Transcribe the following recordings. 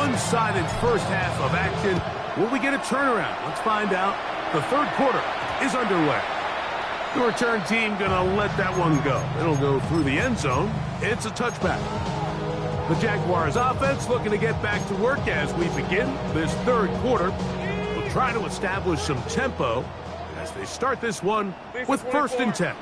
one-sided first half of action. Will we get a turnaround? Let's find out. The third quarter is underway. The return team gonna let that one go. It'll go through the end zone. It's a touchback. The Jaguars offense looking to get back to work as we begin this third quarter. We'll try to establish some tempo as they start this one with 1st and 10.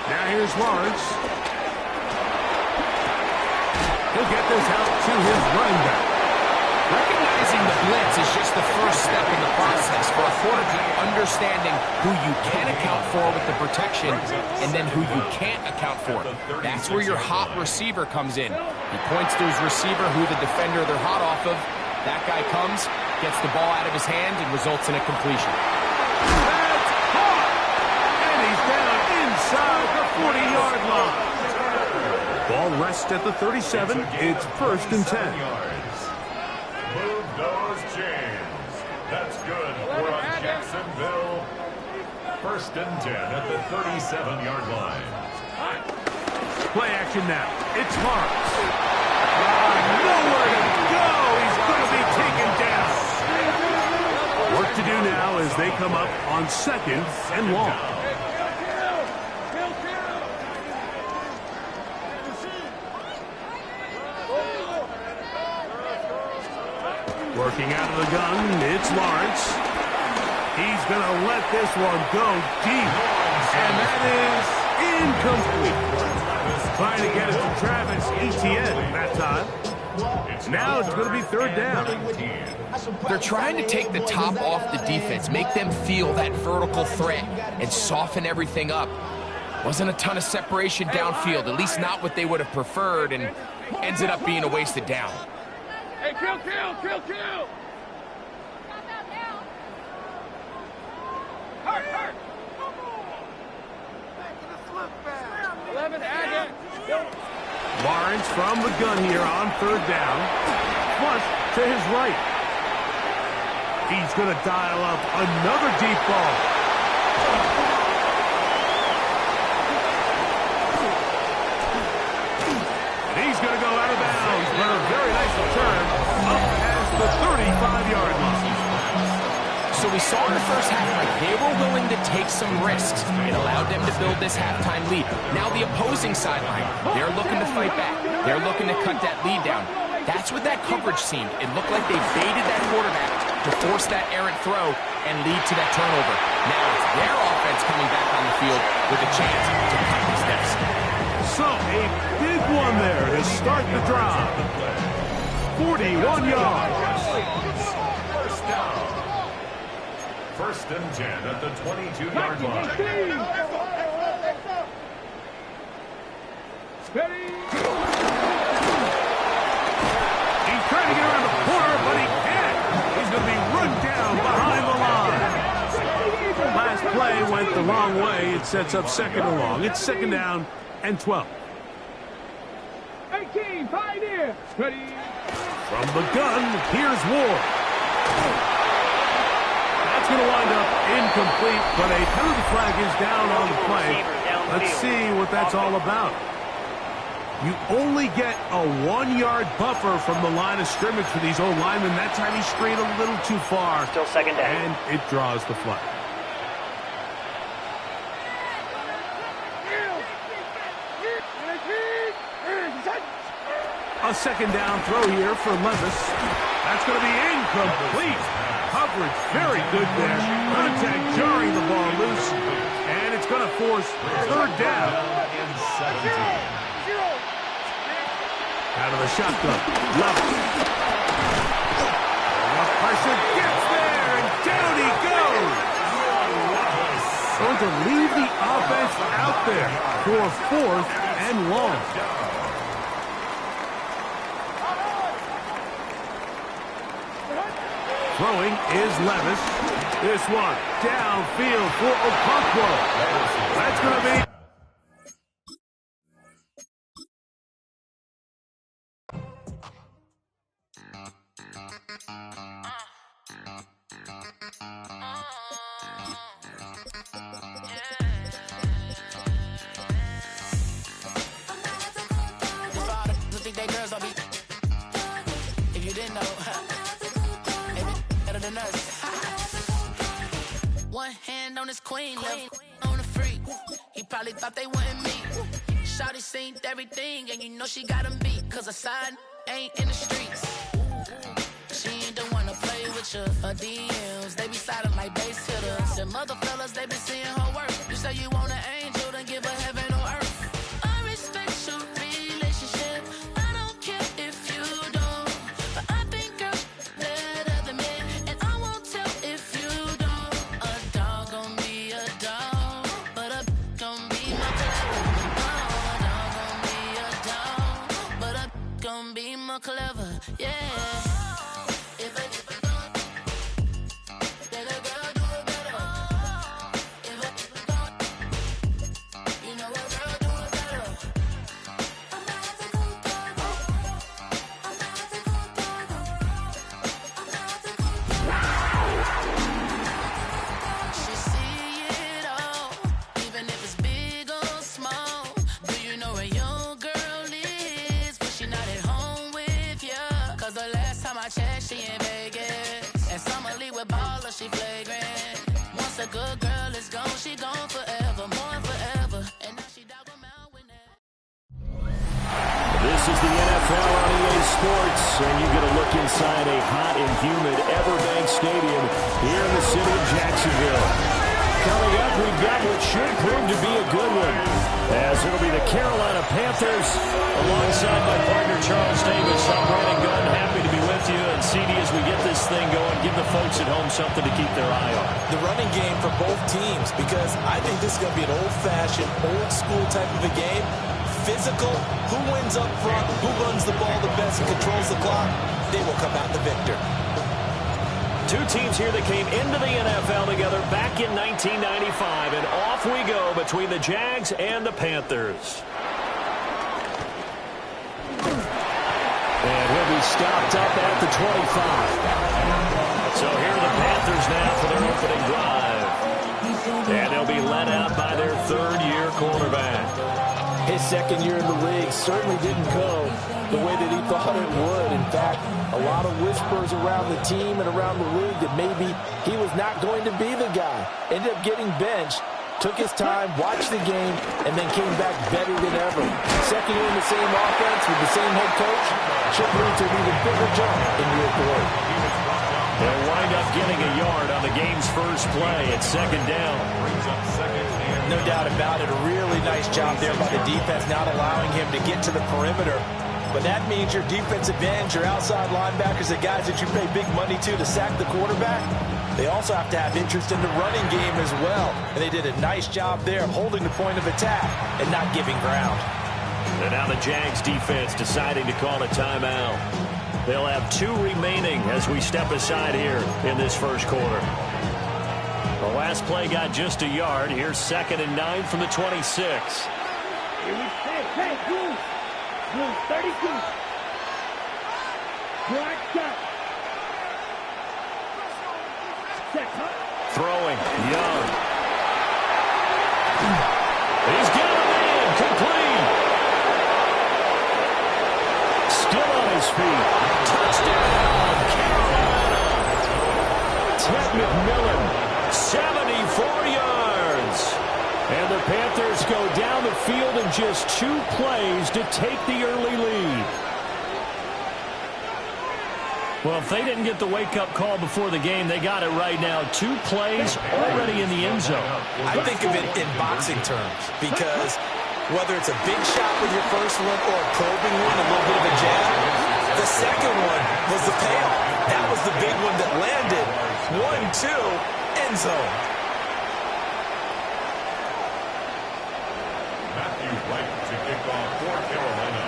Now here's Lawrence. He'll get this out to his running back. Recognizing the blitz is just the first step in the process for a quarterback, understanding who you can account for with the protection and then who you can't account for. That's where your hot receiver comes in. He points to his receiver who the defender they're hot off of. That guy comes, gets the ball out of his hand, and results in a completion. That's caught! And he's down inside the 40-yard line. Ball rests at the 37. It's 1st and 10. Move those chains. That's good for a Jacksonville. 1st and 10 at the 37-yard line. Play action now. It's Lawrence. Nowhere to go. He's going to be taken down. Work to do now as they come up on 2nd and long. Working out of the gun, it's Lawrence. He's going to let this one go deep. And that is incomplete. Trying to get it to Travis Etienne that time. Now it's going to be 3rd down. They're trying to take the top off the defense, make them feel that vertical threat, and soften everything up. Wasn't a ton of separation downfield, at least not what they would have preferred, and ends it up being a wasted down. Hey, kill! Hurt! 11, add it. Lawrence from the gun here on 3rd down. Flush to his right. He's going to dial up another deep ball. And he's going to go out of bounds, but a very nice return up past the 35-yard line. So we saw in the first half like they were willing to take some risks. It allowed them to build this halftime lead. Now the opposing sideline, they're looking to fight back. They're looking to cut that lead down. That's what that coverage seemed. It looked like they baited that quarterback to force that errant throw and lead to that turnover. Now it's their offense coming back on the field with a chance to cut this deficit. So a big one there to start the drive. 41 yards. 1st and 10 at the 22-yard line. He's trying to get around the corner, but he can't. He's going to be run down behind the line. Last play went the wrong way. It sets up 2nd and long. It's 2nd down and 12. 18, pioneer. Ready. From the gun, here's Ward. That's going to wind up incomplete, but a penalty flag is down on the play. Let's see what that's all about. You only get a 1-yard buffer from the line of scrimmage for these old linemen. That time he strayed a little too far. Still 2nd down. And it draws the flag. A 2nd down throw here for Levis. That's going to be incomplete. Coverage very good there. Contact jarring the ball loose. And it's going to force 3rd down. Out of the shotgun. Levis. Enough pressure. Gets there. And down he goes. Going to leave the offense out there for 4th and long. Throwing is Levis. This one downfield for Okonkwo. That's going to be... If you didn't know, better than us. One hand on his queen, left on the freak. He probably thought they wouldn't meet. Shawty seen everything, and you know she got him beat. Cause her side ain't in the streets. She ain't the one to play with you. Her DMs, they be silent like base hitters. Them other fellas, they be seeing her work. You say you want an angel, then give her heaven on earth. I respect your relationship. I don't care if you don't. But I think girls better than me. And I won't tell if you don't. A dog gon' be a dog. But a gon' be my clever. Oh, a dog gon' be a dog. But a gon' be my clever. Yeah. She in Vegas, and Summer Lee with baller, she flagrant. Once a good girl is gone, she gone forever, more forever. And now she dog 'em out when that. This is the NFL on EA Sports, and you get a look inside a hot and humid Everbank Stadium here in the city of Jacksonville. Coming up, we've got what should prove to be a good one, as it'll be the Carolina Panthers alongside my partner Charles Davis. I'm Brandon Gunn, happy to be with you. And CD, as we get this thing going, give the folks at home something to keep their eye on. The running game for both teams, because I think this is going to be an old-fashioned, old-school type of a game. Physical, who wins up front, who runs the ball the best and controls the clock, they will come out the victor. Two teams here that came into the NFL together back in 1995, and off we go between the Jags and the Panthers. And he'll be stopped up at the 25. So here are the Panthers now for their opening drive. And they'll be led out by their third-year quarterback. His second year in the league certainly didn't go the way that he thought it would. In fact, a lot of whispers around the team and around the league that maybe he was not going to be the guy. Ended up getting benched, took his time, watched the game, and then came back better than ever. Second year in the same offense with the same head coach should lead to an even bigger jump in year 3. They'll wind up getting a yard on the game's first play at second down. No doubt about it. A really nice job there by the defense, not allowing him to get to the perimeter. But that means your defensive ends, your outside linebackers, the guys that you pay big money to sack the quarterback, they also have to have interest in the running game as well. And they did a nice job there of holding the point of attack and not giving ground. And now the Jags defense deciding to call a timeout. They'll have 2 remaining as we step aside here in this first quarter. The last play got just a yard. Here's 2nd and 9 from the 26. Hey, Goose. Goose, 32. Black shot. Set, huh? Throwing, Young. He's got a man, complete. Still on his feet. Touchdown, Carolina. Ted McMillan, 74 yards. And the Panthers go down the field in just 2 plays to take the early lead. Well, if they didn't get the wake-up call before the game, they got it right now. 2 plays already in the end zone. I think of it in boxing terms, because whether it's a big shot with your first one or a probing one, a little bit of a jab, the second one was the payoff. That was the big one that landed. 1-2, end zone. Matthew Wright to kick off for Carolina.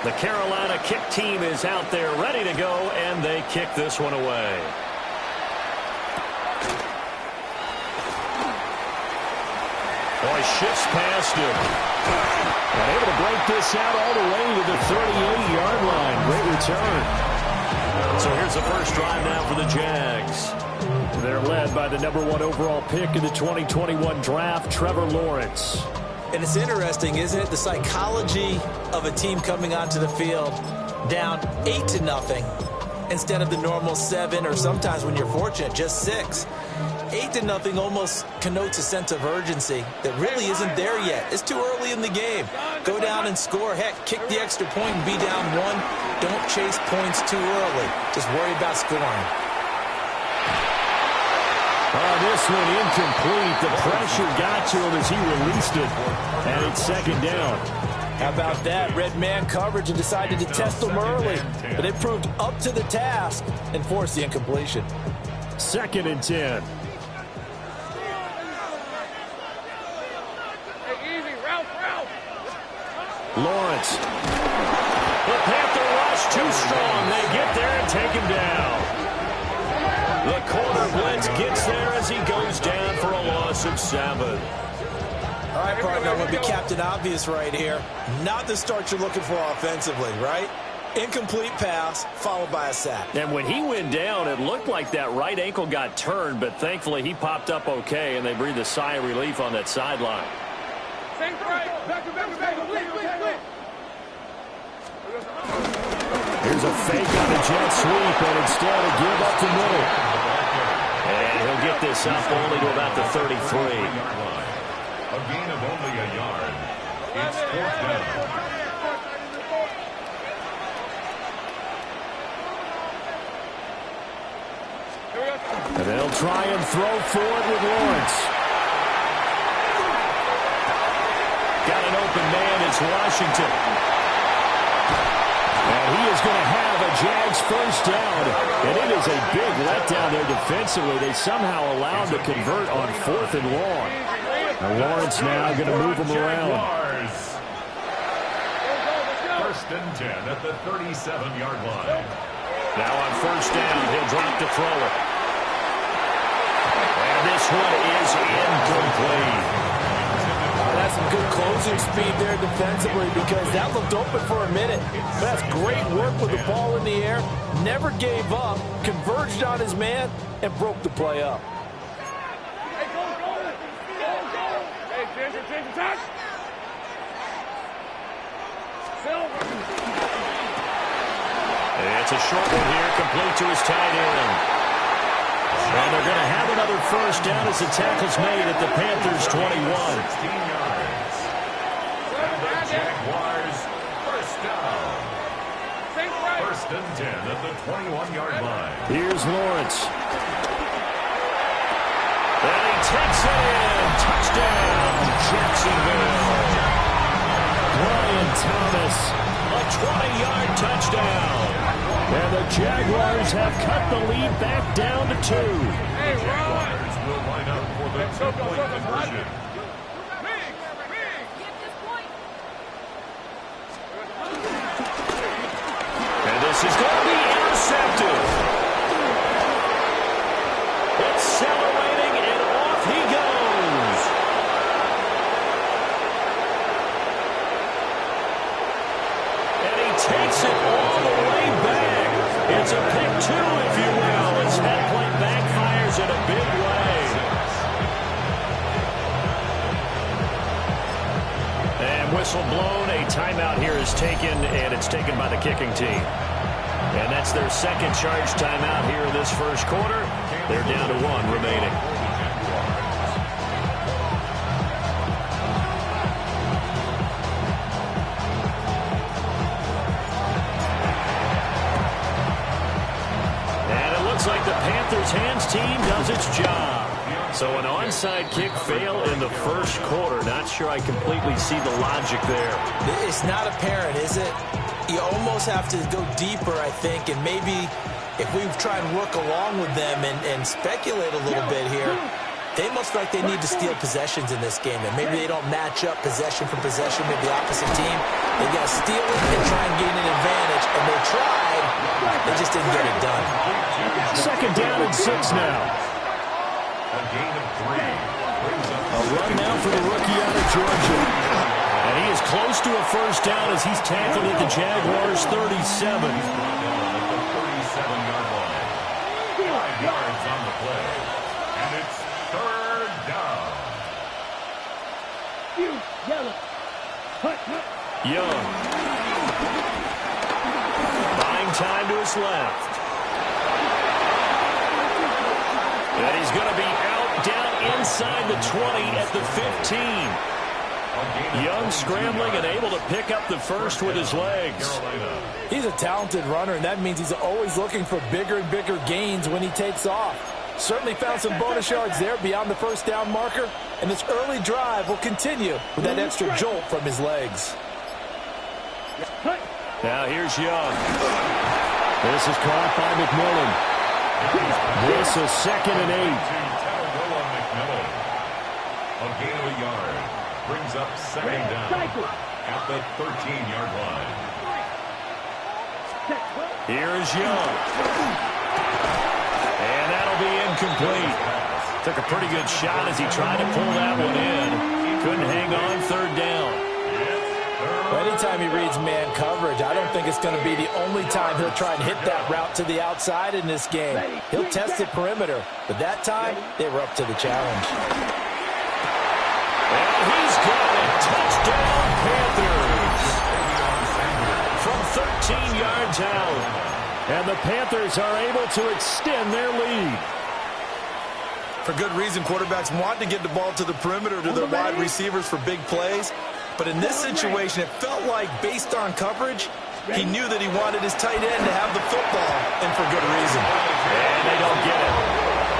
The Carolina kick team is out there ready to go, and they kick this one away. Boy, shifts past him. And able to break this out all the way to the 38-yard line. Great return. So here's the first drive now for the Jags. They're led by the #1 overall pick in the 2021 draft, Trevor Lawrence. And it's interesting, isn't it? The psychology of a team coming onto the field down 8-0 instead of the normal 7, or sometimes when you're fortunate, just 6. 8-0 almost connotes a sense of urgency that really isn't there yet. It's too early in the game. Go down and score. Heck, kick the extra point and be down 1. Don't chase points too early. Just worry about scoring. This one incomplete. The pressure got to him as he released it. And it's second down. How about that? Red man coverage and decided to test them early. But it proved up to the task and forced the incompletion. 2nd and 10. Lawrence. The Panther rush too strong. They get there and take him down. The corner blitz gets there as he goes down for a loss of 7. All right, partner, I'm going to be Captain Obvious right here. Not the start you're looking for offensively, right? Incomplete pass, followed by a sack. And when he went down, it looked like that right ankle got turned, but thankfully he popped up okay, and they breathed a sigh of relief on that sideline. Here's a fake on a jet sweep, and instead a give up the middle. And he'll get this up only to about the 33. A gain of only a yard. It's 4th down. And they'll try and throw forward with Lawrence. Got an open man. It's Washington. And he is going to have a Jags first down. And it is a big letdown there defensively. They somehow allowed to convert on 4th and long. And Lawrence now going to move him around. 1st and 10 at the 37-yard line. Now on 1st down, he'll drop to throw it. And this one is incomplete. That's some good closing speed there defensively because that looked open for a minute. But that's great work with the ball in the air. Never gave up, converged on his man, and broke the play up. It's a short one here, complete to his tight end. And they're going to have another first down as the tackle's made at the Panthers' 21. 16 yards. And the Jaguars first down. 1st and 10 at the 21-yard line. Here's Lawrence. And he takes it in. Touchdown, Jacksonville. Brian Thomas, a 20-yard touchdown. And the Jaguars have cut the lead back down to 2. The Jaguars will line up for the 2-point conversion. And this is going to be intercepted. Accelerating, and off he goes. And he takes it all the way back. It's a pick 2, if you will, as that play backfires in a big way. And whistle blown. A timeout here is taken, and it's taken by the kicking team. And that's their second charge timeout here in this first quarter. They're down to 1 remaining. Like the Panthers' hands team does its job. So an onside kick fail in the first quarter. Not sure I completely see the logic there. It's not apparent, is it? You almost have to go deeper, I think, and maybe if we try and work along with them and speculate a little bit here, they must feel like they need to steal possessions in this game, and maybe they don't match up possession for possession with the opposite team. They got to steal it and try and gain an advantage, and they tried. They just didn't get it done. 2nd down and 6 now. A gain of 3. A run now for the rookie out of Georgia. And he is close to a first down as he's tackled at the Jaguars' 37. You, yellow. Hut, hut. Young. Buying time to his left. And he's going to be out down inside the 20 at the 15. Young scrambling and able to pick up the first with his legs. He's a talented runner, and that means he's always looking for bigger and bigger gains when he takes off. Certainly found some bonus yards there beyond the first down marker, and this early drive will continue with that extra jolt from his legs. Now here's Young. This is caught by McMillan. This is 2nd and 8. A gain of a yard. Brings up 2nd down at the 13-yard line. Here is Young. And that'll be incomplete. Took a pretty good shot as he tried to pull that one in. Couldn't hang on 3rd down. Well, anytime he reads man coverage, I don't think it's going to be the only time he'll try and hit that route to the outside in this game. He'll test the perimeter, but that time, they were up to the challenge. And he's got it. Touchdown, Panthers. From 13 yards out. And the Panthers are able to extend their lead. For good reason, quarterbacks want to get the ball to the perimeter to their wide receivers for big plays. But in this situation, it felt like, based on coverage, he knew that he wanted his tight end to have the football, and for good reason. And they don't get it.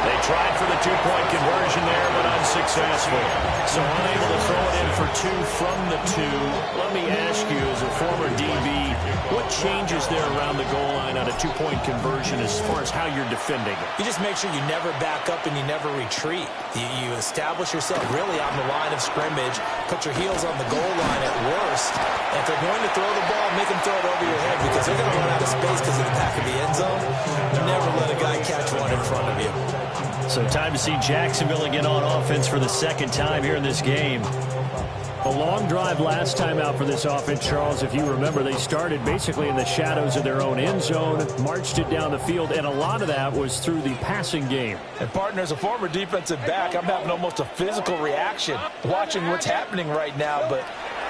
They tried for the 2-point conversion there, but unsuccessful. So unable to throw it in for 2 from the 2. Let me ask you, as a former DB, what changes there around the goal line on a 2-point conversion as far as how you're defending it? You just make sure you never back up and you never retreat. You establish yourself really on the line of scrimmage, put your heels on the goal line at worst. And if they're going to throw the ball, make them throw it over your head because they're going to run out of space because of the back of the end zone. Never let a guy catch one in front of you. So time to see Jacksonville again on offense for the 2nd time here in this game. A long drive last time out for this offense, Charles. If you remember, they started basically in the shadows of their own end zone, marched it down the field, and a lot of that was through the passing game. And, partner, as a former defensive back, I'm having almost a physical reaction watching what's happening right now. But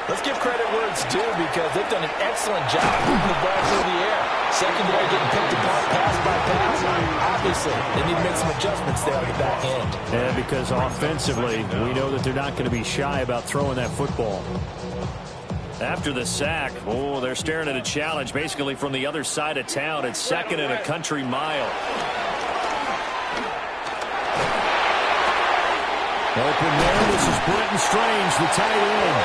let's give credit where it's due because they've done an excellent job moving the ball through the air. Secondary getting picked apart pass by pass. Obviously, they need to make some adjustments there on the back end. And because offensively, we know that they're not going to be shy about throwing that football. After the sack, they're staring at a challenge basically from the other side of town. It's 2nd and a country mile. Open there. This is Britton Strange, the tight end.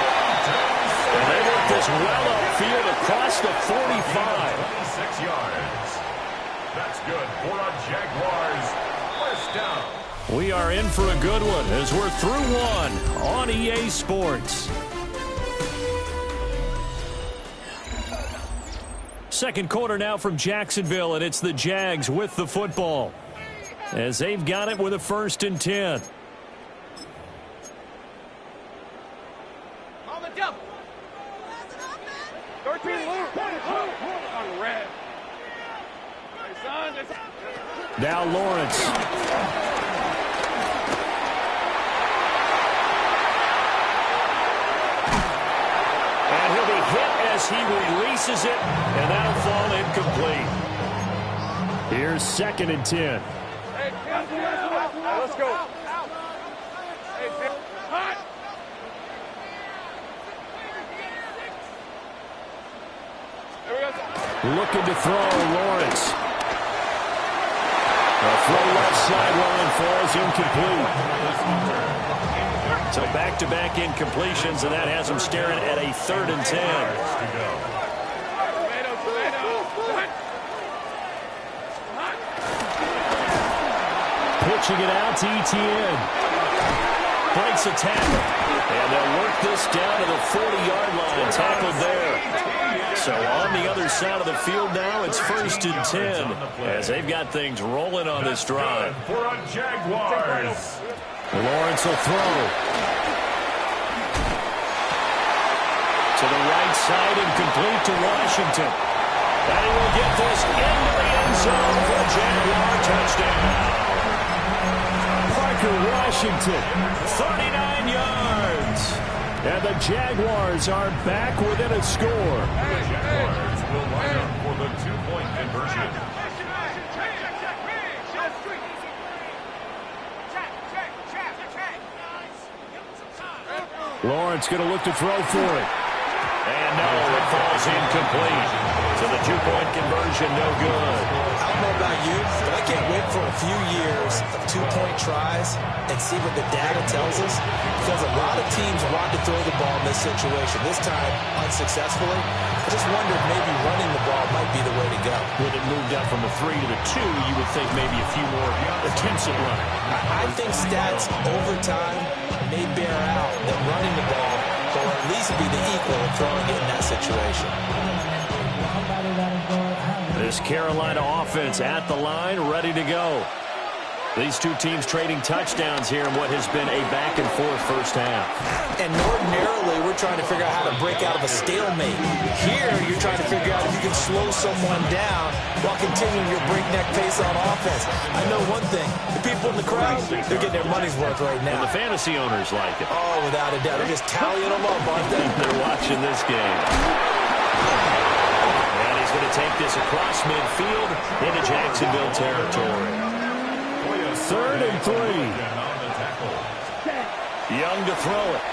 And they work this well upfield across the 45. 26 yards. That's good for a Jaguars first down. We are in for a good one as we're through one on EA Sports. Second quarter now from Jacksonville, and it's the Jags with the football as they've got it with a 1st and 10. Now Lawrence. And he'll be hit as he releases it, and that'll fall incomplete. Here's 2nd and 10. Let's go. Looking to throw, Lawrence. The throw left sideline falls incomplete. So back-to-back incompletions, and that has them staring at a 3rd and 10. Pitching it out to Etienne. Breaks a tackle. And they'll work this down to the 40-yard line. Tackled there. So on the other side of the field now, it's 1st and 10 as they've got things rolling on this drive. For a Jaguars. Lawrence will throw. To the right side and complete to Washington. And he will get this into the end zone for a Jaguar touchdown. Parker Washington, 39 yards. And the Jaguars are back within a score. The Jaguars will line up for the two-point conversion. Lawrence going to look to throw for it. And no, it falls incomplete. So the two-point conversion, no good. I don't know about you, but I can't wait for a few years of two-point tries and see what the data tells us. Because a lot of teams want to throw the ball in this situation. This time, unsuccessfully. I just wonder if maybe running the ball might be the way to go. With it moved up from the 3 to the 2, you would think maybe a few more attempts at running. I think stats over time may bear out that running the ball will at least be the equal of throwing it in that situation. This Carolina offense at the line, ready to go. These two teams trading touchdowns here in what has been a back-and-forth first half. And ordinarily, we're trying to figure out how to break out of a stalemate. Here, you're trying to figure out if you can slow someone down while continuing your breakneck pace on offense. I know one thing. The people in the crowd, they're getting their money's worth right now. And the fantasy owners like it. Oh, without a doubt. They're just tallying them up, aren't they? They're watching this game. And he's going to take this across midfield into Jacksonville territory. 3rd and 3. Young to throw it.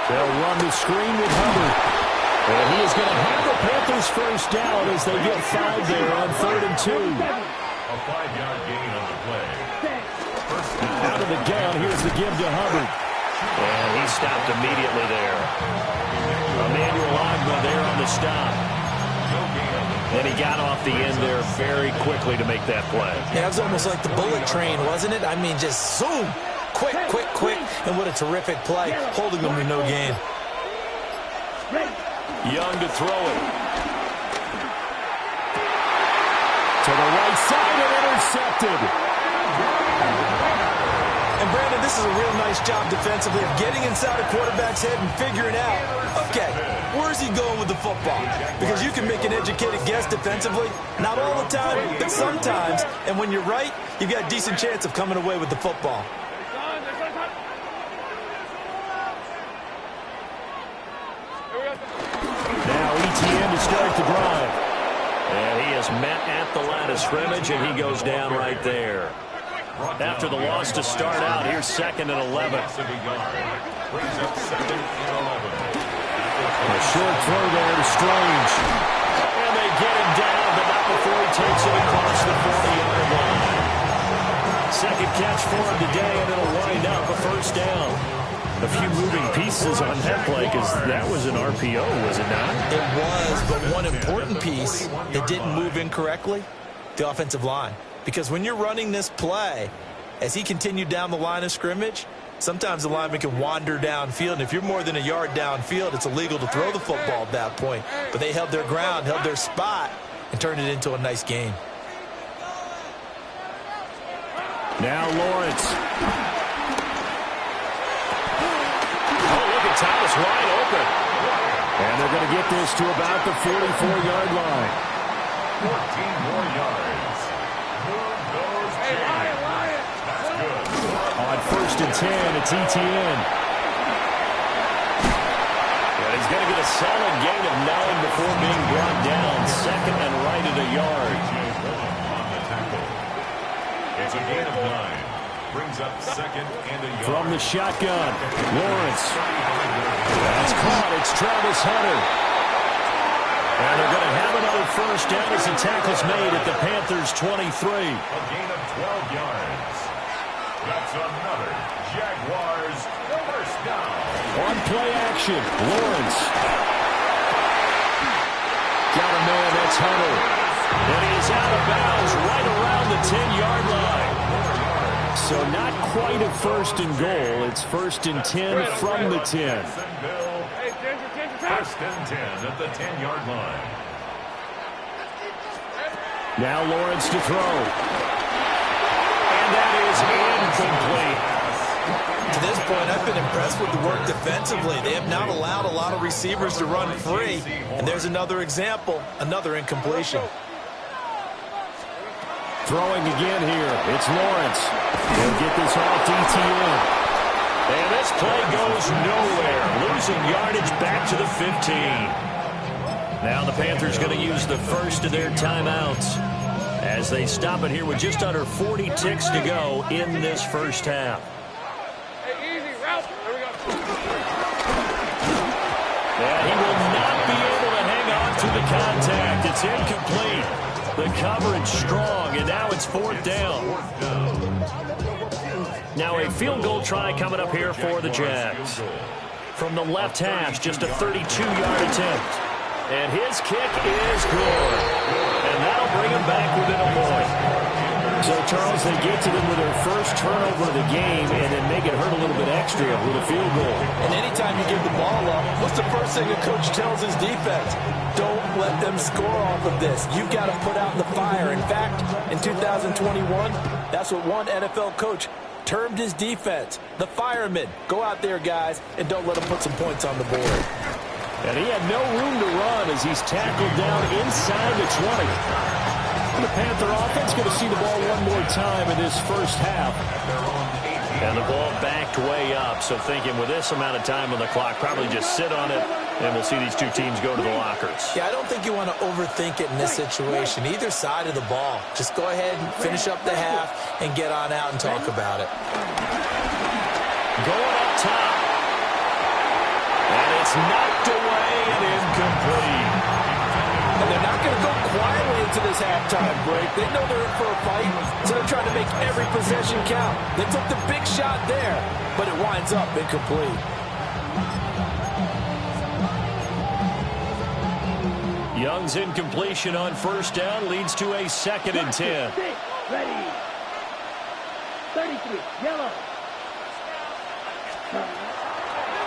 They'll run the screen with Hubbard. And he is going to have the Panthers first down as they get 5 there on 3rd and 2. A 5-yard gain on the play. Out of the gun, here's the give to Hubbard. And he stopped immediately there. Emmanuel Agba there on the stop. And he got off the end there very quickly to make that play. Yeah, it was almost like the bullet train, wasn't it? I mean, just zoom. Quick, quick, quick. And what a terrific play, holding them to no gain. Young to throw it. To the right side and intercepted. And Brandon, this is a real nice job defensively of getting inside a quarterback's head and figuring out, okay, where's he going with the football? Because you can make an educated guess defensively, not all the time, but sometimes. And when you're right, you've got a decent chance of coming away with the football. Now ETN to start the drive. And he is met at the line of scrimmage, and he goes down right there. After the loss to start out, here's 2nd and 11. A short throw there to Strange. And they get him down, but not before he takes it across the 40-yard line. Second catch for him today, and it'll wind up a first down. A few moving pieces on that play, because that was an RPO, was it not? It was, but one important piece that didn't move incorrectly, the offensive line. Because when you're running this play, as he continued down the line of scrimmage, sometimes the lineman can wander downfield. And if you're more than a yard downfield, it's illegal to throw the football at that point. But they held their ground, held their spot, and turned it into a nice gain. Now Lawrence. Oh, look at Thomas wide open. And they're going to get this to about the 44-yard line. 14 more yards. On 1st and 10, it's ETN. And he's going to get a solid gain of 9 before being brought down. 2nd and right at a yard. It's a gain of 9. Brings up 2nd and a yard. From the shotgun, Lawrence. That's caught. It's Travis Hunter. And they're going to have another first down as the tackle's made at the Panthers' 23. A gain of 12 yards. That's another Jaguars first down. On play action, Lawrence. Got a man, that's Hunter. And he's out of bounds right around the 10-yard line. So not quite a 1st and goal. It's 1st and 10 from the 10. 1st and 10 at the 10-yard line. Now Lawrence to throw. And that is incomplete. To this point, I've been impressed with the work defensively. They have not allowed a lot of receivers to run free. And there's another example, another incompletion. Throwing again here. It's Lawrence. He'll get this off to ETN. And this play goes nowhere. Losing yardage back to the 15. Now the Panthers going to use the first of their timeouts as they stop it here with just under 40 ticks to go in this first half. And he will not be able to hang on to the contact. It's incomplete. The coverage strong, and now it's 4th down. Now a field goal try coming up here for the Jags. From the left hash, just a 32-yard attempt. And his kick is good. And that'll bring him back within a point. So, Charles, they get to them with their first turnover of the game and then make it hurt a little bit extra with a field goal. And anytime you give the ball up, what's the first thing a coach tells his defense? Don't let them score off of this. You've got to put out the fire. In fact, in 2021, that's what one NFL coach termed his defense, the firemen. Go out there, guys, and don't let them put some points on the board. And he had no room to run as he's tackled down inside the 20. The Panther offense going to see the ball one more time in this first half. And the ball backed way up, so thinking with this amount of time on the clock, probably just sit on it, and we'll see these two teams go to the lockers. Yeah, I don't think you want to overthink it in this situation, either side of the ball. Just go ahead and finish up the half and get on out and talk about it. Going up top. And it's knocked away and incomplete. And they're not going to go quietly into this halftime break. They know they're in for a fight, so they're trying to make every possession count. They took the big shot there, but it winds up incomplete. Young's incompletion on first down leads to a 2nd and 10. Ready. 33, yellow.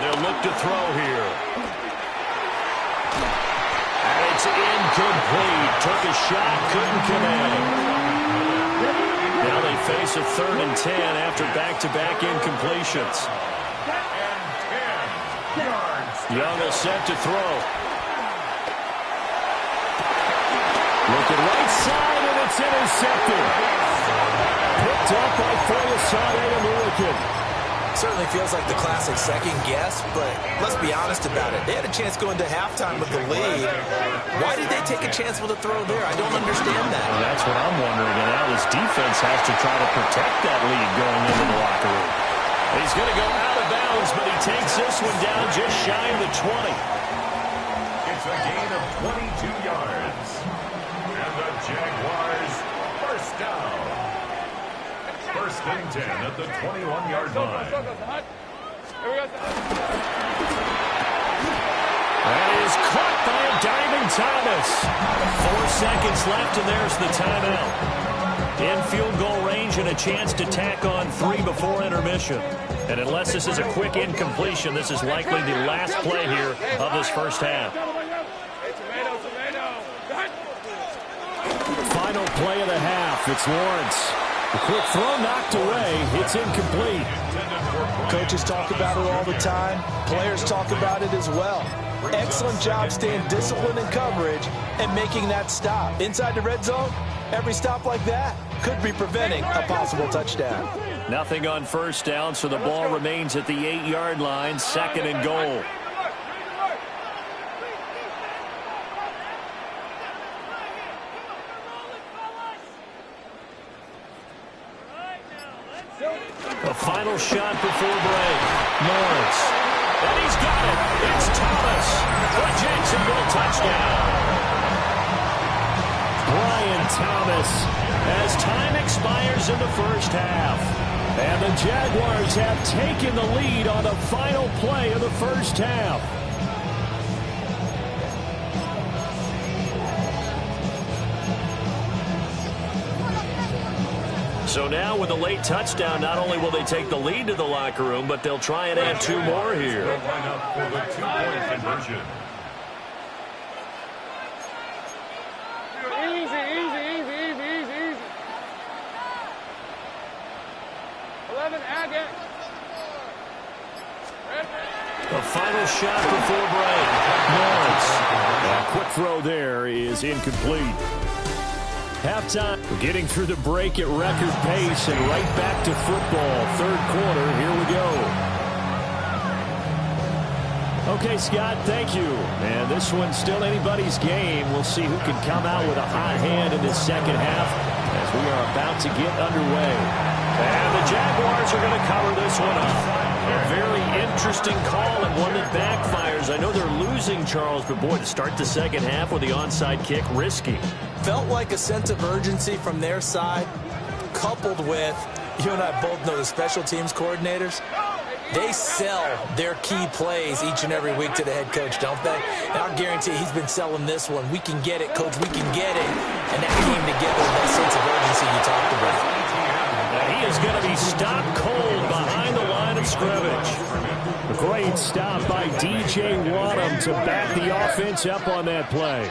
They'll look to throw here. And it's incomplete. Took a shot, couldn't connect. Now they face a 3rd and 10 after back-to-back incompletions. Young will set to throw. Looking right side, and it's intercepted. Picked up by Foyesade and Mullican. Certainly feels like the classic second guess, but let's be honest about it. They had a chance going to halftime with the lead. Why did they take a chance with a throw there? I don't understand that. Well, that's what I'm wondering. And now this defense has to try to protect that lead going into the locker room. He's going to go out of bounds, but he takes this one down just shy of the 20. It's a gain of 22 yards. And the Jaguars first down. 1st and 10 at the 21-yard line. That is caught by a diving Thomas. 4 seconds left, and there's the timeout. In field goal range and a chance to tack on 3 before intermission. And unless this is a quick incompletion, this is likely the last play here of this first half. Final play of the half. It's Lawrence. A quick throw knocked away. It's incomplete. Coaches talk about it all the time. Players talk about it as well. Excellent job staying disciplined in coverage and making that stop. Inside the red zone, every stop like that could be preventing a possible touchdown. Nothing on first down, so the ball remains at the 8-yard line, 2nd and goal. A final shot before break. Lawrence. And he's got it. It's Thomas. For Jacksonville touchdown. Brian Thomas as time expires in the first half. And the Jaguars have taken the lead on the final play of the first half. So now with a late touchdown, not only will they take the lead to the locker room, but they'll try and add 2 more here. They'll line up for the 2-point conversion. Easy. 11, Agate. A final shot before break. Lawrence. A quick throw there is incomplete. Halftime. We're getting through the break at record pace and right back to football. 3rd quarter. Here we go. Okay, Scott, thank you. And this one's still anybody's game. We'll see who can come out with a hot hand in this second half as we are about to get underway. And the Jaguars are going to cover this one up. A very interesting call and one that backfires. I know they're losing, Charles, but boy, to start the second half with the onside kick, risky. Felt like a sense of urgency from their side, coupled with, you and I both know the special teams coordinators, they sell their key plays each and every week to the head coach, don't they? And I'll guarantee he's been selling this one. We can get it, coach, we can get it. And that came together with that sense of urgency you talked about. He is going to be stopped cold behind the line of scrimmage. A great stop by DJ Wadham to back the offense up on that play.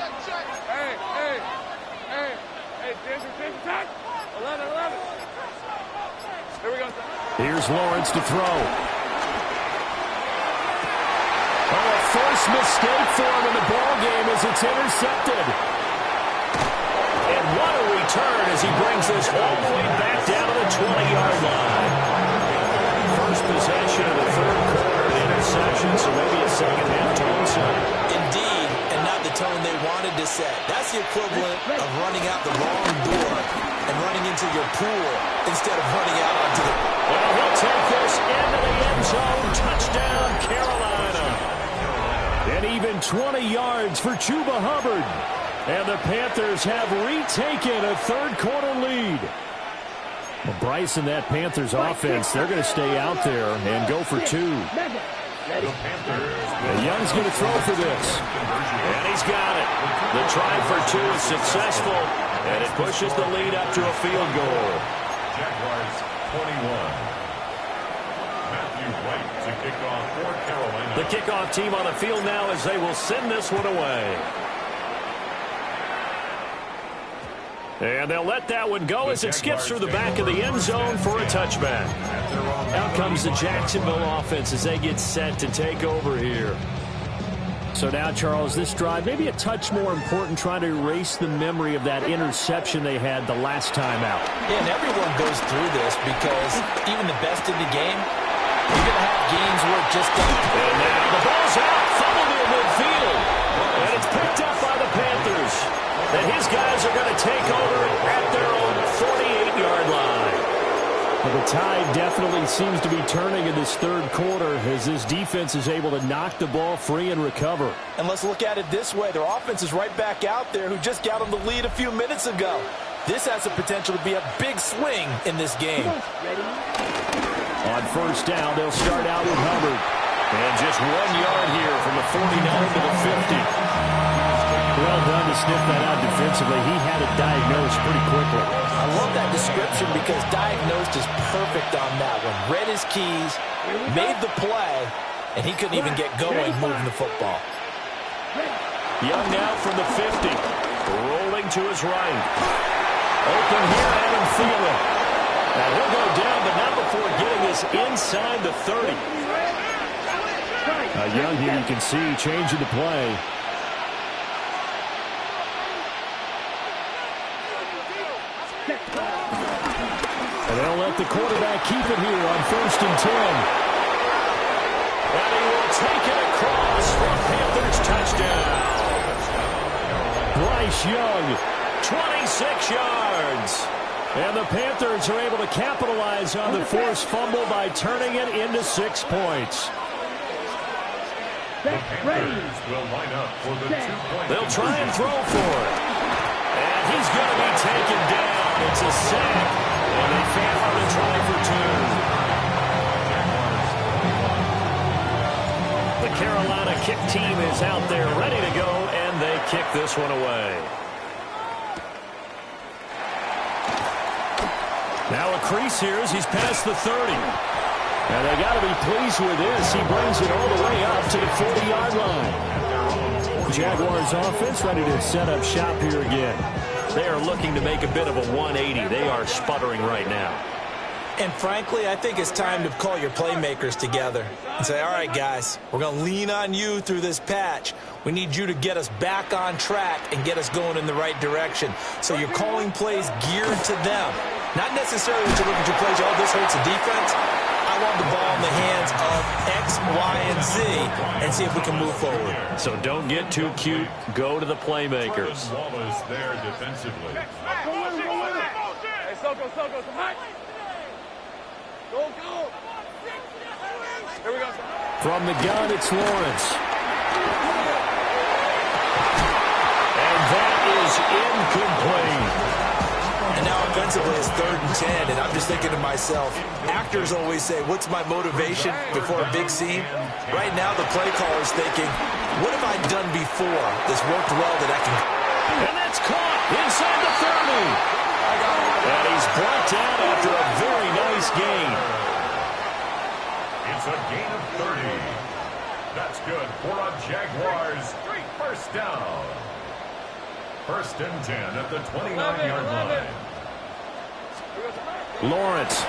Hey, 11. Here we go. Here's Lawrence to throw. Oh, a first mistake for him in the ball game as it's intercepted. And what a return as he brings this all the way back down to the 20-yard line. First possession of the third quarter, interception, so maybe a second half tone set. Indeed, and not the tone they wanted to set. That's the equivalent of running out the wrong door and running into your pool instead of running out onto the... Well, he'll take this into the end zone. Touchdown, Carolina. And even 20 yards for Chuba Hubbard. And the Panthers have retaken a third-quarter lead. Well, Bryce and that Panthers offense, they're going to stay out there and go for two. And Young's going to throw for this. And he's got it. The try for two is successful, and it pushes the lead up to a field goal. Jaguars 21. Matthew Wright to kick off for Carolina. The kickoff team on the field now as they will send this one away. And they'll let that one go as it skips through the back of the end zone for a touchback. Out comes the Jacksonville offense as they get set to take over here. So now, Charles, this drive, maybe a touch more important, trying to erase the memory of that interception they had the last time out. Yeah, and everyone goes through this because even the best in the game, you're going to have games where it just doesn't. And now the ball's out, fumbled near midfield. And it's picked up by the Panthers. And his guys are going to take over at their own 48-yard line. Well, the tide definitely seems to be turning in this third quarter as this defense is able to knock the ball free and recover. And let's look at it this way. Their offense is right back out there who just got them the lead a few minutes ago. This has the potential to be a big swing in this game. On first down, they'll start out with Hubbard. And just 1 yard here from the 49 to the 50. Well done to sniff that out defensively. He had it diagnosed pretty quickly. I love that description because diagnosed is perfect on that one. Read his keys, made the play, and he couldn't even get going moving the football. Young now from the 50. Rolling to his right. Open here, Adam Thielen. Now he'll go down, but not before getting this inside the 30. Young here, you can see, changing the play. And they'll let the quarterback keep it here on 1st and 10. And he will take it across for a Panthers touchdown. Bryce Young, 26 yards. And the Panthers are able to capitalize on the forced fumble by turning it into 6 points. The Panthers will line up for the 2-point. They'll try and throw for it. And he's going to be taken down. It's a sack. And they fail on the try for two. The Carolina kick team is out there ready to go, and they kick this one away. Now a crease here as he's past the 30. And they got to be pleased with this. He brings it all the way up to the 40-yard line. Jaguars offense ready to set up shop here again. They are looking to make a bit of a 180. They are sputtering right now. And frankly, I think it's time to call your playmakers together and say, all right, guys, we're going to lean on you through this patch. We need you to get us back on track and get us going in the right direction. So you're calling plays geared to them. Not necessarily that you look at your plays, oh, this hurts the defense. I I want the ball in the hands of X, Y, and Z and see if we can move forward. So don't get too cute. Go to the playmakers. Wallace there defensively. Hey, Soko, come on. Go. Here we go. From the gun, it's Lawrence. And that is incomplete. And now offensively it's 3rd and 10, and I'm just thinking to myself, actors always say, what's my motivation before a big scene? Right now the play caller's thinking, what have I done before that's worked well that I can... And that's caught inside the 30. And he's brought down after a very nice gain. It's a gain of 30. That's good for a Jaguars first down. 1st and 10 at the 29-yard line. Lawrence.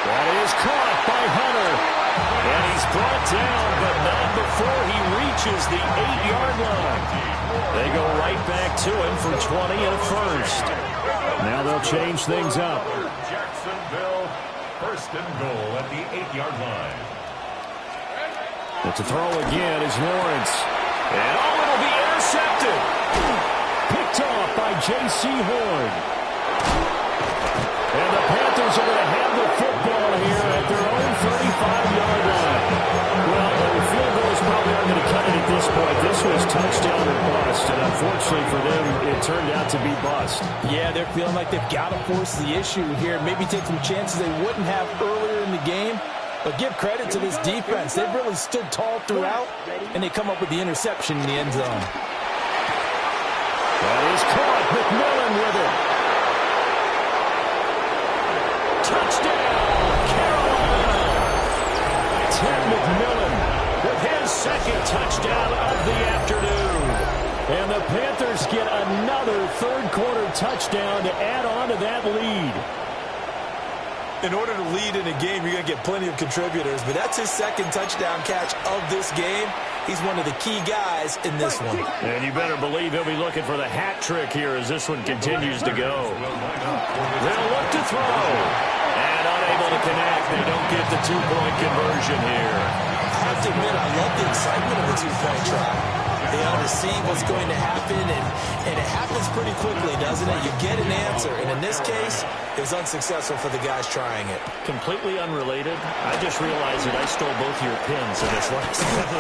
That is caught by Hunter. And he's brought down, but not before he reaches the 8-yard line. They go right back to him for 20 and a first. Now they'll change things up. Jacksonville, 1st and goal at the 8-yard line. But to throw again is Lawrence. And it'll be intercepted. Picked off by J.C. Horn. And the Panthers are going to have the football here at their own 35-yard line. Well, the field goals probably aren't going to cut it at this point. This was touchdown or bust, and unfortunately for them, it turned out to be bust. Yeah, they're feeling like they've got to force the issue here. Maybe take some chances they wouldn't have earlier in the game. But give credit to this defense. They've really stood tall throughout, and they come up with the interception in the end zone. That is caught. McMillan with it. Touchdown, Carolina. Ted McMillan with his 2nd touchdown of the afternoon. And the Panthers get another 3rd-quarter touchdown to add on to that lead. In order to lead in a game, you're going to get plenty of contributors, but that's his 2nd touchdown catch of this game. He's one of the key guys in this one. And you better believe he'll be looking for the hat trick here as this one continues to go. They'll look to throw. And unable to connect. They don't get the 2-point conversion here. I have to admit, I love the excitement of the 2-point try. They ought to see what's going to happen, and it happens pretty quickly, doesn't it? You get an answer, and in this case, it was unsuccessful for the guys trying it. Completely unrelated. I just realized that I stole both your pins in this last one.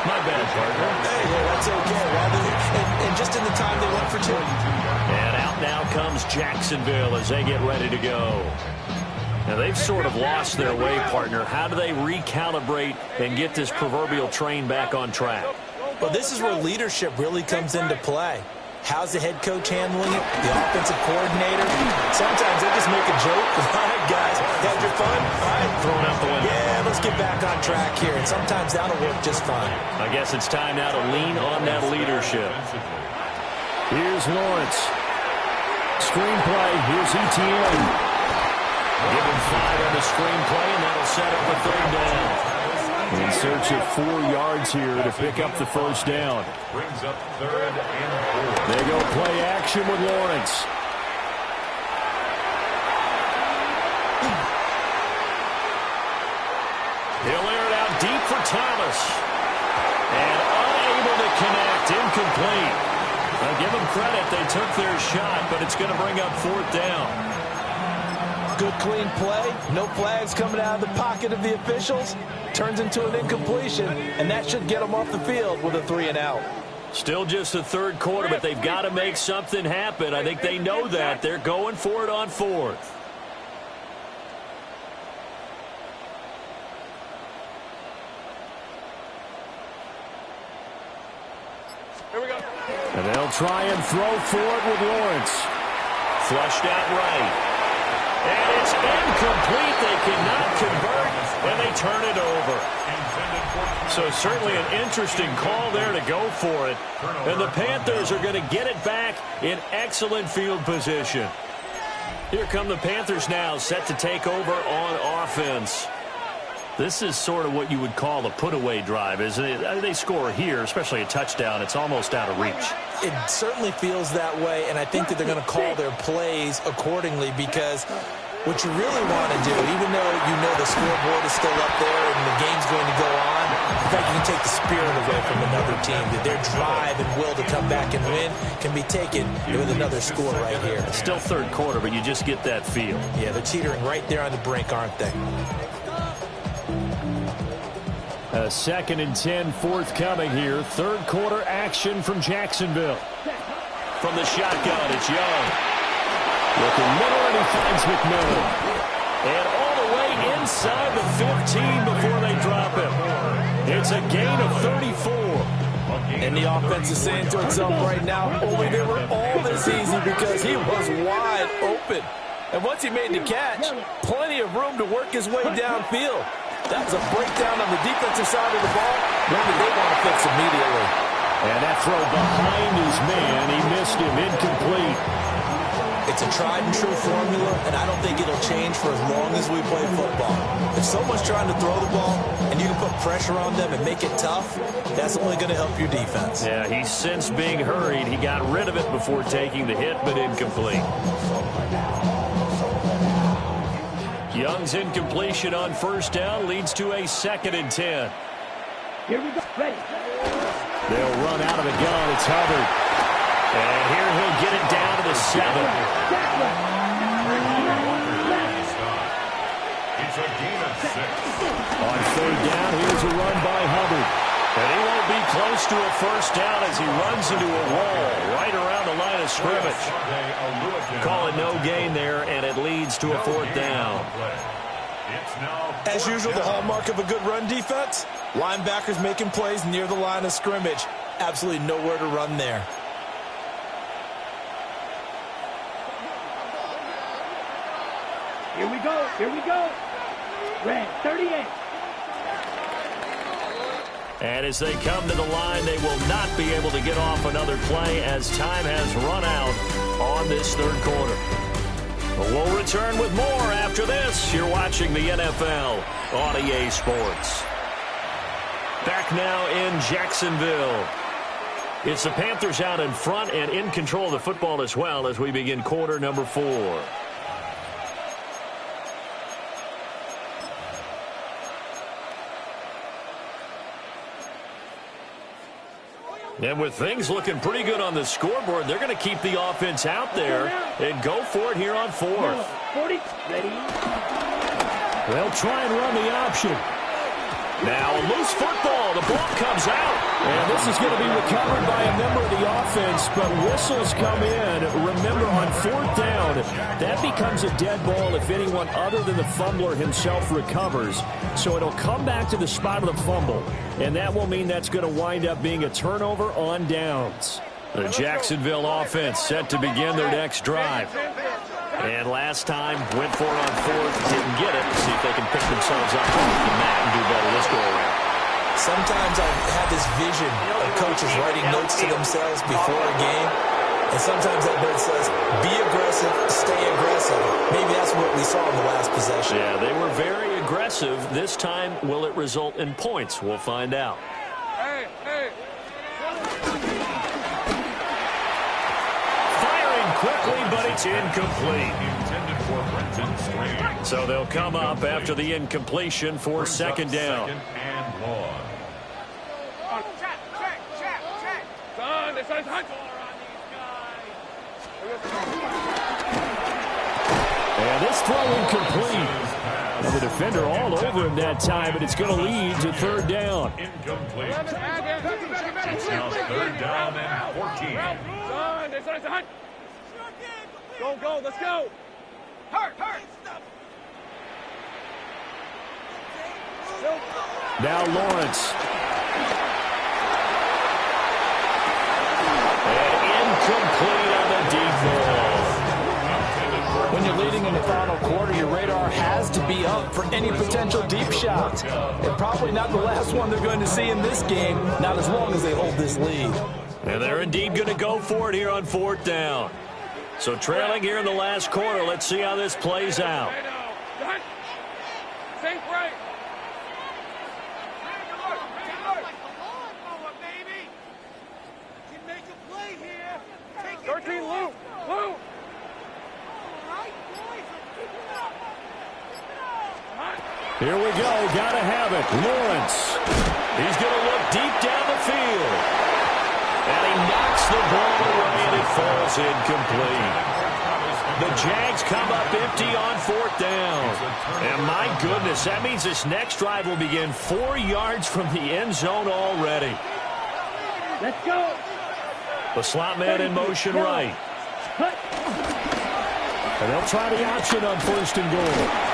My bad, partner. Hey, yeah, that's okay. Well, and just in the time they went for 2. And out now comes Jacksonville as they get ready to go. Now, they've sort of lost their way, partner. How do they recalibrate and get this proverbial train back on track? Well, this is where leadership really comes into play. How's the head coach handling it? The offensive coordinator? Sometimes they just make a joke. All right, guys, had your fun? All right. Throwing out the window. Yeah, let's get back on track here. And sometimes that'll work just fine. I guess it's time now to lean on that leadership. Here's Lawrence. Screenplay. Here's ETN. Give him 5 on the screenplay, and that'll set up a 3rd down. In search of 4 yards here to pick up the 1st down. Brings up 3rd and 4. They go play action with Lawrence. He'll air it out deep for Thomas. And unable to connect, incomplete. Now give them credit, they took their shot, but it's going to bring up 4th down. Good, clean play. No flags coming out of the pocket of the officials. Turns into an incompletion, and that should get them off the field with a 3-and-out. Still just the 3rd quarter, but they've got to make something happen. I think they know that. They're going for it on 4th. Here we go. And they'll try and throw for it with Lawrence. Flushed out right. And it's incomplete. They cannot convert, and they turn it over. So certainly an interesting call there to go for it. And the Panthers are going to get it back in excellent field position. Here come the Panthers now, set to take over on offense. This is sort of what you would call a put-away drive, isn't it? They score here, especially a touchdown. It's almost out of reach. It certainly feels that way, and I think that they're going to call their plays accordingly, because what you really want to do, even though you know the scoreboard is still up there and the game's going to go on, in fact, you can take the spirit away from another team. That their drive and will to come back and win can be taken with another score right here. It's still third quarter, but you just get that feel. Yeah, they're teetering right there on the brink, aren't they? A 2nd and 10 forthcoming here. Third quarter action from Jacksonville. From the shotgun, it's Young. Looking middle, and he finds McMillan. And all the way inside the 15 before they drop him. It's a gain of 34. And the offense is saying to itself right now, only they were all this easy because he was wide open. And once he made the catch, plenty of room to work his way downfield. That was a breakdown on the defensive side of the ball. One that they want to fix immediately. And that throw behind his man, he missed him, incomplete. It's a tried and true formula, and I don't think it'll change for as long as we play football. If someone's trying to throw the ball and you can put pressure on them and make it tough, that's only going to help your defense. Yeah, he sensed being hurried. He got rid of it before taking the hit, but incomplete. Young's incompletion on first down leads to a 2nd and 10. Here we go. Ready. They'll run out of the gun. It's Hubbard. And here he'll get it down to the 7. It's a gain of 6. On third down, here's a run by Hubbard. And he won't be close to a first down as he runs into a wall right around the line of scrimmage. Call it no gain there, and it leads to a 4th down. As usual, the hallmark of a good run defense, linebackers making plays near the line of scrimmage. Absolutely nowhere to run there. Here we go. Here we go. Red 38. And as they come to the line, they will not be able to get off another play as time has run out on this third quarter. But we'll return with more after this. You're watching the NFL on EA Sports. Back now in Jacksonville. It's the Panthers out in front and in control of the football as well as we begin quarter number 4. And with things looking pretty good on the scoreboard, they're going to keep the offense out there and go for it here on 4th. 40. Ready. They'll try and run the option. Now a loose football. The ball comes out. And this is going to be recovered by a member of the offense, but whistles come in. Remember, on 4th down, that becomes a dead ball if anyone other than the fumbler himself recovers. So it'll come back to the spot of the fumble, and that will mean that's going to wind up being a turnover on downs. The Jacksonville offense set to begin their next drive. And last time, went for it on 4th, didn't get it. See if they can pick themselves up off the mat and do better this go around. Sometimes I've had this vision of coaches writing notes to themselves before a game, and sometimes that note says, be aggressive, stay aggressive. Maybe that's what we saw in the last possession. Yeah, they were very aggressive. This time, will it result in points? We'll find out. Firing quickly, but it's incomplete. So they'll come up after the incompletion for 2nd down. And this throw incomplete. And the defender all over him that time, but it's going to lead to 3rd down. Incomplete. It's now 3rd down and 14. Go, let's go. Hurt. Now Lawrence. And incomplete on the deep ball. When you're leading in the final quarter, your radar has to be up for any potential deep shots. And probably not the last one they're going to see in this game, not as long as they hold this lead. And they're indeed going to go for it here on 4th down. So trailing here in the last quarter, let's see how this plays out. Think right. Can make a play here. Here we go. Got to have it. Lawrence. He's going to look deep down the field. And he knocks the ball away, and it falls incomplete. The Jags come up empty on 4th down. And my goodness, that means this next drive will begin 4 yards from the end zone already. Let's go. The slot man in motion right. And they'll try the option on 1st and goal.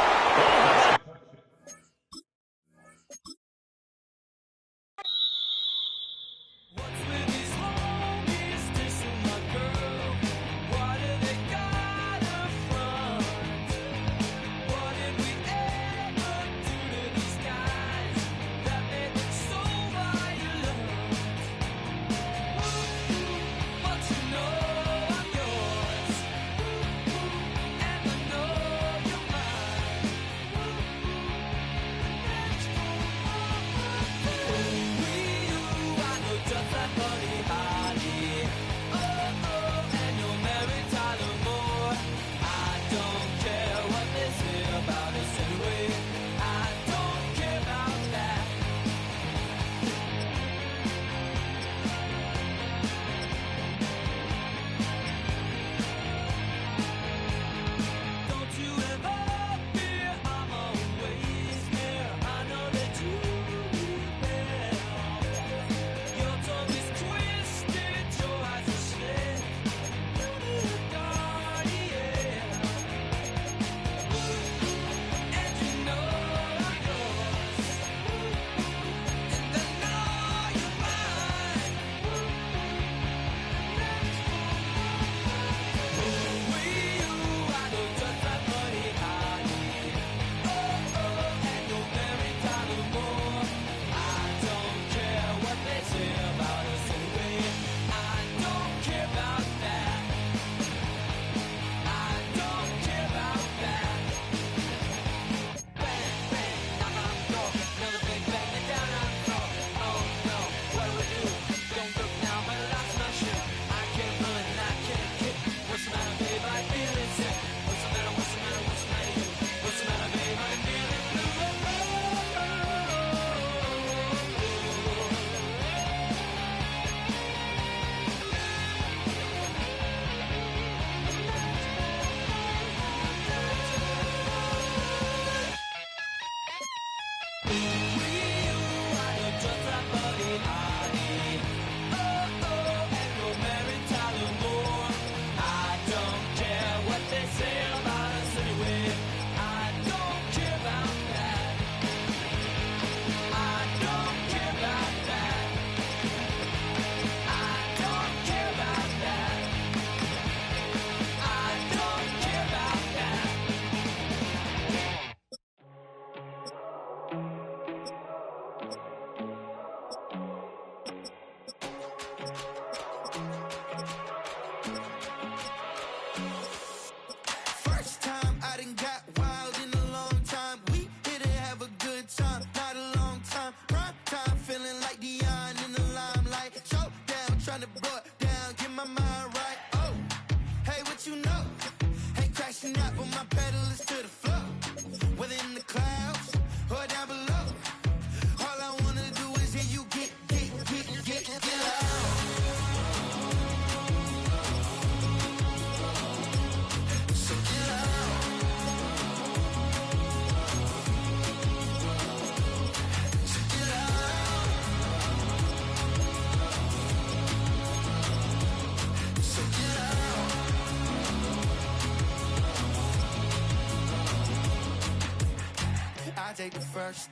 Take the first,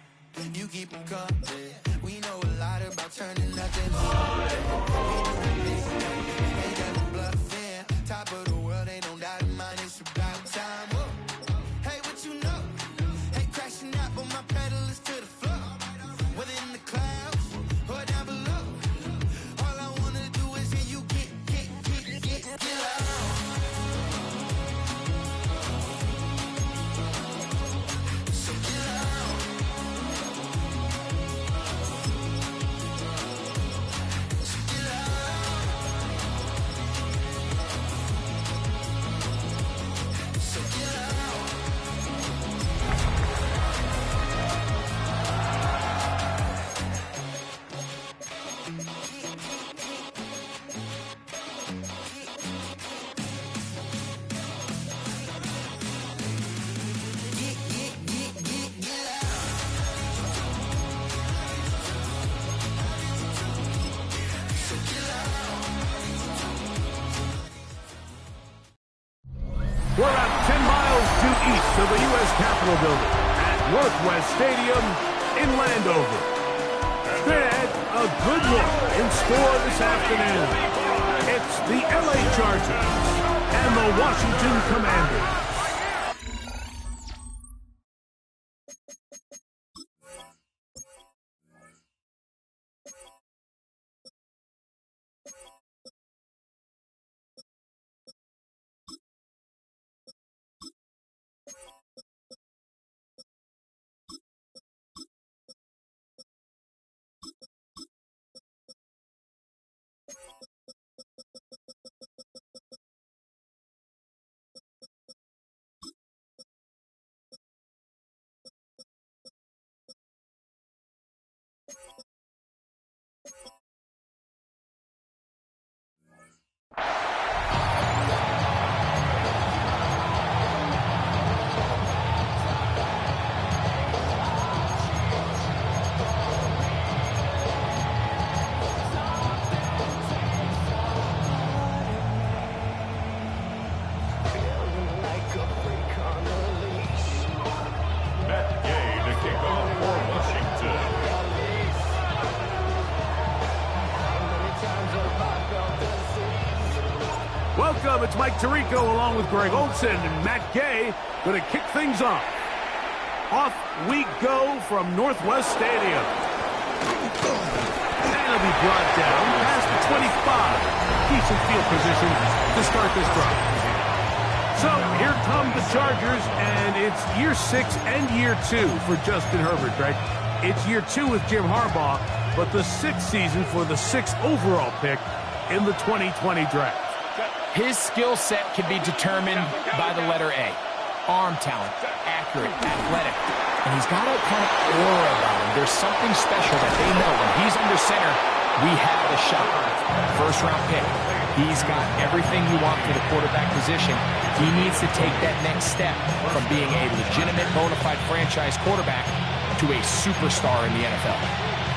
you keep them coming. We know a lot about turning nothing on. Ain't got no bluffing. Top of the world, ain't no doubt in mine. It's about time. Whoa. Hey, what you know? Hey, crashing out, but my pedal is to the floor. Whether in the clouds or down below. All I wanna do is hear you get loud. National Building at Northwest Stadium in Landover. Straight ahead, a good look in store this afternoon. It's the LA Chargers and the Washington Commanders. Welcome, it's Mike Tirico along with Greg Olson and Matt Gay going to kick things off. Off we go from Northwest Stadium. And it'll be brought down past the 25. Decent field position to start this drive. So here come the Chargers, and it's year 6 and year 2 for Justin Herbert, Greg. It's year 2 with Jim Harbaugh, but the 6th season for the 6th overall pick in the 2020 draft. His skill set can be determined by the letter A. Arm talent, accurate, athletic. And he's got a kind of aura about him. There's something special that they know when he's under center, we have a shot. First round pick. He's got everything you want for the quarterback position. He needs to take that next step from being a legitimate bona fide franchise quarterback to a superstar in the NFL.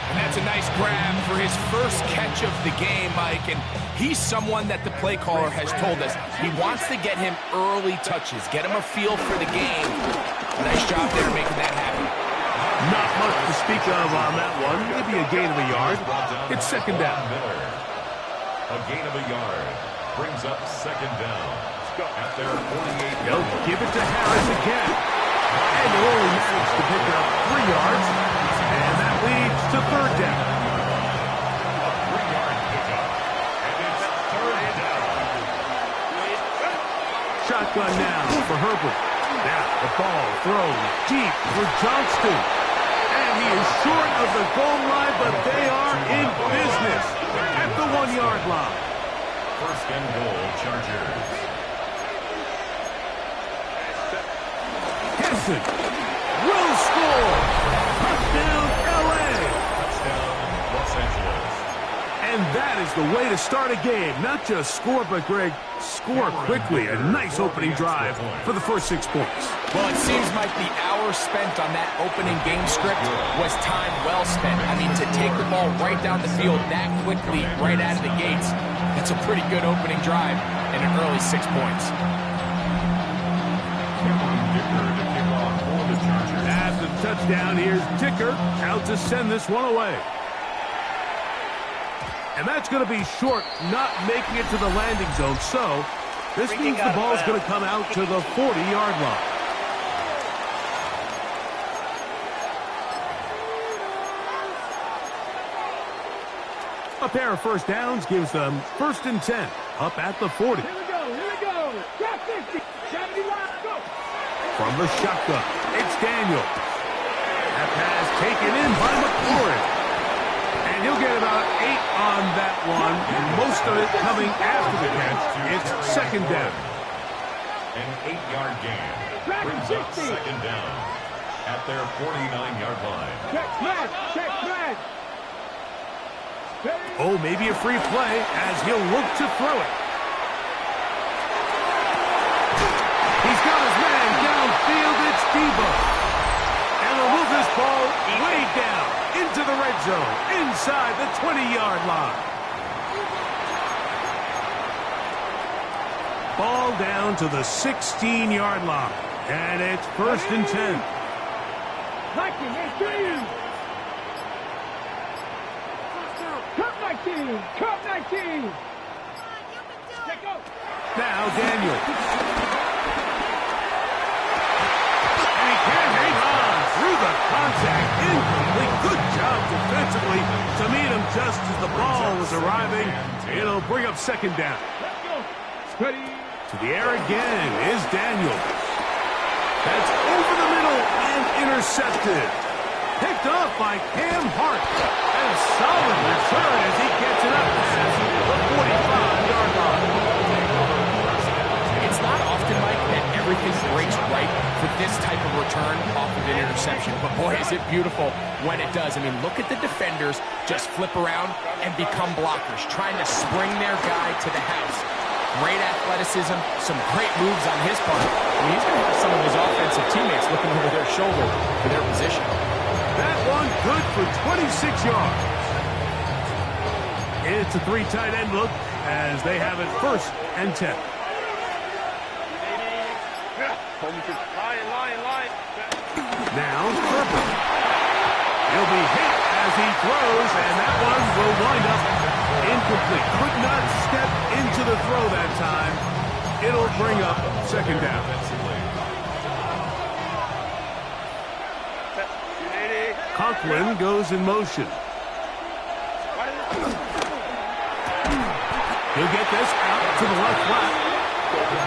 And that's a nice grab for his first catch of the game, Mike. And he's someone that the play caller has told us he wants to get him early touches, get him a feel for the game. Nice job there making that happen. Not much to speak of on that one. Maybe a gain of a yard. It's second down. A gain of a yard brings up second down. At their 48. They'll give it to Harris again. And they only managed to pick up 3 yards. And that leads to third down. A 3-yard pickup. And it's third down. Shotgun now for Herbert. Now the ball thrown deep for Johnston. And he is short of the goal line, but they are in business at the 1-yard line. First and goal, Chargers. Henson will score. Touchdown, LA. Touchdown, Los Angeles. And that is the way to start a game. Not just score, but, Greg, score quickly. A nice opening drive for the first 6 points. Well, it seems like the hour spent on that opening game script was time well spent. I mean, to take the ball right down the field that quickly, right out of the gates, that's a pretty good opening drive and an early 6 points. After the touchdown, here's Dicker out to send this one away. And that's going to be short, not making it to the landing zone. So this means the ball is going to come out to the 40-yard line. A pair of first downs gives them 1st and 10 up at the 40. Here we go. Drop 50. 70 line, go. From the shotgun, it's Daniels. That pass taken in by McLaurin. And he'll get about 8 on that one, and most of it coming after the catch. It's second down. An 8-yard gain brings up second down at their 49-yard line. Check flag. Oh, maybe a free play as he'll look to throw it. He's got his man downfield. It's Debo. And he'll move this ball way down into the red zone, inside the 20-yard line. Ball down to the 16-yard line. And it's 1st and 10. Cut 19. Now Daniel. And he can't hang on through the contact. Incomplete. Good job defensively to meet him just as the ball was arriving. It'll bring up 2nd down. To the air again is Daniel. That's over the middle and intercepted. Picked up by Cam Hart. And a solid return as he gets it up past the 45-yard line. It's not often, Mike, that everything breaks right for this type of return off of an interception. But boy, is it beautiful when it does. I mean, look at the defenders just flip around and become blockers, trying to spring their guy to the house. Great athleticism, some great moves on his part. I mean, he's going to have some of his offensive teammates looking over their shoulder for their position. That one good for 26 yards. It's a 3 tight end look as they have it 1st and 10. Now Herbert. He'll be hit as he throws, and that one will wind up incomplete. Could not step into the throw that time. It'll bring up 2nd down. Conklin goes in motion. He'll get this out to the left flat.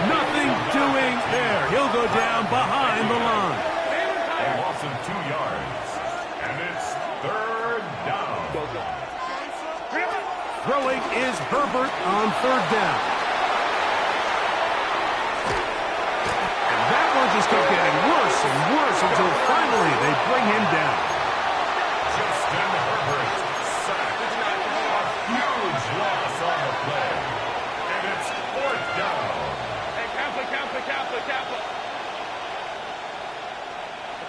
Nothing doing there. He'll go down behind the line. A loss of 2 yards. And it's 3rd down. Throwing is Herbert on 3rd down. And that one just kept getting worse and worse until finally they bring him down. Justin Herbert sacked. A huge loss on the play. And it's 4th down. Hey, Kappa.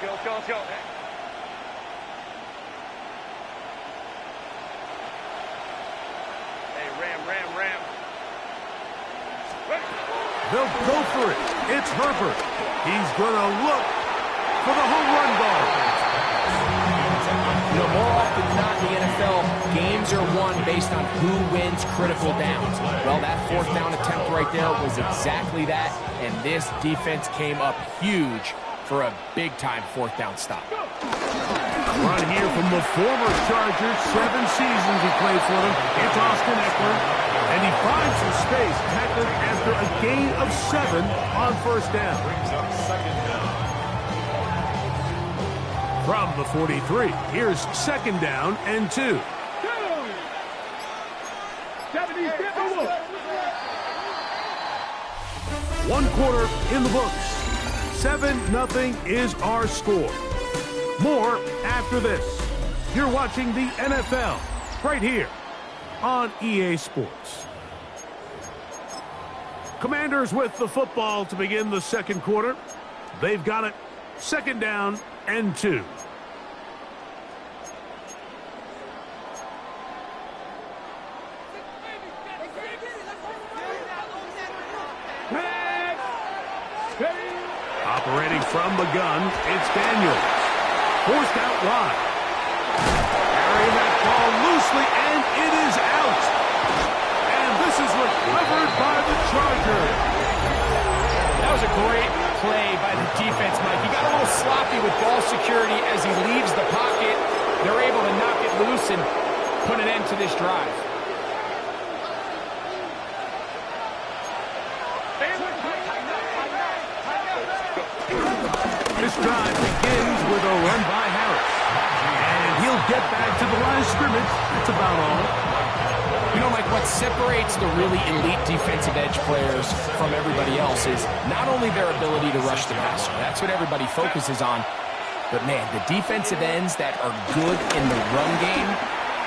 Let's go. Hey, Ram. They'll go for it. It's Herbert. He's going to look for the home run ball. You know, more often than not in the NFL, games are won based on who wins critical downs. Well, that 4th down attempt right there was exactly that, and this defense came up huge for a big-time 4th down stop. Run here from the former Chargers. 7 seasons he played for them. It's Austin Eckler. And he finds some space, tackling after a gain of 7 on 1st down. Brings up 2nd down. From the 43, here's 2nd down and 2. 1 quarter in the books. 7-0 is our score. More after this. You're watching the NFL right here on EA Sports. Commanders with the football to begin the 2nd quarter. They've got it. 2nd down and 2. Operating from the gun, it's Daniels. Forced out wide. Carrying that ball loosely, and it is out. And this is recovered by the Chargers. That was a great play by the defense, Mike. He got a little sloppy with ball security as he leaves the pocket. They're able to knock it loose and put an end to this drive. This drive begins with a run by Harris. And he'll get back to the line of scrimmage. That's about all. You know, Mike, what separates the really elite defensive edge players from everybody else is not only their ability to rush the passer. That's what everybody focuses on. But, man, the defensive ends that are good in the run game,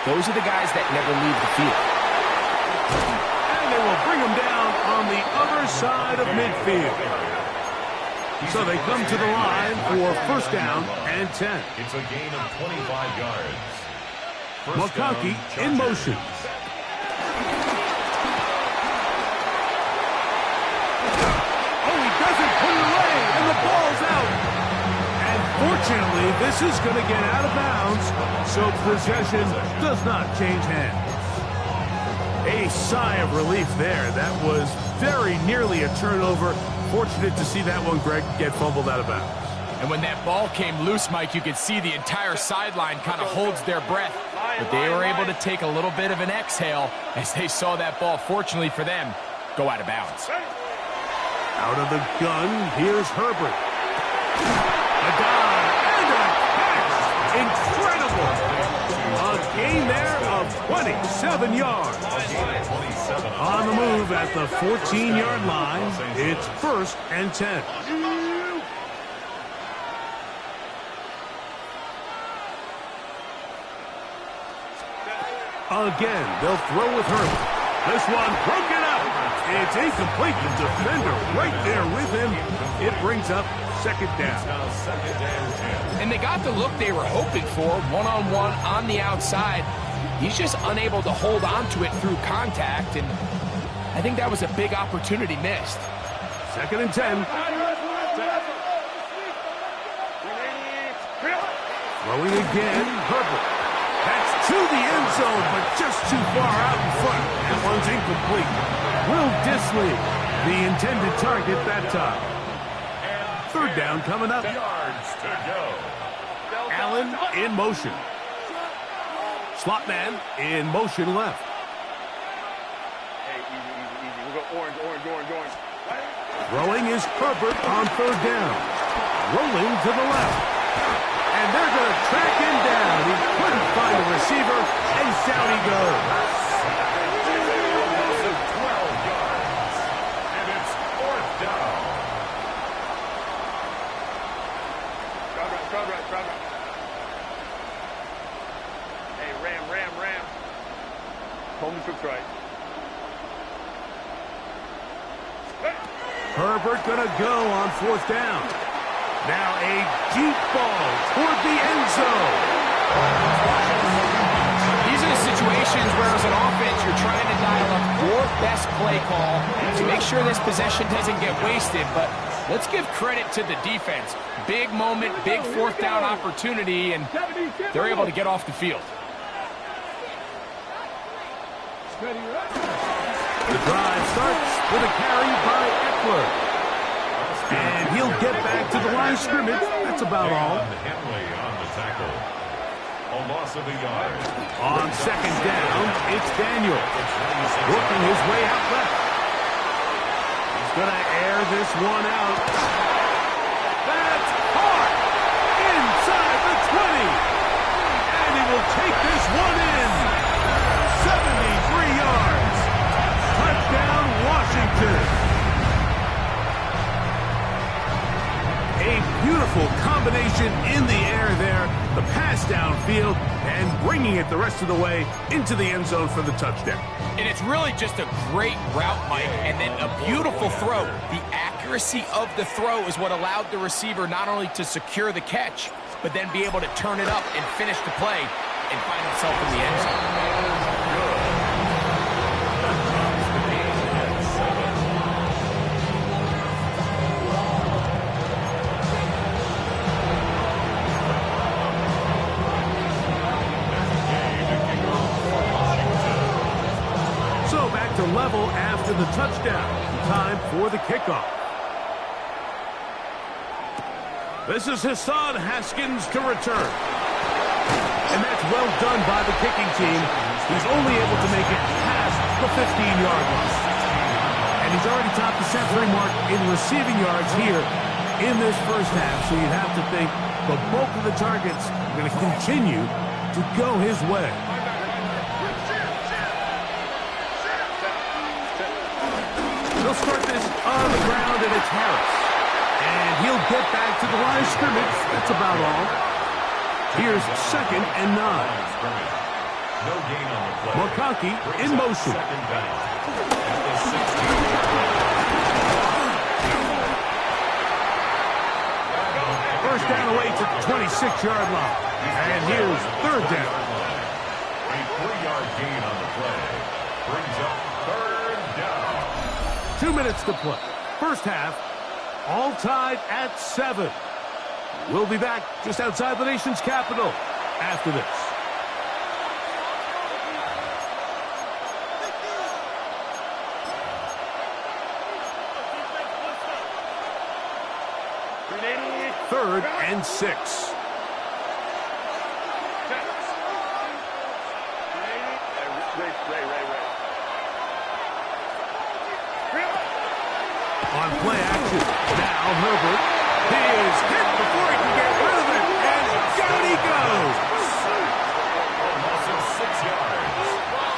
those are the guys that never leave the field. And they will bring him down on the other side of midfield. So they come to the line for 1st down and 10. It's a gain of 25 yards. McConkey in motion. Oh, he doesn't put it away, and the ball's Unfortunately, this is going to get out of bounds, so possession does not change hands. A sigh of relief there. That was very nearly a turnover. Fortunate to see that one, Greg, get fumbled out of bounds. And when that ball came loose, Mike, you could see the entire sideline kind of holds their breath. But they were able to take a little bit of an exhale as they saw that ball, fortunately for them, go out of bounds. Out of the gun, here's Herbert. A dive and a catch. Incredible. A gain there of 27 yards. On the move at the 14-yard line, it's 1st and 10. Again, they'll throw with Herbert. This one broken up. It's incomplete. The defender right there with him. It brings up 2nd down. And they got the look they were hoping for, one-on-one on the outside. He's just unable to hold on to it through contact, and I think that was a big opportunity missed. 2nd and 10. Throwing again, Herbert. That's to the end zone, but just too far out in front. That one's incomplete. Will Disley, the intended target that time. 3rd down coming up. Yards to go. Allen in motion. Slot man in motion left. Hey, easy. We'll go orange. Throwing is Herbert on 3rd down. Rolling to the left. And they're going to track him down. He couldn't find a receiver, and down he goes. 12 yards. And it's 4th down. Crowd right. Hey, ram. Home troops right. Herbert going to go on 4th down. Now a deep ball toward the end zone. These are the situations where as an offense you're trying to dial up your best play call to make sure this possession doesn't get wasted, but let's give credit to the defense. Big moment, big 4th down opportunity, and they're able to get off the field. The drive starts with a carry by Eckler. And he'll get back to the line of scrimmage. That's about all. Henley on the tackle. A loss of a yard. On 2nd down, it's Daniel. Working his way out left. He's going to air this one out. That's hard. Inside the 20. And he will take this one in. 73 yards. Touchdown, Washington. A beautiful combination in the air there. The pass downfield and bringing it the rest of the way into the end zone for the touchdown. And it's really just a great route, Mike, and then a beautiful throw. The accuracy of the throw is what allowed the receiver not only to secure the catch, but then be able to turn it up and finish the play and find himself in the end zone. To level after the touchdown. Time for the kickoff. This is Hassan Haskins to return. And that's well done by the kicking team. He's only able to make it past the 15-yard line. And he's already topped the century mark in receiving yards here in this first half. So you'd have to think the bulk of the targets are going to continue to go his way. They'll start this on the ground, and it's Harris. And he'll get back to the line of scrimmage. That's about all. Here's 2nd and 9. No gain on the play. McConkey in motion. 2nd down. At the 16-yard line. First down away to the 26-yard line. And here's 3rd down. A 3-yard gain on the play. Brings up 3rd down. 2 minutes to play. First half, all tied at 7. We'll be back just outside the nation's capital after this. Third and 6. On play action, now Herbert. He is hit before he can get rid of it, and down he goes. Almost 6 yards.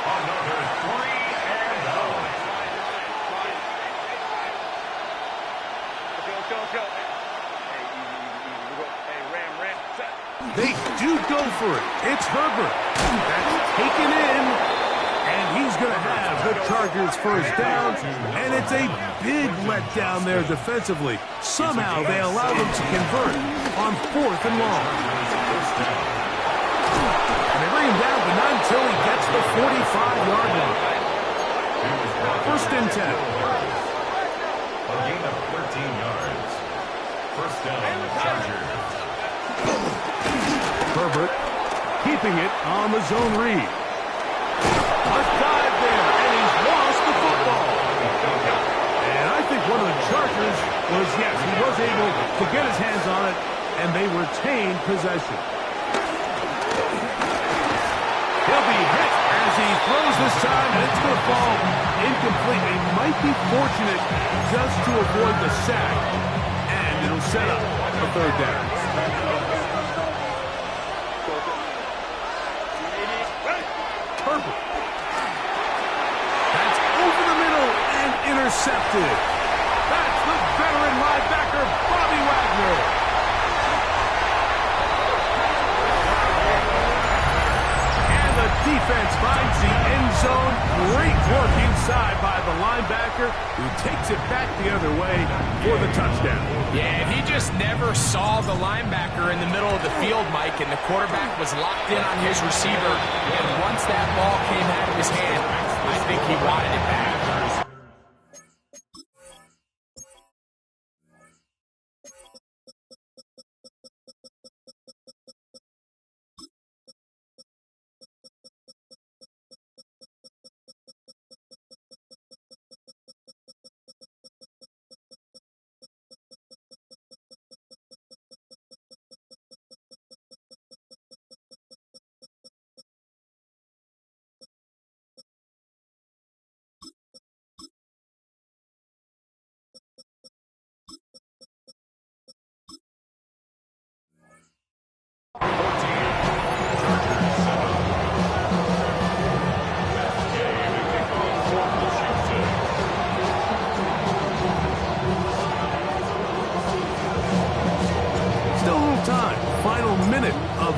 Another 3 and out. Let's go. Hey, easy. Hey, Ram, set. They do go for it. It's Herbert. That's taken in. And he's going to have the Chargers first down, and it's a big letdown there defensively. Somehow they allow them to convert on 4th and long. And they bring him down, but not until he gets the 45-yard line. First and 10. A gain of 13 yards. First down, Chargers. Herbert keeping it on the zone read. A dive there, and he's lost the football. And I think one of the Chargers was, yes, he was able to get his hands on it, and they retained possession. He'll be hit as he throws this time, and it's going to fall incomplete. They might be fortunate just to avoid the sack, and it'll set up a third down. Herbert. That's over the middle and intercepted. That's the veteran linebacker, Bobby Wagner. And the defense finds the end zone. Great work inside by the linebacker, who takes it back the other way for the touchdown. Yeah, he just never saw the linebacker in the middle of the field, Mike, and the quarterback was locked in on his receiver. And once that ball came out of his hand, I think he wanted it back.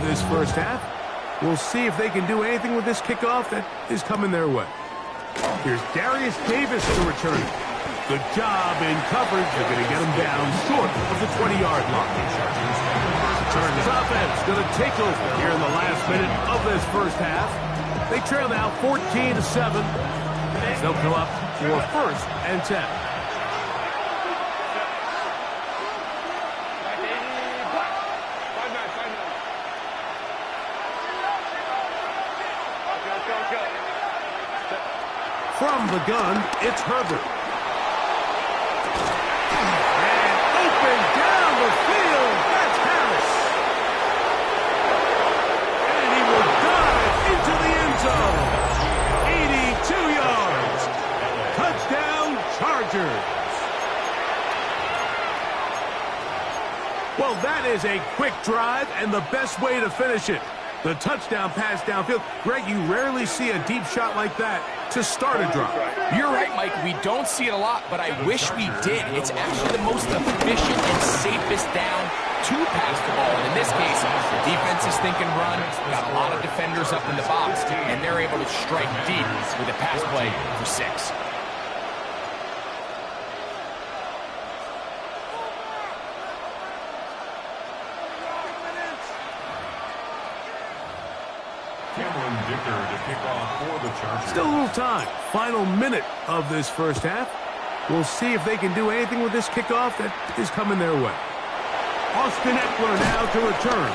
This first half. We'll see if they can do anything with this kickoff that is coming their way. Here's Darius Davis to return it. Good job in coverage. They're going to get him down short of the 20-yard line. Chargers offense going to take over here in the last minute of this first half. They trail now 14-7. They'll come up for first and 10. From the gun, it's Herbert. And open down the field, that's Harris. And he will dive into the end zone. 82 yards. Touchdown, Chargers. Well, that is a quick drive and the best way to finish it. The touchdown pass downfield. Greg, you rarely see a deep shot like that to start a drive. You're right, Mike. We don't see it a lot, but I wish we did. It's actually the most efficient and safest down to pass the ball. And in this case, the defense is thinking run, got a lot of defenders up in the box, and they're able to strike deep with a pass play for 6. Still a little time. Final minute of this first half. We'll see if they can do anything with this kickoff that is coming their way. Austin Eckler now to return.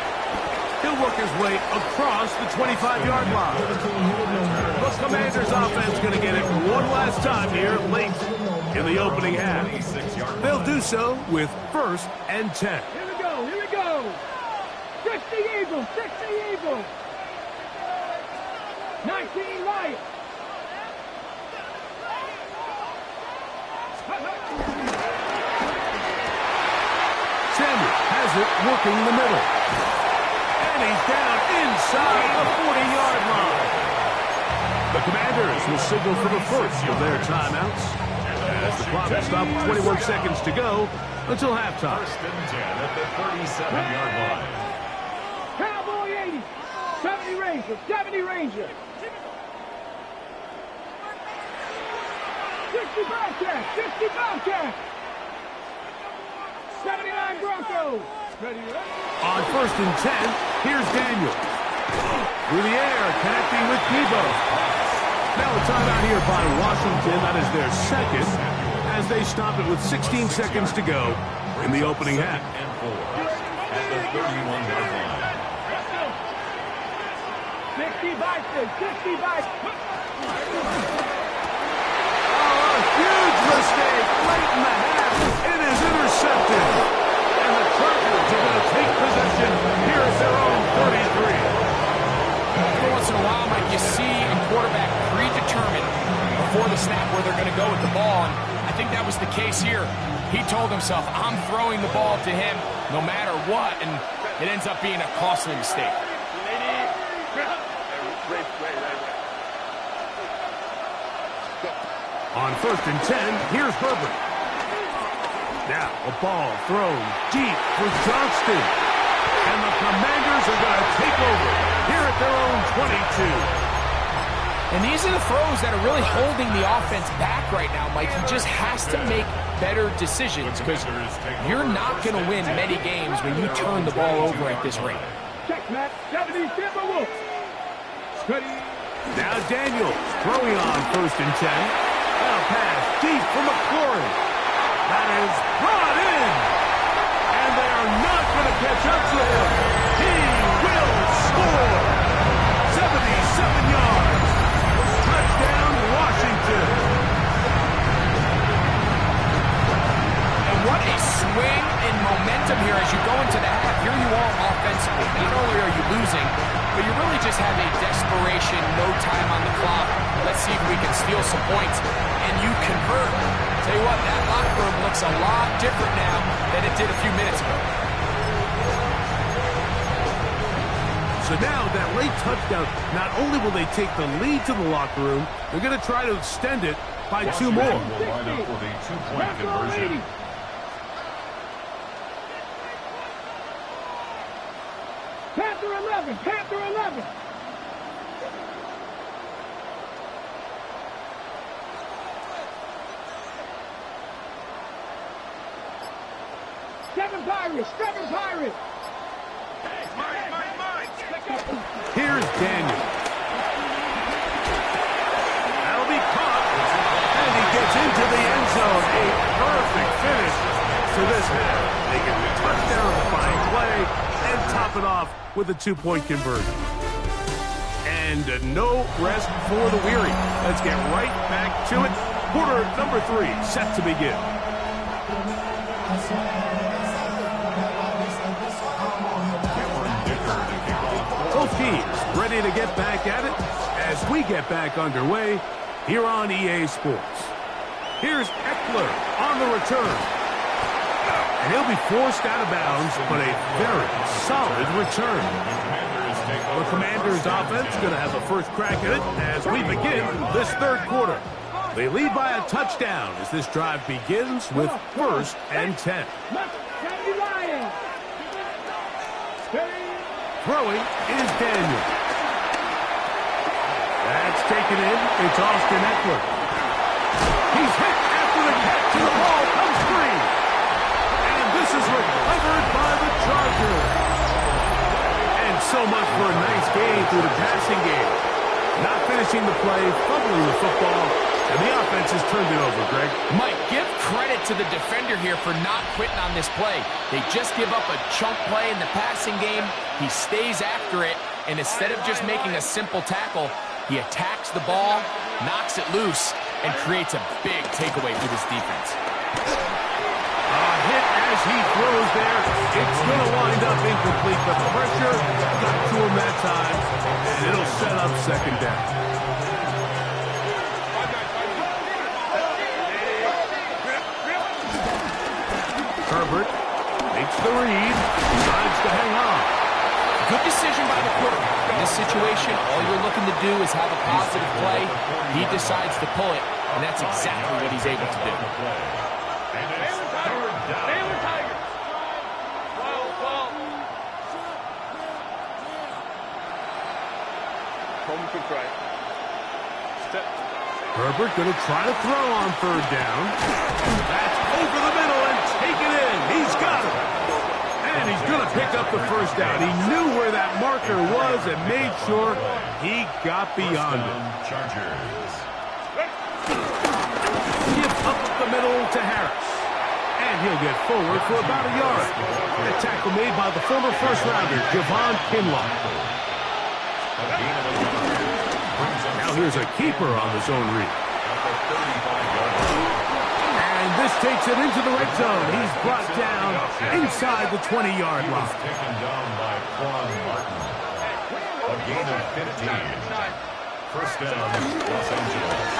He'll work his way across the 25-yard line. The Commanders' offense going to get it one last time here late in the opening half. They'll do so with 1st and 10. Here we go, here we go. 60 Eagles, 60 Eagles. 19 Lions. Samuel has it working the middle. And he's down inside the 40-yard line. The Commanders will signal for the first of their timeouts as the clock will stop with 21 seconds to go until halftime. 1st and 10 at the 37-yard line. Cowboy 80. 70 Ranger, 70 Ranger. 60 Bobcat, 60 Bobcat. 79 Broncos. Ready, ready. On 1st and 10, here's Daniel. Through the air, connecting with Debo. Now a timeout here by Washington. That is their second, as they stop it with 16 seconds to go in the opening half. And 4 at the 31-yard line. 60 Bison, 60 Bison. Oh, a huge mistake late in the half. It is intercepted. And the Chargers are going to take possession here at their own 33. Every once in a while, Mike, you see a quarterback predetermined before the snap where they're going to go with the ball, and I think that was the case here. He told himself, I'm throwing the ball to him no matter what, and it ends up being a costly mistake. On 1st and 10, here's Herbert. Now a ball thrown deep for Johnston. And the Commanders are going to take over here at their own 22. And these are the throws that are really holding the offense back right now, Mike. He just has to make better decisions because you're not going to win many games when you turn the ball over at this rate. Check, Matt. 70 Timberwolves. Ready. Now Daniels throwing on 1st and 10. Now pass deep for McLaurin. That is brought in. And they are not going to catch up to him. He will score. 77 yards. Touchdown, Washington. And what a swing in momentum here as you go into the half. Here you are offensively. Not only are you losing, but you really just have a desperation, no time on the clock. Let's see if we can steal some points. And you convert. Tell you what, that locker room looks a lot different now than it did a few minutes ago. So now that late touchdown, not only will they take the lead to the locker room, they're going to try to extend it by 2 more. Will line up for the 2-point conversion. Panther 11, Panther 11. Seven Pirates, 7 Pirates. Here's Daniel. That'll be caught. And he gets into the end zone. A perfect finish to this half. They get the touchdown on the fine play and top it off with a 2-point conversion. And no rest for the weary. Let's get right back to it. Quarter number 3 set to begin. Both teams ready to get back at it as we get back underway here on EA Sports. Here's Eckler on the return. And he'll be forced out of bounds, but a very solid return. The Commanders' offense going to have a first crack at it as we begin this 3rd quarter. They lead by a touchdown as this drive begins with 1st and 10. Throwing is Daniel. That's taken in. It's Austin Eckler. He's hit after the catch and the ball comes free. And this is recovered by the Chargers. And so much for a nice game through the passing game. Not finishing the play, fumbling the football, And the offense has turned it over, Greg. Mike, give credit to the defender here for not quitting on this play. They just give up a chunk play in the passing game. He stays after it, and instead of just making a simple tackle, he attacks the ball, knocks it loose, and creates a big takeaway for this defense. A hit as he throws there. It's going to wind up incomplete. The pressure got to him that time, and it'll set up second down. Herbert makes the read, decides to hang on. Good decision by the quarterback. In this situation, all you're looking to do is have a positive play. He decides to pull it, and that's exactly what he's able to do. Herbert going to try to throw on third down. That's over the middle and take it in. He's got it. And he's going to pick up the first down. He knew where that marker was and made sure he got beyond it. Give up the middle to Harris. And he'll get forward for about a yard. A tackle made by the former first-rounder, Javon Kinlaw. Now here's a keeper on the zone read. And this takes it into the red zone. He's brought down inside the 20-yard line. Taken down by Quan Martin. A gain of 15. First down, Los Angeles.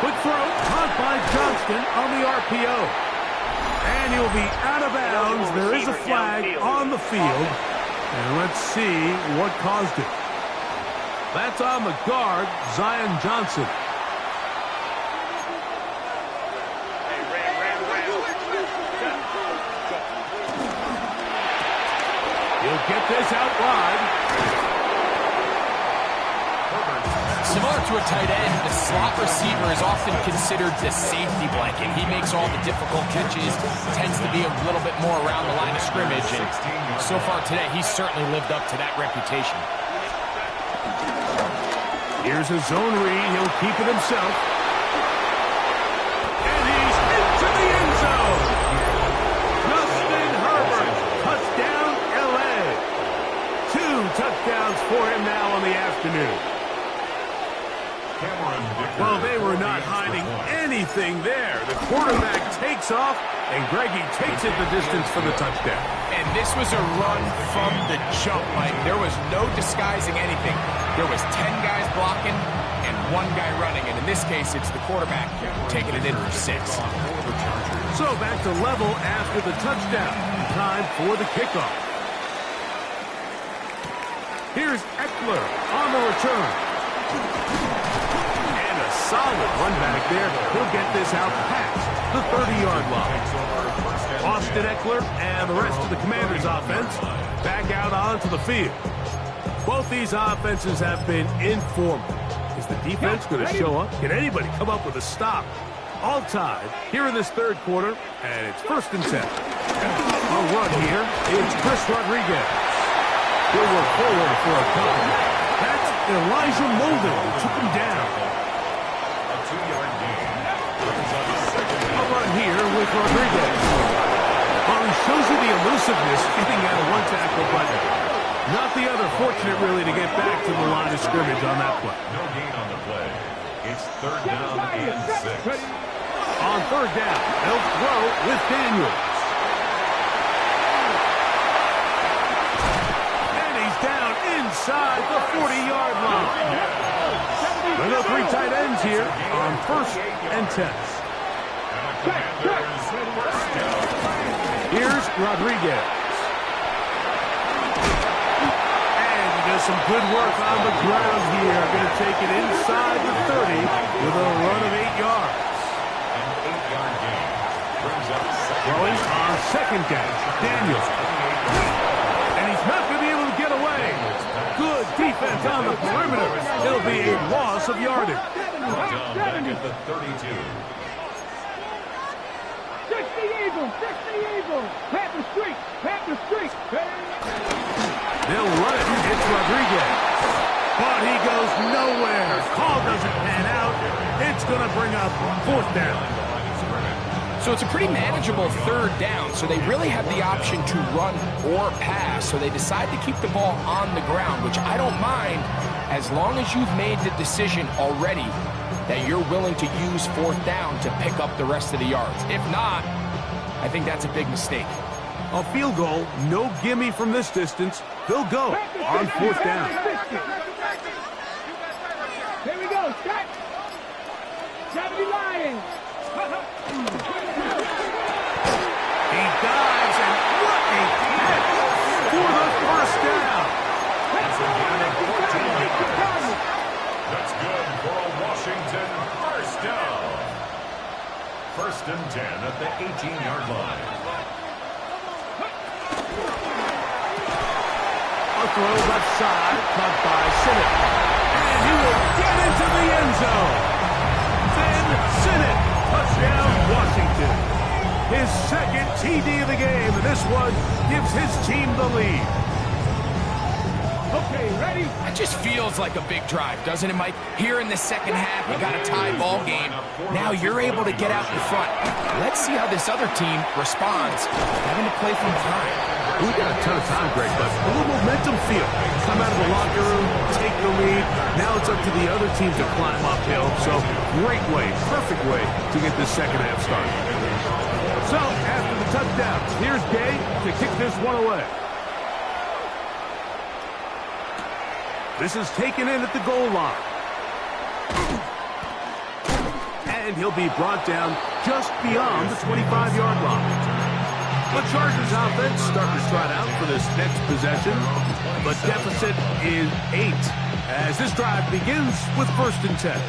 Quick throw, caught by Johnston on the RPO. And he'll be out of bounds. There is a flag on the field. And let's see what caused it. That's on the guard, Zion Johnson. He'll get this out wide. Similar to a tight end, the slot receiver is often considered the safety blanket. He makes all the difficult catches, tends to be a little bit more around the line of scrimmage, and so far today, he's certainly lived up to that reputation. Here's a zone read. He'll keep it himself. And he's into the end zone. Justin Herbert. Touchdown, L.A. 2 touchdowns for him now on the afternoon. Well, they were not hiding anything there. The quarterback takes off, and Greggy takes it the distance for the touchdown. And this was a run from the jump, Mike. There was no disguising anything. There was 10 guys blocking and 1 guy running, and in this case, it's the quarterback taking it in for 6. So back to level after the touchdown. Time for the kickoff. Here's Eckler on the return. And a solid run back there. He'll get this out past the 30-yard line. Austin Eckler and the rest of the Commanders' offense back out onto the field. Both these offenses have been informal. Is the defense going to show up? Can anybody come up with a stop? All tied here in this third quarter, and it's 1st and 10. A run here. It's Chris Rodriguez. He'll work forward for a couple. That's Elijah Molden who took him down. A 2-yard gain. A run here with Rodriguez. Well, he shows you the elusiveness getting out of one tackle, but not the other. Fortunate, really, to get back to the line of scrimmage on that play. No gain on the play. It's 3rd down and 6. On 3rd down, they'll throw with Daniels. And he's down inside the 40-yard line. There are 3 tight ends here on 1st and 10. Here's Rodriguez. And he does some good work on the ground here. Going to take it inside the 30 with a run of 8 yards. An 8-yard gain. Brings up Throwing on 2nd down. Daniels. And he's not going to be able to get away. Good defense on the perimeter. It'll be a loss of yardage. down back at the 32. 60 Eagles. Panther Street. They'll run it. It's Rodriguez. But he goes nowhere. Call doesn't pan out, It's going to bring up fourth down. So it's a pretty manageable third down, so they really have the option to run or pass. So they decide to keep the ball on the ground, which I don't mind as long as you've made the decision already that you're willing to use fourth down to pick up the rest of the yards. If not, I think that's a big mistake. A field goal, no gimme from this distance. They'll go on fourth down. Here we go, Scott. 70 Lions. He dives, and what a catch for the first down. That's good for a Washington first down. 1st and 10 at the 18-yard line. A throw left side, caught by Sinnott. And he will get into the end zone. Then Sinnott, touchdown Washington. His second TD of the game, and this one gives his team the lead. Okay, ready? It just feels like a big drive, doesn't it, Mike? Here in the second half, you got a tie ball game. Now you're able to get out in front. Let's see how this other team responds, having to play from behind. We've got a ton of time, Greg, but a little momentum feel. Come out of the locker room, take the lead. Now it's up to the other team to climb uphill. So great way, perfect way to get this second half started. So after the touchdown, here's Gay to kick this one away. This is taken in at the goal line. And he'll be brought down just beyond the 25-yard line. The Chargers offense starting to trot out for this next possession. The deficit is 8 as this drive begins with 1st and 10.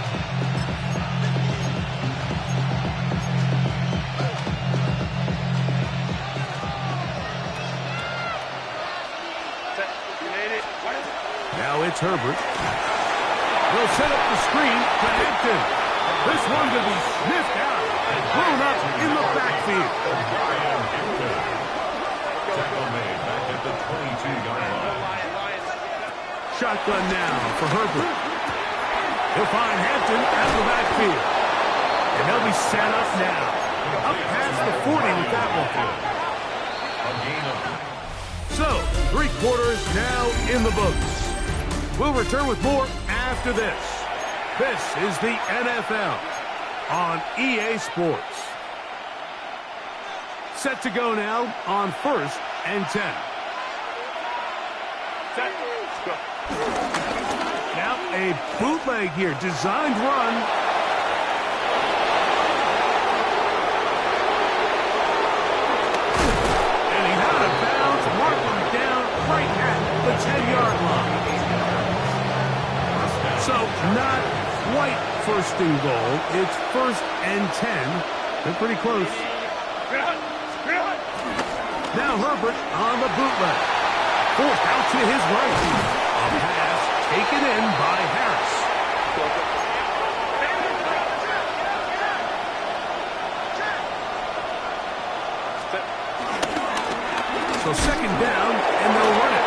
Now it's Herbert. They'll set up the screen to Hampton. This one to be sniffed out and thrown up in the backfield. Tackle made back at the 22-yard line. Shotgun now for Herbert. He'll find Hampton at the backfield. And they'll be set up now. Up past the 40 with that one. A gain of. So, 3 quarters now in the books. We'll return with more after this. This is the NFL on EA Sports. Set to go now on 1st and 10. Now a bootleg here, designed run. And he's out of bounds, marking down right at the 10-yard line. So not quite 1st and goal. It's 1st and 10. They're pretty close. Now Herbert on the bootleg. Forced out to his right. A pass taken in by Harris. So 2nd down, and they'll run it.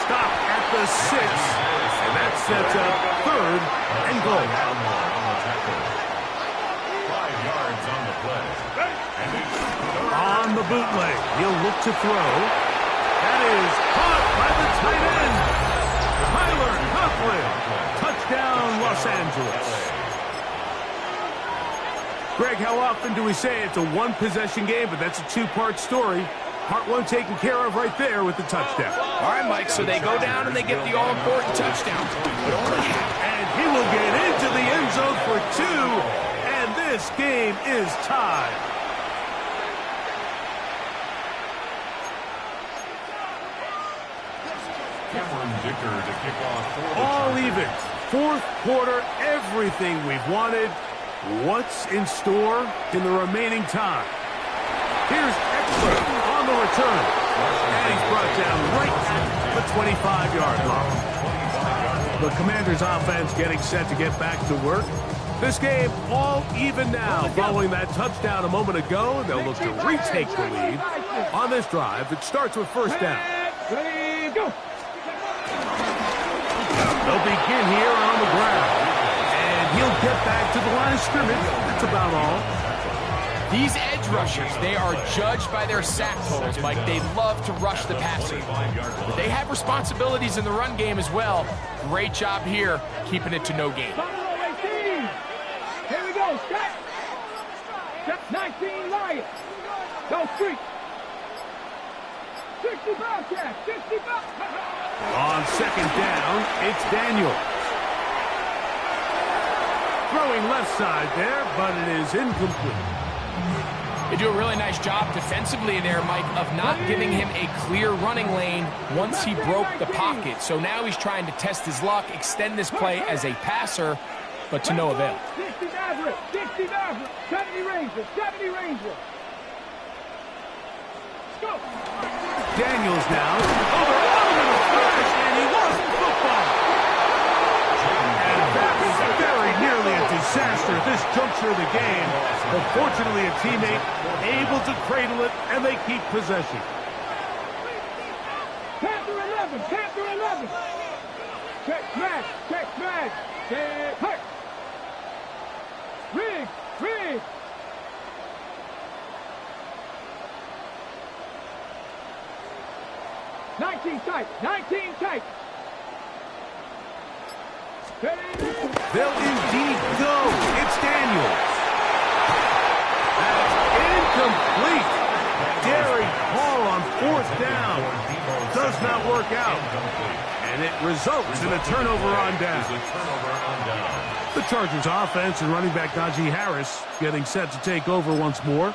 Stop at the 6, and that sets up 3rd and goal. 5 yards on the play. On the bootleg, he'll look to throw. That is caught by the tight end. Tyler Conklin. Touchdown, Los Angeles. Greg, how often do we say it's a one-possession game, but that's a 2-part story? Part 1 taken care of right there with the touchdown. All right, Mike, so they go down and they get the all-important touchdown. But only half. And he will get into the end zone for 2, and this game is tied. Dicker to kick off for the all Chargers. even. 4th quarter, everything we've wanted. What's in store in the remaining time? Here's Eckler on the return. And he's brought down right at the 25-yard line. The Commanders' offense getting set to get back to work. This game all even now following that touchdown a moment ago. They'll look to retake the lead on this drive. It starts with 1st down. Ready, go. The They'll begin here on the ground. And he'll get back to the line of scrimmage. That's about all. These edge rushers, they are judged by their sack totals, Mike. They love to rush the passer. But they have responsibilities in the run game as well. Great job here, keeping it to no gain. Here we go, step. Step 19, Lions. Go street. 65, Jack, 65. On second down, it's Daniels. Throwing left side there, but it is incomplete. They do a really nice job defensively there, Mike, of not giving him a clear running lane once he broke the pocket. So now he's trying to test his luck, extend this play as a passer, but to no avail. 60 Maverick, 60 Maverick, 70 Ranger, 70 Ranger. Go. Daniels now. Over a flash, and he lost the football. And that was very nearly a disaster at this juncture of the game. But fortunately, a teammate able to cradle it, and they keep possession. Panther 11, Panther 11. Check smash, check smash. Check hurt. Rig, rig. Nineteen tight, 19 tight. They'll indeed go. It's Daniels. That's incomplete. Daring Hall on fourth down. Does not work out. And it results in a turnover on down. The Chargers offense and running back Najee Harris getting set to take over once more.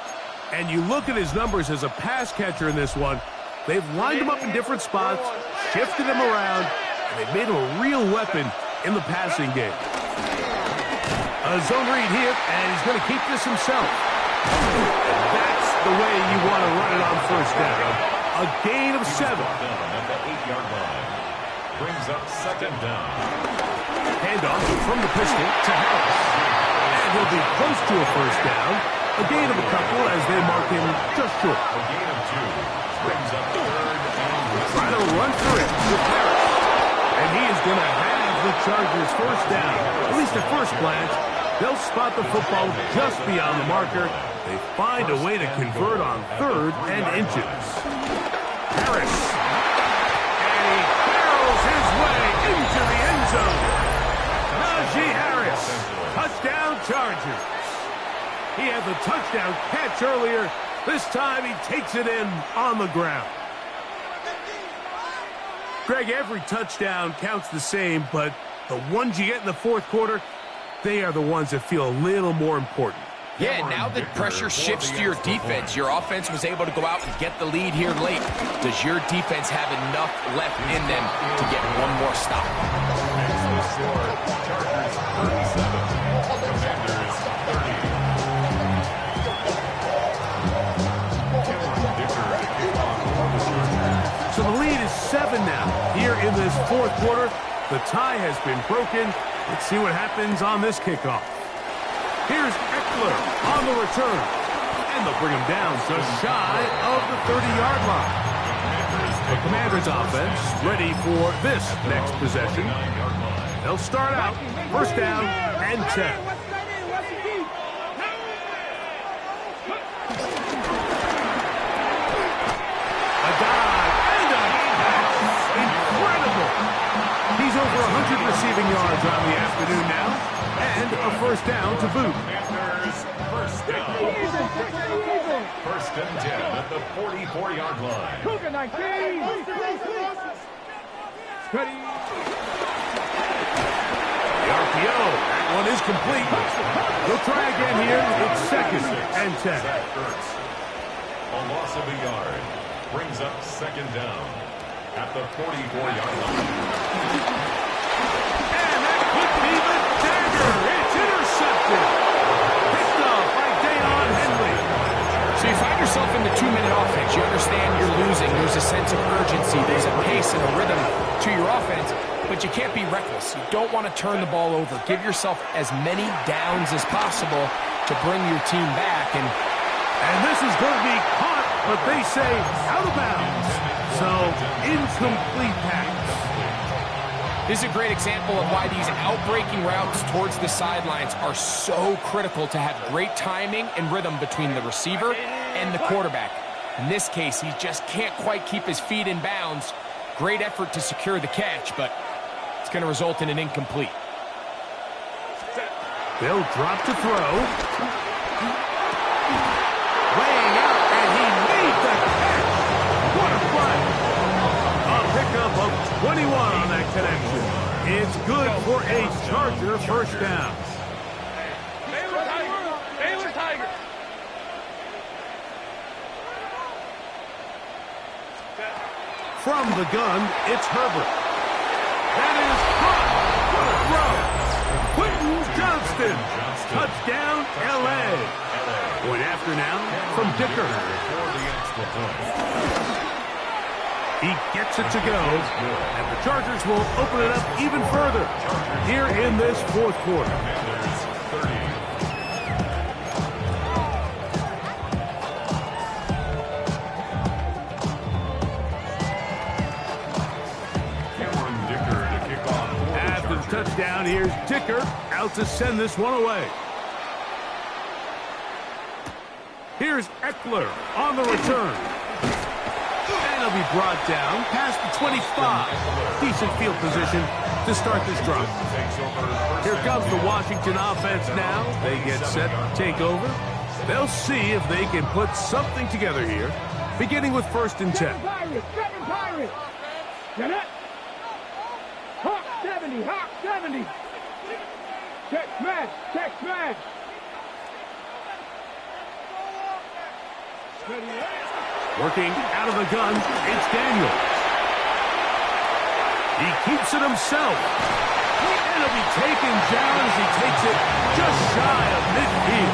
And you look at his numbers as a pass catcher in this one. They've lined him up in different spots, shifted him around, and they've made him a real weapon in the passing game. A zone read here, and he's going to keep this himself. And that's the way you want to run it on first down. A gain of 7. At the 8-yard line. Brings up second down. Handoff from the pistol to Harris. And he'll be close to a first down. A gain of a couple as they mark him just short. A gain of 2. Brings up third and Trying to run for it with Harris. And he is going to have the Chargers first down. At least at first glance, they'll spot the football just beyond the marker. They find a way to convert on third and inches. Harris. And he barrels his way into the end zone. Najee Harris. Touchdown Chargers. He had the touchdown catch earlier. This time he takes it in on the ground. Greg, every touchdown counts the same, but the ones you get in the fourth quarter, they are the ones that feel a little more important. Yeah, now that pressure shifts to your defense, your offense was able to go out and get the lead here late. Does your defense have enough left in them to get one more stop? Chargers 37. Commanders 30. So the lead is 7 now. Here in this fourth quarter, the tie has been broken. Let's see what happens on this kickoff. Here's Eckler on the return. And they'll bring him down just shy of the 30-yard line. The Commanders' offense ready for this next possession. They'll start out first down and 10. He's over 100 receiving yards on the afternoon now, and a first down to boot. Commanders first down. First and 10 at the 44-yard line. Cougar 19. Ready. The RPO, that one is complete. They'll try again here. It's second and 10. A loss of a yard brings up second down at the 44-yard line. And that could be the dagger. It's intercepted. Picked up by Dayon Henley. So you find yourself in the 2-minute offense. You understand you're losing. There's a sense of urgency. There's a pace and a rhythm to your offense. But you can't be reckless. You don't want to turn the ball over. Give yourself as many downs as possible to bring your team back. And this is going to be caught, but they say out of bounds. So, incomplete pass. This is a great example of why these out-breaking routes towards the sidelines are so critical to have great timing and rhythm between the receiver and the quarterback. In this case, he just can't quite keep his feet in bounds. Great effort to secure the catch, but it's going to result in an incomplete. They'll drop to throw. Laying out, and he made the catch. What a play. A pickup of 21 on that connection. It's good for a Charger first down. Baylor Tiger. From the gun, it's Herbert. That is caught. What a throw. Quentin Johnston. Touchdown, L.A. Point after now from Dicker. He gets it to go, and the Chargers will open it up even further here in this fourth quarter. After the touchdown, here's Dicker out to send this one away. Here's Eckler on the return. And he'll be brought down past the 25. Decent field position to start this drive. Here comes the Washington offense now. They get set to take over. They'll see if they can put something together here, beginning with 1st and 10. Second Pirates. Get it? Hawk 70, Hawk 70. Check smash. Working out of the gun, it's Daniels. He keeps it himself. And he'll be taken down as he takes it just shy of midfield.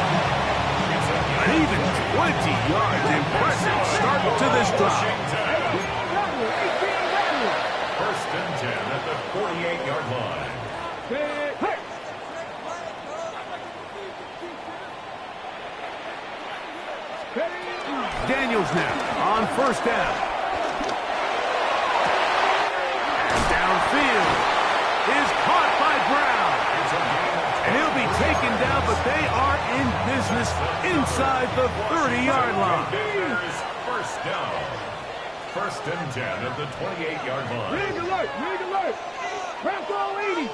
An even 20 yards. Impressive start to this drive. 1st and 10 at the 48-yard line. Daniels now on 1st down. And downfield is caught by Brown. And he'll be taken down, but they are in business inside the 30-yard line. Bears 1st down. 1st and 10 at the 28-yard line. Rig alert. Ramco 80.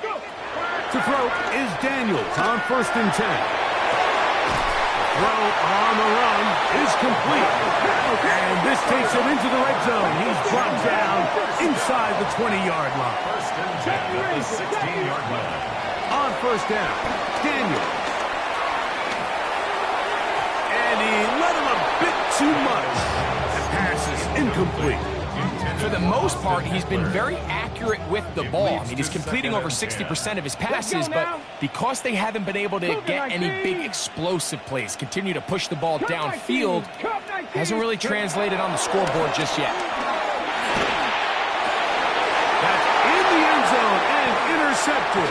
Go. To throw is Daniels on 1st and 10. Throw on the run is complete. And this takes him into the red zone. He's brought down inside the 20-yard line. 1st and 10 at the 16-yard line. On 1st down, Daniels. And he let him a bit too much. The pass is incomplete. For the most part, he's been very accurate with the ball. I mean, he's completing over 60% of his passes, but because they haven't been able to get any big explosive plays, continue to push the ball downfield, hasn't really translated on the scoreboard just yet. That's in the end zone and intercepted.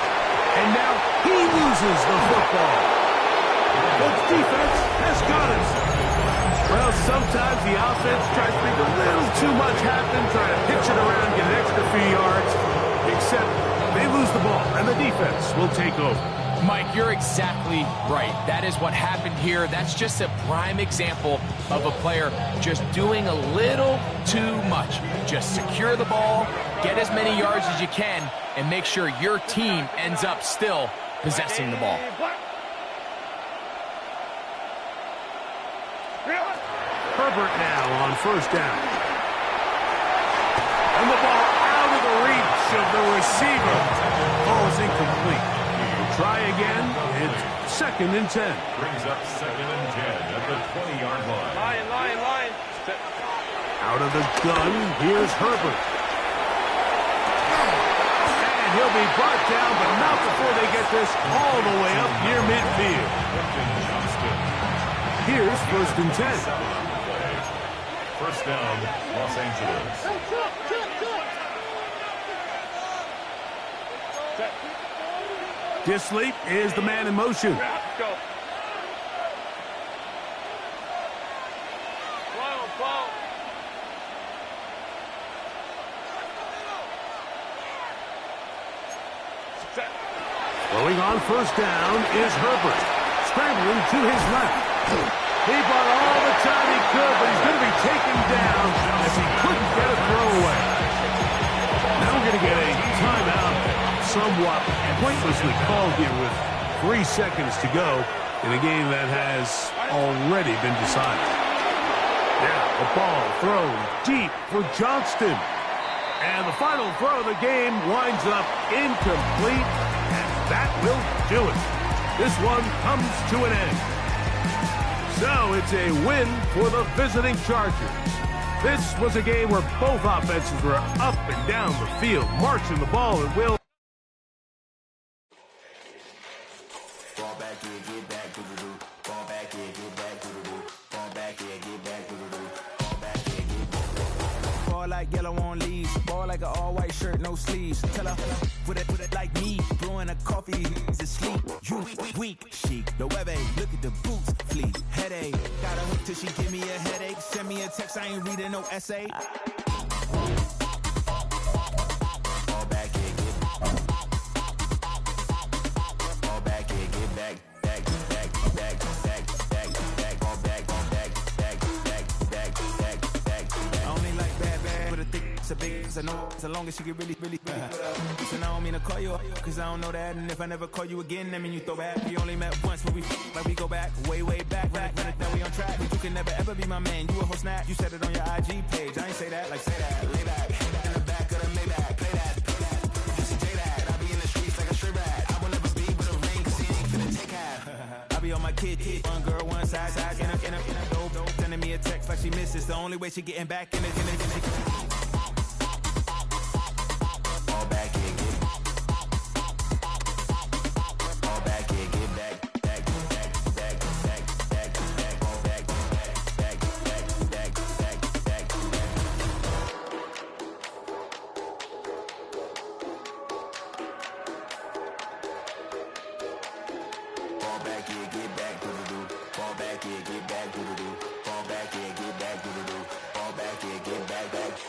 And now he loses the football. The defense has got it. Well, sometimes the offense tries to make a little too much happen, try to pitch it around, get an extra few yards, except they lose the ball, and the defense will take over. Mike, you're exactly right. That is what happened here. That's just a prime example of a player just doing a little too much. Just secure the ball, get as many yards as you can, and make sure your team ends up still possessing the ball. Herbert now on 1st down. And the ball out of the reach of the receiver. Ball is incomplete. Try again. It's 2nd and 10. Brings up 2nd and 10 at the 20-yard line. Lion. Out of the gun, here's Herbert. And he'll be brought down, but not before they get this all the way up near midfield. Here's 1st and 10. 1st down, Los Angeles. Disley is the man in motion. Go. Blow. Throwing on first down is Herbert. Scrambling to his left. He bought all the time he could, but he's going to be taken down as he couldn't get a throwaway. Now we're going to get a timeout, somewhat pointlessly called here with 3 seconds to go in a game that has already been decided. Now the ball thrown deep for Johnston. And the final throw of the game winds up incomplete, and that will do it. This one comes to an end. So it's a win for the visiting Chargers. This was a game where both offenses were up and down the field, marching the ball at will. Fall back here, get back to the loop. Fall back here, get back to the loop. Fall back here, get back to the loop. Fall back here, get back to the loop. Fall like yellow on leaves. Ball like an all-white shirt, no sleeves. Tell her, put it like me. Blowing a coffee, he's asleep. You weak, chic. The web look at the boots, fleet. Headache. Got a hook till she give me a headache. Send me a text, I ain't reading no essay. Fall back here, get back. Fall back here, get back. So big, so no, so long as she get really Listen, I don't mean to call you up, cause I don't know that. And if I never call you again, that mean you throw back. We only met once when we go back, way back. Run it, then we on track. But you can never ever be my man. You a whole snap. You said it on your IG page. I ain't say that, like say that. Lay back, in the back of the Maybach. Play that. Just say that. I be in the streets like a stray rat. I will never speak with a ring, cause he ain't finna take half. I be on my kid. One girl, one side, in a dope. Sending me a text like she misses. The only way she getting back in it. Fall back here, get back to the loop. Fall back here, get back to the loop. Fall back here, get back to the loop. Fall back here, get back.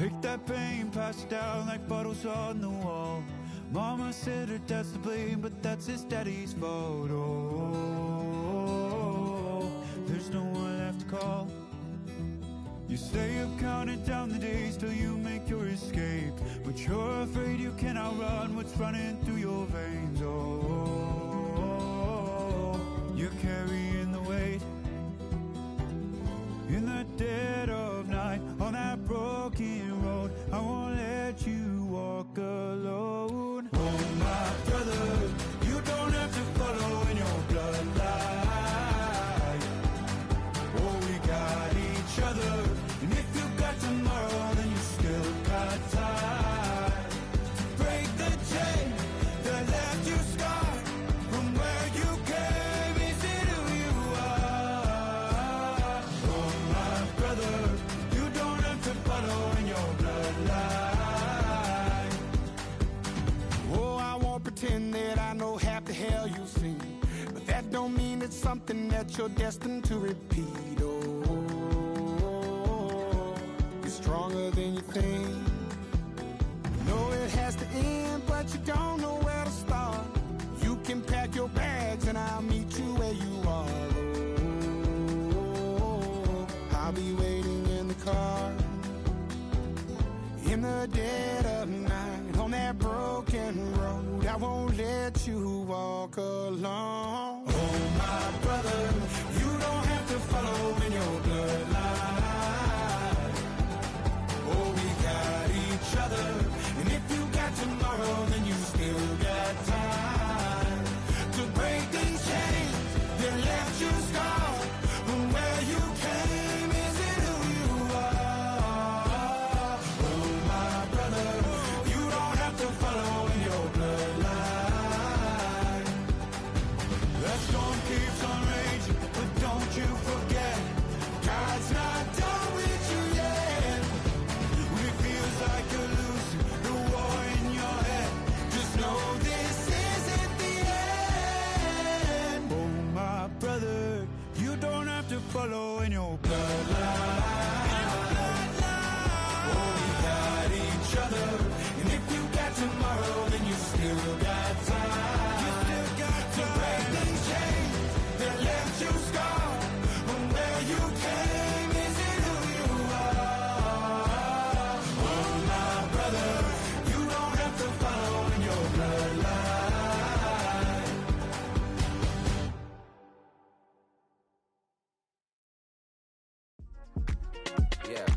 Take that pain, pass it down like bottles on the wall. Mama said her dad's to blame, but that's his daddy's fault. Oh, there's no one left to call. You stay up counting down the days till you make your escape, but you're afraid you cannot run what's running through your veins. Oh, you're carrying the weight in the dead of night on that broken road. I won't let you walk alone. Oh, my brother, you don't have to follow in your bloodline. Oh, we got each other. And if you got tomorrow, then you still got time to break the chain that left you scarred from where you came. Is it who you are? Oh, my brother, you don't have to follow in your bloodline. Oh, I won't pretend that I know half the hell you've seen, but that don't mean it's something that you're destined to repeat. Oh, stronger than you think. Know it has to end, but you don't know where to start. You can pack your bags and I'll meet you where you are. Oh, I'll be waiting in the car in the dead of night on that broken road. I won't let you walk alone. Oh, my brother, you don't have to follow in your bloodline. Each other, and if you got tomorrow, then you still got time to break these chains that left you scarred from where you came. Is it who you are? Oh, my brother, you don't have to follow in your bloodline. That storm keeps on raging, but don't you forget, God's not done with you yet. When it feels like you're losing the war in your head, just know this isn't the end. Oh, my brother, you don't have to follow in your bloodline. Oh, we got each other, and if you got tomorrow, then you still got time. You still got to break these chains that left you scarred from where you came. Is it who you are? Oh, my brother, you don't have to follow in your bloodline. Yeah.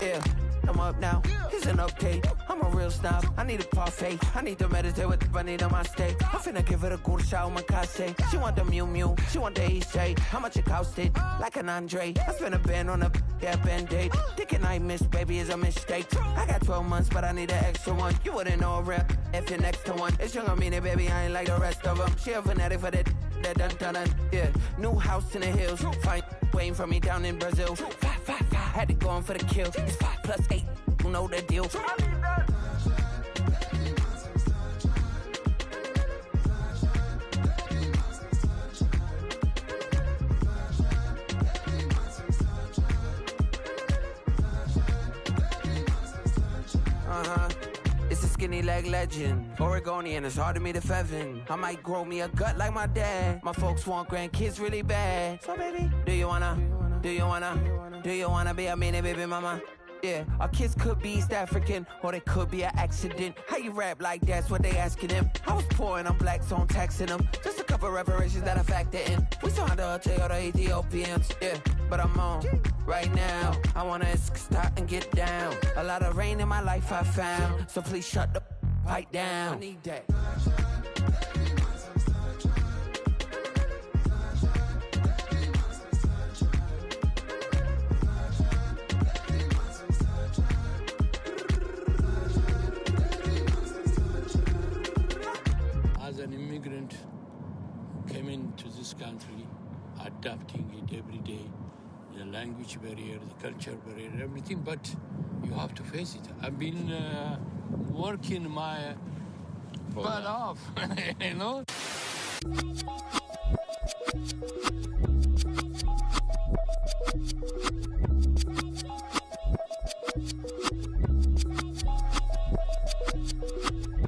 Yeah, I'm up now. It's an update. I'm a real snob. I need a parfait. I need to meditate with the bunny on my steak. I'm finna give it a good shot with my case. She want the Mew Mew. She want the EJ. How much it costed? Like an Andre. I spent a band on a that band-aid. Thinking I missed, baby, is a mistake. I got 12 months, but I need an extra one. You wouldn't know a rep if you're next to one. It's young, I mean it, baby, I ain't like the rest of them. She a fanatic for that dun dun dun. Yeah, new house in the hills. Fine, waiting for me down in Brazil. 5, had to go on for the kill. It's 5 + 8, you know the deal. It's a skinny leg legend. Oregonian, it's hard to meet a Fevin. I might grow me a gut like my dad. My folks want grandkids really bad. So baby, do you wanna be a mini baby mama? Yeah, our kids could be East African, or they could be an accident. How you rap like that's what they asking him. I was poor and I'm black, so I'm taxing them. Just a couple reparations that I factor in. We saw the Toyota Ethiopians, yeah, but I'm on right now. I wanna stop and get down. A lot of rain in my life I found, so please shut the pipe down. I need that. As an immigrant who came into this country at language barrier, the culture barrier, everything, but you have to face it. I've been working my butt off, you know?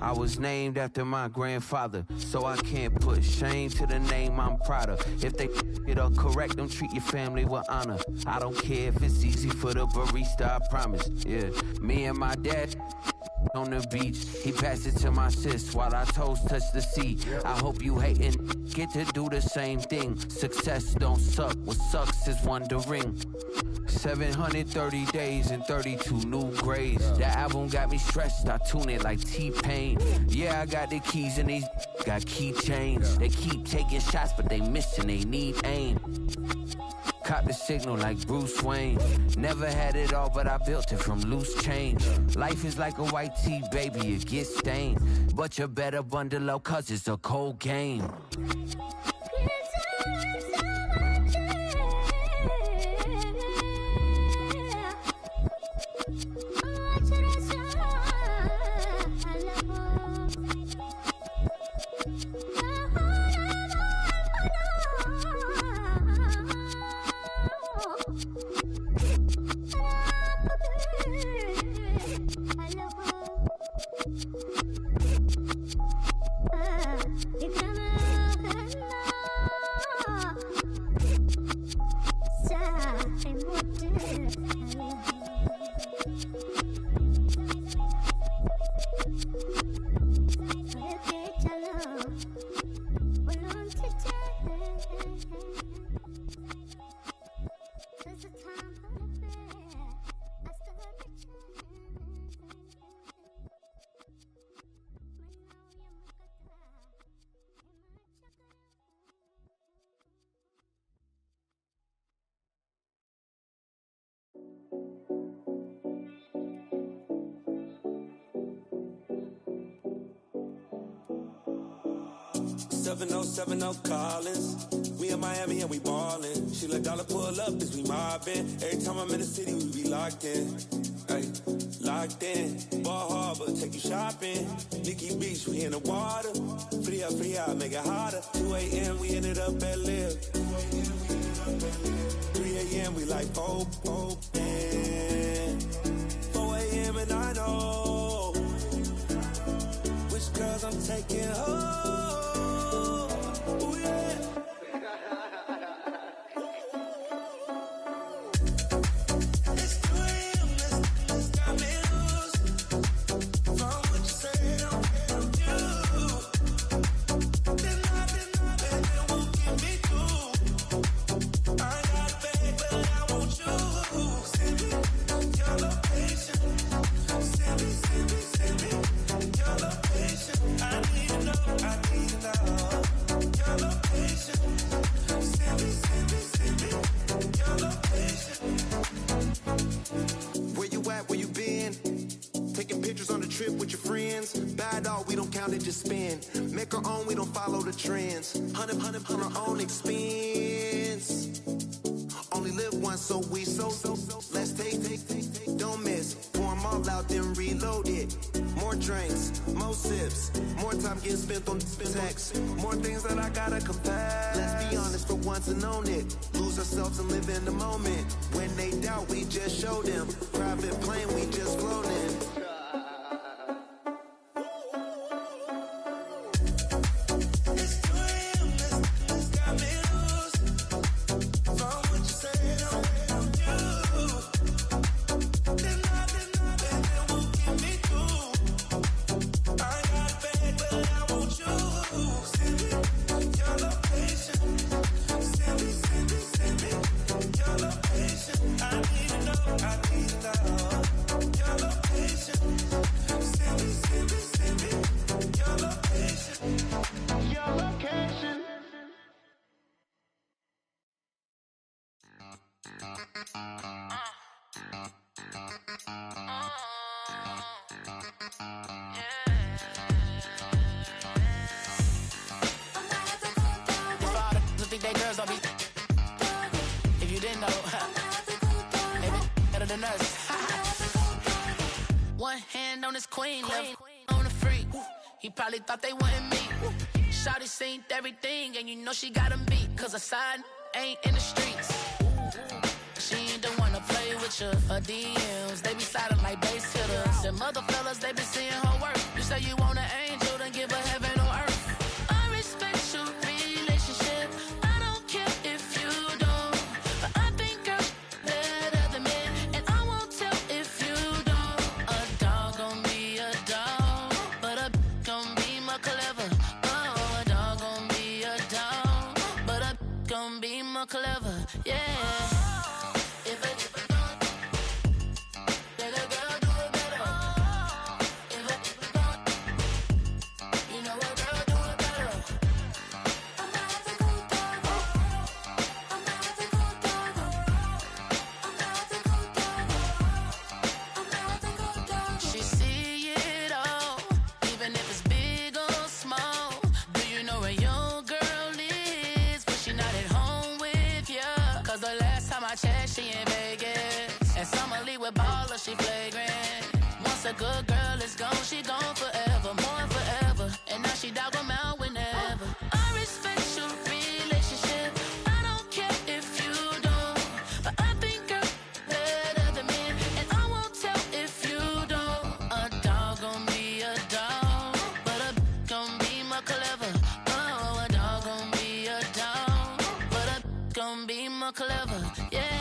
I was named after my grandfather, so I can't put shame to the name I'm proud of. If they it up correct, don't treat your family with honor. I don't care if it's easy for the barista, I promise. Yeah, me and my dad on the beach, he passed it to my sis while our toes touch the sea. I hope you hatin' get to do the same thing. Success don't suck, what sucks is wondering. 730 days and 32 new grades. That album got me stressed, I tune it like T-Pain. Yeah, I got the keys and these got keychains. They keep taking shots, but they missing, they need aim. Cop the signal like Bruce Wayne. Never had it all, but I built it from loose change. Life is like a white tee, baby, it gets stained. But you better bundle up, cause it's a cold game. No Collins. We in Miami and we ballin'. She let dollar pull up as we mobbin'. Every time I'm in the city, we be locked in. Ay, locked in. Ball Harbor, take you shopping. Nikki Beach, we in the water. Fria, make it hotter. 2 a.m. we ended up at Live. 3 a.m. we like Pope. 4 a.m. and I know which girls I'm taking home. Just spin, make our own, we don't follow the trends. 100 on our own expense. Only live once, so we so. Let's take, don't miss. Pour them all out, then reload it. More drinks, more sips, more time getting spent on text. More things that I gotta confess. Let's be honest for once and own it. Lose ourselves and live in the moment. When they doubt, we just show them. Private plane, we just floating. If you didn't know, than us. One hand on his queen, left on the freak. He probably thought they wouldn't meet. Shawty seen everything, and you know she got him beat. Cause her side ain't in the streets. She ain't the one to play with you. Her DMs, they be sliding like base hitters. And mother fellas, they be seeing her work. You say you want an angel, then give her heaven on earth. I respect your relationship. I don't care if you don't. But I think I'm better than men. And I won't tell if you don't. A dog gon' be a dog. But a gon' be more clever. Oh, a dog gon' be a dog. But a gon' be more clever. Yeah. She in Vegas, and Summer Lee with baller, she flagrant. Once a good girl is gone, she gone forever, more forever. And now she dog 'em out whenever. I respect your relationship. I don't care if you don't, but I think I'm better than men, and I won't tell if you don't. A dog gon' be a dog, but a gon' be more clever. Oh, a dog gon' be a dog, but a gon' be more clever. Yeah.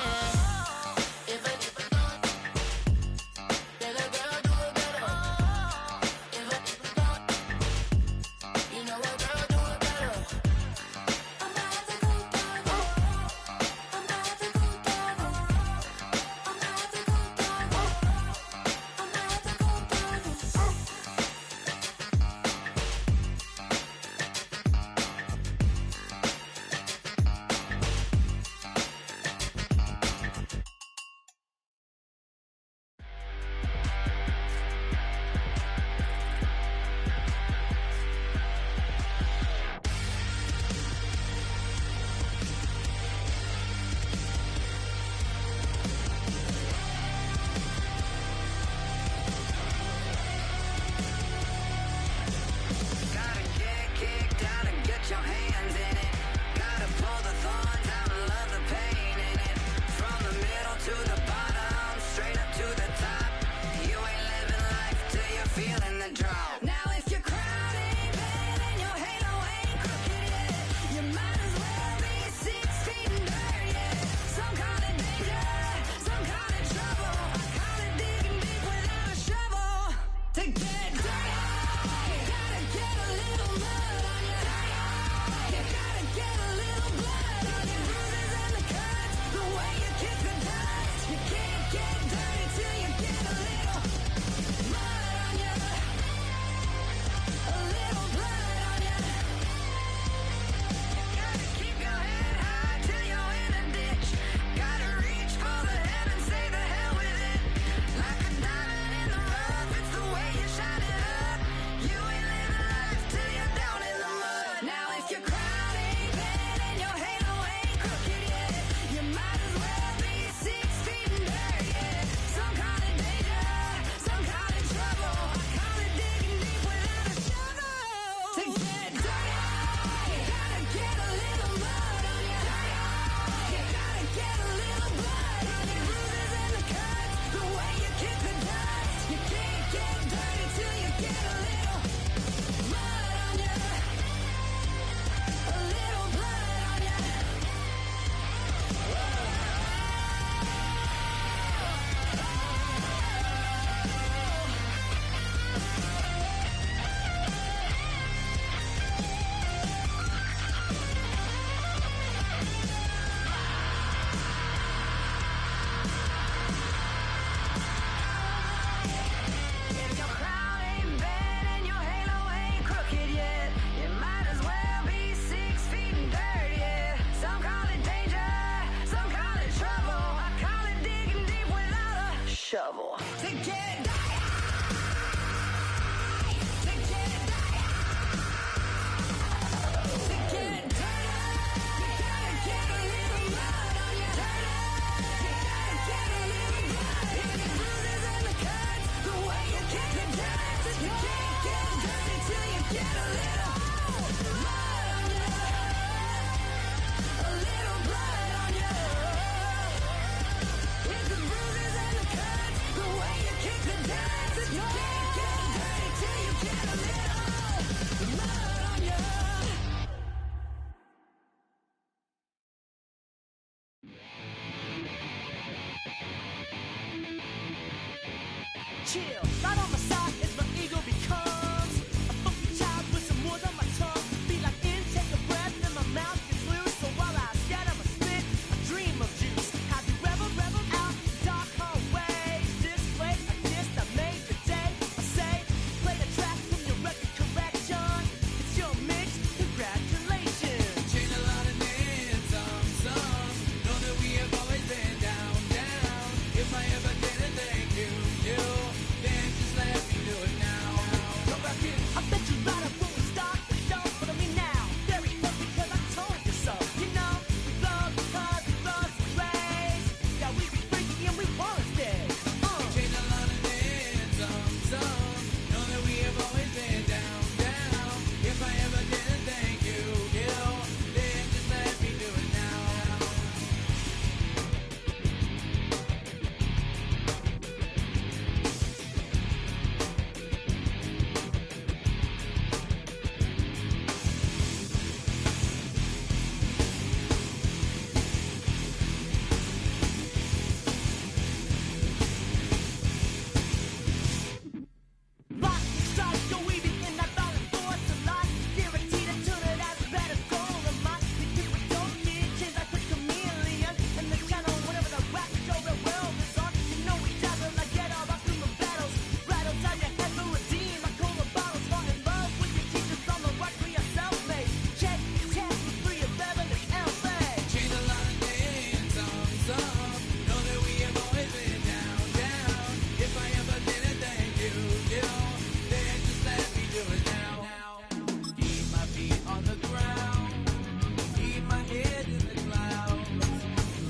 chill. Right on my side is my ego becomes a funky child with some words on my tongue. Be like in, take a breath, and my mouth gets loose. So while I scatter my spit, I dream of juice. Have you rebel out dark hallways? This way, I guess I made the day. I say, play the track from your record collection. It's your mix, congratulations. Change a lot of names, some. Know that we have always been down. If I ever didn't thank you, then just let me do it now. Go back in. I bet you right up when we start the show. Follow me now. Very close because I told you so. You know, we love because we love the place. Yeah, we be freaky and we wanna stay. Change a lot of names, some. Know that we have always been down. If I ever didn't thank you, then just let me do it now. Rock, strike, go easy in that violent force of life. Guaranteed to turn it as bad as gold of mine. You think we don't need change like a chameleon. And the channel, whatever the rap show the world is on. You know we dazzle like get all our human battles. Rattle down your head for redeem. I call the bottles, fall in love with your teachers on the right for yourself, mate. Check, test, 3 of 11 is LA. Change a lot of names, some. Know that we have always been down. If I ever didn't thank you, then just let me do it now. Keep my feet on the ground, keep my head in the clouds.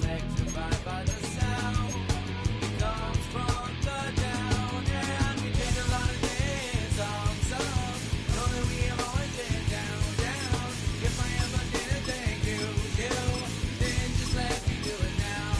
Electrified by the sound, it comes from the down. And we change a lot of names, some. Know that we have always been down. If I ever didn't thank you, then just let me do it now.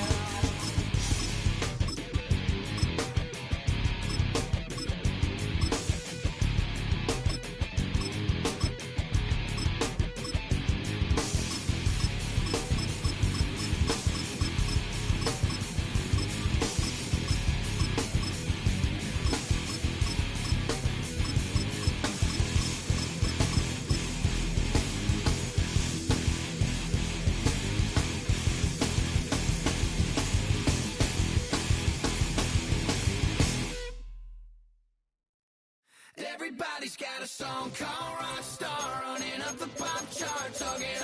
Everybody's got a song called Rockstar, running up the pop charts, all they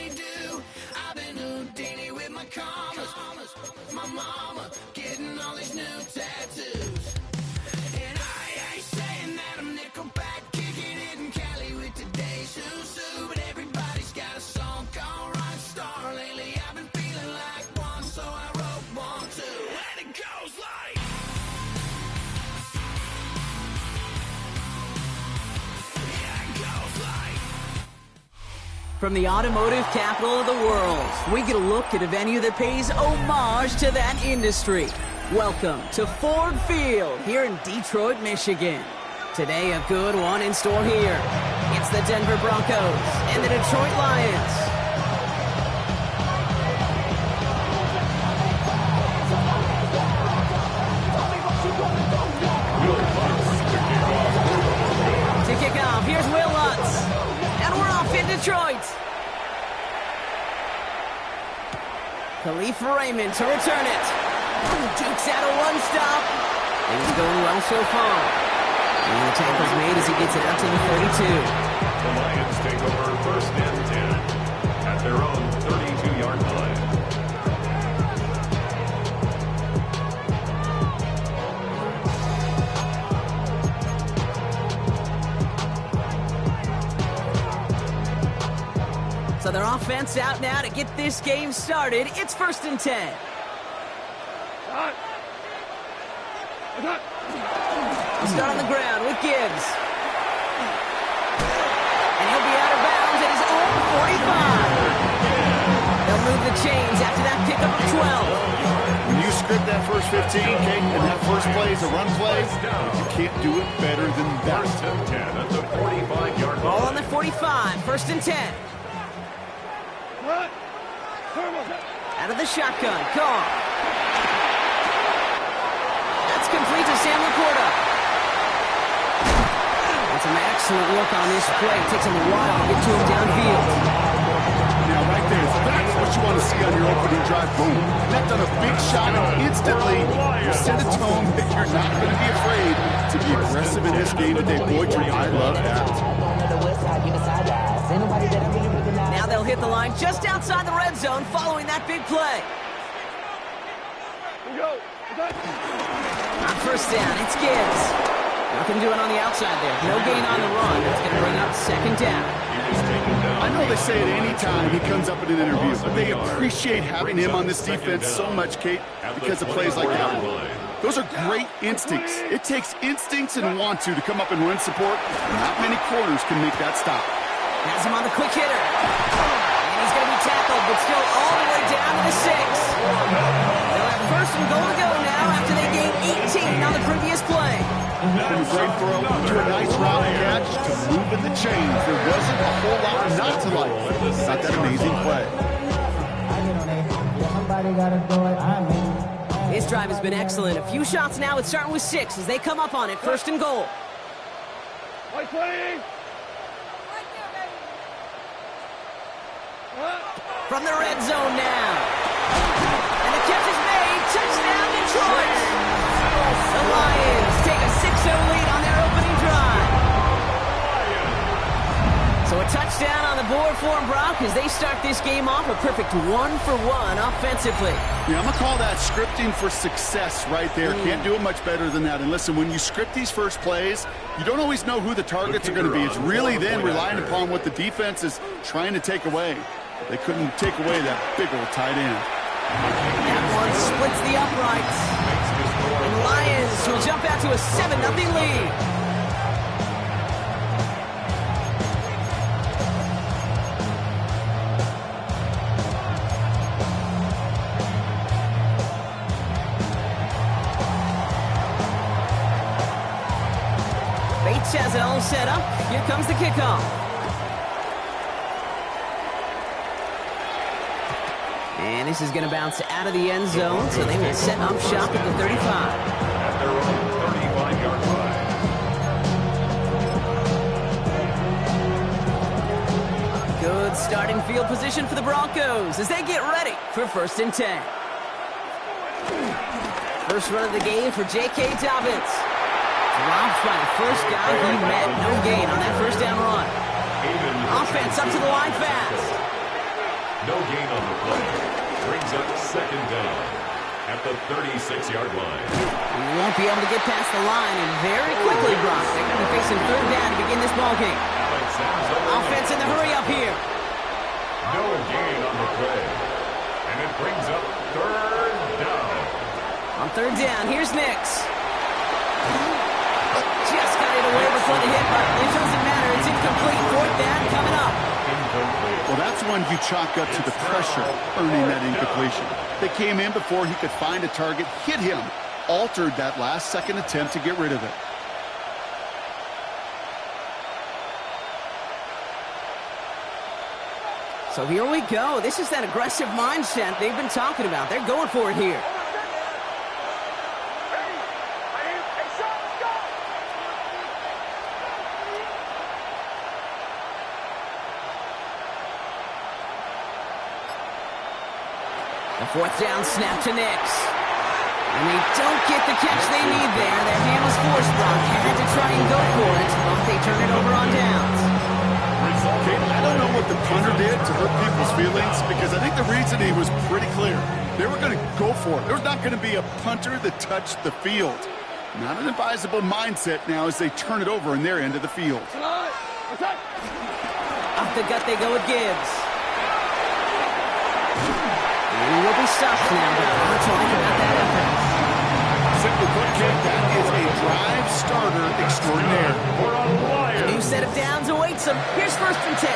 do. I've been Houdini with my commas, my mama getting all these new tattoos. And I ain't saying that I'm Nickelback, kicking it in Cali with today's Susu, but everybody's got a song called Rockstar. Lately I've been feeling like one, so I wrote one too. And it goes like, from the automotive capital of the world, we get a look at a venue that pays homage to that industry. Welcome to Ford Field here in Detroit, Michigan. Today, a good one in store here. It's the Denver Broncos and the Detroit Lions. To kick off, here's Will Lutz. And we're off in Detroit. Khalif Raymond to return it. Dukes out a one-stop. Things going well so far. And the tackle's made as he gets it out to the 32. The Lions take over first and 10 at their own 32-yard line. So their offense out now to get this game started. It's first and 10. We'll start on the ground with Gibbs. And he'll be out of bounds at his own 45. They'll move the chains after that pickup of 12. When you script that first 15, Kate, and that first play is a run play, you can't do it better than that. First and 10 at the 45-yard line. Ball on the 45, first and 10. Out of the shotgun, Carr. That's complete to Sam Laporta. That's an excellent look on this play. It takes him a while to get to him downfield. Now, right there, that's what you want to see on your opening drive. Boom, connect on a big shot, and instantly you set a tone that you're not going to be afraid to be aggressive in this game today. Boy, Drew, I love that. Now they'll hit the line just outside the red zone following that big play. On first down, it's Gibbs. Nothing doing on the outside there. No gain on the run. That's going to bring up second down. I know they say it any time he comes up in an interview, but they appreciate having him on this defense so much, Kate, because of plays like that. Those are great instincts. It takes instincts and want to come up and run support. Not many corners can make that stop. Has him on the quick hitter. And he's going to be tackled, but still all the way down to the 6. They'll have first and goal to go now after they gained 18 on the previous play. From a great throw to a nice route catch to moving the chains. There wasn't a whole lot not to like about that amazing play. His drive has been excellent. A few shots now. It's starting with 6 as they come up on it. First and goal. From the red zone now. And the catch is made. Touchdown, Detroit. The Lions take a 6-0 lead on their opening drive. So a touchdown on the board for them, Brock, as they start this game off a perfect 1-for-1 offensively. Yeah, I'm going to call that scripting for success right there. Can't do it much better than that. And listen, when you script these first plays, you don't always know who the targets are going to be. It's really then relying upon what the defense is trying to take away. They couldn't take away that big old tight end. That one splits the uprights. And the Lions will jump out to a 7-0 lead. Bates has it all set up. Here comes the kickoff. And this is going to bounce out of the end zone, so they will set up shop at the 35. At their own 35-yard line. Good starting field position for the Broncos as they get ready for first and 10. First run of the game for J.K. Dobbins. Dropped by the first guy he met. No gain on that first down run. Offense up to the line fast. No gain on the play. Brings up second down at the 36-yard line. He won't be able to get past the line, and very quickly, Brock, they're going to be facing third down to begin this ballgame. Offense in the hurry up here. No gain on the play. And it brings up third down. On third down, here's Nix. Just got it away before the hit, but it doesn't matter. It's incomplete. Fourth down coming up. Well, that's one you chalk up to the pressure earning that incompletion. They came in before he could find a target, hit him, altered that last-second attempt to get rid of it. So here we go. This is that aggressive mindset they've been talking about. They're going for it here. The fourth down snap to Nix. And they don't get the catch they need there. Their hand was forced. Brock had to try and go for it, but they turn it over on downs. Okay, I don't know what the punter did to hurt people's feelings because I think the reasoning was pretty clear. They were going to go for it. There's not going to be a punter that touched the field. Not an advisable mindset now as they turn it over in their end of the field. Off the gut they go with Gibbs. He will be stopped now, but not talking about that effort. Simply put, Kid, that is a drive starter extraordinaire. A new set of downs awaits him. Here's first and 10.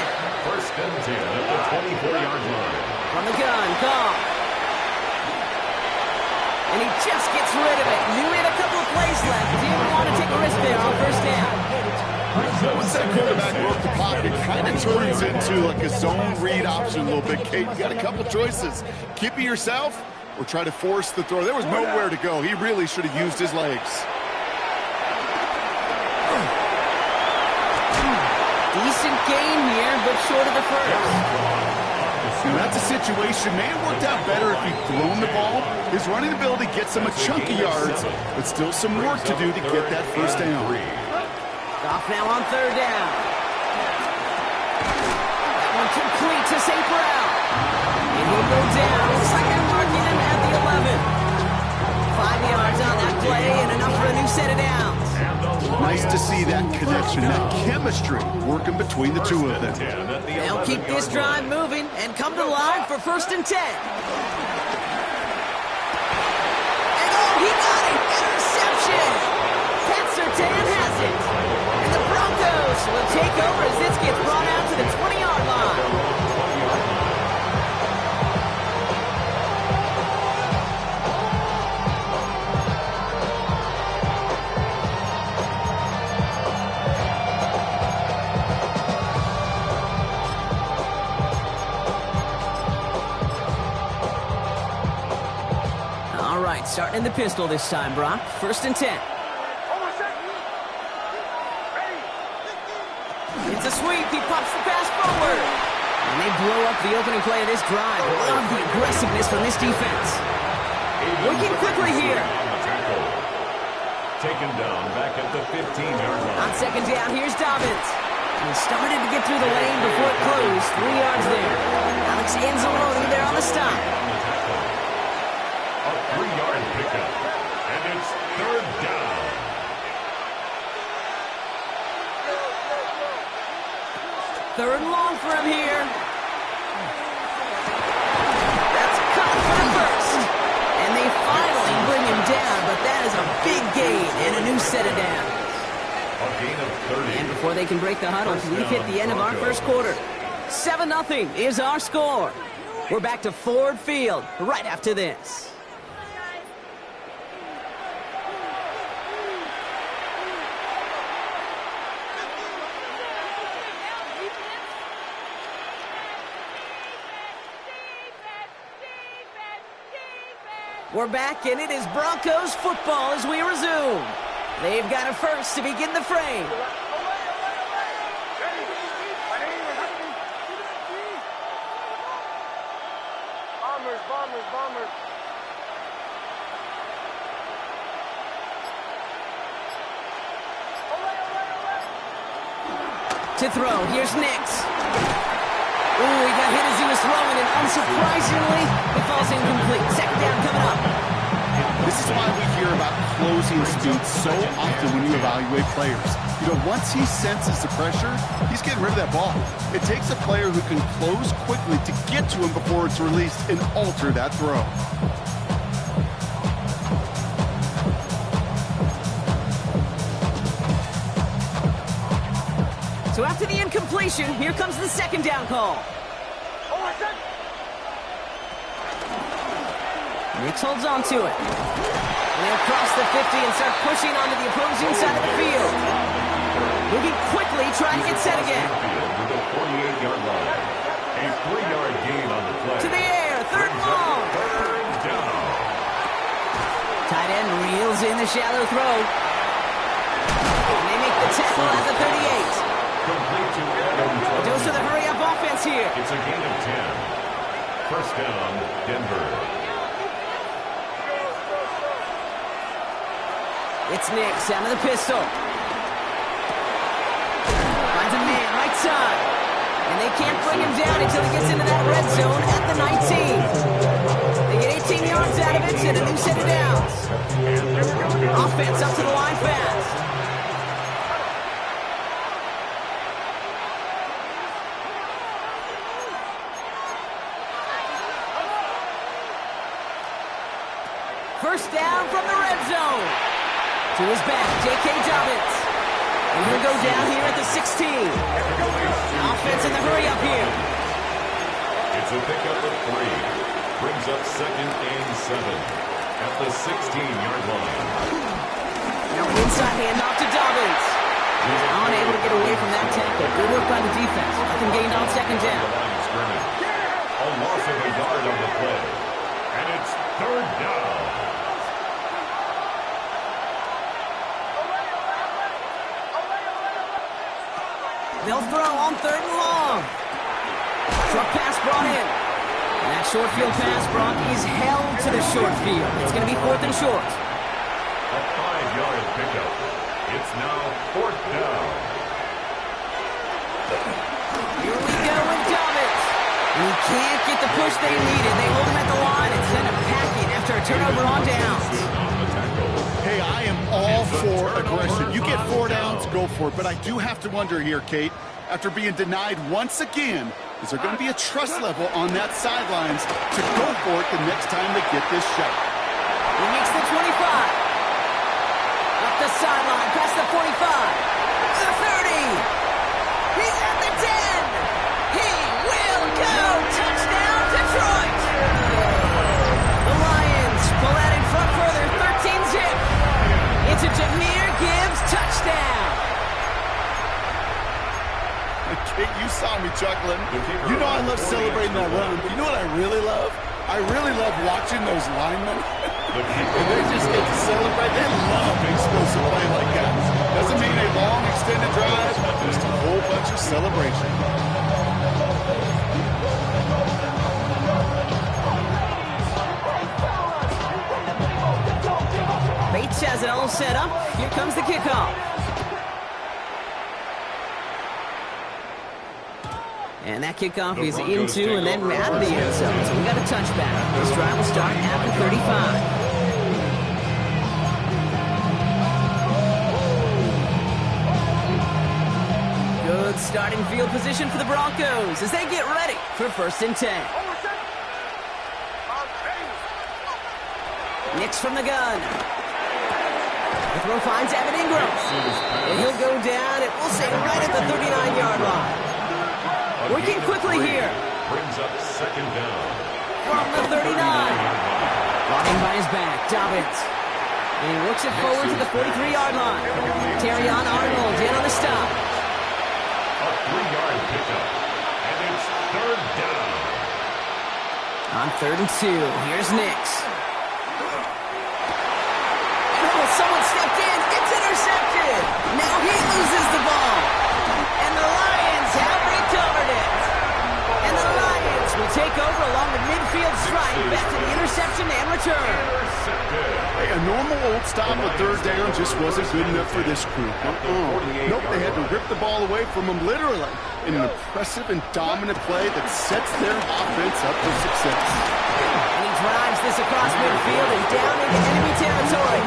First and 10 at the 24-yard line. From the gun, Goff. And he just gets rid of it. Knew he had a couple of plays left. Didn't want to take a risk there on first down. Once that quarterback broke the pocket, it kind of turns into like a zone read option a little bit, Kate. You got a couple choices. Keep it yourself or try to force the throw. There was nowhere to go. He really should have used his legs. Decent gain here, but short of the first. Now that's a situation, may have worked out better if he'd thrown the ball. His running ability gets him a chunk of yards, but still some work to do to get that first down. Off now on third down. That one complete to St. Brown. It will go down. Looks like they're marking him at the 11. 5 yards on that play and enough for a new set of downs. Nice to see that connection, that chemistry working between the two of them. They'll keep this drive moving and come to the line for 1st and 10. And oh, he got it! Interception! Pat Surtain has it. And the Broncos will take over as this gets brought out to the 20-yard line. Starting in the pistol this time, Brock. 1st and 10. It's a sweep. He pops the pass forward. And they blow up the opening play of this drive. Love the aggressiveness from this defense. Working quickly here. Taken down back at the 15-yard line. On 2nd down, here's Dobbins. He started to get through the lane before it closed. 3 yards there. Alex Anzalone there on the stop. 3-yard pickup, and it's 3rd down. Third and long for him here. That's cut for the first. And they finally bring him down, but that is a big gain and a new set of downs. A gain of 30. And before they can break the huddle, we've hit the end of our first quarter. 7-0 is our score. We're back to Ford Field right after this. We're back, and it is Broncos football as we resume. They've got a first to begin the frame. Bombers. To throw, here's Nix. Ooh, he got hit as he was throwing, and unsurprisingly, it falls incomplete. 2nd down coming up. This is why we hear about closing speed so often when you evaluate players. You know, once he senses the pressure, he's getting rid of that ball. It takes a player who can close quickly to get to him before it's released and alter that throw. So after the incompletion, here comes the 2nd down call. Nix holds on to it. And they'll cross the 50 and start pushing onto the opposing side of the field. Moving quickly, trying to get set again. To the 48-yard line. A 3-yard gain on the play. To the air, 3rd and long. 3rd down. Tight end reels in the shallow throw. And they make the tackle at the 38. Complete to Adam. Goes to the hurry-up offense here. It's a gain of 10. 1st down, Denver. It's Nix out of the pistol. Finds a man right side. And they can't bring him down until he gets into that red zone at the 19. They get 18 yards out of it and a new set of downs. Offense up to the line fast. First down from the red zone. To his back, J.K. Dobbins. And he'll go down here at the 16. Offense in the hurry-up here. It's a pickup of 3. Brings up 2nd and 7 at the 16-yard line. Now inside handoff to Dobbins. He's unable to get away from that tackle. Good work by the defense. Nothing gained on 2nd down. A loss of a yard on the play. And it's third down. They'll throw on third and long. Short pass brought in. And that short field pass, Brock, is held to the short field. It's going to be fourth and short. A 5-yard pickup. It's now fourth down. Here we go with Dobbins. And he can't get the push they needed. They hold him at the line and send him packing after a turnover on downs. Hey, I am all for aggression. You get 4 downs, go for it. But I do have to wonder here, Kate, after being denied once again, is there going to be a trust level on that sidelines to go for it the next time they get this shot? He makes the 25. Up the sideline, past the 45. The 30. He's at the 10. He will go. Touchdown, Detroit. The Lions pull out in front for their 13-zip. It's a Jahmyr Gibbs touchdown. Kate, you saw me chuckling. You know I love celebrating that run. But you know what I really love? I really love watching those linemen. And they just get to celebrate. They love explosive play like that. Doesn't mean a long extended drive, just a whole bunch of celebration. Bates has it all set up. Here comes the kickoff. And that kickoff is into and then out of the end zone. So we got a touchback. This drive will start at the 35. Good starting field position for the Broncos as they get ready for 1st and 10. Nix from the gun. The throw finds Evan Ingram. And he'll go down, and we'll say right at the 39-yard line. Working quickly here. Brings up second down. From the 39. Blocking by his back, Dobbins. And he works it forward to the 43-yard line. Terrion Arnold in on the stop. A 3-yard pickup. And it's third down. On 3rd and 2, here's Nix. Oh, someone stepped in. It's intercepted. Now he loses the ball. And the Lions have recovered it. And the Lions will take over along the midfield stripe back to the interception and return. Hey, a normal old stop at 3rd down just wasn't good enough for this crew. Nope, they had to rip the ball away from them literally in an impressive and dominant play that sets their offense up for success. And he drives this across midfield and down into enemy territory.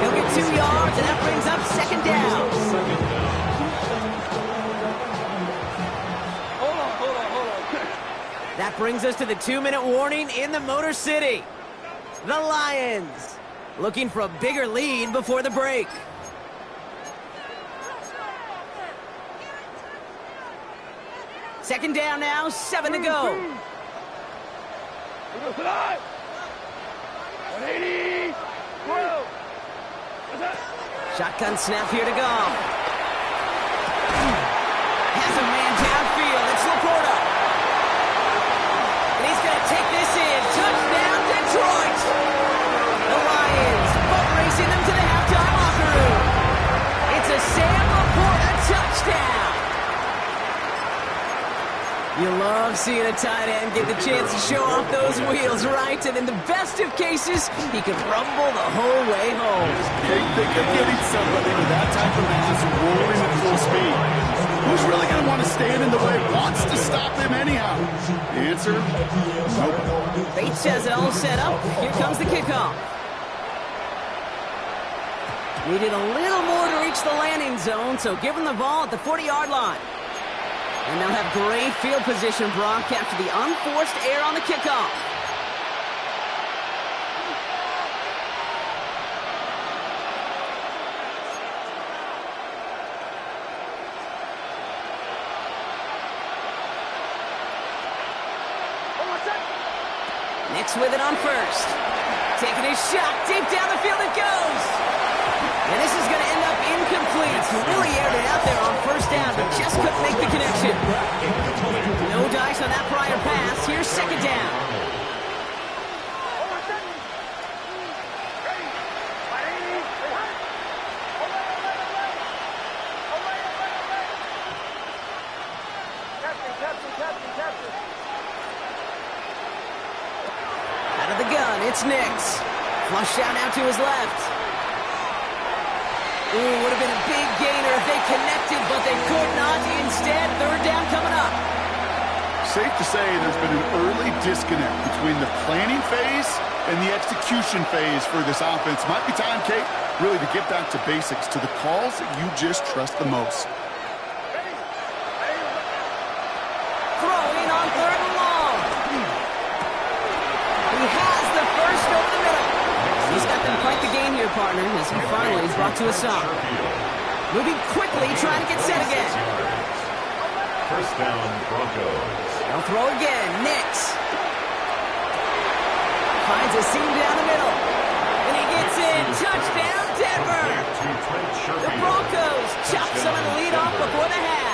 He'll get 2 yards, and that brings up 2nd down. That brings us to the 2-minute warning in the Motor City. The Lions looking for a bigger lead before the break. Second down now, 7 to go. 180. Shotgun snap here to go. Has a man downfield. It's Laporta. And he's going to take this in. Touchdown, Detroit. The Lions boat racing them to the halftime locker room. It's a Sam Laporta touchdown. You love seeing a tight end get the chance to show off those wheels, right? And in the best of cases, he can rumble the whole way home. They think of getting somebody with that type of mass rolling at full speed. Who's really going to want to stand in the way, wants to stop him anyhow? The answer, nope. Bates has it all set up. Here comes the kickoff. Needed a little more to reach the landing zone, so give him the ball at the 40-yard line. And they'll have great field position, Brock, after the unforced error on the kickoff. Nix with it on first. Taking his shot. Deep down the field it goes. And this is going to end up incomplete. Really aired it out there on first down, but just couldn't make the connection. No dice on that prior pass. Here's second down. It's Nix. Flushed out now to his left. Ooh, would have been a big gainer if they connected, but they could not. Instead, third down coming up. Safe to say there's been an early disconnect between the planning phase and the execution phase for this offense. Might be time, Kate, really to get back to basics, to the calls that you just trust the most. Throwing on third and long. He has the first over the middle. He's got them quite the gain here, partner, as he finally is brought to a stop. Moving quickly, trying to get set again. First down, Broncos. They'll throw again. Nix finds a seam down the middle. And he gets in. Touchdown, Denver. The Broncos chop some of the lead off before the half.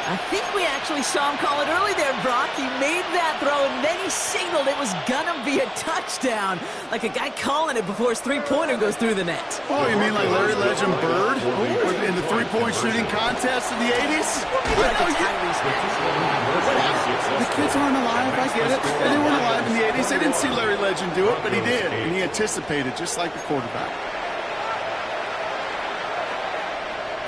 I think we actually saw him call it early there, Brock. He made that throw, and then he signaled it was going to be a touchdown. Like a guy calling it before his three-pointer goes through the net. Oh, you mean like Larry Legend Bird in the three-point shooting contest in the 80s? The kids aren't alive, I get it. They weren't alive in the 80s. They didn't see Larry Legend do it, but he did. And he anticipated, just like the quarterback.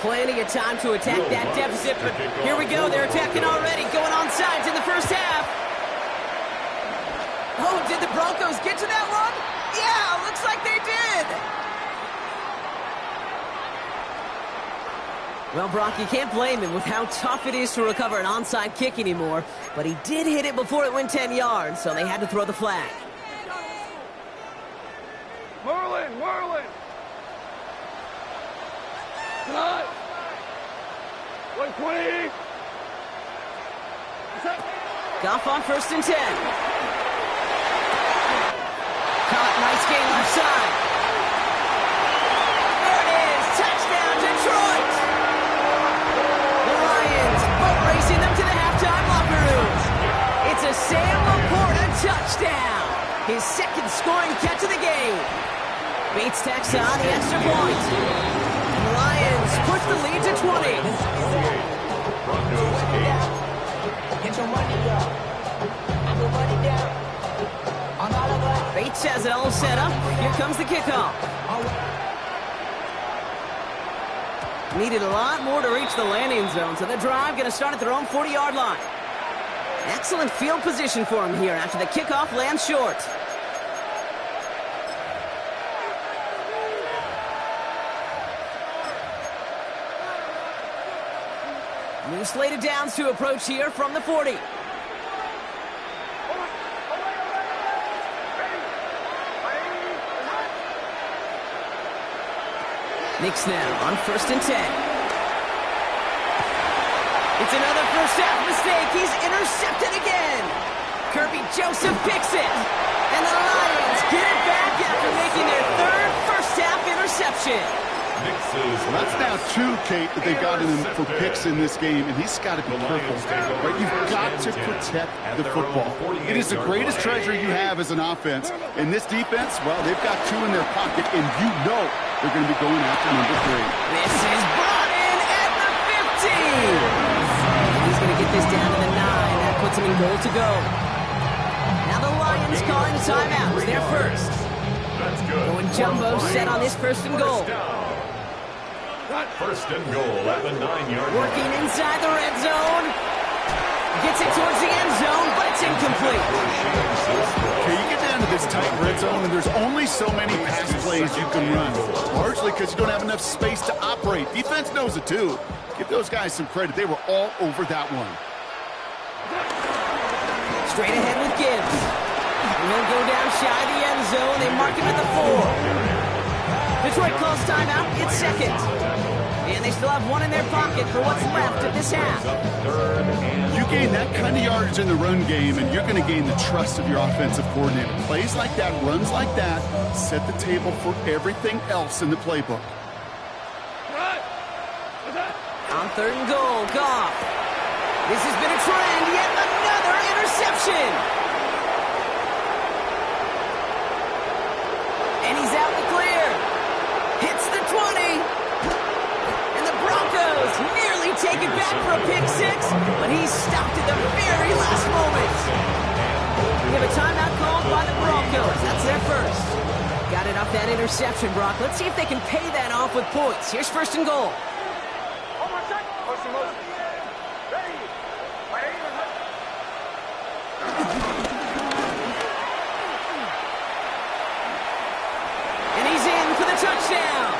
Plenty of time to attack that deficit, but here we go. They're attacking already, going on sides in the first half. Oh, did the Broncos get to that one? Yeah, looks like they did. Well, Brock, you can't blame him with how tough it is to recover an onside kick anymore, but he did hit it before it went 10 yards, so they had to throw the flag. Merlin! Cut! 120! Goff on 1st and 10. Caught, nice gain left side. There it is, touchdown Detroit! The Lions boat racing them to the halftime locker rooms. It's a Sam Laporta touchdown. His second scoring catch of the game. Bates tacks on the extra point. The Lions push the lead to 20. Broncos 8. Get your money up. I'm your money down. I'm out of luck. Bates has it all set up. Here comes the kickoff. Needed a lot more to reach the landing zone, so the drive going to start at their own 40-yard line. Excellent field position for him here after the kickoff lands short. New slate of downs to approach here from the 40. Nix now on 1st and 10. It's another first half mistake. He's intercepted again. Kirby Joseph picks it. And the Lions get it back after making their third first half interception. That's now 2, Kate, that they've gotten him for picks in this game, and he's got to be careful. Right? You've got to protect the football. It is the greatest treasure you have as an offense. And this defense, well, they've got 2 in their pocket, and you know they're going to be going after number 3. This is brought in at the 50. He's going to get this down to the 9. That puts him in goal to go. Now the Lions calling timeouts. They're first. Going jumbo set on this 1st and goal. First and goal at the 9-yard line. Working inside the red zone. Gets it towards the end zone, but it's incomplete. Okay, you get down to this tight red zone, and there's only so many pass plays you can run. Largely because you don't have enough space to operate. Defense knows it too. Give those guys some credit. They were all over that one. Straight ahead with Gibbs. And he'll go down shy of the end zone. They mark him at the 4. Detroit calls timeout. It's second. And they still have 1 in their pocket for what's left of this half. You gain that kind of yardage in the run game, and you're going to gain the trust of your offensive coordinator. Plays like that, runs like that, set the table for everything else in the playbook. On 3rd and goal, Goff. This has been a trend. Yet another interception. And he's out in the clear. Hits the 20. Broncos nearly take it back for a pick 6, but he stopped at the very last moment. We have a timeout called by the Broncos. That's their first. Got it off that interception, Brock. Let's see if they can pay that off with points. Here's first and goal. And he's in for the touchdown.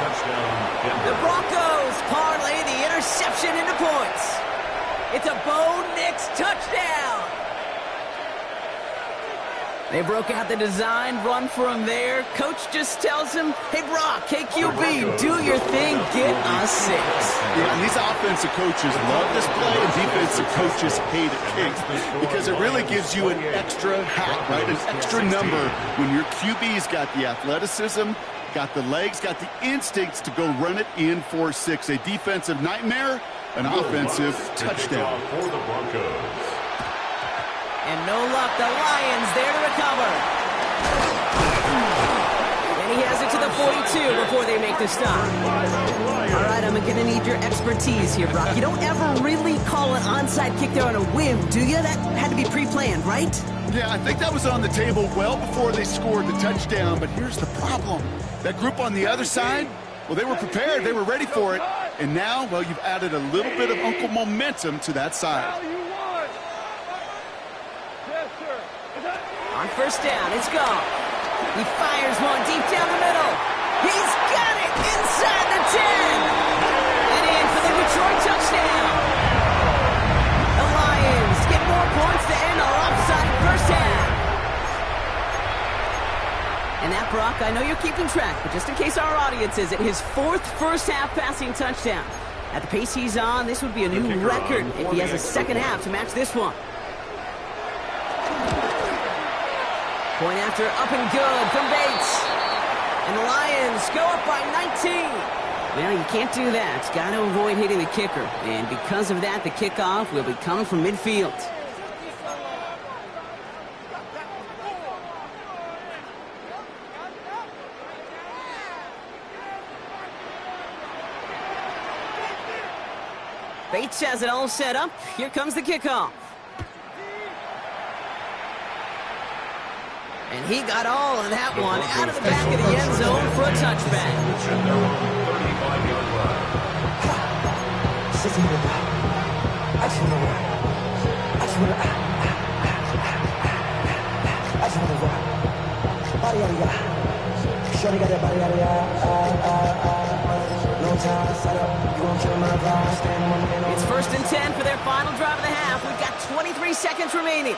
The Broncos parlay the interception into points. It's a Bo Nix touchdown. They broke out the design run for him there. Coach just tells him, hey, Brock, KQB, do your thing, get us 6. Yeah, and these offensive coaches love this play, and defensive coaches hate it because it really gives you an extra hat, right? An extra number when your QB's got the athleticism, got the legs, got the instincts to go run it in for 6. A defensive nightmare, an offensive touchdown. For the Broncos. And no luck, the Lions there to recover. And he has it to the 42 before they make the stop. All right, I'm going to need your expertise here, Brock. You don't ever really call an onside kick there on a whim, do you? That had to be pre-planned, right? Yeah, I think that was on the table well before they scored the touchdown, but here's the problem. That group on the other side, well, they were prepared, they were ready for it, and now, well, you've added a little bit of Uncle momentum to that side. On first down, it's gone. He fires one deep down the middle. He's got it inside the 10. And in for the Detroit touchdown. The Lions get more points to end our offside first half. And that, Brock, I know you're keeping track, but just in case our audience isn't, his 4th first-half passing touchdown. At the pace he's on, this would be a new record if he has a second half to match this one. Point after, up and good from Bates. And the Lions go up by 19. Well, you can't do that. Got to avoid hitting the kicker. And because of that, the kickoff will be coming from midfield. Bates has it all set up. Here comes the kickoff. And he got all of that one out of the back of the end zone for a touchback. It's first and 10 for their final drive of the half. We've got 23 seconds remaining.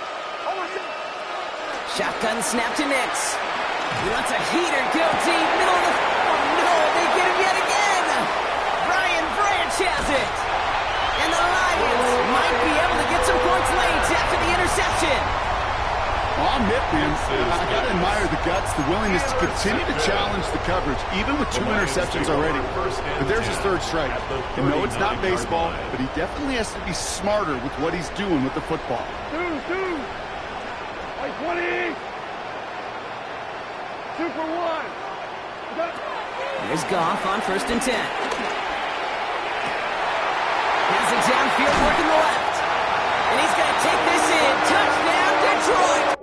Shotgun snap to Nix. He lets a heater go deep, middle of the... Oh, no, they get him yet again. Brian Branch has it. And the Lions might be able to get some points late after the interception. Well, I'll admit, man, I got to admire the guts, the willingness to continue to challenge the coverage, even with 2 interceptions already. But there's his 3rd strike. And no, it's not baseball, but he definitely has to be smarter with what he's doing with the football. 20. 2 for 1. Here's Goff on first and 10. Has it downfield, working the left. And he's going to take this in. Touchdown, Detroit.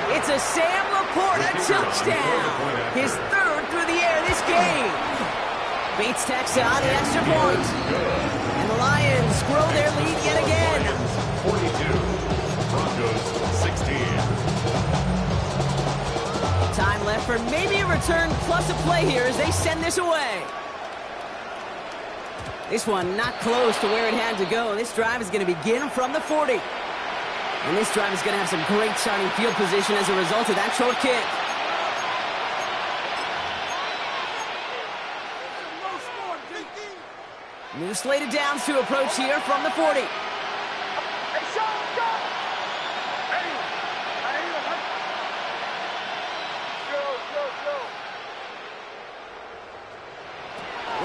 It's a Sam Laporta touchdown. His 3rd through the air this game. Bates tacks on the extra point. And the Lions grow their lead yet again. 42. Broncos 16. Time left for maybe a return plus a play here as they send this away. This one not close to where it had to go. This drive is going to begin from the 40. And this drive is going to have some great starting field position as a result of that short kick. New slated downs to approach here from the 40.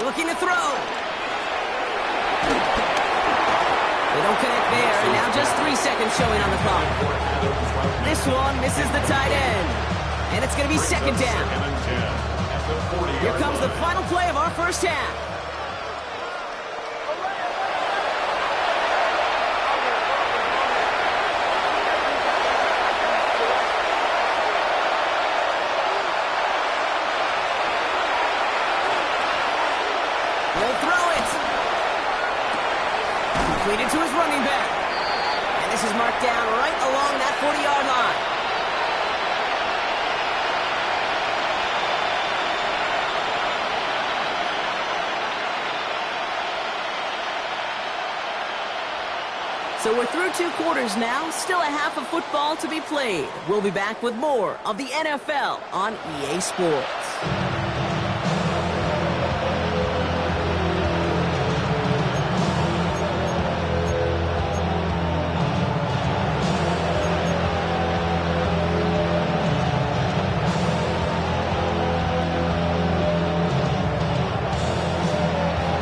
Looking to throw. It don't connect there, and now just 3 seconds showing on the clock. This one misses the tight end, and it's going to be second down. Here comes the final play of our first half. He'll throw it. Completed to his running back. And this is marked down right along that 40-yard line. So we're through 2 quarters now, still a half of football to be played. We'll be back with more of the NFL on EA Sports.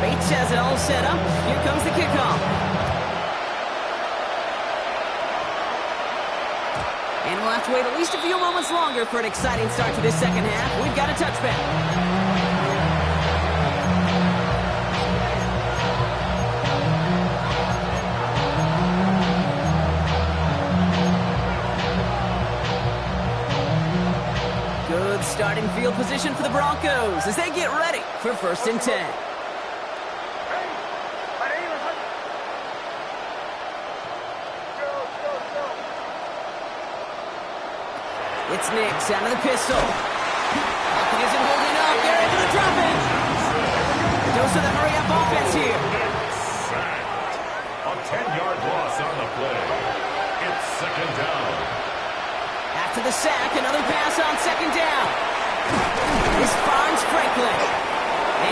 Bates has it all set up. Here comes the kickoff. And we'll have to wait at least a few moments longer for an exciting start to this second half. We've got a touchback. Good starting field position for the Broncos as they get ready for 1st and 10. It's Nix out of the pistol. Pocket isn't holding up. They're able to drop it. Goes to the hurry-up offense here. Sacked. A 10-yard loss on the play. It's second down. After the sack, another pass on second down. This finds Franklin.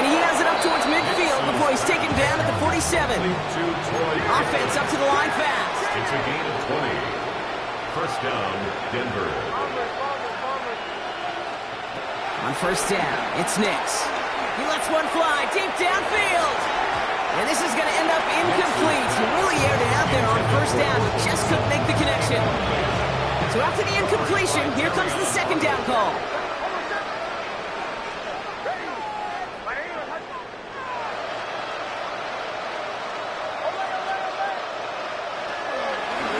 And he has it up towards midfield before he's taken down at the 47. Offense up to the line fast. It's a gain of 20. First down, Denver. On first down, it's Nix. He lets one fly deep downfield. And this is going to end up incomplete. He really aired it out there on first down, but just couldn't make the connection. So after the incompletion, here comes the second down call.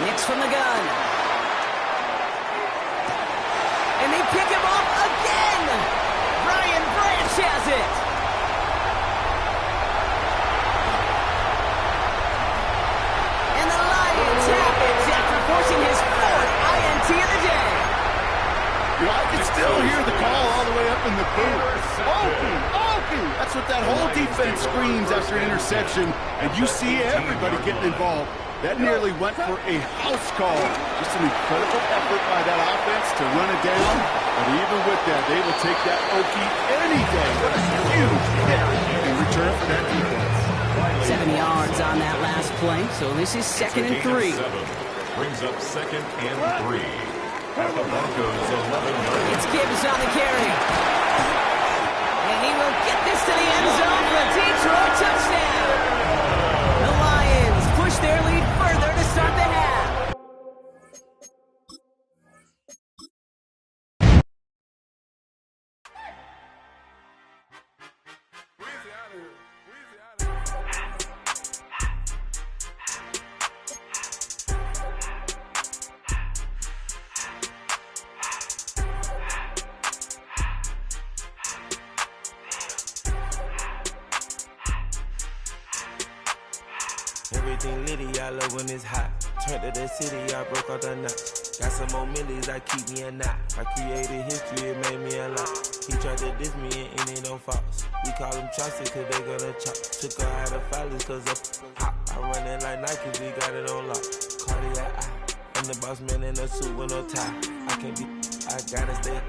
Nix from the gun. And they pick him off again. Brian Branch has it. And the Lions have it after forcing his 4th INT of the day. I can still hear the call all the way up in the booth. Open, open. That's what that whole defense screams after an interception. And you see everybody getting involved. That nearly went for a house call. Just an incredible effort by that offense to run it down. But even with that, they will take that Okie any day. What a huge hit in return for that defense. 7 yards on that last play, so this is 2nd and 3. Brings up 2nd and 3. At the Broncos 11-yard. It's Gibbs on the carry. And he will get this to the end zone for a Detroit touchdown. The Lions push their lead further to start the half. Everything litty, I love when it's hot. Turned to the city, I broke out the knot. Got some more millies, I keep me a knot. I created history, it made me a lot. He tried to diss me and it don't false. We call them chopsticks cause they gonna chop. Took her out of filers cause up hot. I run it like Nike, we got it on lock. Cardiac eye. I'm the boss man in a suit with no tie. I can't be, I gotta stay.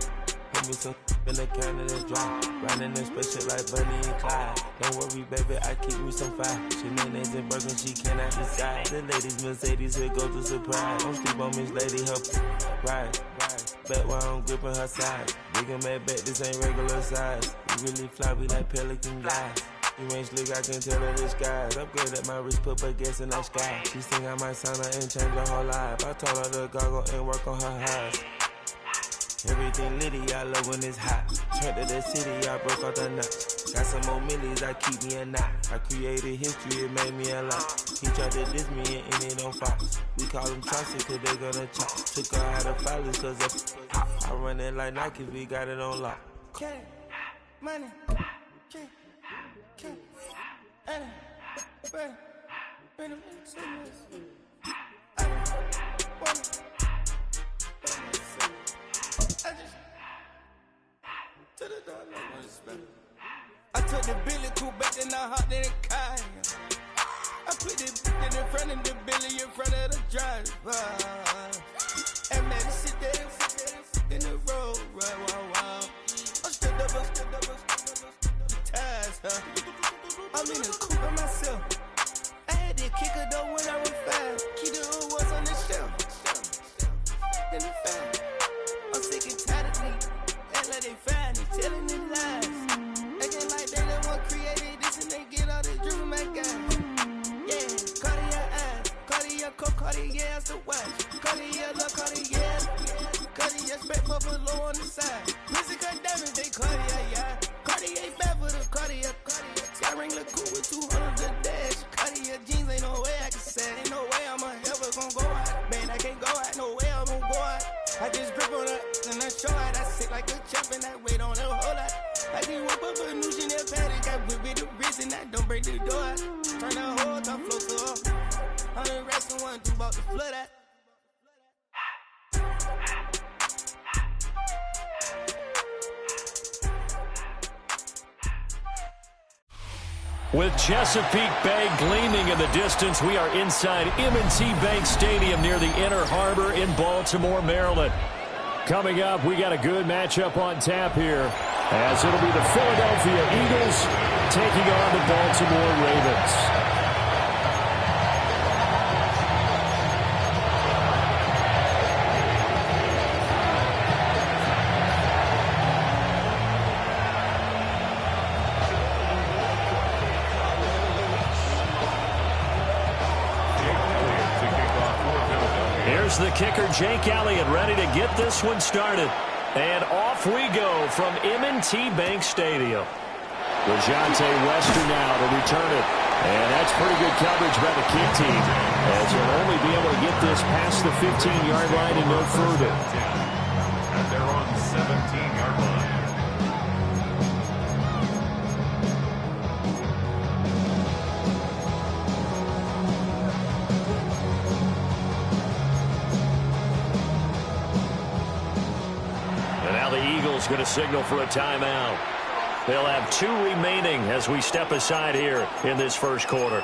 Put me some in the can of the dry. Riding in special like Bunny and Clyde. Don't worry, baby, I keep me some fire. She mayonnaise and burger, she cannot decide. The ladies Mercedes, here go to surprise. Don't sleep on Miss Lady, help ride. Bet while I'm gripping her side. Big and mad bet, this ain't regular size. We really fly, we like Pelican guys. You ain't slick, I can tell her disguise. Upgrade at my wrist, put baguettes in the sky. She think I might sign her and change her whole life. I told her to goggle and work on her eyes. Everything litty, I love when it's hot. Turned to the city, I broke out the nuts. Got some more millies, I keep me a knot. I created history, it made me a lot. He tried to diss me and ended on Fox. We call them Chauncey cause they gonna chop. Took her out of filers cause of pop. I run it like Nike, we got it on lock. Okay, money. I took the Billy Cool back and I hopped in the car. I put the in front of the Billy in front of the driver. And man, sit there in the road, wow. I'm still double, the tires, huh? I'm in the coupe by myself. I had to kick her though when I was fast. Keep the old was on the shelf. In the fan. I'm sick and tired of me. Act like they find it, telling me lies. Acting like they the one created this and they get all this driven my guys. Yeah, Cartier eyes, Cartier coat, Cartier as the watch. Cartier love, Cartier. Cartier spec buffalo on the side. Music and diamonds, they Cartier, yeah. Cartier bad for the Cartier. Sky ring look cool with 200 the dash. Cartier jeans, ain't no way I can say. Ain't no way I'm ever gonna go out. Man, I can't go out, no way I'm gonna go out. I just grip on her and I show out. I sit like a champ and I wait on her whole lot. I just whip up a new Chanel paddock. I whip with the wrist and I don't break the door out. Turn the whole top floor to her. 100 racks and 1 2 about the flood out. With Chesapeake Bay gleaming in the distance, we are inside M&T Bank Stadium near the Inner Harbor in Baltimore, Maryland. Coming up, we got a good matchup on tap here, as it'll be the Philadelphia Eagles taking on the Baltimore Ravens. The kicker, Jake Elliott, ready to get this one started. And off we go from M&T Bank Stadium. Rajante Wester now to return it. And that's pretty good coverage by the key team, as he'll only be able to get this past the 15-yard line and no further. And they're on the 17-yard line. Going to signal for a timeout. They'll have 2 remaining as we step aside here in this first quarter.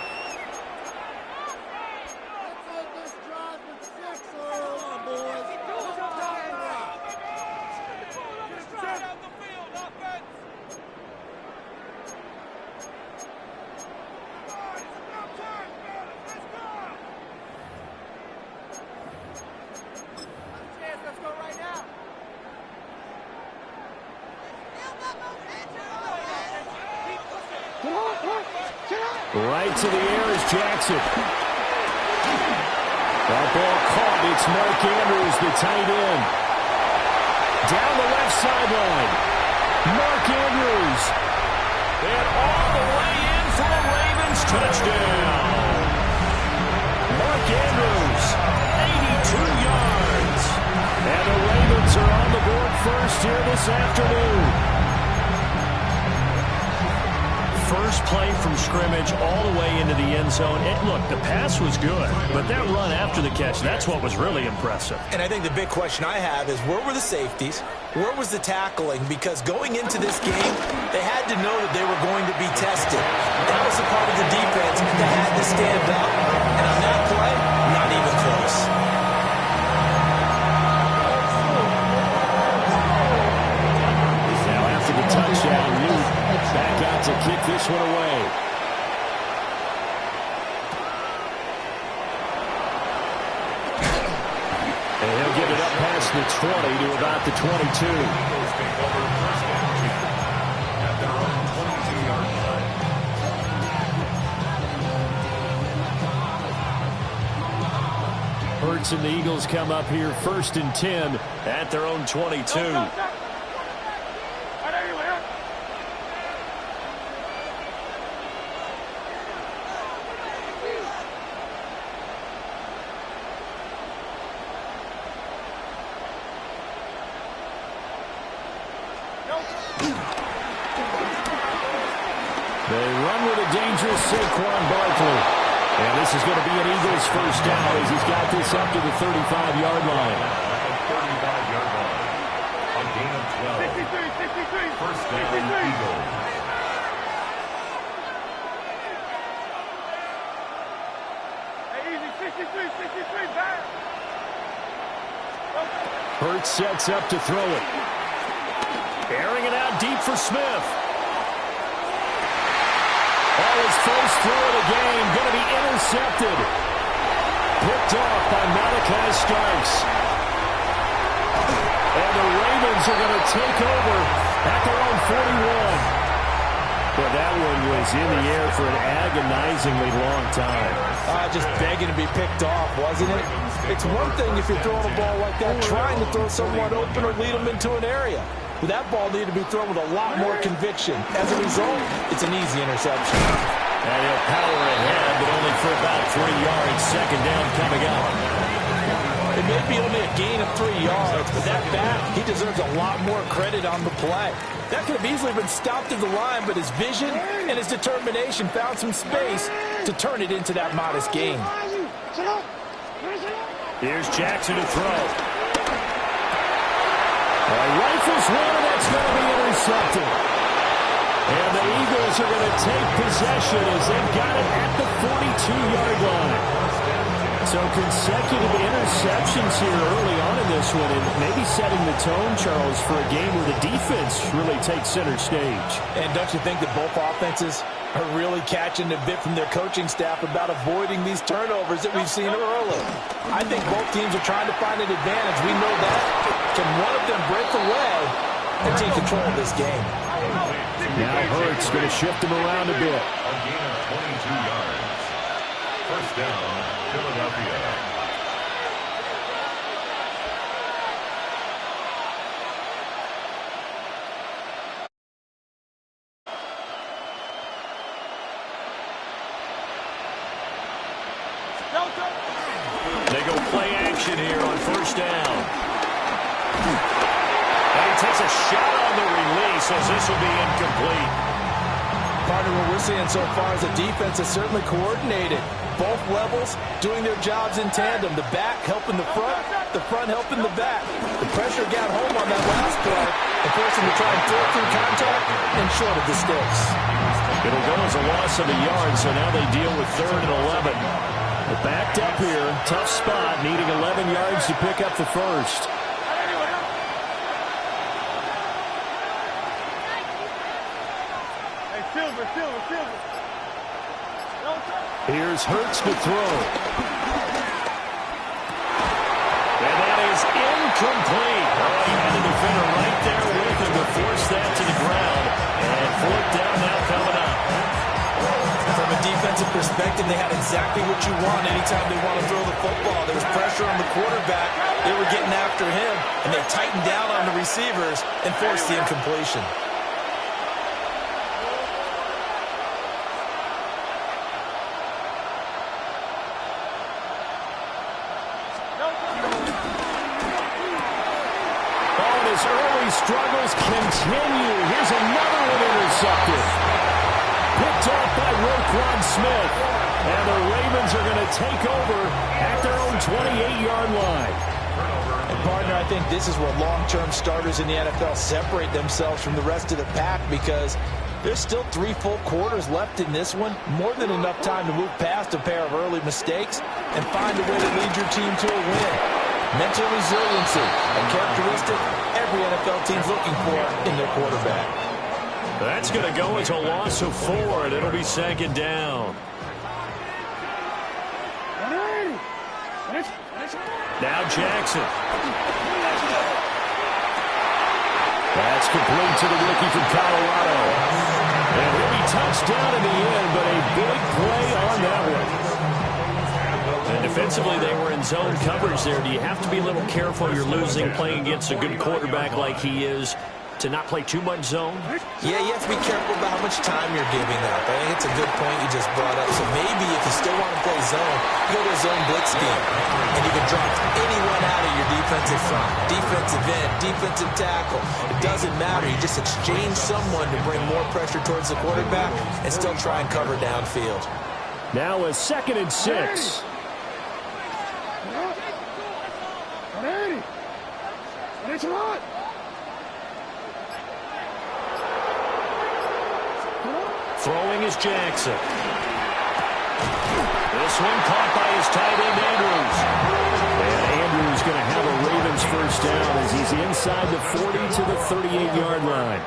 Right to the air is Jackson. That ball caught. It's Mark Andrews, the tight end. Down the left sideline. Mark Andrews. And all the way in for a Ravens touchdown. Mark Andrews, 82 yards. And the Ravens are on the board first here this afternoon. First play from scrimmage all the way into the end zone. Look, the pass was good, but that run after the catch, that's what was really impressive. And I think the big question I have is, where were the safeties? Where was the tackling? Because going into this game, they had to know that they were going to be tested. That was a part of the defense that had to stand up. And on that play, not even close. Now after the touchdown, Newt back out to kick this one away. And he'll give it up past the 20 to about the 22. Hurts and the Eagles come up here 1st and 10 at their own 22. They run with a dangerous Saquon Barkley. And this is going to be an Eagles first down as he's got this up to the 35-yard line. 35-yard line. A gain of 12. First down, Eagles. Hurts sets up to throw it. Airing it out deep for Smith. His first throw of the game going to be intercepted. Picked off by Malachi Starks. And the Ravens are going to take over at their own 41. Well, that one was in the air for an agonizingly long time. Just begging to be picked off, wasn't it? It's one thing if you're throwing a ball like that, trying to throw someone open or lead them into an area. But that ball needed to be thrown with a lot more conviction. As a result, it's an easy interception. And he'll power ahead, but only for about 3 yards. Second down coming up. It may be only a gain of 3 yards, but that back, he deserves a lot more credit on the play. That could have easily been stopped at the line, but his vision and his determination found some space to turn it into that modest gain. Here's Jackson to throw. Rifles one, and that's going to be intercepted. And the Eagles are going to take possession as they've got it at the 42-yard line. So consecutive interceptions here early on in this one, and maybe setting the tone, Charles, for a game where the defense really takes center stage. And don't you think that both offenses are really catching a bit from their coaching staff about avoiding these turnovers that we've seen early? I think both teams are trying to find an advantage. We know that. Can one of them break away and take control of this game? Now Hurts going to shift him around a bit. A gain of 22 yards. First down, Philadelphia. They go play action here on first down. And he takes a shot on the release as this will be incomplete. Partner, what we're seeing so far is the defense is certainly coordinated. Both levels doing their jobs in tandem. The back helping the front helping the back. The pressure got home on that last play and forced him to try and throw through contact and short of the sticks. It'll go as a loss of a yard, so now they deal with 3rd and 11. They're backed up here, tough spot, needing 11 yards to pick up the first. Here's Hurts to throw. And that is incomplete. Oh, he had the defender right there with him to force that to the ground. And 4th down now coming up. From a defensive perspective, they had exactly what you want anytime they want to throw the football. There was pressure on the quarterback. They were getting after him, and they tightened down on the receivers and forced the incompletion. Early struggles continue. Here's another one intercepted. Picked off by Roquan Smith. And the Ravens are going to take over at their own 28-yard line. And partner, I think this is where long-term starters in the NFL separate themselves from the rest of the pack, because there's still 3 full quarters left in this one. More than enough time to move past a pair of early mistakes and find a way to lead your team to a win. Mental resiliency, a characteristic every NFL team's looking for in their quarterback. That's going to go as a loss of 4, and it'll be 2nd down. Now Jackson. That's complete to the rookie from Colorado. And he'll be touched down in the end, but a big play on that one. And defensively, they were in zone coverage there. Do you have to be a little careful you're losing playing against a good quarterback like he is to not play too much zone? Yeah, you have to be careful about how much time you're giving up. I think it's a good point you just brought up. So maybe if you still want to play zone, you go to a zone blitz scheme. And you can drop anyone out of your defensive front, defensive end, defensive tackle. It doesn't matter. You just exchange someone to bring more pressure towards the quarterback and still try and cover downfield. Now a 2nd and 6. Throwing is Jackson. This one caught by his tight end, Andrews. And Andrews going to have a Ravens first down as he's inside the 40 to the 38-yard line.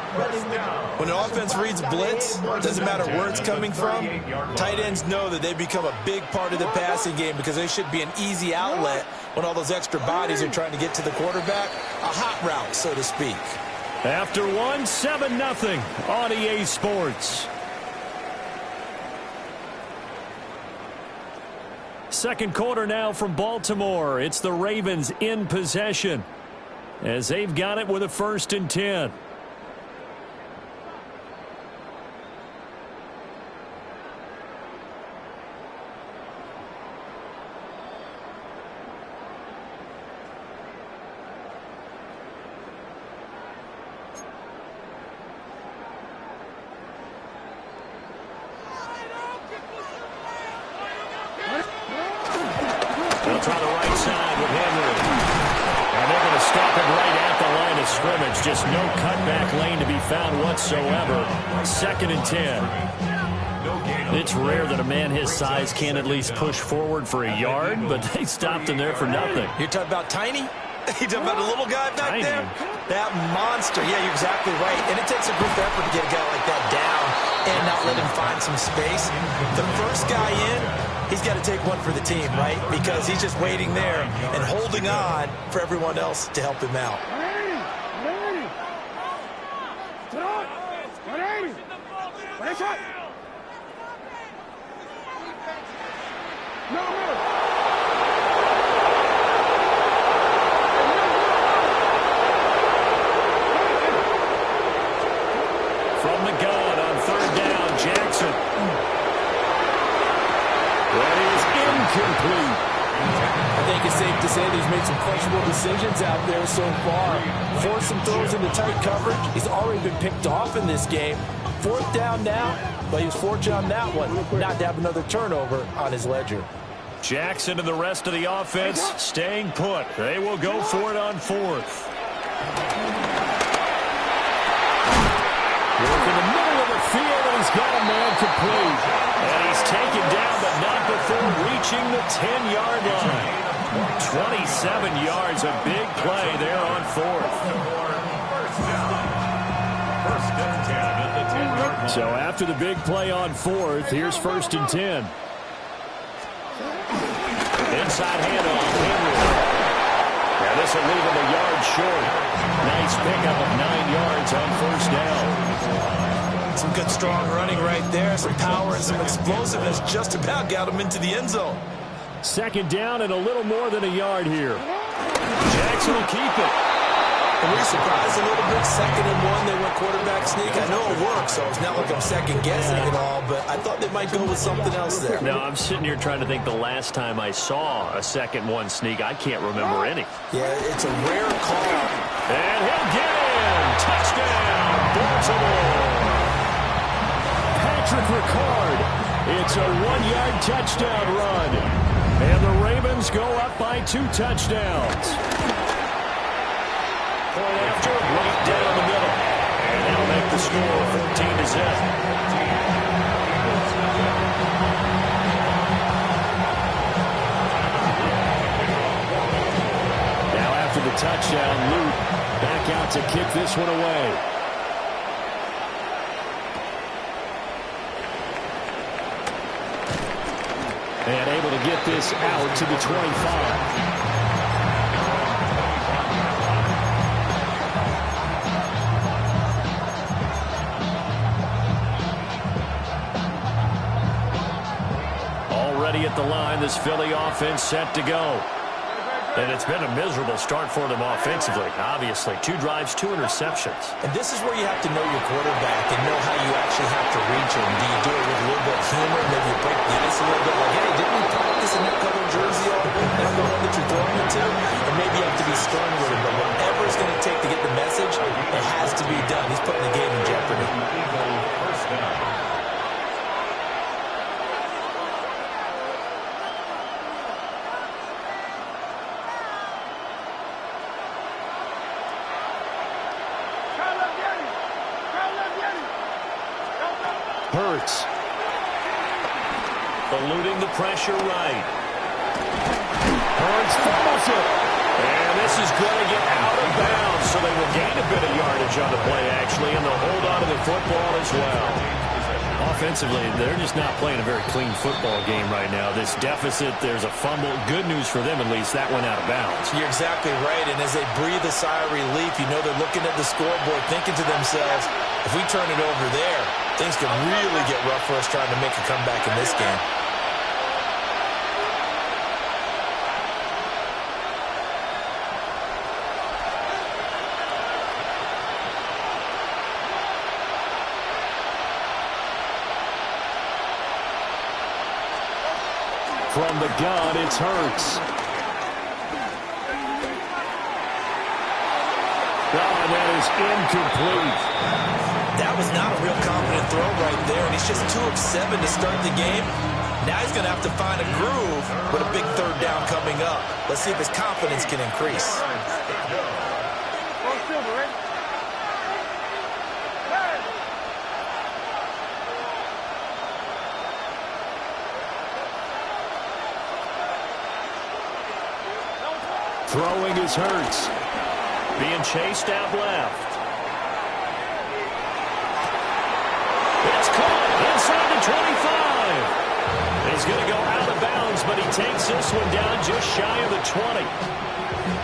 When an offense reads blitz, doesn't matter where it's coming from, tight ends know that they become a big part of the passing game because they should be an easy outlet when all those extra bodies are trying to get to the quarterback. A hot route, so to speak. After one, 7-0 on EA Sports. Second quarter now from Baltimore. It's the Ravens in possession as they've got it with a 1st and 10. They'll try the right side with Henry. And they're going to stop it right at the line of scrimmage. Just no cutback lane to be found whatsoever. 2nd and 10. It's rare that a man his size can at least push forward for a yard, but they stopped him there for nothing. You're talking about Tiny? You're talking about a little guy back there? That monster. Yeah, you're exactly right. And it takes a group effort to get a guy like that down and not let him find some space. The first guy in, he's got to take one for the team, right? Because he's just waiting there and holding on for everyone else to help him out. From the gun on 3rd down, Jackson. That is incomplete. I think it's safe to say that he's made some questionable decisions out there so far. Forced some throws into tight coverage. He's already been picked off in this game. 4th down now, but he was fortunate on that one not to have another turnover on his ledger. Jackson and the rest of the offense staying put. They will go for it on 4th. Work in the middle of the field, and he's got a man complete. And he's taken down, but not before reaching the 10-yard line. 27 yards, a big play there on 4th. So after the big play on 4th, here's 1st and 10. Inside handoff, Henry. Now this will leave him a yard short. Nice pickup of 9 yards on 1st down. Some good strong running right there. Some power and some explosiveness just about got him into the end zone. 2nd down and a little more than a yard here. Jackson will keep it. And we're surprised a little bit. 2nd and 1, they went quarterback sneak. I know it works, so it's not like I'm second-guessing it all, but I thought they might go with something else there. No, I'm sitting here trying to think the last time I saw a 2nd-1 sneak. I can't remember any. Yeah, it's a rare call. And he'll get in. Touchdown, Baltimore. Patrick Ricard. It's a 1-yard touchdown run. And the Ravens go up by 2 touchdowns. Point after, right down the middle. And that'll make the score 14-0. Now after the touchdown, Luke back out to kick this one away. And able to get this out to the 25. at the line. This Philly offense set to go. And it's been a miserable start for them offensively, obviously. 2 drives, 2 interceptions. And this is where you have to know your quarterback and know how you actually have to reach him. Do you do it with a little bit of humor? Maybe you break the ice a little bit like, hey, didn't we practice in that color jersey all the way? That's the one that you're throwing it to? Or maybe you have to be stern with him. But whatever it's going to take to get the message, it has to be done. He's putting the game in jeopardy. First down. Hurts. Eluding the pressure right. Hurts fumbles it. And this is going to get out of bounds, so they will gain a bit of yardage on the play, actually, and they'll hold on to the football as well. Offensively, they're just not playing a very clean football game right now. This deficit, there's a fumble. Good news for them, at least. That went out of bounds. You're exactly right, and as they breathe a sigh of relief, you know they're looking at the scoreboard, thinking to themselves, if we turn it over there, things could really get rough for us trying to make a comeback in this game. From the gun, it's Hurts. Oh, that is incomplete. That was not a real confident throw right there, and he's just 2 of 7 to start the game. Now he's going to have to find a groove with a big 3rd down coming up. Let's see if his confidence can increase. Throwing is Hurts. Being chased out left. It's caught inside the 25. He's going to go out of bounds, but he takes this one down just shy of the 20.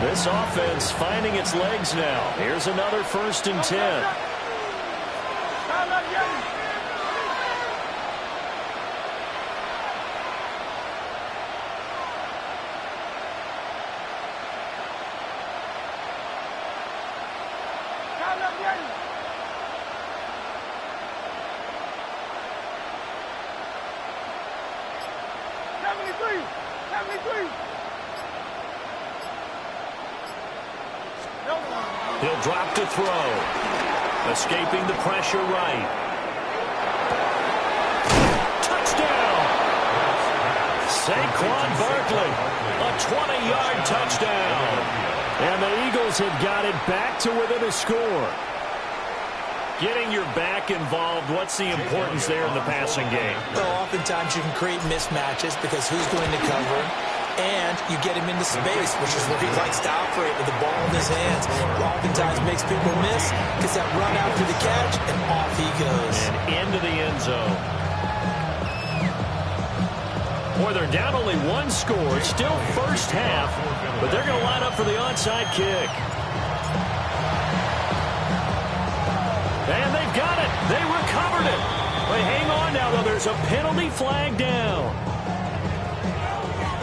This offense finding its legs now. Here's another 1st and 10. He'll drop to throw. Escaping the pressure right. Touchdown! Saquon Barkley. A 20-yard touchdown. And the Eagles have got it back to within a score. Getting your back involved, what's the importance there in the passing game? Well, oftentimes you can create mismatches because who's going to cover him? And you get him into space, which is where he likes to operate with the ball in his hands. Oftentimes makes people miss, gets that run after the catch, and off he goes. And into the end zone. Boy, they're down only 1 score. Still first half, but they're going to line up for the onside kick. And they've got it. They recovered it. But hang on now, though. There's a penalty flag down.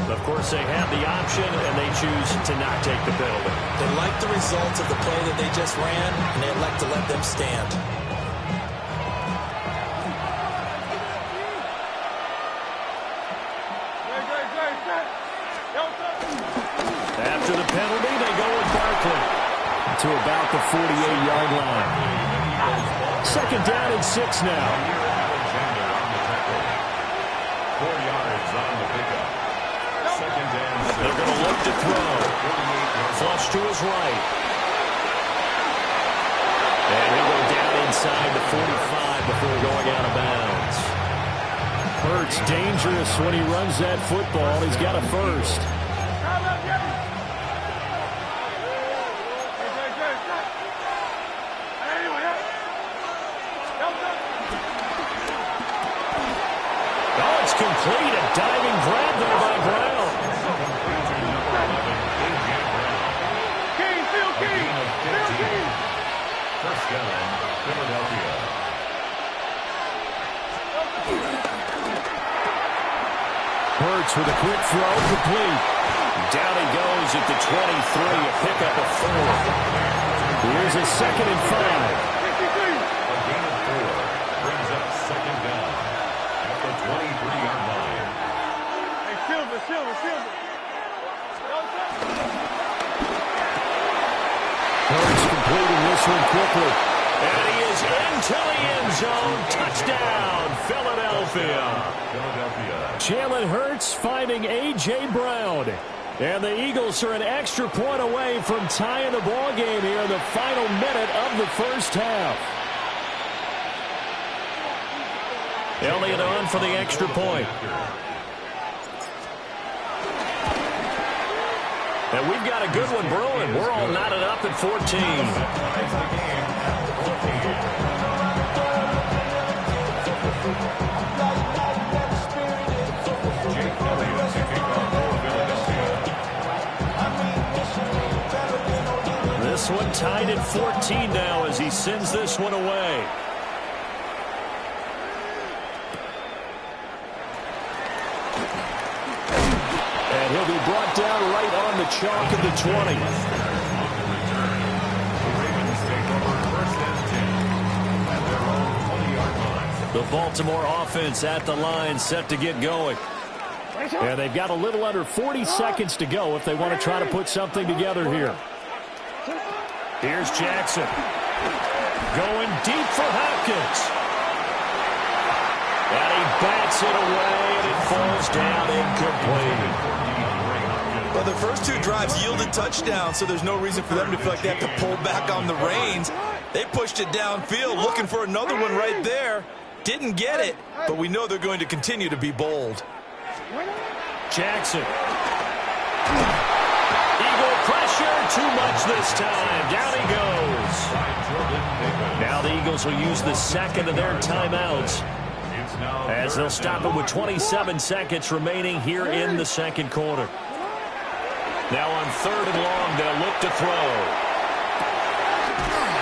Of course, they have the option, and they choose to not take the penalty. They like the results of the play that they just ran, and they elect to let them stand. After the penalty, they go with Barkley to about the 48-yard line. 2nd down and 6 now. 4 yards on the pickup. They're going to look to throw. Flush to his right. And he'll go down inside the 45 before going out of bounds. Hurts dangerous when he runs that football. He's got a 1st. Oh, it's complete. A diving grab there by Brown. First down, Philadelphia. Hurts with a quick throw, complete. Down he goes at the 23, a pickup of 4. Here's a 2nd and 5. A gain of 4 brings up 2nd down at the 23-yard line. Hey, Silver. Hurts completing this one quickly. And he is into the end zone. Touchdown, Philadelphia. Jalen Hurts finding A.J. Brown. And the Eagles are an extra point away from tying the ball game here in the final minute of the first half. Elliott on for the extra point. And we've got a good one brewing. We're all knotted up at 14. This one tied at 14 now as he sends this one away. And he'll be brought down right on the chalk at the 20. The Baltimore offense at the line, set to get going. And they've got a little under 40 seconds to go if they want to try to put something together here. Here's Jackson. Going deep for Hopkins. And he bats it away, and it falls down incomplete. Well, the first 2 drives yielded touchdowns, so there's no reason for them to feel like they have to pull back on the reins. They pushed it downfield, looking for another one right there. Didn't get it, but we know they're going to continue to be bold. Jackson. Eagle pressure, too much this time. Down he goes. Now the Eagles will use the second of their timeouts as they'll stop it with 27 seconds remaining here in the second quarter. Now on 3rd and long, they'll look to throw.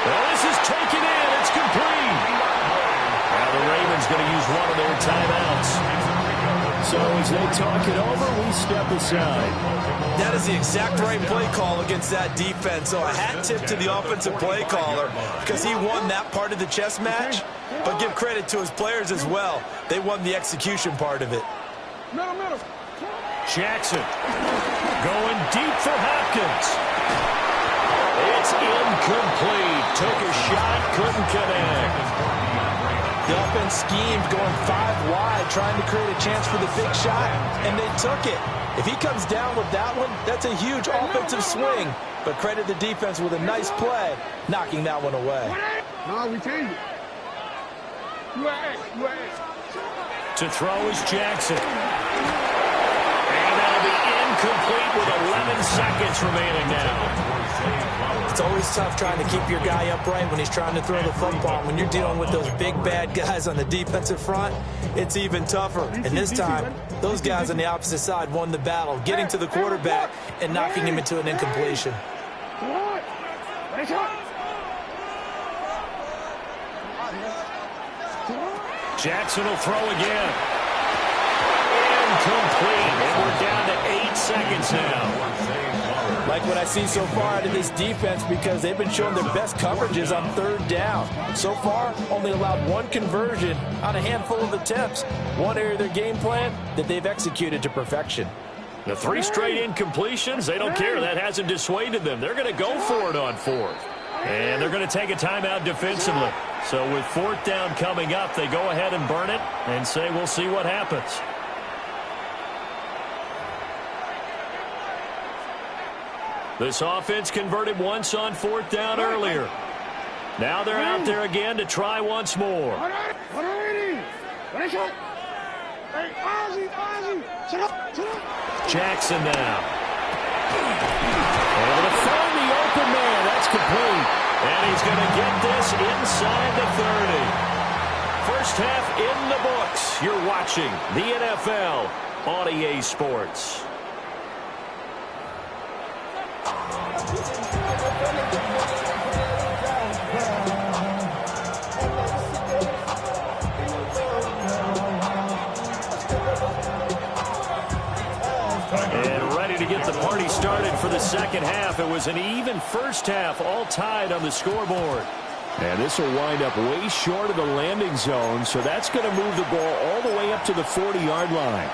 Well, this is taken in. It's complete. Now the Ravens going to use one of their timeouts. So as they talk it over, we step aside. That is the exact right play call against that defense. So a hat tip to the offensive play caller because he won that part of the chess match. But give credit to his players as well. They won the execution part of it. Jackson going deep for Hopkins. It's incomplete. Took a shot, couldn't connect. The offense schemed, going 5 wide, trying to create a chance for the big shot, and they took it. If he comes down with that one, that's a huge offensive swing. But credit the defense with a nice play, knocking that one away. No, we changed it. To throw is Jackson. And that'll be incomplete with 11 seconds remaining now. It's always tough trying to keep your guy upright when he's trying to throw the football. When you're dealing with those big, bad guys on the defensive front, it's even tougher. And this time, those guys on the opposite side won the battle, getting to the quarterback and knocking him into an incompletion. Jackson will throw again. Incomplete. And we're down to 8 seconds now. Like what I see so far out of this defense because they've been showing their best coverages on 3rd down. So far, only allowed 1 conversion on a handful of attempts. One area of their game plan that they've executed to perfection. The 3 straight incompletions, they don't care. That hasn't dissuaded them. They're going to go for it on 4th. And they're going to take a timeout defensively. So with 4th down coming up, they go ahead and burn it and say we'll see what happens. This offense converted once on 4th down earlier. Now they're out there again to try once more. Jackson now. Able to find the open man. That's complete. And he's going to get this inside the 30. First half in the books. You're watching the NFL on EA Sports. started for the second half. It was an even first half, all tied on the scoreboard. And this will wind up way short of the landing zone, so that's going to move the ball all the way up to the 40-yard line.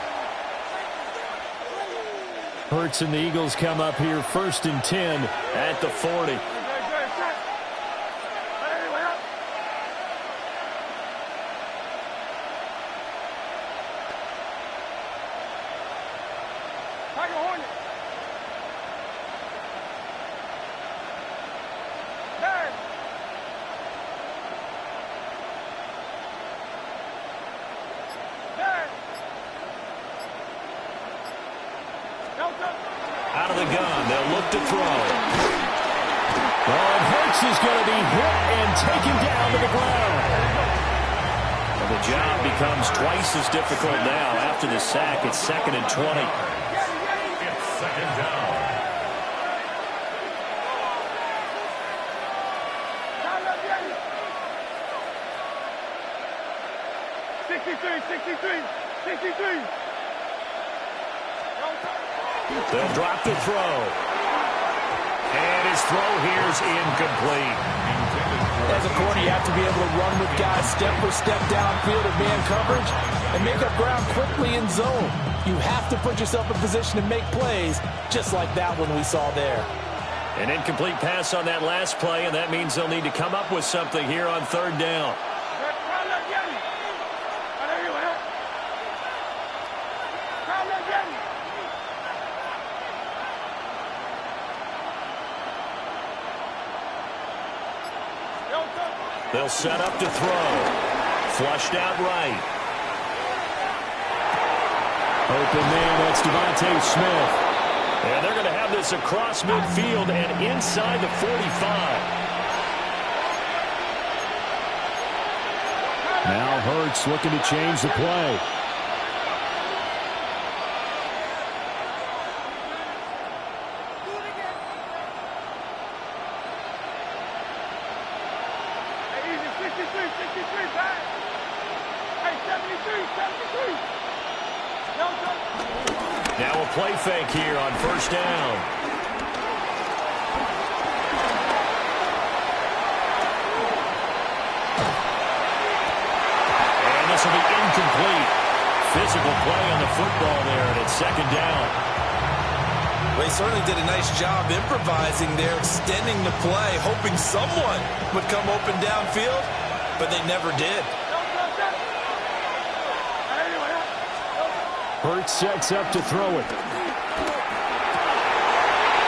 Hurts and the Eagles come up here 1st and 10 at the 40. Out of the gun, they'll look to throw. And Hurts is going to be hit and taken down to the ground. And the job becomes twice as difficult now after the sack. It's 2nd and 20. It's 2nd down. They'll drop the throw. And his throw here is incomplete. As a corner, you have to be able to run with guys step for step downfield in man coverage and make up ground quickly in zone. You have to put yourself in position to make plays, just like that one we saw there. An incomplete pass on that last play, and that means they'll need to come up with something here on 3rd down. They'll set up to throw. Flushed out right. Open man, that's Devontae Smith. And they're going to have this across midfield and inside the 45. Now Hurts looking to change the play. Now a play fake here on 1st down. And this will be incomplete. Physical play on the football there, and it's 2nd down. Well, he certainly did a nice job improvising there, extending the play, hoping someone would come open downfield, but they never did. Hurts sets up to throw it.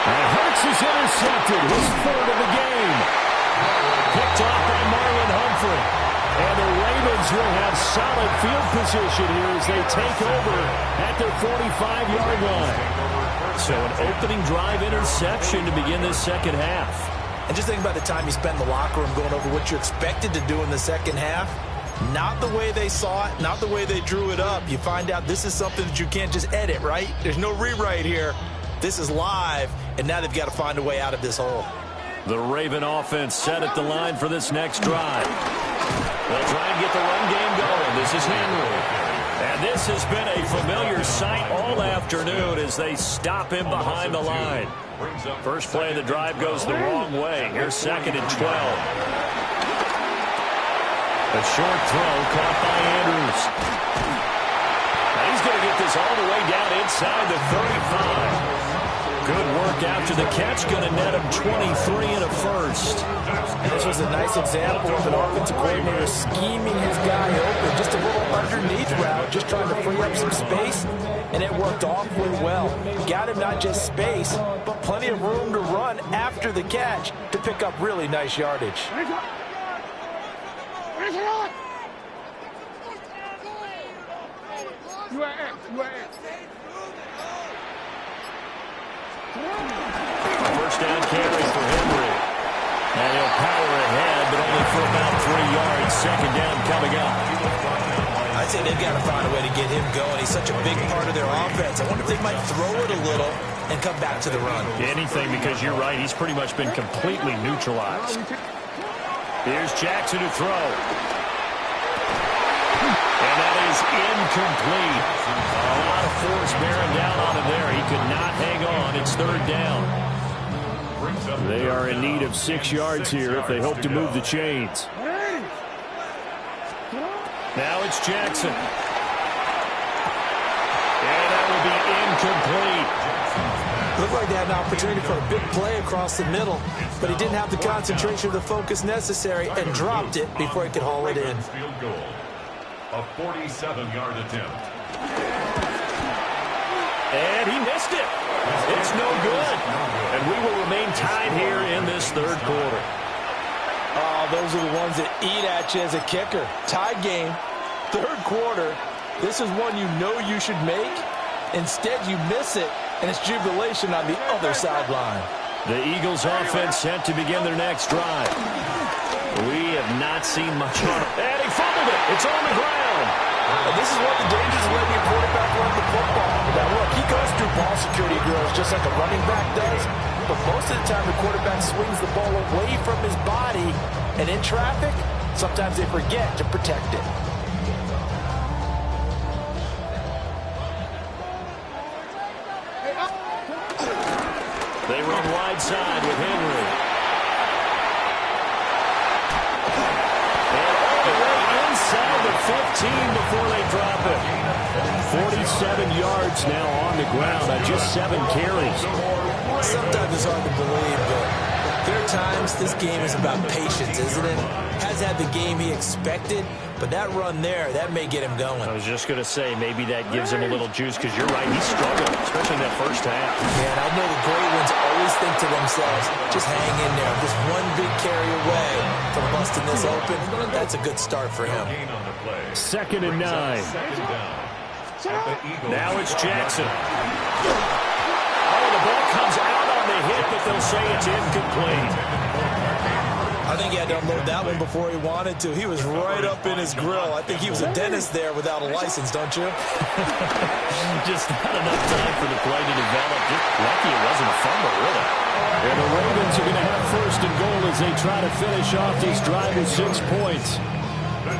And Hurts is intercepted. His 3rd of the game. Picked off by Marlon Humphrey. And the Ravens will have solid field position here as they take over at their 45-yard line. So an opening drive interception to begin this 2nd half. And just think about the time you spent in the locker room going over what you expected to do in the 2nd half. Not the way they saw it, not the way they drew it up. You find out this is something that you can't just edit, right? There's no rewrite here. This is live, and now they've got to find a way out of this hole. The Raven offense set at the line for this next drive. They'll try and get the run game going. This is Henry. And this has been a familiar sight all afternoon as they stop him behind the line. First play of the drive goes the wrong way. Here's 2nd and 12. A short throw caught by Andrews. Now he's going to get this all the way down inside the 35. Good work after the catch. Going to net him 23 and a first. And this was a nice example of an offensive coordinator scheming his guy open. Just a little underneath route, just trying to free up some space. And it worked awfully well. Got him not just space, but plenty of room to run after the catch to pick up really nice yardage. First down carry for Henry. And he'll power ahead, but only for about 3 yards. 2nd down coming up. I'd say they've got to find a way to get him going. He's such a big part of their offense. I wonder if they might throw it a little and come back to the run. Anything, because you're right. He's pretty much been completely neutralized. Here's Jackson to throw. And that is incomplete. A lot of force bearing down on him there. He could not hang on. It's third down. They are in need of 6 yards here if they hope to move the chains. Now it's Jackson. And that will be incomplete. Looked like they had an opportunity for a big play across the middle, but he didn't have the concentration or the focus necessary and dropped it before he could haul it in. Field goal. A 47-yard attempt. And he missed it. It's no good. And we will remain tied here in this third quarter. Oh, those are the ones that eat at you as a kicker. Tied game, third quarter. This is one you know you should make. Instead, you miss it, and it's jubilation on the other sideline. The Eagles offense set to begin their next drive. We have not seen much on it. And he fumbled it. It's on the ground. And this is one of the dangers of letting your quarterback run the football. Now, look, he goes through ball security drills just like a running back does. But most of the time, the quarterback swings the ball away from his body. And in traffic, sometimes they forget to protect it. They run wide side with Henry. And all the way inside the 15 before they drop it. 47 yards now on the ground on just 7 carries. Sometimes it's hard to believe, but there are times this game is about patience, isn't it? Has had the game he expected, but that run there, that may get him going. I was just going to say, maybe that gives him a little juice, because you're right, he struggled, especially in that first half. Man, I know the great ones always think to themselves, just hang in there. Just one big carry away from busting this open. That's a good start for him. 2nd and 9. Now it's Jackson. Oh, the ball comes out on the hit, but they'll say it's incomplete. I think he had to unload that one before he wanted to. He was right up in his grill. I think he was a dentist there without a license, don't you? Just not enough time for the play to develop. Just lucky it wasn't a fumble, really. And the Ravens are going to have 1st and goal as they try to finish off this drive with 6 points.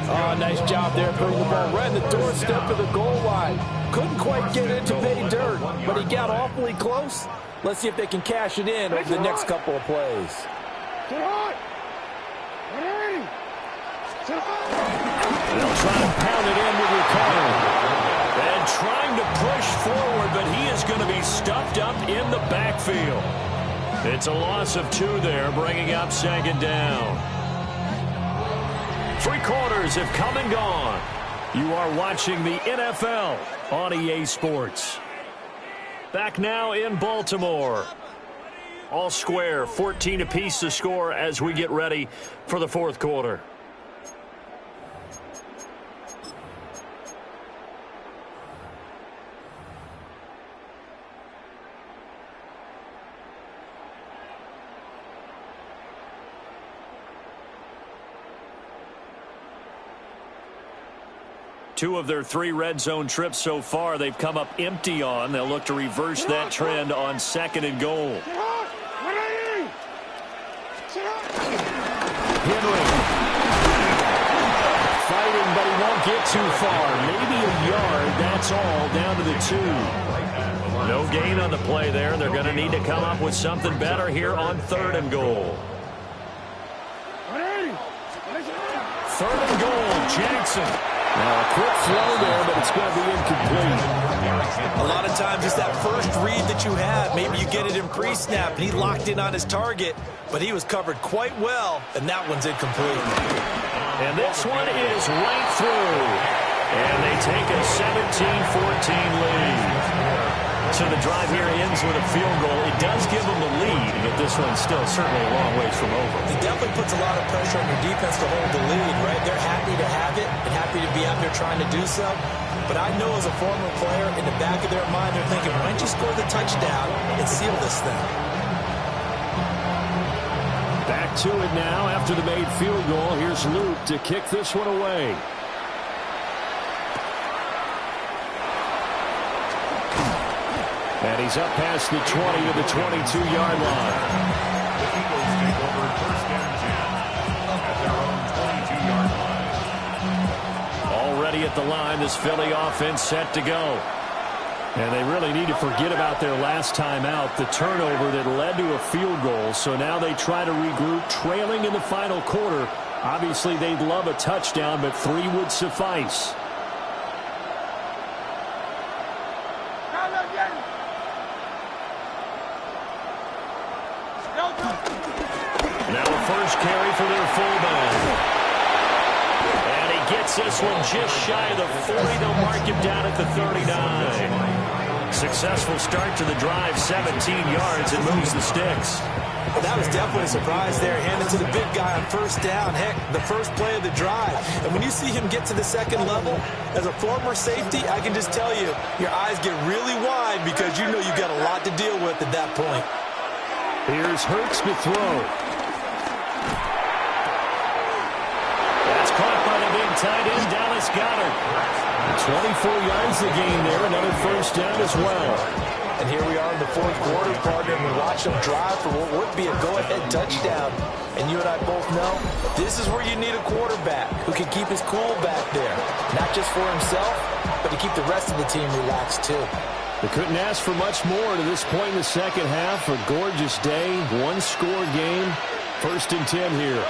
Oh, nice job there, putting the ball right in the doorstep of the goal line. Couldn't quite get it to pay dirt, but he got awfully close. Let's see if they can cash it in over the next couple of plays. They'll try to pound it in with Ricardo. And trying to push forward, but he is going to be stuffed up in the backfield. It's a loss of 2 there, bringing up 2nd down. 3 quarters have come and gone. You are watching the NFL on EA Sports. Back now in Baltimore. All square, 14 apiece to score as we get ready for the 4th quarter. Two of their 3 red zone trips so far, they've come up empty on. They'll look to reverse that trend on 2nd and goal. Henry. Fighting, but he won't get too far. Maybe a yard, that's all, down to the 2. No gain on the play there. They're going to need to come up with something better here on 3rd and goal. 3rd and goal, Jackson. Now a quick throw there, but it's going to be incomplete. A lot of times it's that first read that you have. Maybe you get it in pre-snap, and he locked in on his target, but he was covered quite well, and that one's incomplete. And this one is right through. And they take a 17-14 lead. So the drive here ends with a field goal. It does give them the lead, but this one's still certainly a long ways from over. It definitely puts a lot of pressure on your defense to hold the lead, right? They're happy to have it and happy to be out there trying to do so. But I know as a former player, in the back of their mind, they're thinking, why don't you score the touchdown and seal this thing? Back to it now after the made field goal. Here's Luke to kick this one away. And he's up past the 20 to the 22-yard line. The Eagles take over 1st and 10 at their own 22-yard line. Already a at the line. This Philly offense set to go. And they really need to forget about their last time out, the turnover that led to a field goal. So now they try to regroup, trailing in the final quarter. Obviously, they'd love a touchdown, but 3 would suffice. Now a first carry for their fullback. And he gets this one just shy of the 40. They'll mark him down at the 39. Successful start to the drive, 17 yards, and moves the sticks. Well, that was definitely a surprise there. Handed to the big guy on first down. Heck, the first play of the drive. And when you see him get to the second level, as a former safety, I can just tell you, your eyes get really wide because you know you've got a lot to deal with at that point. Here's Hurts to throw. That's caught by the big tight end, Dallas Goedert. 24 yards the gain there, another first down as well. And here we are in the fourth quarter, partner, and we watch them drive for what would be a go-ahead touchdown. And you and I both know this is where you need a quarterback who can keep his cool back there. Not just for himself, but to keep the rest of the team relaxed too. They couldn't ask for much more to this point in the second half. A gorgeous day, one-score game. 1st and 10 here.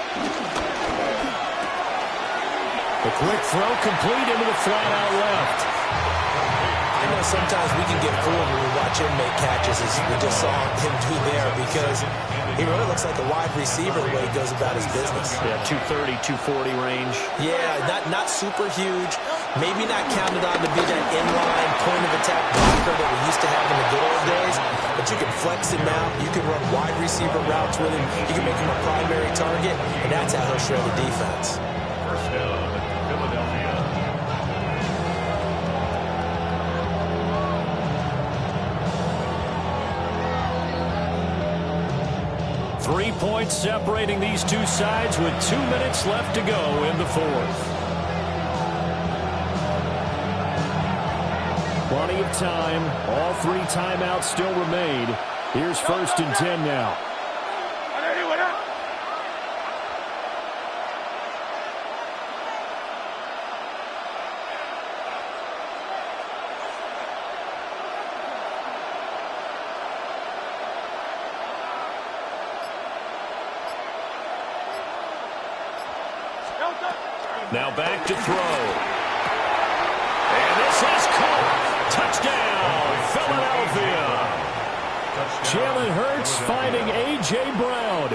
A quick throw complete into the flat-out left. I know sometimes we can get fooled when we watch him make catches, as we just saw him do there, because he really looks like a wide receiver the way he goes about his business. Yeah, 230, 240 range. Yeah, not super huge. Maybe not counted on to be that inline point-of-attack blocker that we used to have in the good old days, but you can flex him out. You can run wide receiver routes with him. You can make him a primary target, and that's how he'll shred the defense. First down, Philadelphia. 3 points separating these two sides with 2 minutes left to go in the fourth. Plenty of time. All 3 timeouts still remain. Here's 1st and 10 now. Now back to throw. And this is caught. Touchdown, Philadelphia. Jalen Hurts finding A.J. Brown.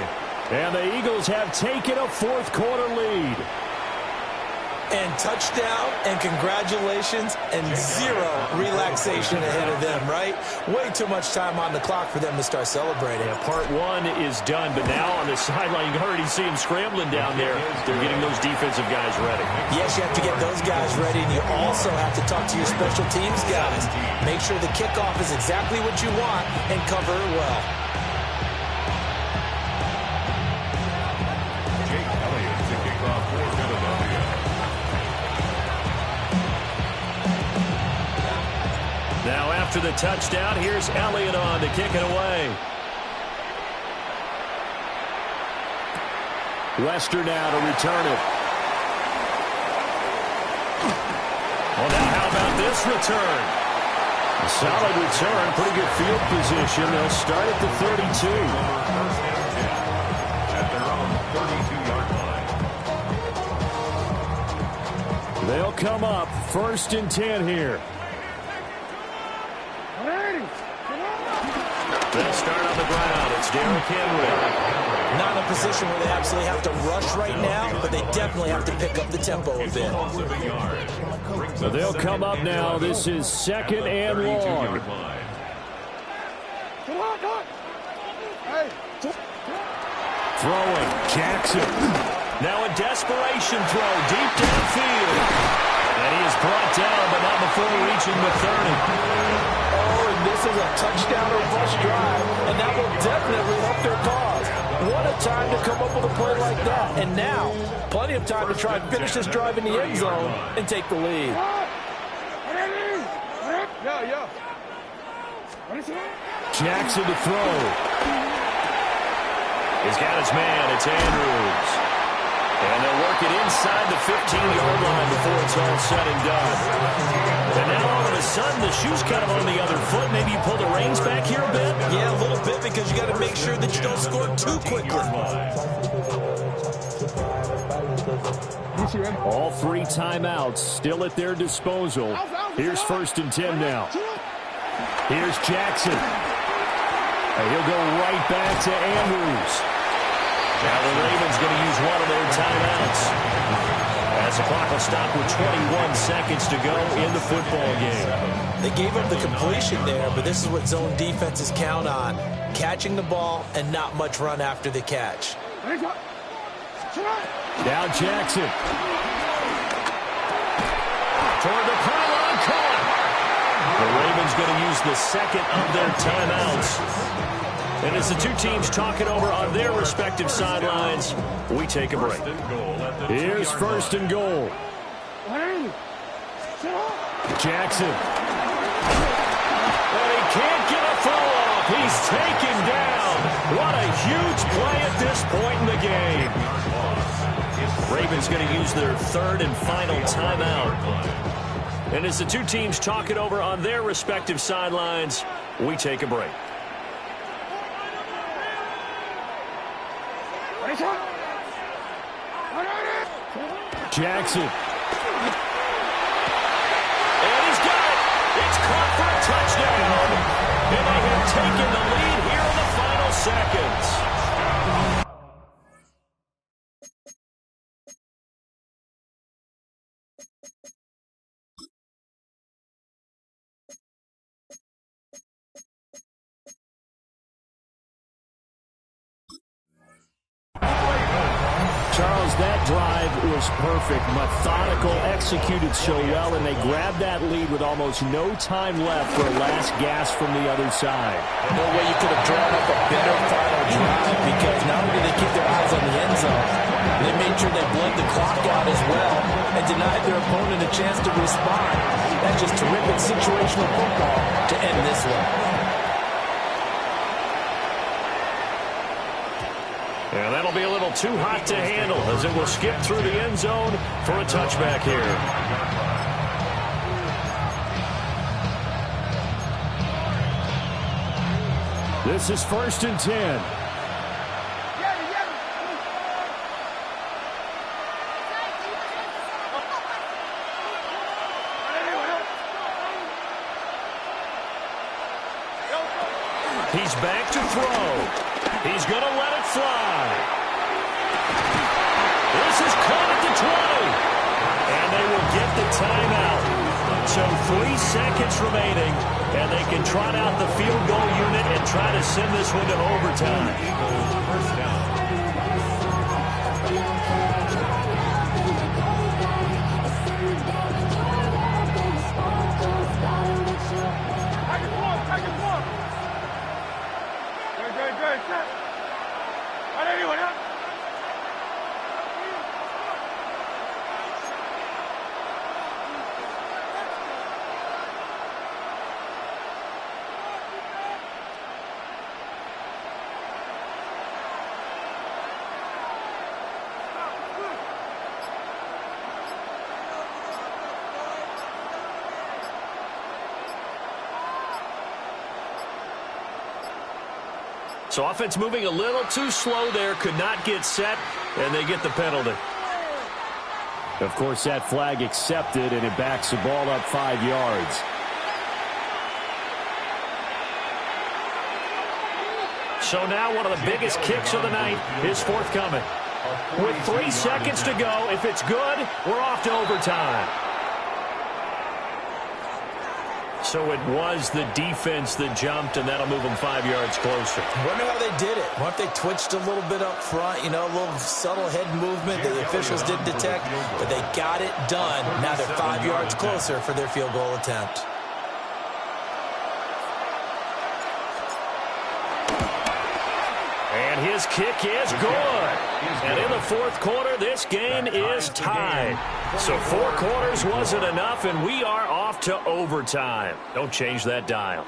And the Eagles have taken a fourth quarter lead. And touchdown, and congratulations, and 0 relaxation ahead of them, right? Way too much time on the clock for them to start celebrating. Yeah, part 1 is done, but now on the sideline, you already see him scrambling down there. They're getting those defensive guys ready. Yes, you have to get those guys ready, and you also have to talk to your special teams guys. Make sure the kickoff is exactly what you want and cover it well. Jake Elliott to kick off for Philadelphia. Now after the touchdown, here's Elliott on to kick it away. Wester now to return it. Well, now how about this return? A solid return, pretty good field position. They'll start at the 32. At their own 32-yard line. They'll come up 1st and 10 here. They'll start on the ground. It's Derrick Henry. Not in a position where they absolutely have to rush right now, but they definitely have to pick up the tempo a bit. So they'll come up now. This is 2nd and long. Throwing. Jackson. Now a desperation throw deep downfield. And he is brought down, but not before reaching the 30. Oh, and this is a touchdown or bust drive, and that will definitely help their cause. What a time to come up with a play like that. And now, plenty of time to try and finish this drive in the end zone and take the lead. Jackson to throw. He's got his man. It's Andrews. And they'll work it inside the 15-yard line before it's all said and done. And now all of a sudden the shoe's kind of on the other foot. Maybe you pull the reins back here a bit? Yeah, a little bit, because you got to make sure that you don't score too quickly. All 3 timeouts still at their disposal. Here's 1st and 10 now. Here's Jackson. And he'll go right back to Andrews. Now the Ravens going to use one of their timeouts, as the clock will stop with 21 seconds to go in the football game. They gave up the completion there, but this is what zone defenses count on: catching the ball and not much run after the catch. Now Jackson. Toward the pylon, caught. The Ravens going to use the second of their timeouts. And as the two teams talk it over on their respective sidelines, we take a break. Here's 1st and goal. Jackson. And he can't get a throw off. He's taken down. What a huge play at this point in the game. Ravens going to use their 3rd and final timeout. And as the two teams talk it over on their respective sidelines, we take a break. Jackson. And he's got it. It's caught for a touchdown. And they have taken the lead here in the final seconds. Charles, that drive was perfect. Methodical, executed so well, and they grabbed that lead with almost no time left for a last gasp from the other side. No way you could have drawn up a better final drive, because not only did they keep their eyes on the end zone, they made sure they bled the clock out as well and denied their opponent a chance to respond. That's just terrific situational football to end this one. And that'll be a little too hot to handle, as it will skip through the end zone for a touchback here. This is 1st and 10. He's back to throw. He's going to let it fly. This is caught at the 20. And they will get the timeout. So 3 seconds remaining, and they can trot out the field goal unit and try to send this one to overtime. First down. So offense moving a little too slow there, could not get set, and they get the penalty. Of course, that flag accepted, and it backs the ball up 5 yards. So now one of the biggest kicks of the night is forthcoming. With 3 seconds to go, if it's good, we're off to overtime. So it was the defense that jumped, and that'll move them 5 yards closer. I wonder how they did it. What if they twitched a little bit up front, you know, a little subtle head movement that the officials didn't detect, but they got it done. Now they're 5 yards closer for their field goal attempt. And his kick is good. And in the fourth quarter, this game is tied. So 4 quarters wasn't enough, and we are off to overtime. Don't change that dial.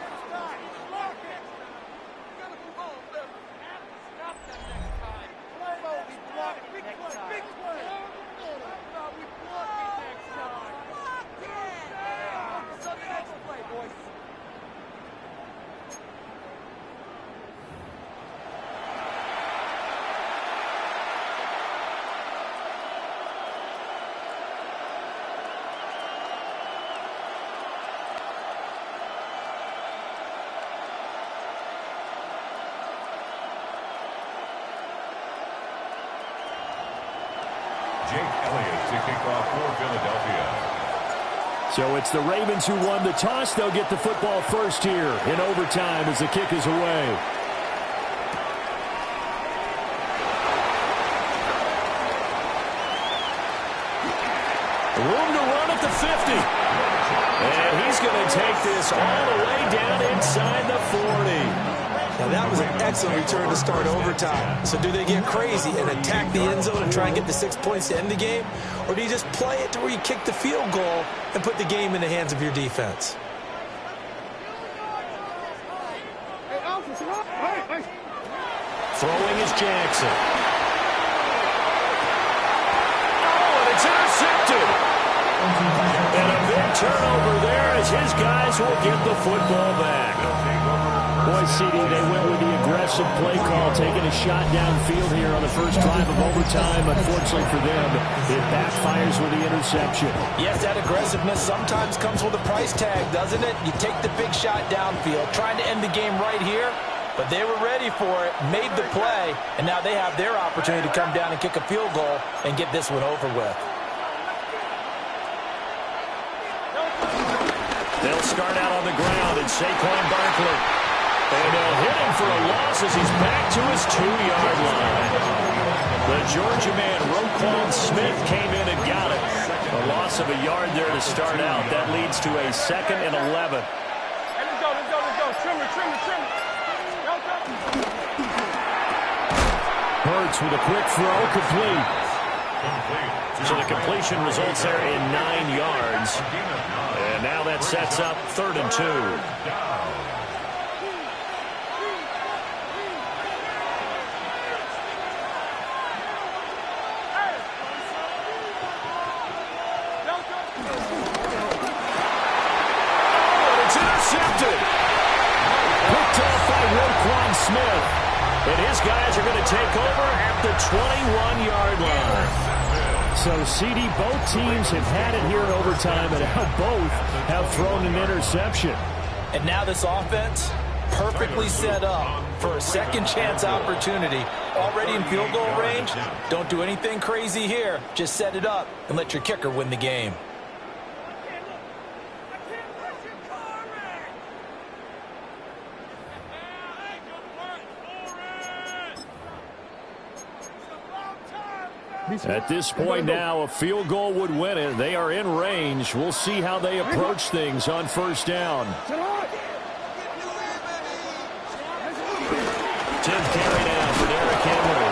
Jake Elliott to kick off for Philadelphia. So it's the Ravens who won the toss. They'll get the football first here in overtime as the kick is away. Room to run at the 50. And he's going to take this all the way down inside the 40. Now, that was an excellent return to start overtime. So do they get crazy and attack the end zone and try and get the 6 points to end the game? Or do you just play it to where you kick the field goal and put the game in the hands of your defense? Throwing is Jackson. Oh, and it's intercepted. And a big turnover there as his guys will get the football back. Boy, CD, they went with the aggressive play call, taking a shot downfield here on the first drive of overtime. Unfortunately for them, it backfires with the interception. Yes, that aggressiveness sometimes comes with a price tag, doesn't it? You take the big shot downfield, trying to end the game right here, but they were ready for it, made the play, and now they have their opportunity to come down and kick a field goal and get this one over with. They'll start out on the ground, and Saquon Barkley. And they'll hit him for a loss as he's back to his 2-yard line. The Georgia man, Roquan Smith, came in and got it. A loss of a yard there to start out. That leads to a 2nd and 11. Hey, let's go. Trim it. Hurts with a quick throw, complete. So the completion results there in 9 yards. And now that sets up 3rd and 2. Smith, and his guys are going to take over at the 21-yard line. So, CD, both teams have had it here in overtime, and now both have thrown an interception. And now this offense perfectly set up for a second chance opportunity. Already in field goal range. Don't do anything crazy here. Just set it up and let your kicker win the game. At this point now, a field goal would win it. They are in range. We'll see how they approach things on first down. 10th carry now for Derrick Henry.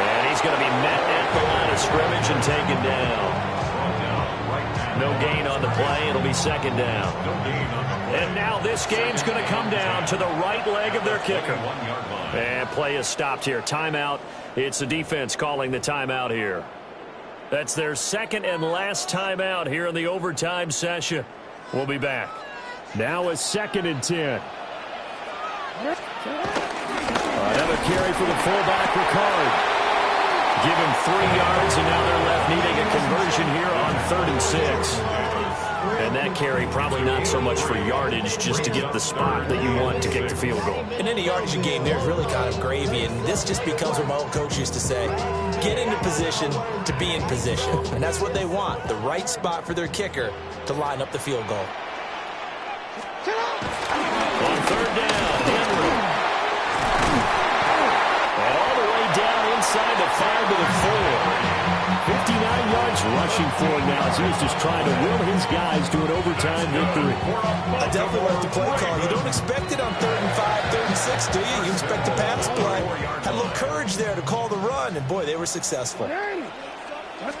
And he's going to be met at the line of scrimmage and taken down. No gain on the play. It'll be 2nd down. And now this game's going to come down to the right leg of their kicker. And play is stopped here. Timeout. It's the defense calling the timeout here. That's their 2nd and last timeout here in the overtime session. We'll be back. Now it's 2nd and 10. Another carry for the fullback, Ricard. Give him 3 yards, and now they're left needing a conversion here on 3rd and 6. And that carry probably not so much for yardage, just to get the spot that you want to kick the field goal. And any yardage you gain there is really kind of gravy, and this just becomes what my old coach used to say. Get into position to be in position. And that's what they want, the right spot for their kicker to line up the field goal. On 3rd down, Henry. And all the way down inside the 5 to the 4. 59 yards rushing for him now as he was just trying to will his guys to an overtime victory. I definitely like the play call. You don't expect it on 3rd and 5, 3rd and 6, do you? You expect a pass play. Had a little courage there to call the run, and boy, they were successful. They'll try to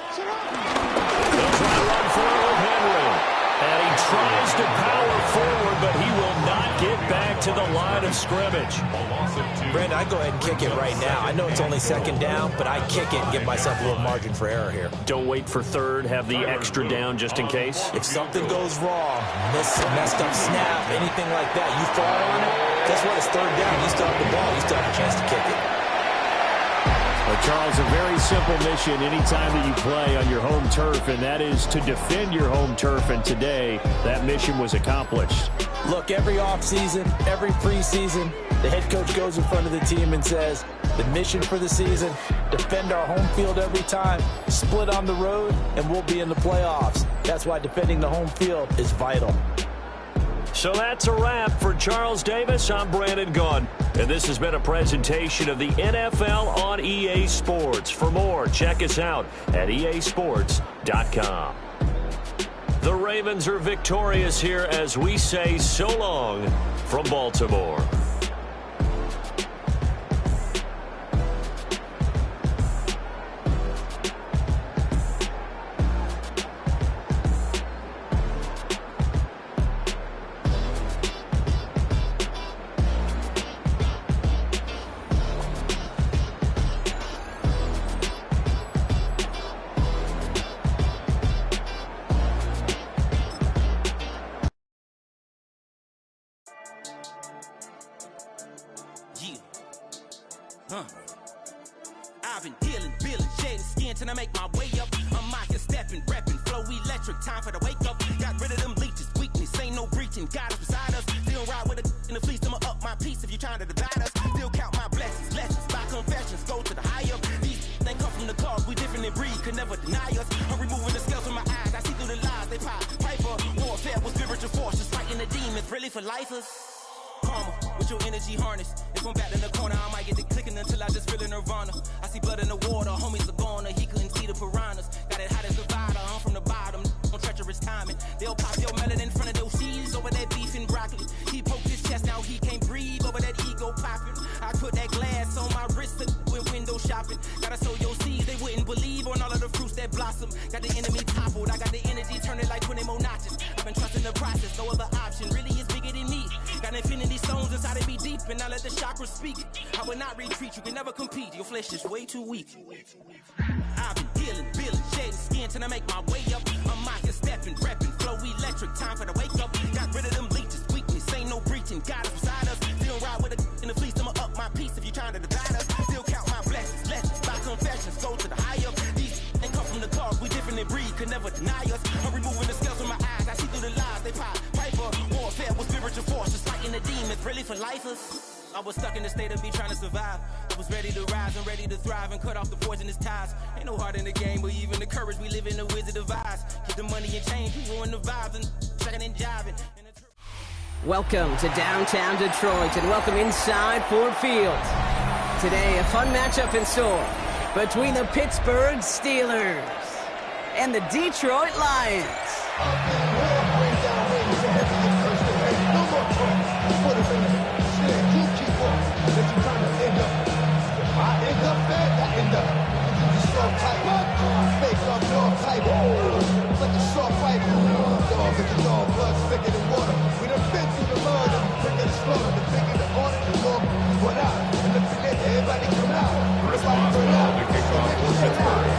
run forward with Henry. And he tries to power forward, but he will not get back to the line of scrimmage. Brandon, I go ahead and kick it right now. I know it's only 2nd down, but I kick it and give myself a little margin for error here. Don't wait for 3rd. Have the extra down just in case. If something goes wrong, messed up snap, anything like that, you fall on it, guess what? It's 3rd down. You still have the ball. You still have a chance to kick it. Well, Charles, a very simple mission anytime that you play on your home turf, and that is to defend your home turf. And today, that mission was accomplished. Look, every offseason, every preseason, The head coach goes in front of the team and says, the mission for the season, defend our home field every time, split on the road, and we'll be in the playoffs. That's why defending the home field is vital. So that's a wrap for Charles Davis. I'm Brandon Gaudin, and this has been a presentation of the NFL on EA Sports. For more, check us out at easports.com. The Ravens are victorious here as we say so long from Baltimore. I've been dealing, billing, shedding skin till I make my way up. I'm mocking, stepping, repping, flow electric, time for the wake up. Got rid of them leeches, weakness, ain't no breaching. God is beside us, still ride with a in the fleece. I'ma up my piece if you trying to divide us. Still count my blessings, lessons, by confessions, go to the higher. These they come from the cause, we different in breed, could never deny us. I'm removing the scales from my eyes, I see through the lies they pop. Piper, warfare with spiritual force, just fighting the demons, really for lifers. Karma, with your energy harness. If I'm back in the corner, I might get it clicking until I just feel a nirvana. I see blood in the water, homies are gone, he couldn't see the piranhas. Got it hot as Nevada, I'm from the bottom, on treacherous timing. They'll pop your melon in front of those seeds over that beef and broccoli. He poked his chest, now he can't breathe over that ego popping. I put that glass on my wrist when window shopping. Gotta sow your seeds, they wouldn't believe on all of the fruits that blossom. Got the enemy toppled, I got the energy turning like 20 more notches. I've been trusting the process, no other option really is bigger than me. Got infinity stones inside of me deep, and I let the chakras speak. I will not retreat, you can never compete, your flesh is way too weak. I've been dealing, billing, shedding skin till I make my way up. I'm mocking, stepping, repping, flow electric, time for the wake up. Got rid of them leeches, weakness, ain't no breaching, God is beside us. Still ride with a in the fleece, I'ma up my piece if you trying to divide us. Still count my blessings, lessons, by confessions, go to the higher. These ain't come from the cause, we different in breed, could never deny us. I'm removing the scales from my eyes, I see through the lies they pop. Piper, warfare with spiritual force, just fighting the demons, really for lifers. I was stuck in the state of me trying to survive. I was ready to rise and ready to thrive and cut off the poisonous ties. Ain't no heart in the game, but even the courage we live in the Wizard of Oz. Get the money and change, we ruin the vibes and checking and jiving. Welcome to downtown Detroit and welcome inside Ford Field. Today, a fun matchup in store between the Pittsburgh Steelers and the Detroit Lions.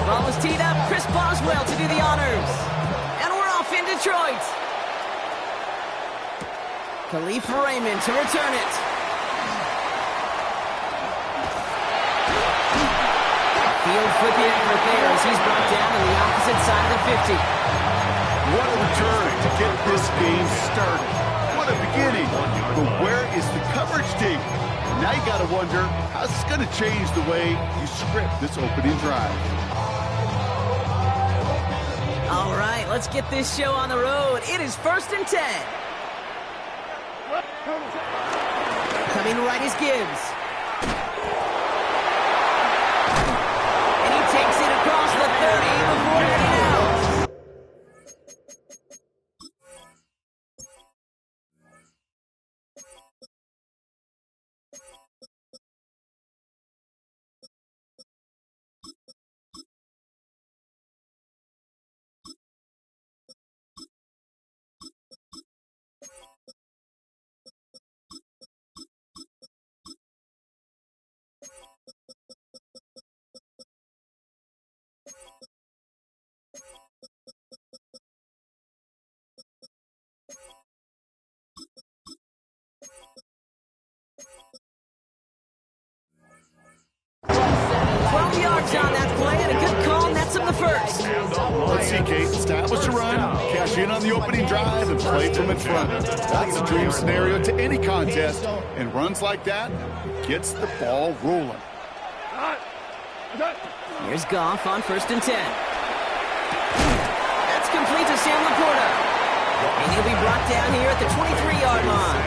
Ball is teed up. Chris Boswell to do the honors. And we're off in Detroit. Khalif Raymond to return it. Field flipping effort there as he's brought down to the opposite side of the 50. What a return to get this game started. What a beginning. But where is the coverage team? Now you got to wonder, how's this going to change the way you script this opening drive? All right, let's get this show on the road. It is 1st and 10. Coming right is Gibbs. And he takes it across the 30 before heading out. Yards on that play, and a good call nets him the first. And the Let's see, Kate. Establish a run, cash in on the opening drive, and play from in front. That's a dream scenario to any contest, and runs like that gets the ball rolling. Here's Goff on 1st and 10. That's complete to Sam Laporta. And he'll be brought down here at the 23-yard line.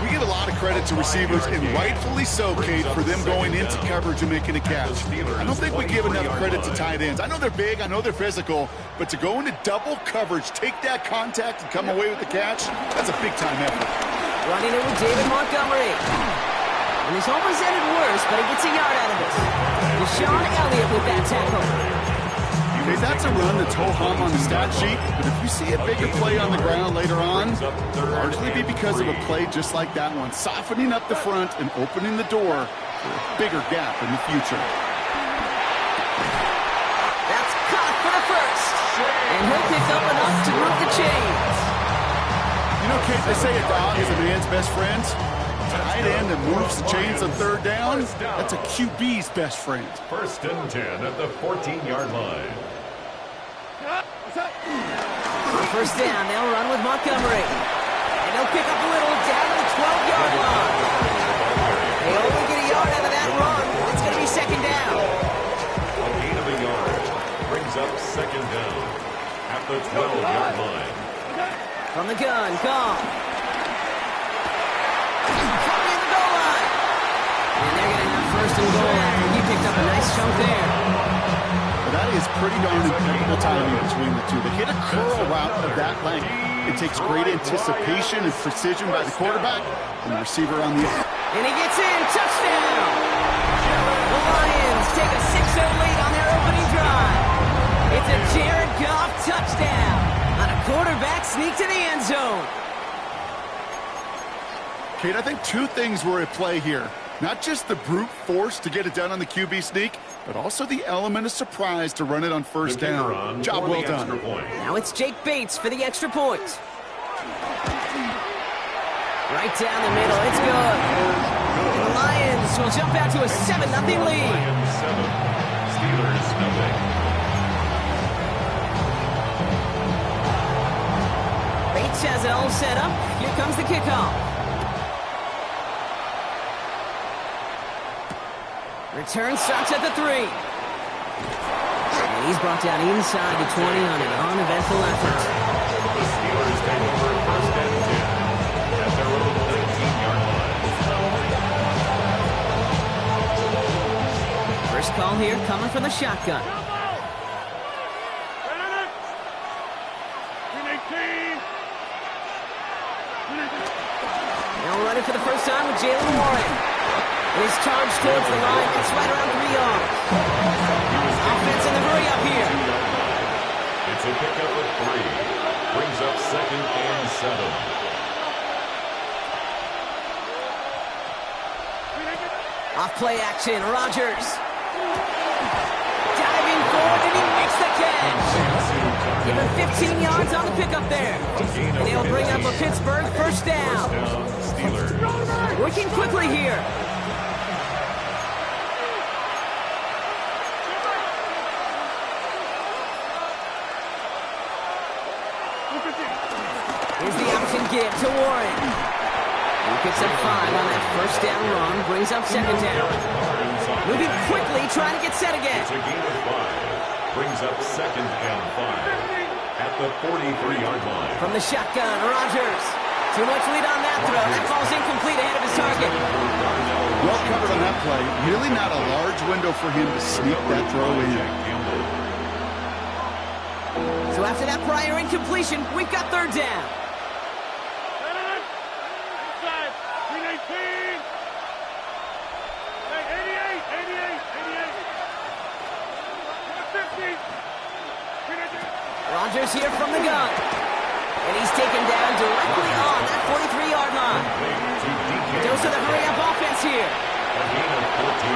We give a lot of credit to receivers, and rightfully so, Kate, for them going into coverage and making a catch. I don't think we give enough credit to tight ends. I know they're big, I know they're physical, but to go into double coverage, take that contact, and come away with the catch, that's a big-time effort. Running it with David Montgomery. And this almost ended worse, but he gets a yard out of it. Deshaun Elliott with that tackle. Okay, that's a run that's ho-hum on the stat sheet, but if you see a bigger play on the ground later on, it'll largely be because of a play just like that one, softening up the front and opening the door for a bigger gap in the future. That's caught for the first. And he'll pick up enough to move the chains. You know, Kate, they say a dog is a man's best friend. Tight end that moves the chains on 3rd down, that's a QB's best friend. 1st and 10 at the 14-yard line. First down, they'll run with Montgomery. And they'll pick up a little down to the 12-yard line. They only get a yard out of that run. It's going to be 2nd down. A gain of a yard brings up 2nd down at the 12-yard line. From the gun, Goff. Coming in the goal line. And they're going to have 1st and goal after he picked up a nice chunk there. That is pretty darn impeccable timing between the two. They hit a curl route of that length. It takes great anticipation and precision by the quarterback and the receiver on the end. And he gets in. Touchdown! The Lions take a 6-0 lead on their opening drive. It's a Jared Goff touchdown on a quarterback sneak to the end zone. Kate, I think 2 things were at play here. Not just the brute force to get it done on the QB sneak, but also the element of surprise to run it on 1st down. Job well done. Now it's Jake Bates for the extra point. Right down the middle, it's good. And the Lions will jump out to a 7-0 lead. Lions 7, Steelers 0. Bates has it all set up. Here comes the kickoff. Return starts at the 3. And he's brought down inside the 20 on an uneventful effort. The Steelers take over 1st and 10 at their own 19-yard line. First call here coming from the shotgun. Now running for the first time with Jalen Warren. His charge towards the line. It's right around 3 yards. Offense in the hurry up here. It's a pickup of 3. Brings up 2nd and 7. Off play action. Rodgers. Diving forward and he makes the catch. Give him 15 yards on the pickup there. And they'll bring up a Pittsburgh 1st down. Steelers. Working quickly here. Here's the option give to Warren. He picks up 5 on that 1st down run, brings up 2nd down. Moving quickly, trying to get set again. It's a gain of 5. Brings up 2nd and 5 at the 43-yard line. From the shotgun, Rodgers. Too much lead on that throw. That falls incomplete ahead of his target. Well covered on that play. Really not a large window for him to sneak that throw in. So after that prior incompletion, we've got 3rd down. Rodgers here from the gun. And he's taken down directly on that 43-yard line. Goes to the hurry-up offense here. A gain of 14.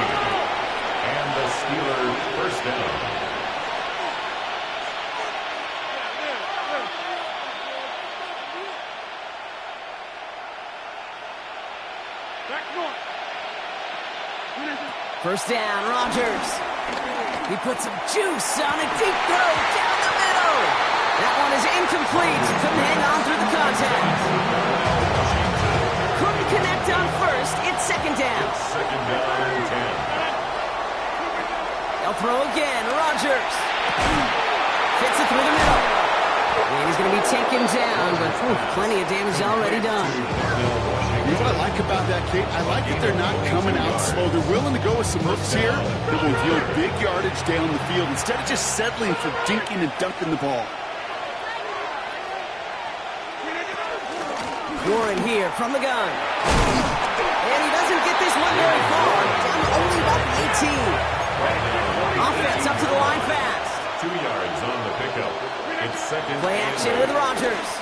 And the Steelers 1st down. First down, Rodgers. He puts some juice on a deep throw down the middle. That one is incomplete. Couldn't hang on through the contact. Couldn't connect on first. It's second down. Second down and 10. They'll throw again. Rodgers. Fits it through the middle. And he's going to be taken down, but plenty of damage already done. You know what I like about that, Kate? I like that they're not coming out slow. They're willing to go with some hooks here that will yield big yardage down the field instead of just settling for dinking and dunking the ball. Warren here from the gun. And he doesn't get this one very far. Down to only about the 18. Offense up to the line fast. 2 yards on the pickup. It's second. Play action with Rodgers.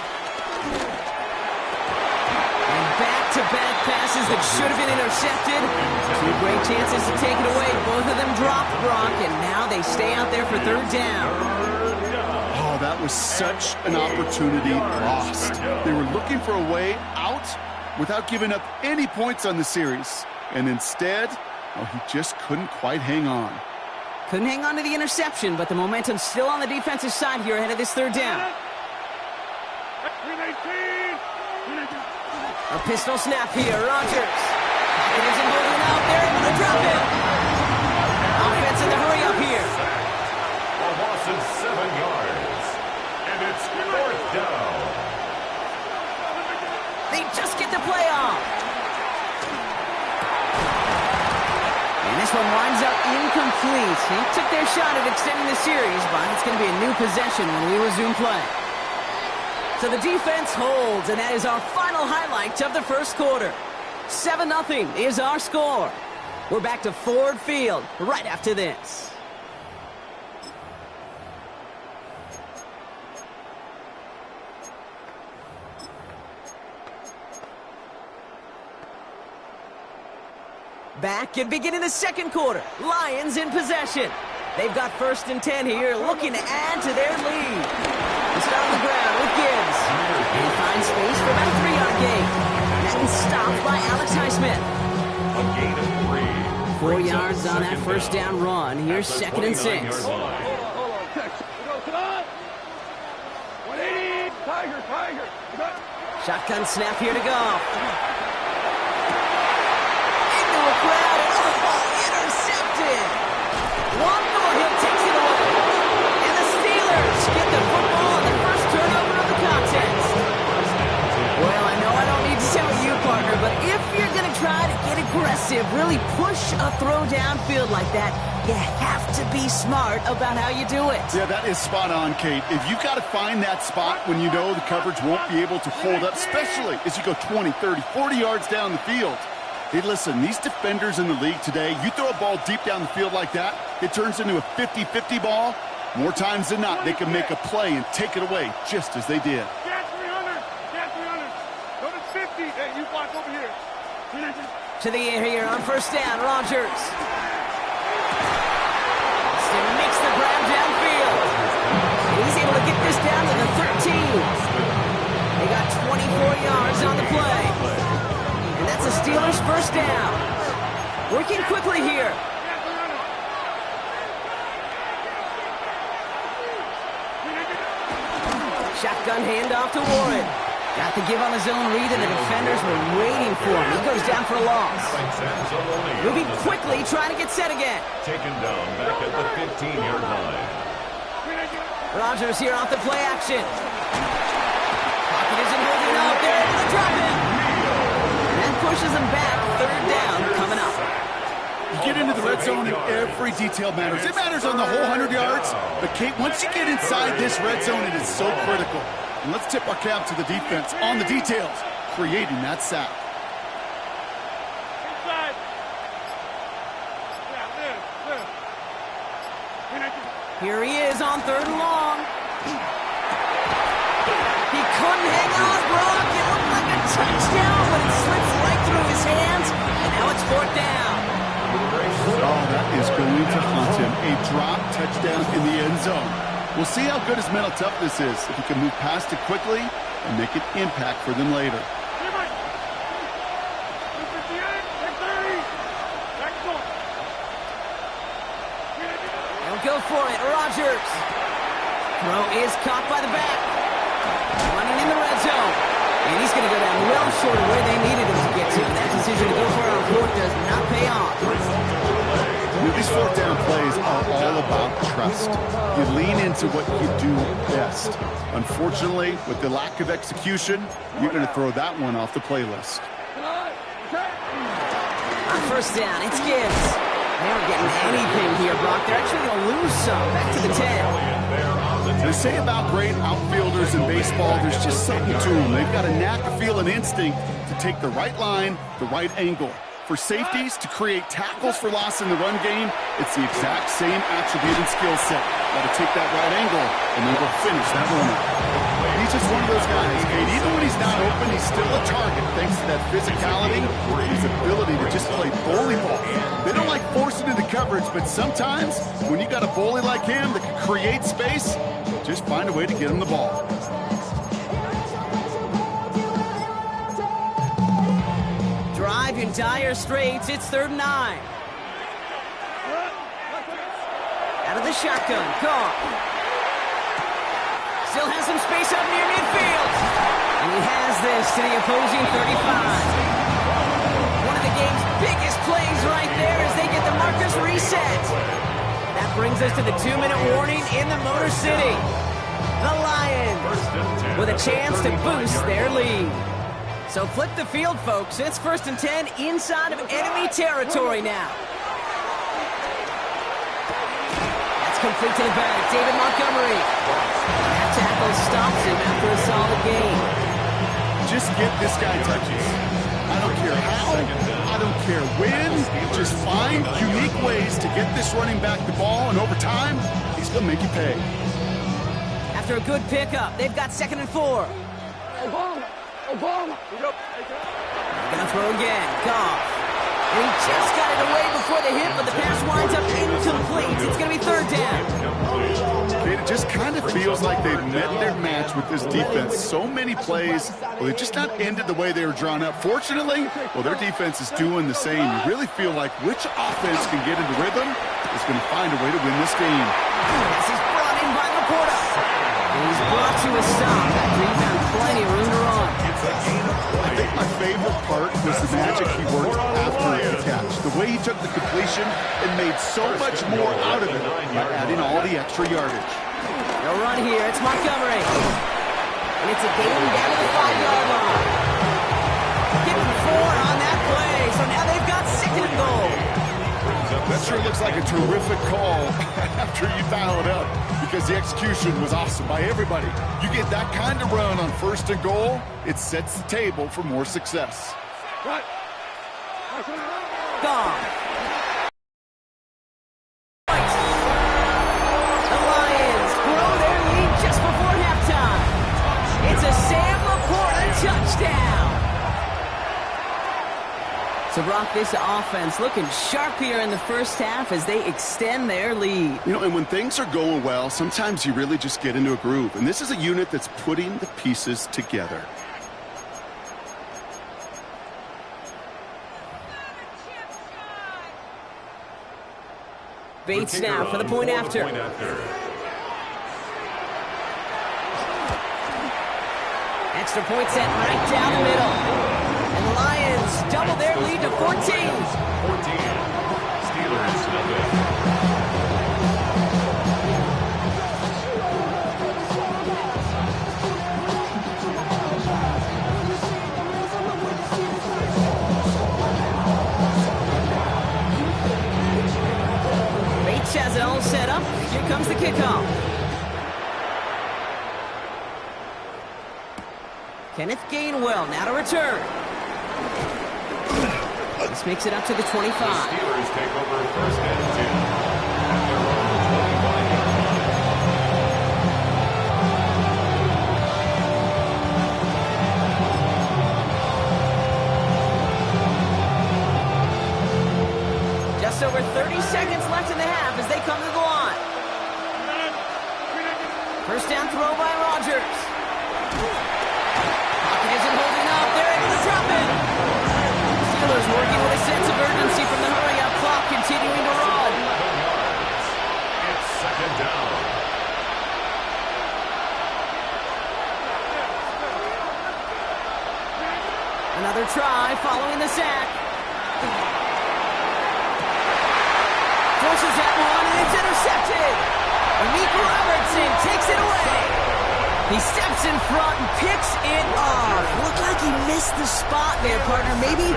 And back-to-back passes that should have been intercepted. Two great chances to take it away. Both of them dropped, Brock, and now they stay out there for third down. Oh, that was such an opportunity lost. They were looking for a way out without giving up any points on the series. And instead, oh, he just couldn't quite hang on. Couldn't hang on to the interception, but the momentum's still on the defensive side here ahead of this third down. A pistol snap here, Rodgers. It isn't holding out. They're able to drop it. Offense in the hurry up here. A loss of 7 yards. And it's fourth down. They just get the play off. And this one winds up incomplete. They took their shot at extending the series, but it's going to be a new possession when we resume play. So the defense holds, and that is our final highlight of the first quarter. 7-0 is our score. We're back to Ford Field right after this. Back and beginning the second quarter. Lions in possession. They've got 1st and 10 here, looking to add to their lead. They start on the ground with Gibbs. And he finds space for about a 3-yard gain. That is stopped by Alex Highsmith. A gain of 3. 4 yards on that first down run. Here's 2nd and 6. Hold on. Sit on. 180. Tiger. Shotgun snap here to go. Into a crowd. Oh, intercepted. One more hit takes it away. And the Steelers get the football on the first turnover of the contest. Well, I know I don't need to tell you, partner, but if you're going to try to get aggressive, really push a throw downfield like that, you have to be smart about how you do it. Yeah, that is spot on, Kate. If you've got to find that spot when you know the coverage won't be able to hold up, especially as you go 20, 30, 40 yards down the field. Hey, listen, these defenders in the league today, you throw a ball deep down the field like that, it turns into a 50-50 ball. More times than not, they can make a play and take it away just as they did. Get 300. Go to 50. Hey, you block over here. To the air here on first down, Rodgers. Still makes the grab downfield. He's able to get this down to the 13. They got 24 yards on the play. And that's the Steelers' first down. Working quickly here. Shotgun handoff to Warren. Got the give on his own read, and the defenders were waiting for him. He goes down for a loss. Moving quickly, trying to get set again. Taken down back at the 15-yard line. Rodgers here off the play action. Pocket isn't holding up. They're able to drop him. And that pushes him back. Third down coming up. You get into the red zone and every detail matters. It matters on the whole 100 yards. But, Kate, once you get inside this red zone, it is so critical. And let's tip our cap to the defense on the details, creating that sack. Inside. Here he is on 3rd and long. He couldn't hang on, Brock. It looked like a touchdown, but it slips right through his hands. And now it's 4th down. Oh, that is going to haunt him. A drop touchdown in the end zone. We'll see how good his mental toughness is if he can move past it quickly and make an impact for them later. Rodgers. Throw is caught by the back. Running in the red zone. And he's going to go down well short of where they needed him to get to. That decision to go for it on fourth does not pay off. These fourth down plays are all about trust. You lean into what you do best. Unfortunately, with the lack of execution, you're going to throw that one off the playlist. On first down, it's Gibbs. They aren't getting anything here, Brock. They're actually going to lose some. Back to the 10. They say about great outfielders in baseball, there's just something to them. They've got a knack, a feel, and instinct to take the right line, the right angle. For safeties to create tackles for loss in the run game, it's the exact same attribute and skill set. Got to take that right angle and then go finish that runner. He's just one of those guys, Kate. Even when he's not open, he's still a target thanks to that physicality, his ability to just play bully ball. They don't like forcing into coverage, but sometimes when you got a bully like him that can create space, just find a way to get him the ball. Drive in dire straits. It's 3rd and 9. Out of the shotgun. Goff. Still has some space up near midfield. And he has this to the opposing 35. One of the game's biggest plays right there as they get the markers reset. That brings us to the 2-minute warning in the Motor City. The Lions with a chance to boost their lead. So flip the field, folks. It's 1st and 10 inside of enemy territory now. That's complete to the back. David Montgomery. That tackle stops him after a solid gain. Just get this guy touches. I don't care how, I don't care when. Just find unique ways to get this running back the ball, and over time, he's going to make you pay. After a good pickup, they've got 2nd and 4. Obama. Gonna throw again. Goff. And he just got it away before the hit, but the pass winds up incomplete. It's gonna be 3rd down. It just kind of feels like they've met their match with this defense. So many plays, well, they've just not ended the way they were drawn up. Fortunately, well, their defense is doing the same. You really feel like which offense can get into rhythm is going to find a way to win this game. This is brought in by Laporta. He's brought to a stop. That rebound, plenty of room to run. I think my favorite part was the magic he worked after the catch. The way he took the completion and made so much more out of it by adding all the extra yardage. No run here. It's Montgomery. And it's a gain down to the 5-yard line. Give him 4 on that play. So now they've got 2nd and goal. That sure looks like a terrific call after you dial it up, because the execution was awesome by everybody. You get that kind of run on 1st and goal, it sets the table for more success. Gone. The Lions grow their lead just before halftime. It's a Sam Laporta touchdown. So, Brock, this offense looking sharp here in the first half as they extend their lead. You know, and when things are going well, sometimes you really just get into a groove. And this is a unit that's putting the pieces together. Bates now for the point after. Extra point set right down the middle. And the Lions double their lead to 14. 14. Steelers nothing. Bates has it all set up. Here comes the kickoff. Kenneth Gainwell now to return. This makes it up to the 25. The Steelers take over 1st and 10. At their own 25. Just over 30 seconds left in the half as they come to the line. 1st down throw by Rodgers. Pocket isn't holding up. They're able to drop it. Steelers working with a sense of urgency from the hurry-up clock, continuing to run. It's 2nd down. Another try following the sack. Forces that one, and it's intercepted. Malik Robertson takes it away. He steps in front and picks it off. Looked like he missed the spot there, partner. Maybe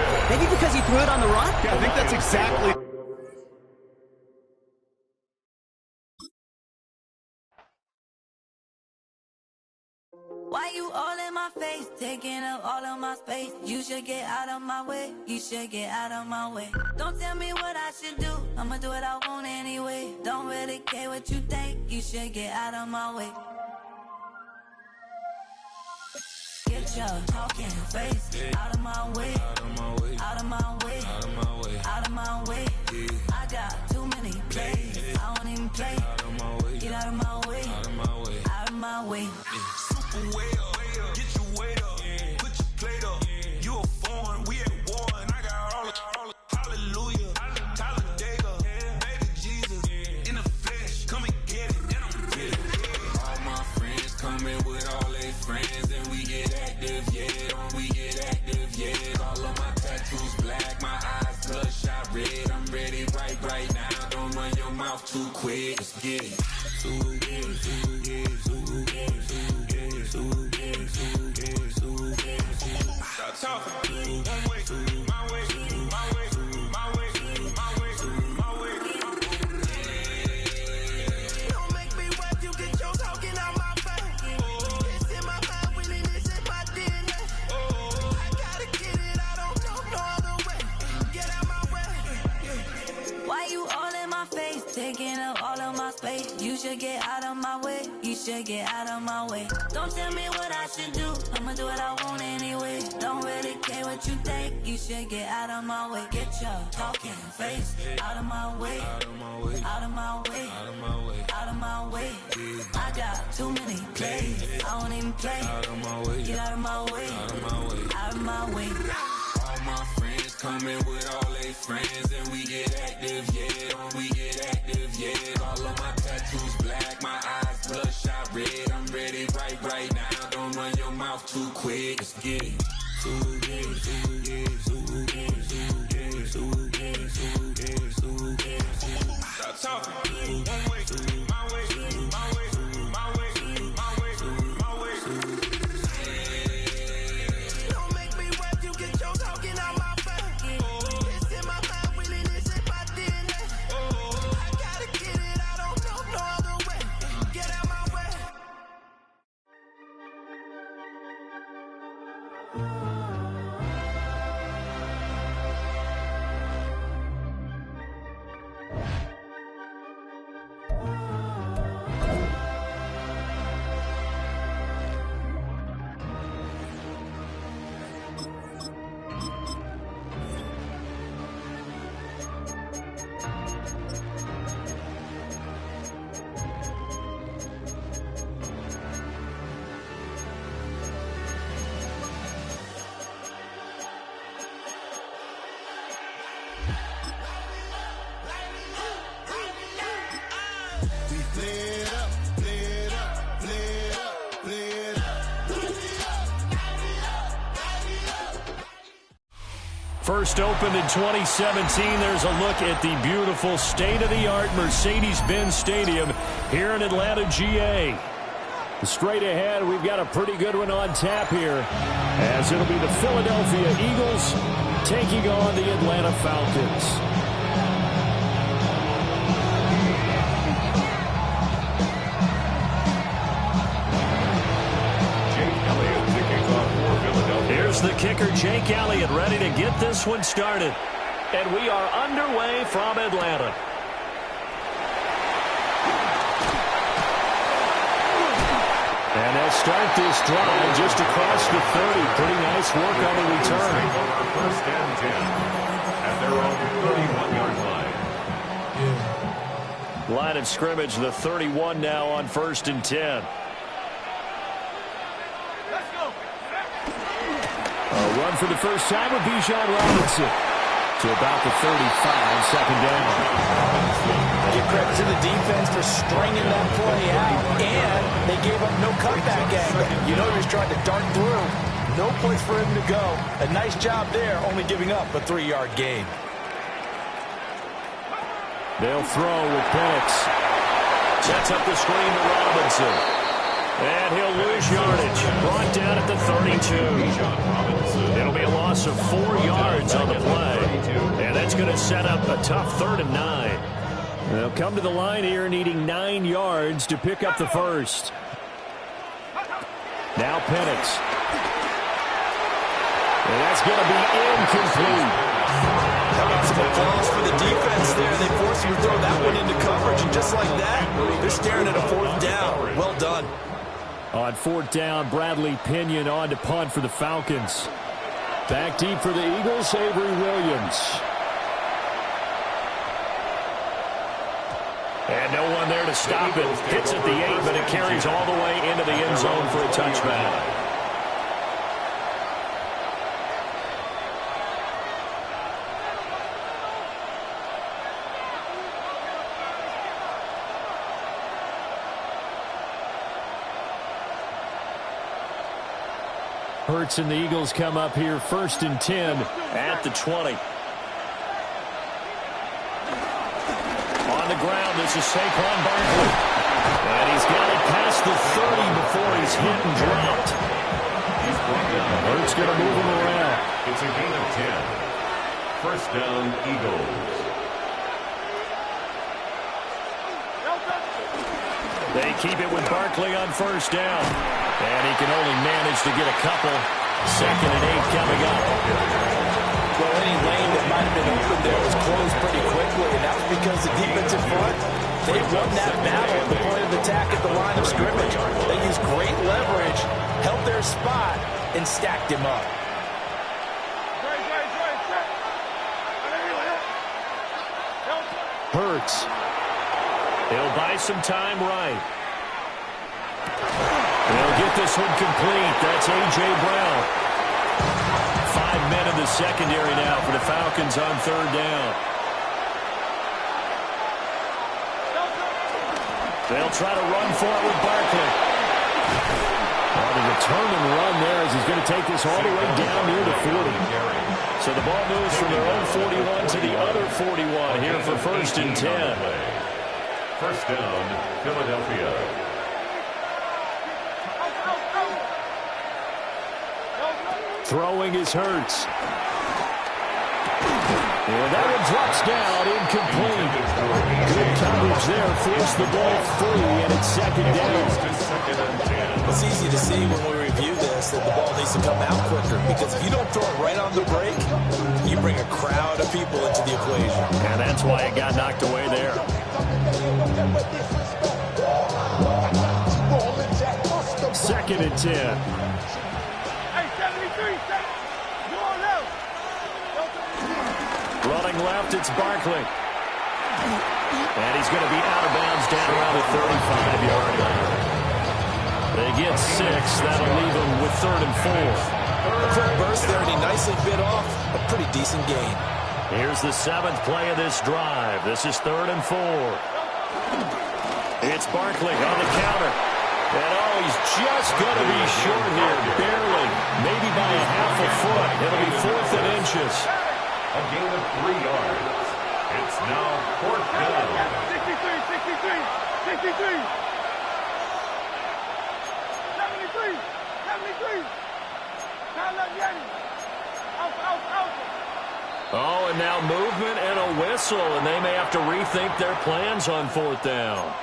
because he threw it on the run? Yeah, I think that's exactly. Why you all in my face, taking up all of my space? You should get out of my way, you should get out of my way. Don't tell me what I should do, I'ma do what I want anyway. Don't really care what you think, you should get out of my way. Get your talking face out of my way, out of my way, out of my way, out of my way, out of my way. I got too many plays, I don't even play. Get out of my way, out of my way, out of my way. Way up, get your weight up, put your plate up. You a foreign, we at war, and I got all hallelujah, Talladega, baby Jesus, in the flesh, come and get it, and I'm with it. All my friends coming with all their friends, and we get active, yeah, we get active, yeah. All of my tattoos black, my eyes bloodshot red. I'm ready right now. Don't run your mouth too quick. Let's get it. Stop talking. One way, my way, my way, my way, my way, my way. Don't make me wet, you get your talking out my face. It's in my mind, really, this is my DNA. I gotta get it, I don't know no other way. Get out my way. Why you all in my face, taking up all of my space? You should get out of my way, you should get out of my way. Don't tell me what I should do, I'ma do what I want anyway. Don't really care what you think, you should get out of my way. Get your talking face out of my way, out of my way, out of my way, out of my way, out of my way. I got too many plays, I don't even play. Out of my way, get out of my way, out of my way, out of my way. All my friends coming with all their friends, and we get active, yeah, we get active, yeah. All of my tattoos black, my eyes bloodshot red. I'm ready right now. Don't run your mouth too quick. Let's get it. Stop talking. One way, my way, my way, my way, my way, my way. Don't make me wet, you get your talking out my face. It's in my mind, really, this is my DNA. I gotta get it, I don't know no other way. Get out my way. First opened in 2017. There's a look at the beautiful state-of-the-art Mercedes-Benz Stadium here in Atlanta, GA. Straight ahead, we've got a pretty good one on tap here, as it'll be the Philadelphia Eagles taking on the Atlanta Falcons. Here's the kicker, Jake Elliott, ready to get this one started. And we are underway from Atlanta. And they'll start this drive just across the 30. Pretty nice work on the return. First and 10 at their own 31-yard line. Line of scrimmage, the 31 now on first and 10. A run for the first time with Bijan Robinson to about the 35, second down. Give credit to the defense for stringing that play out, and they gave up no cutback angle. You know he was trying to dart through. No place for him to go. A nice job there, only giving up a 3-yard gain. They'll throw with Penix. Sets up the screen to Robinson. And he'll lose yardage. Brought down at the 32. It'll be a loss of 4 yards on the play. And that's going to set up a tough 3rd and 9. They'll come to the line here needing 9 yards to pick up the first. Now Penix. And that's going to be incomplete. How about some applause for the defense there? They forced him to throw that one into coverage, and just like that, they're staring at a 4th down. Well done. On 4th down, Bradley Pinion on to punt for the Falcons. Back deep for the Eagles, Avery Williams. And no one there to stop it. Hits at the 8, but it carries all the way into the end zone for a touchback. Hurts and the Eagles come up here 1st and 10 at the 20. On the ground, this is Saquon Barkley. And he's got it past the 30 before he's hit and dropped. Hurts going to move him around. It's a gain of 10. 1st down, Eagles. They keep it with Barkley on 1st down. And he can only manage to get a couple. 2nd and 8 coming up. Well, any lane that might have been open there was closed pretty quickly, and that was because the defensive front, they won that battle at the point of attack at the line of scrimmage. They used great leverage, held their spot, and stacked him up. Hurts. He'll buy some time right. They'll get this one complete. That's A.J. Brown. 5 men in the secondary now for the Falcons on 3rd down. They'll try to run for it with Barkley. Oh, the return and run there as he's going to take this all the way down near the 40. So the ball moves from their own 41 to the other 41 here for 1st and 10. 1st down, Philadelphia. Throwing is Hurts. And that one drops down, incomplete. Good coverage there, forced the ball free, and it's 2nd down. It's easy to see when we review this that the ball needs to come out quicker, because if you don't throw it right on the break, you bring a crowd of people into the equation. And that's why it got knocked away there. 2nd and 10. Running left, it's Barkley. And he's going to be out of bounds down around the 35-yard line. They get 6. That'll leave them with 3rd and 4. A quick burst there, and he nicely bit off a pretty decent gain. Here's the 7th play of this drive. This is 3rd and 4. It's Barkley on the counter. And oh, he's just going to be short here, barely. Maybe by a half a foot. It'll be 4th and inches. A gain of 3 yards. It's now 4th down. 63. 73. Oh, and now movement and a whistle, and they may have to rethink their plans on 4th down.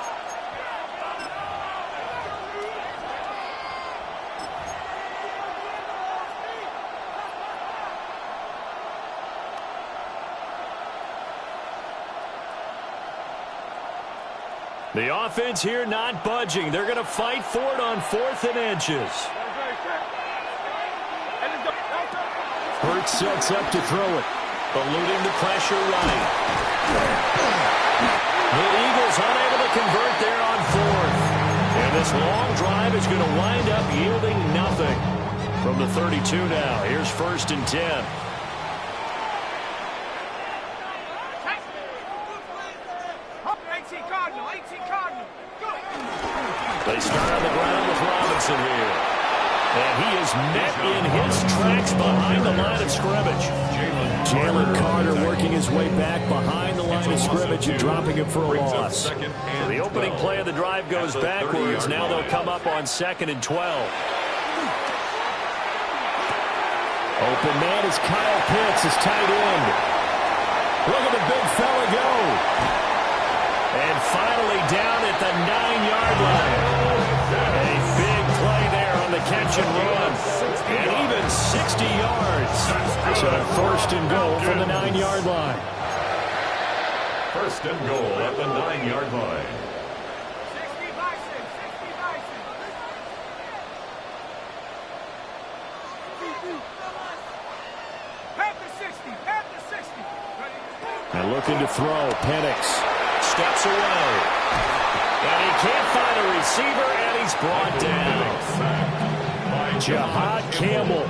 The offense here not budging. They're going to fight for it on 4th and inches. Hurts sets up to throw it. Eluding the pressure right. The Eagles unable to convert there on 4th. And this long drive is going to wind up yielding nothing. From the 32 now, here's 1st and 10. They start on the ground with Robinson here. And he is met in his tracks behind the line of scrimmage. Jalen Carter working his way back behind the line of scrimmage and dropping him for a loss. So the opening play of the drive goes backwards. Now they'll come up on 2nd and 12. Open man is Kyle Pitts, his tight end. Look at the big fella go. And finally down at the 9-yard line. A big play there on the catch and run. And even 60 yards. So 1st and goal from the 9-yard line. 1st and goal at the 9-yard line. And looking to throw, Penix steps away. And he can't find a receiver, and he's brought down. Jahad Campbell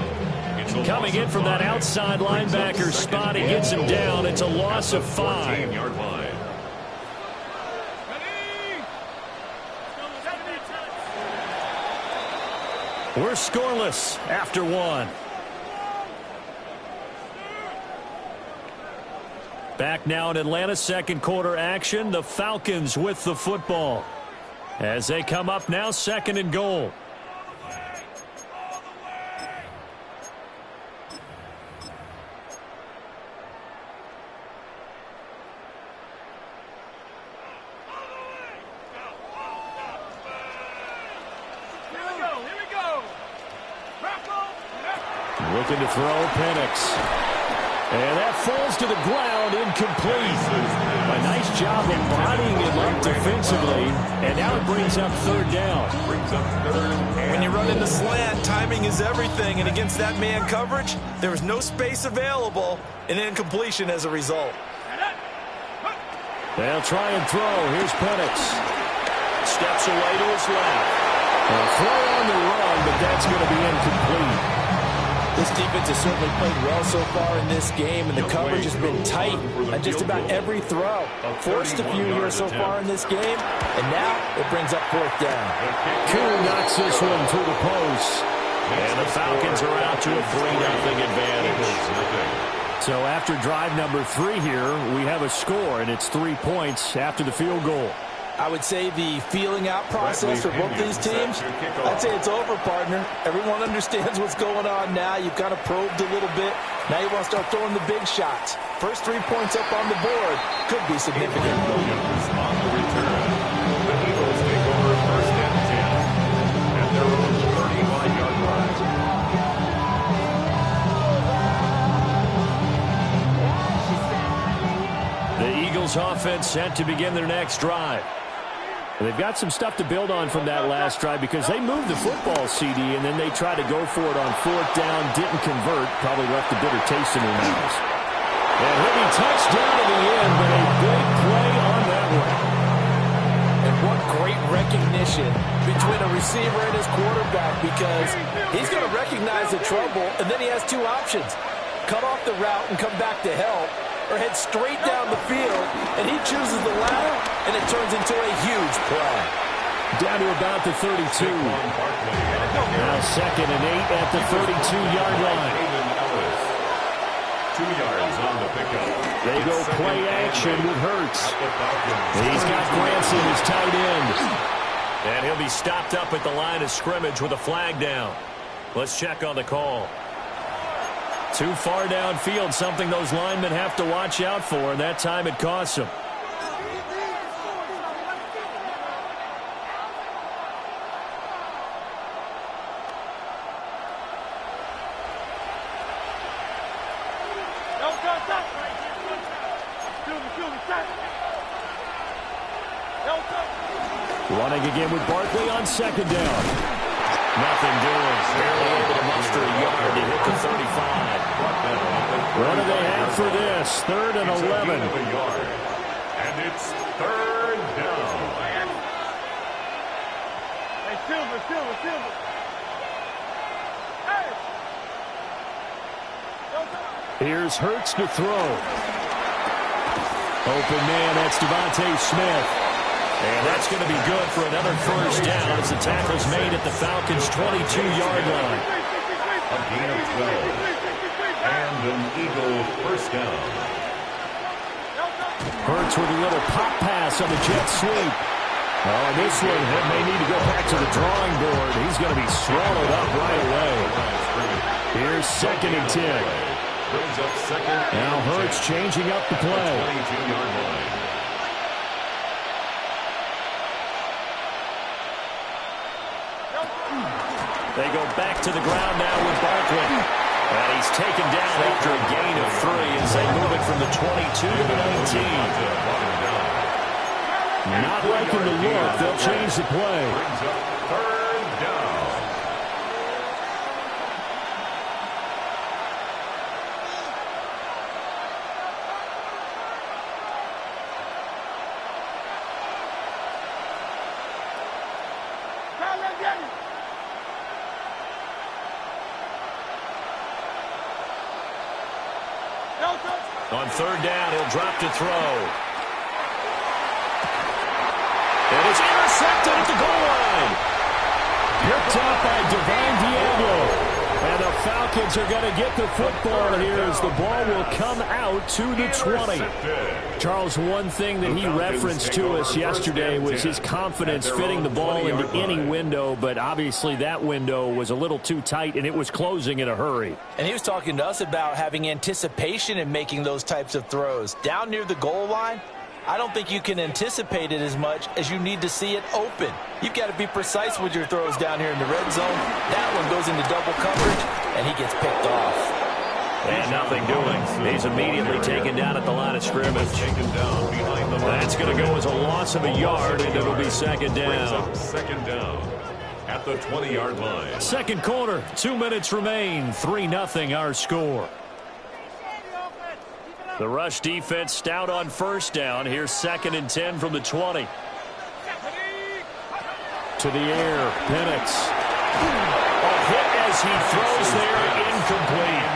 coming in from that outside linebacker spot. He gets him down. It's a loss of 5. We're scoreless after 1. Back now in Atlanta, 2nd quarter action. The Falcons with the football. As they come up now, 2nd and goal. Looking to throw, Penix. And that falls to the ground, incomplete. A nice job of bodying him up defensively. And now it brings up 3rd down. When you run in the slant, timing is everything. And against that man coverage, there was no space available. An incompletion as a result. They'll try and throw. Here's Penix. Steps away to his left. A throw on the run, but that's going to be incomplete. This defense has certainly played well so far in this game, and the coverage has been tight on just about every throw. Forced a few here so far in this game, and now it brings up 4th down. Koo knocks this one through the post. And the Falcons are out to a 3-0 advantage. So after drive number 3 here, we have a score, and it's 3 points after the field goal. I would say the feeling out process for both these teams, I'd say it's over, partner. Everyone understands what's going on now. You've kind of probed a little bit. Now you want to start throwing the big shots. First 3 points up on the board could be significant. On the return, the Eagles take over 1st and 10 at their own 35-yard line. The Eagles offense set to begin their next drive. They've got some stuff to build on from that last drive because they moved the football, CD, and then they tried to go for it on 4th down, didn't convert, probably left a bitter taste in their mouths. And he'll be touched down to the end, but a big play on that one. And what great recognition between a receiver and his quarterback, because he's going to recognize the trouble, and then he has 2 options. Cut off the route and come back to help, or head straight down the field, and he chooses the latter, and it turns into a huge play. Down to about the 32. Now 2nd and 8 at the 32-yard line. 2 yards on the pickup. They go play action with Hurts. He's got Granson, his tight end. And he'll be stopped up at the line of scrimmage with a flag down. Let's check on the call. Too far downfield, something those linemen have to watch out for, and that time it costs them. Running again with Barkley on 2nd down. Nothing doing. Barely able to muster a yard to hit the 35. What do they have for this? 3rd and 11. And it's 3rd down. Hey, Silver. Hey! Here's Hurts to throw. Open man, that's Devontae Smith. And that's going to be good for another first down as the tackle's made at the Falcons' 22-yard line. A gain of 12. And an Eagle first down. Hurts with a little pop pass on the jet sweep. Oh, this one may need to go back to the drawing board. He's going to be swallowed up right away. Here's 2nd and 10. Now Hurts changing up the play. 22-yard line. They go back to the ground now with Barkley. And he's taken down after a gain of 3 as they move it from the 22 to the 19. Not liking the look. They'll change the play. Third down. On 3rd down, he'll drop to throw. And it's intercepted at the goal line. Picked up by Divine Diablo. And the Falcons are going to get the football here as the ball will come out to the 20. Charles, one thing that he referenced to us yesterday was his confidence fitting the ball into any window, but obviously that window was a little too tight, and it was closing in a hurry. And he was talking to us about having anticipation in making those types of throws. Down near the goal line, I don't think you can anticipate it as much as you need to see it open. You've got to be precise with your throws down here in the red zone. That one goes into double coverage, and he gets picked off. And nothing doing. He's immediately taken down at the line of scrimmage. That's going to go as a loss of a yard, and it'll be 2nd down. 2nd down at the 20-yard line. 2nd quarter, 2 minutes remain. 3-0 our score. The rush defense stout on 1st down. Here's 2nd and 10 from the 20. To the air, Penix. A hit as he throws there, incomplete.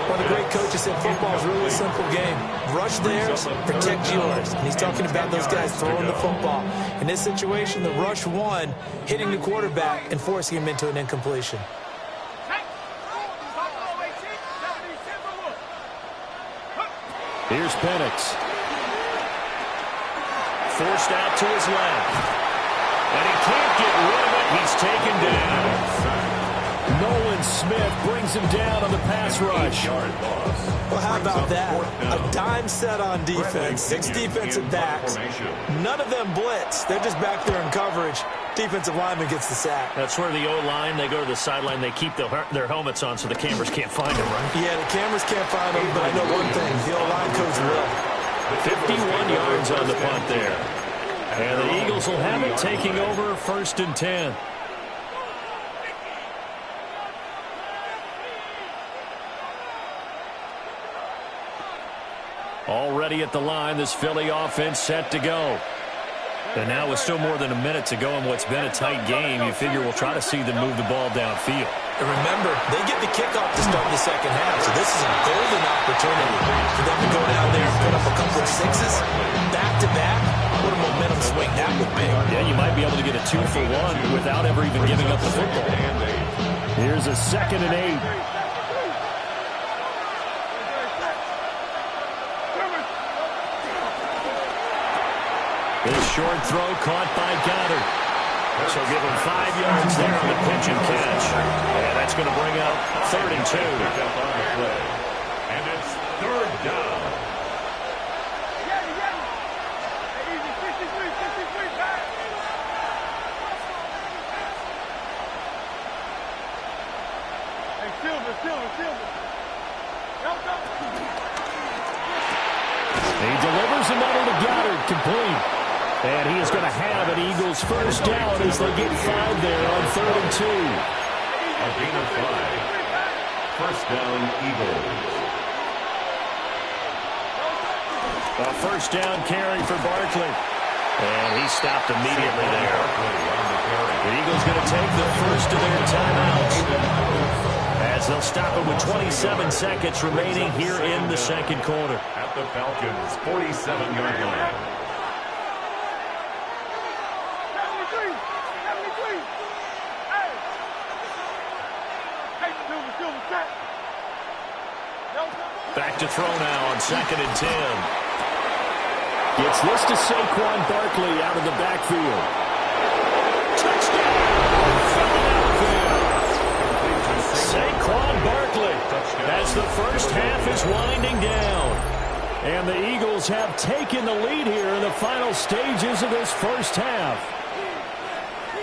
One of the great coaches said football is really a simple game. Rush theirs, protect yours. And he's talking about those guys throwing the football. In this situation, the rush won, hitting the quarterback and forcing him into an incompletion. Here's Penix. Forced out to his left. And he can't get rid of it. He's taken down. Nolan Smith brings him down on the pass rush. Well, how about that? A dime set on defense. 6 defensive backs. None of them blitz. They're just back there in coverage. Defensive lineman gets the sack. That's where the O-line, they go to the sideline, they keep their helmets on so the cameras can't find them, right? Yeah, the cameras can't find them, but I know one thing. The O-line coach will. 51 yards on the punt there. And the Eagles will have it, taking over 1st and 10. Already at the line, this Philly offense set to go. And now with still more than a minute to go in what's been a tight game, you figure we'll try to see them move the ball downfield. And remember, they get the kickoff to start the 2nd half, so this is a golden opportunity for them to go down there and put up a couple of 6s. Back-to-back, what a momentum swing that would be. Yeah, you might be able to get a 2-for-1 without ever even giving up the football. Here's a 2nd and 8. This short throw caught by Goddard. So give him 5 yards there on the pitch and catch. And that's going to bring up 3rd and 2. And it's 3rd down. He delivers another to Goddard, complete. And he is going to have an Eagles first down as they get 5 there on 3rd and 2. A gain of 5. First down, Eagles. A first down carry for Barkley. And he stopped immediately there. The Eagles going to take the first of their timeouts as they'll stop it with 27 seconds remaining here in the 2nd quarter. At the Falcons' 47-yard line. to throw now on 2nd and 10. Gets this to Saquon Barkley out of the backfield. Touchdown! Saquon Barkley as the first half is winding down. And the Eagles have taken the lead here in the final stages of this first half.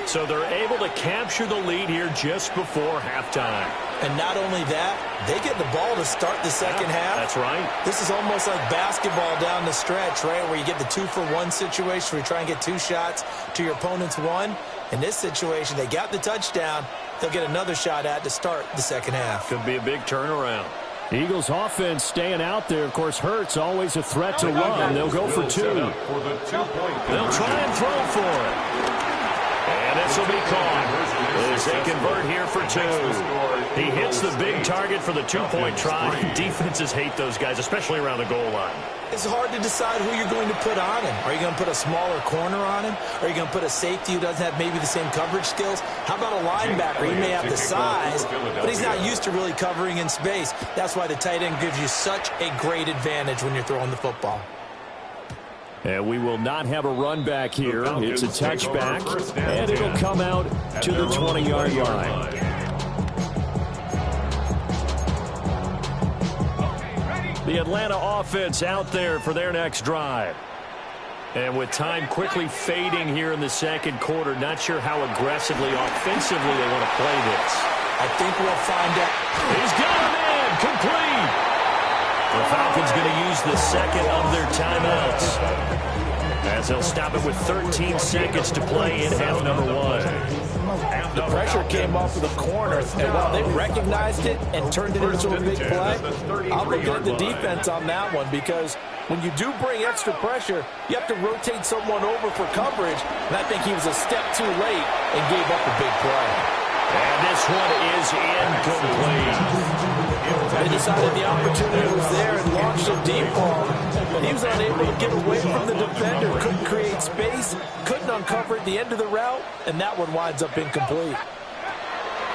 So they're able to capture the lead here just before halftime. And not only that, they get the ball to start the second half. That's right. This is almost like basketball down the stretch, right, where you get the 2-for-1 situation where you try and get 2 shots to your opponent's 1. In this situation, they got the touchdown. They'll get another shot at to start the second half. Could be a big turnaround. Eagles offense staying out there. Of course, Hurts always a threat to run. They'll go for 2. They'll try and throw for it. And this will be caught as they convert here for 2. He hits the big target for the 2-point try. Defenses hate those guys, especially around the goal line. It's hard to decide who you're going to put on him. Are you going to put a smaller corner on him? Are you going to put a safety who doesn't have maybe the same coverage skills? How about a linebacker? He may have the size, but he's not used to really covering in space. That's why the tight end gives you such a great advantage when you're throwing the football. And we will not have a run back here. It's a touchback, and it'll come out to the 20-yard line. The Atlanta offense out there for their next drive. And with time quickly fading here in the second quarter, not sure how aggressively, offensively they want to play this. I think we'll find out. He's got him in, complete. The Falcons going to use the second of their timeouts as they'll stop it with 13 seconds to play in half number 1. The pressure came off of the corner, and while they recognized it and turned it into a big play, I'm looking at the defense on that one because when you do bring extra pressure, you have to rotate someone over for coverage, and I think he was a step too late and gave up a big play. And this one is incomplete. They decided the opportunity was there and launched a deep ball, and he was unable to get away from the defender, couldn't create space, couldn't uncover at the end of the route, and that one winds up incomplete.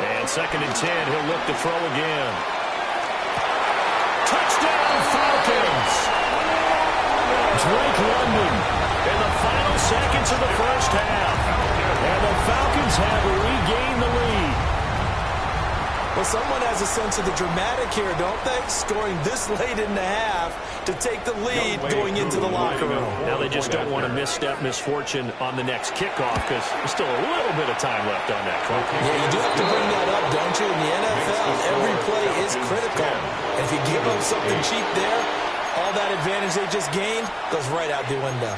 And 2nd and 10, he'll look to throw again. Touchdown, Falcons! Drake London in the final seconds of the first half. And the Falcons have regained the lead. Well, someone has a sense of the dramatic here, don't they? Scoring this late in the half to take the lead going into the locker room. Now they just don't want to misstep misfortune on the next kickoff because there's still a little bit of time left on that clock. Yeah, you do have to bring that up, don't you? In the NFL, every play is critical. And if you give up something cheap there, all that advantage they just gained goes right out the window.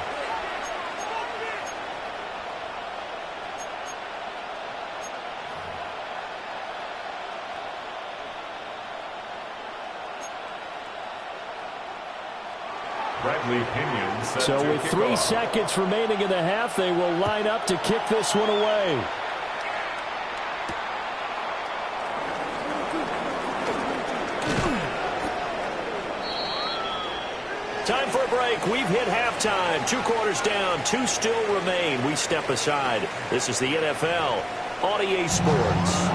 So with 3 seconds remaining in the half, they will line up to kick this one away. Time for a break. We've hit halftime. 2 quarters down, 2 still remain. We step aside. This is the NFL on EA Sports.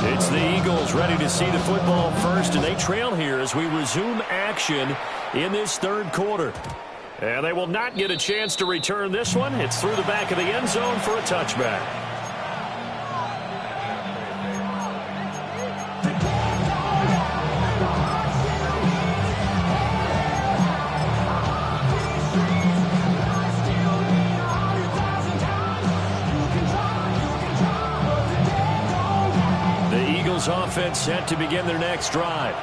It's the Eagles ready to see the football first, and they trail here as we resume action in this third quarter. And they will not get a chance to return this one. It's through the back of the end zone for a touchback. Offense set to begin their next drive.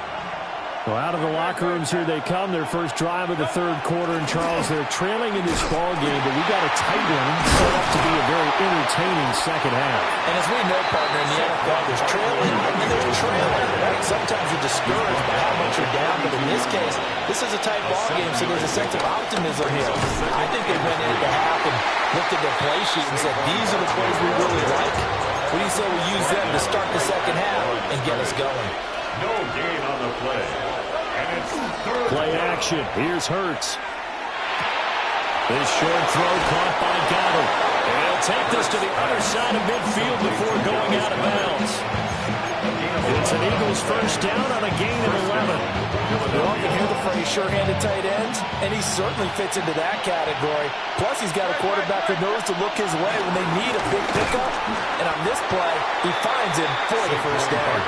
Well, out of the locker rooms here they come. Their first drive of the third quarter. And Charles, they're trailing in this ball game, but we got a tight one set up to be a very entertaining second half. And as we know, partner, in the NFL, there's trailing and there's trailing. Right? Sometimes you're discouraged by how much you're down, but in this case, this is a tight ball game, so there's a sense of optimism here. I think they went into half and looked at their play sheet and said, these are the plays we really like. What do you say we use them to start the second half and get us going? No gain on the play. And it's third. Play action. Here's Hurts. This short throw caught by Gatto. And he'll take this to the other side of midfield before going out of bounds. It's an Eagles first down on a gain of 11. You often hear the phrase sure-handed tight ends, and he certainly fits into that category. Plus, he's got a quarterback who knows to look his way when they need a big pickup. And on this play, he finds him for the first down.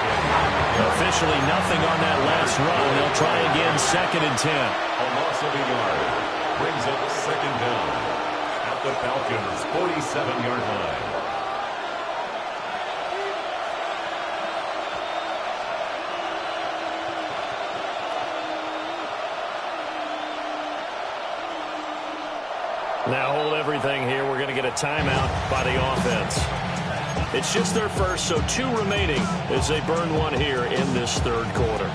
Officially nothing on that last run. They'll try again, 2nd and 10. A loss of a yard brings up 2nd down at the Falcons' 47-yard line. Now hold everything here. We're going to get a timeout by the offense. It's just their first, so 2 remaining as they burn one here in this 3rd quarter.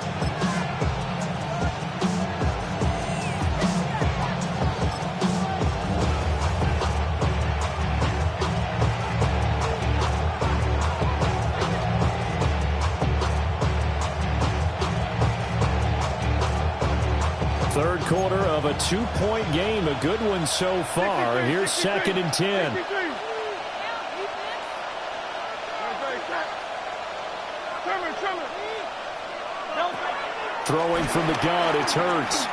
Third quarter of a 2-point game, a good one so far. Here's 2nd and 10. Throwing from the gun, it's Hurts.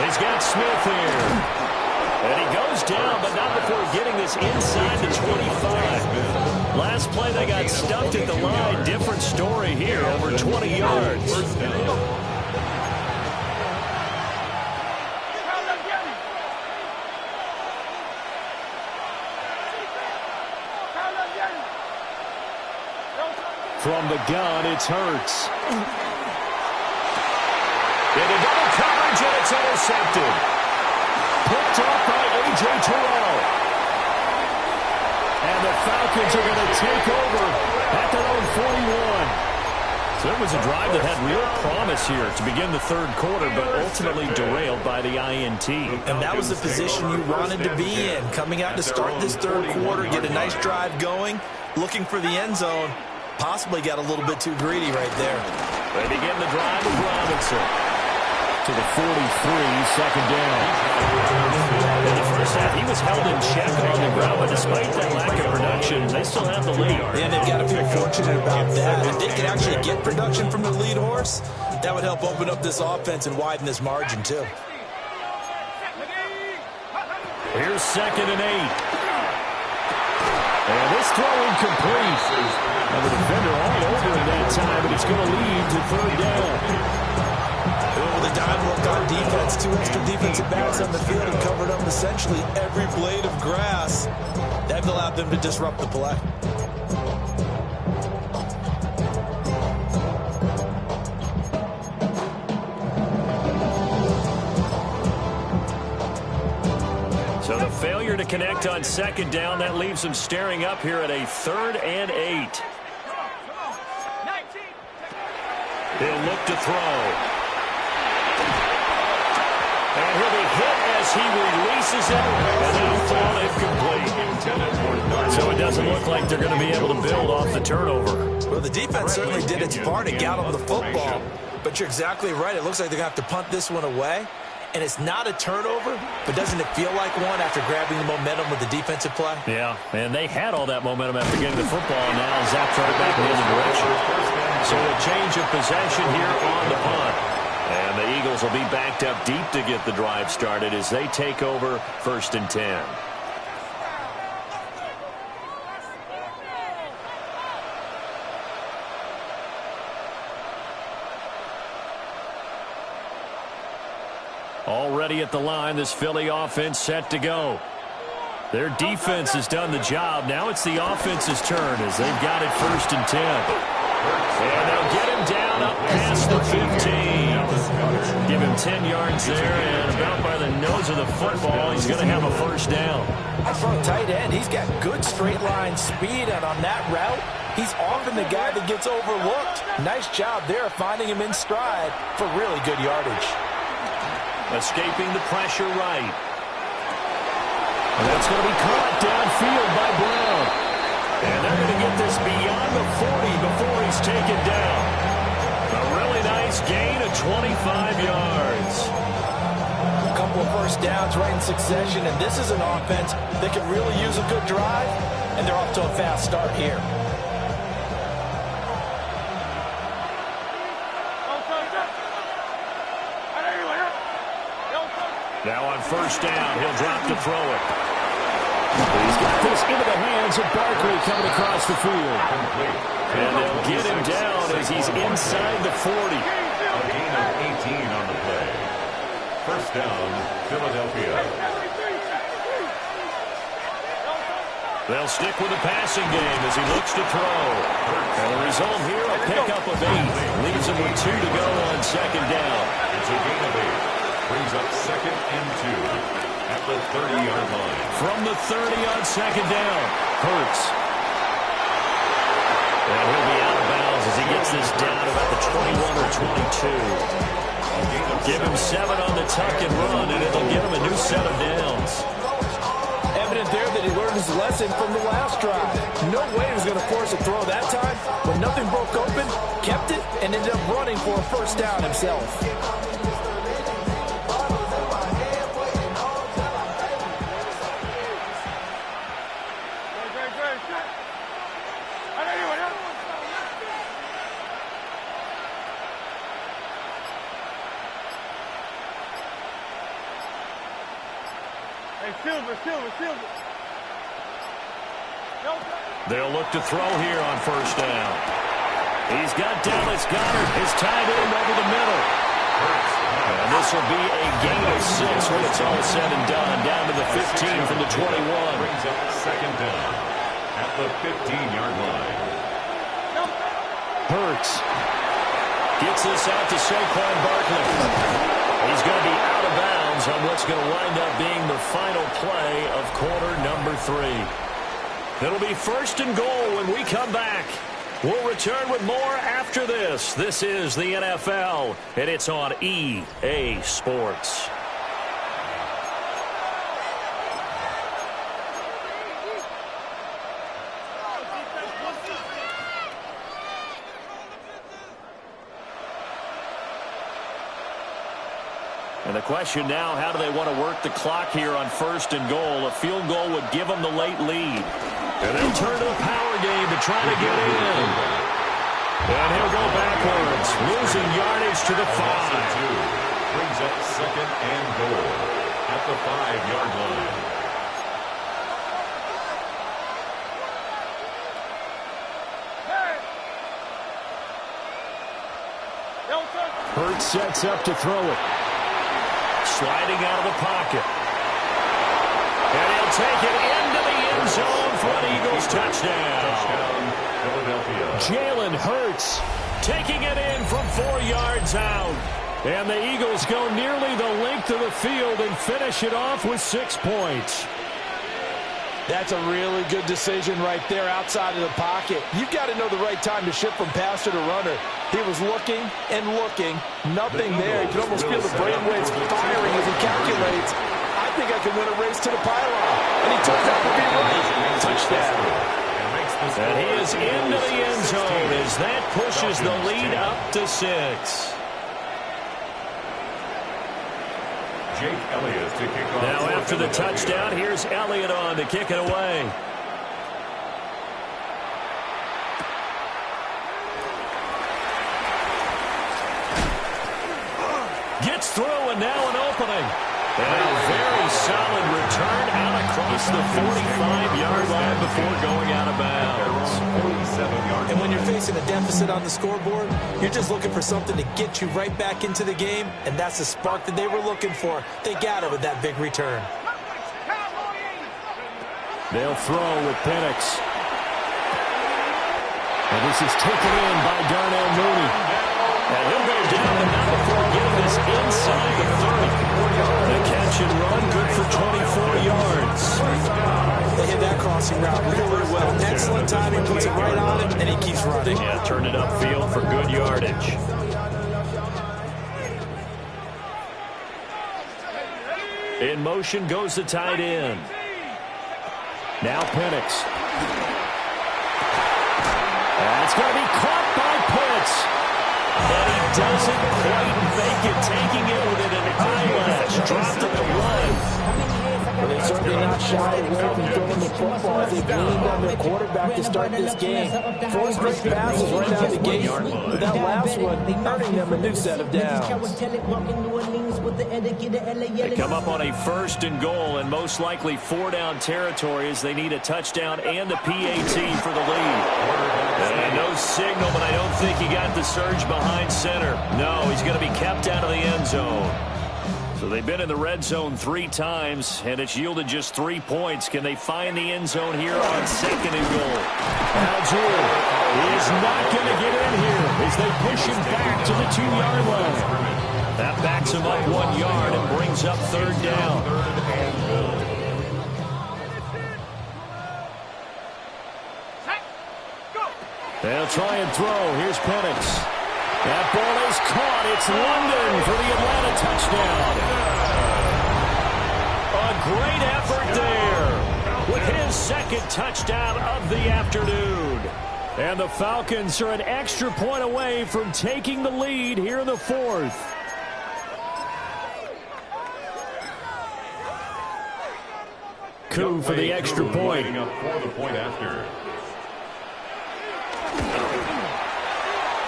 He's got Smith here. And he goes down, but not before getting this inside the 25. Last play, they got stuffed at the line. Different story here, over 20 yards. From the gun, it's Hurts. Into double coverage, and it's intercepted. Picked off by A.J. Terrell. And the Falcons are going to take over at their own 41. So it was a drive that had real promise here to begin the 3rd quarter, but ultimately derailed by the INT. And that was the position you wanted to be in. Coming out to start this 3rd quarter, get a nice drive going, looking for the end zone. Possibly got a little bit too greedy right there. They begin the drive with Robinson. To the 43, 2nd down. In the first half, he was held in check on the ground, but despite that lack of production, they still have the lead. And they've got to feel fortunate about that. If they can actually get production from their lead horse, that would help open up this offense and widen this margin, too. Here's 2nd and 8. And this throw incomplete. And the defender all over him that time, but it's going to lead to 3rd down. With a dime look on defense, 2 extra defensive backs on the field and covered up essentially every blade of grass. That allowed them to disrupt the play. So the failure to connect on 2nd down, that leaves them staring up here at a 3rd and 8. He'll look to throw. And he'll be hit as he releases it, and now thrown incomplete. So it doesn't look like they're going to be able to build off the turnover. Well, the defense certainly did its part to get on the football. But you're exactly right. It looks like they're going to have to punt this one away. And it's not a turnover, but doesn't it feel like one after grabbing the momentum with the defensive play? Yeah, and they had all that momentum after getting the football, and now zapped right back in the other direction. So a change of possession here on the punt. And the Eagles will be backed up deep to get the drive started as they take over 1st and 10. Already at the line, this Philly offense set to go. Their defense has done the job. Now it's the offense's turn as they've got it 1st and 10. And they'll get him down up past the 15. Give him 10 yards there, and about by the nose of the football, he's going to have a 1st down. From tight end, he's got good straight line speed, and on that route, he's often the guy that gets overlooked. Nice job there finding him in stride for really good yardage. Escaping the pressure right. And that's going to be caught downfield by Brown. And they're going to get this beyond the 40 before he's taken down. A really nice gain of 25 yards. A couple couple of first downs right in succession, and this is an offense that could really use a good drive, and they're off to a fast start here. Now on first down, he'll drop to throw it. He's got this into the hands of Barkley coming across the field. And they'll get him down as he's inside the 40. A gain of 18 on the play. First down, Philadelphia. They'll stick with the passing game as he looks to throw. And the result here, a pickup of 8. Leaves him with 2 to go on second down. It's a gain of 8. Brings up second and 2 at the 30-yard line. From the 30 on second down, Hurts. And he'll be out of bounds as he gets this down about the 21 or 22. Give him 7 on the tuck and run, and it'll give him a new set of downs. Evident there that he learned his lesson from the last drive. No way he was going to force a throw that time. When nothing broke open, kept it, and ended up running for a first down himself. Silver. They'll look to throw here on first down. He's got Dallas Goedert, his tight end over the middle. And this will be a gain of 6 when it's all said and done. Down to the 15 from the 21. Brings up second down at the 15-yard line. Hurts gets this out to Saquon Barkley. He's going to be out of bounds on what's going to wind up being the final play of quarter number 3. It'll be first and goal when we come back. We'll return with more after this. This is the NFL, and it's on EA Sports. And the question now, how do they want to work the clock here on first and goal? A field goal would give them the late lead. And they'll turn to the power game to try to get in. And he'll go backwards, losing yardage to the 5. Brings up second and goal at the 5-yard line. Hurts sets up to throw it. Sliding out of the pocket. And he'll take it into the end zone for an Eagles touchdown. Philadelphia. Jalen Hurts taking it in from 4 yards out. And the Eagles go nearly the length of the field and finish it off with 6 points. That's a really good decision right there outside of the pocket. You've got to know the right time to shift from passer to runner. He was looking and looking. Nothing there. You can almost feel the brainwaves firing as he calculates. I think I can win a race to the pylon. And he turns out to be right. Touchdown. And he is into the end zone as that pushes the lead up to 6. Elliott to kick off. Now after the touchdown, here's Elliott on to kick it away. Gets through and now an opening. And a very solid return out across the 45-yard line before going out of bounds. And when you're facing a deficit on the scoreboard, you're just looking for something to get you right back into the game, and that's the spark that they were looking for. They got it with that big return. They'll throw with Penix. And this is taken in by Darnell Mooney. And he'll go down, but not before getting this inside the 30. The catch and run, good for 24 yards. They hit that crossing route really well. Excellent timing, puts it right on him, and he keeps running. Yeah, turned it upfield for good yardage. In motion goes the tight end. Now Penix. And it's going to be caught by Pitts. And he doesn't quite make it, taking it with an eyelash. Dropped at the 1. Well, they're certainly not shy away from throwing the football. They've leaned on their quarterback to start this game. 4 straight passes right out the gate. But that last one earning them a new set of downs. They come up on a 1st and goal, and most likely 4-down territory as they need a touchdown and a PAT for the lead. No signal, but I don't think he got the surge behind center. No, he's going to be kept out of the end zone. So they've been in the red zone 3 times, and it's yielded just 3 points. Can they find the end zone here on 2nd and goal? Algier is not going to get in here as they push him back to the 2-yard line. That backs him up 1 yard and brings up 3rd down. They'll try and throw. Here's Penix. That ball is caught. It's London for the Atlanta touchdown. A great effort there with his 2nd touchdown of the afternoon. And the Falcons are an extra point away from taking the lead here in the 4th. Coup for the extra point. For the point after.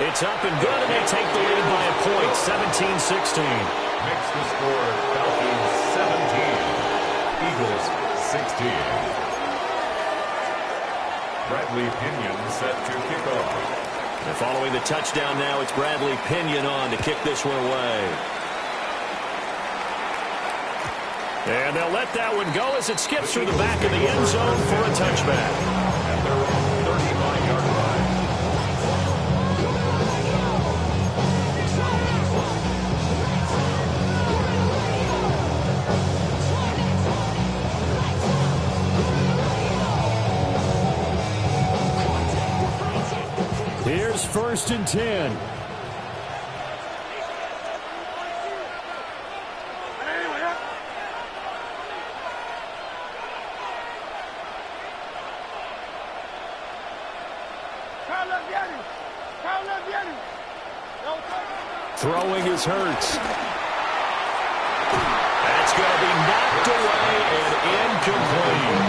It's up and good, and they take the lead by a point, 17-16. Makes the score Falcons 17, Eagles 16. Bradley Pinion set to kick off. And following the touchdown now, it's Bradley Pinion on to kick this one away. And they'll let that one go as it skips through the back of the end zone for a touchback. And they're on 39-yard line. Here's 1st and 10. Throwing is Hurts. That's going to be knocked away and incomplete.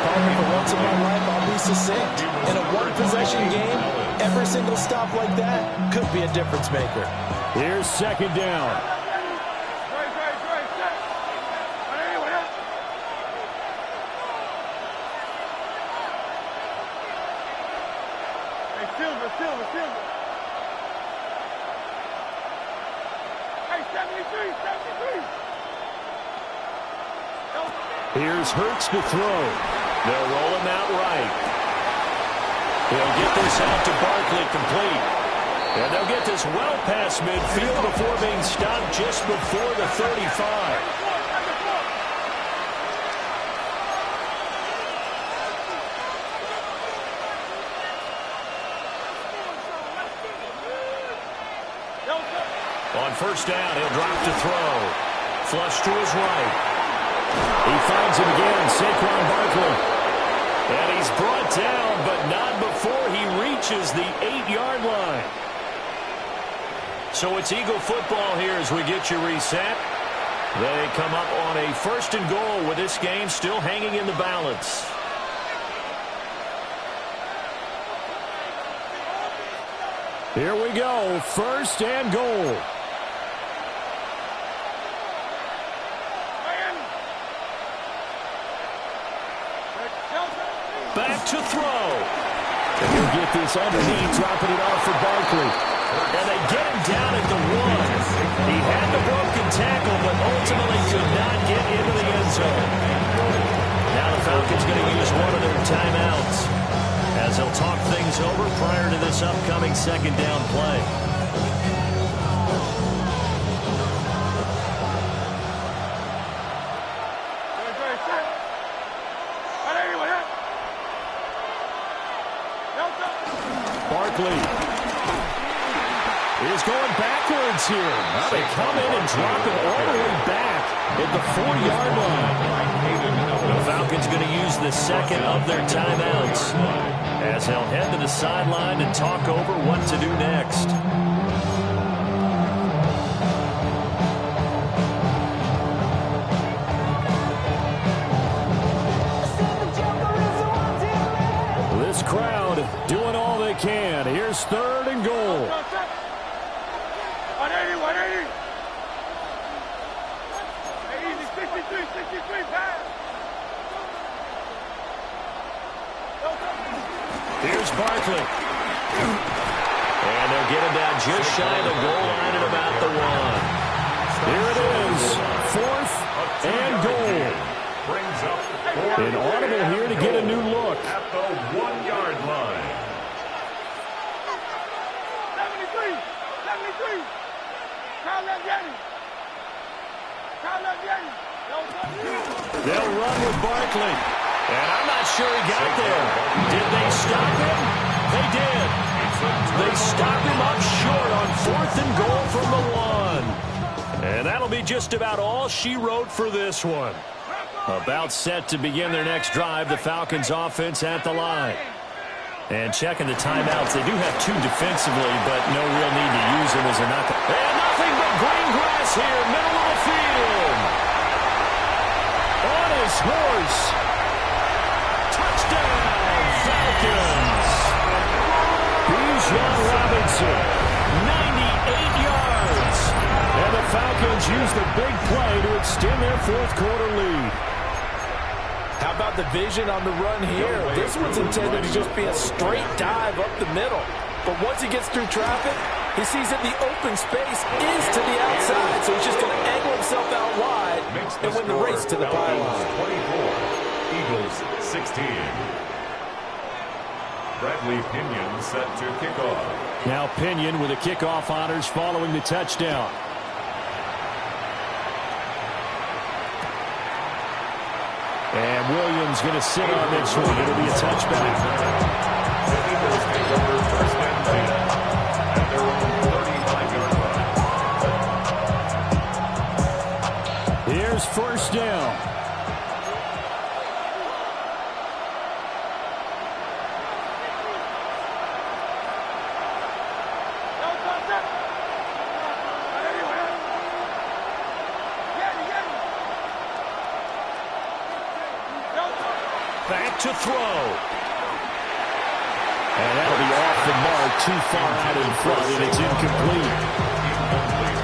For once in my life, I'll be succinct. In a one-possession game, every single stop like that could be a difference maker. Here's 2nd down. Silver. Hey, 73. Here's Hurts to throw. They'll roll him out right. He'll get this out to Barkley complete. And they'll get this well past midfield before being stopped just before the 35. On 1st down, he'll drop to throw. Flush to his right. He finds him again, Saquon Barkley. And he's brought down, but not before he reaches the 8-yard line. So it's Eagle football here as we get you reset. They come up on a 1st and goal with this game still hanging in the balance. Here we go, 1st and goal. Back to throw. And he'll get this underneath, dropping it off for Barkley. And they get him down at the 1. He had the broken tackle, but ultimately could not get into the end zone. Now the Falcons going to use one of their timeouts as they'll talk things over prior to this upcoming 2nd down play. Barkley is going backwards here. Now they come in and drop it all the way back at the 4-yard line. The Falcons going to use the 2nd of their timeouts as they'll head to the sideline and talk over what to do next. Here's Barkley. And they'll get him down just shy of the goal line at about the 1. Here it is, 4th and goal. Brings up An audible here to get a new look. At the 1-yard line. 73. Kyle left Yeti. They'll run with Barkley. And I'm not sure he got there. Did they stop him? They did. They stopped him up short on 4th and goal from the 1. And that'll be just about all she wrote for this one. About set to begin their next drive, the Falcons offense at the line. And checking the timeouts, they do have 2 defensively, but no real need to use them as they're not. And nothing but green grass here, middle of the field. On his horse. Touchdown, Falcons. Bijan Robinson, 98 yards. And the Falcons use the big play to extend their 4th quarter lead. How about the vision on the run here? This one's intended to just be a straight dive up the middle. But once he gets through traffic, he sees that the open space is to the outside. So he's just going to angle himself out wide and win the race to the pylon. 24, Eagles 16. Bradley Pinion set to kick off. Now Pinion with the kickoff honors following the touchdown. And Williams going to sit on this one. It'll be a touchback. The Eagles take over 1st and 10 at their own 35-yard line. Here's 1st down. Back to throw. And that'll be off the mark, too far out in front, and it's incomplete.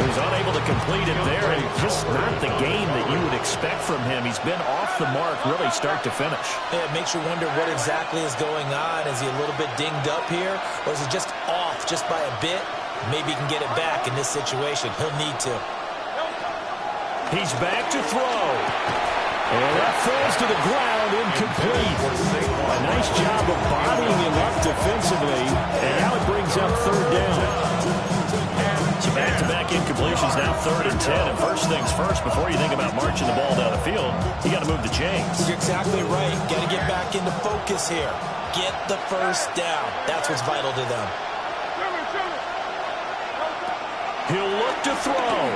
He was unable to complete it there, and just not the game that you would expect from him. He's been off the mark really start to finish. Yeah, it makes you wonder what exactly is going on. Is he a little bit dinged up here, or is he just off just by a bit? Maybe he can get it back in this situation. He'll need to. He's back to throw. And that falls to the ground, incomplete. A nice job of bodying him up defensively. And now it brings up 3rd down. So back-to-back incompletions, now 3rd and 10. And first things first, before you think about marching the ball down the field, you got to move the chains. You're exactly right. Got to get back into focus here. Get the 1st down. That's what's vital to them. He'll look to throw.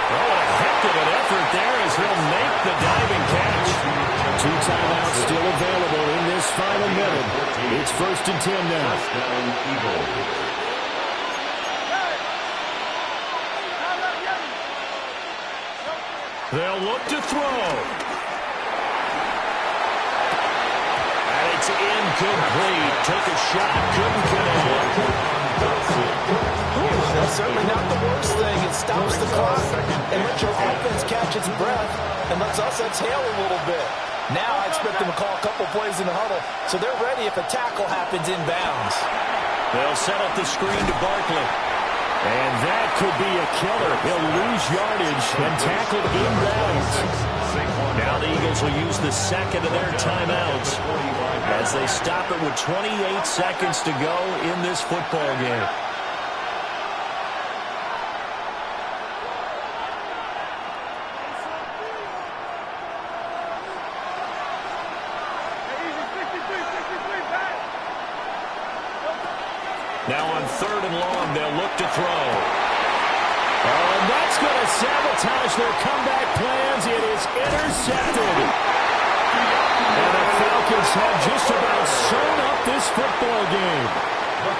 Oh, a heck of an effort there as he'll make the diving catch. 2 timeouts still available in this final minute. It's 1st and 10 now. They'll look to throw. And it's incomplete. Took a shot, couldn't connect. That's certainly not the worst thing. It stops the clock and lets your offense catch its breath and lets us exhale a little bit. Now I expect them to call a couple plays in the huddle so they're ready if a tackle happens inbounds. They'll set up the screen to Barkley. And that could be a killer. He'll lose yardage and tackled inbounds. Now the Eagles will use the 2nd of their timeouts as they stop it with 28 seconds to go in this football game. Now on 3rd and long, they'll look to throw. Oh, and that's going to sabotage their comeback plans. It is intercepted. And the Falcons have just about sewn up this football game.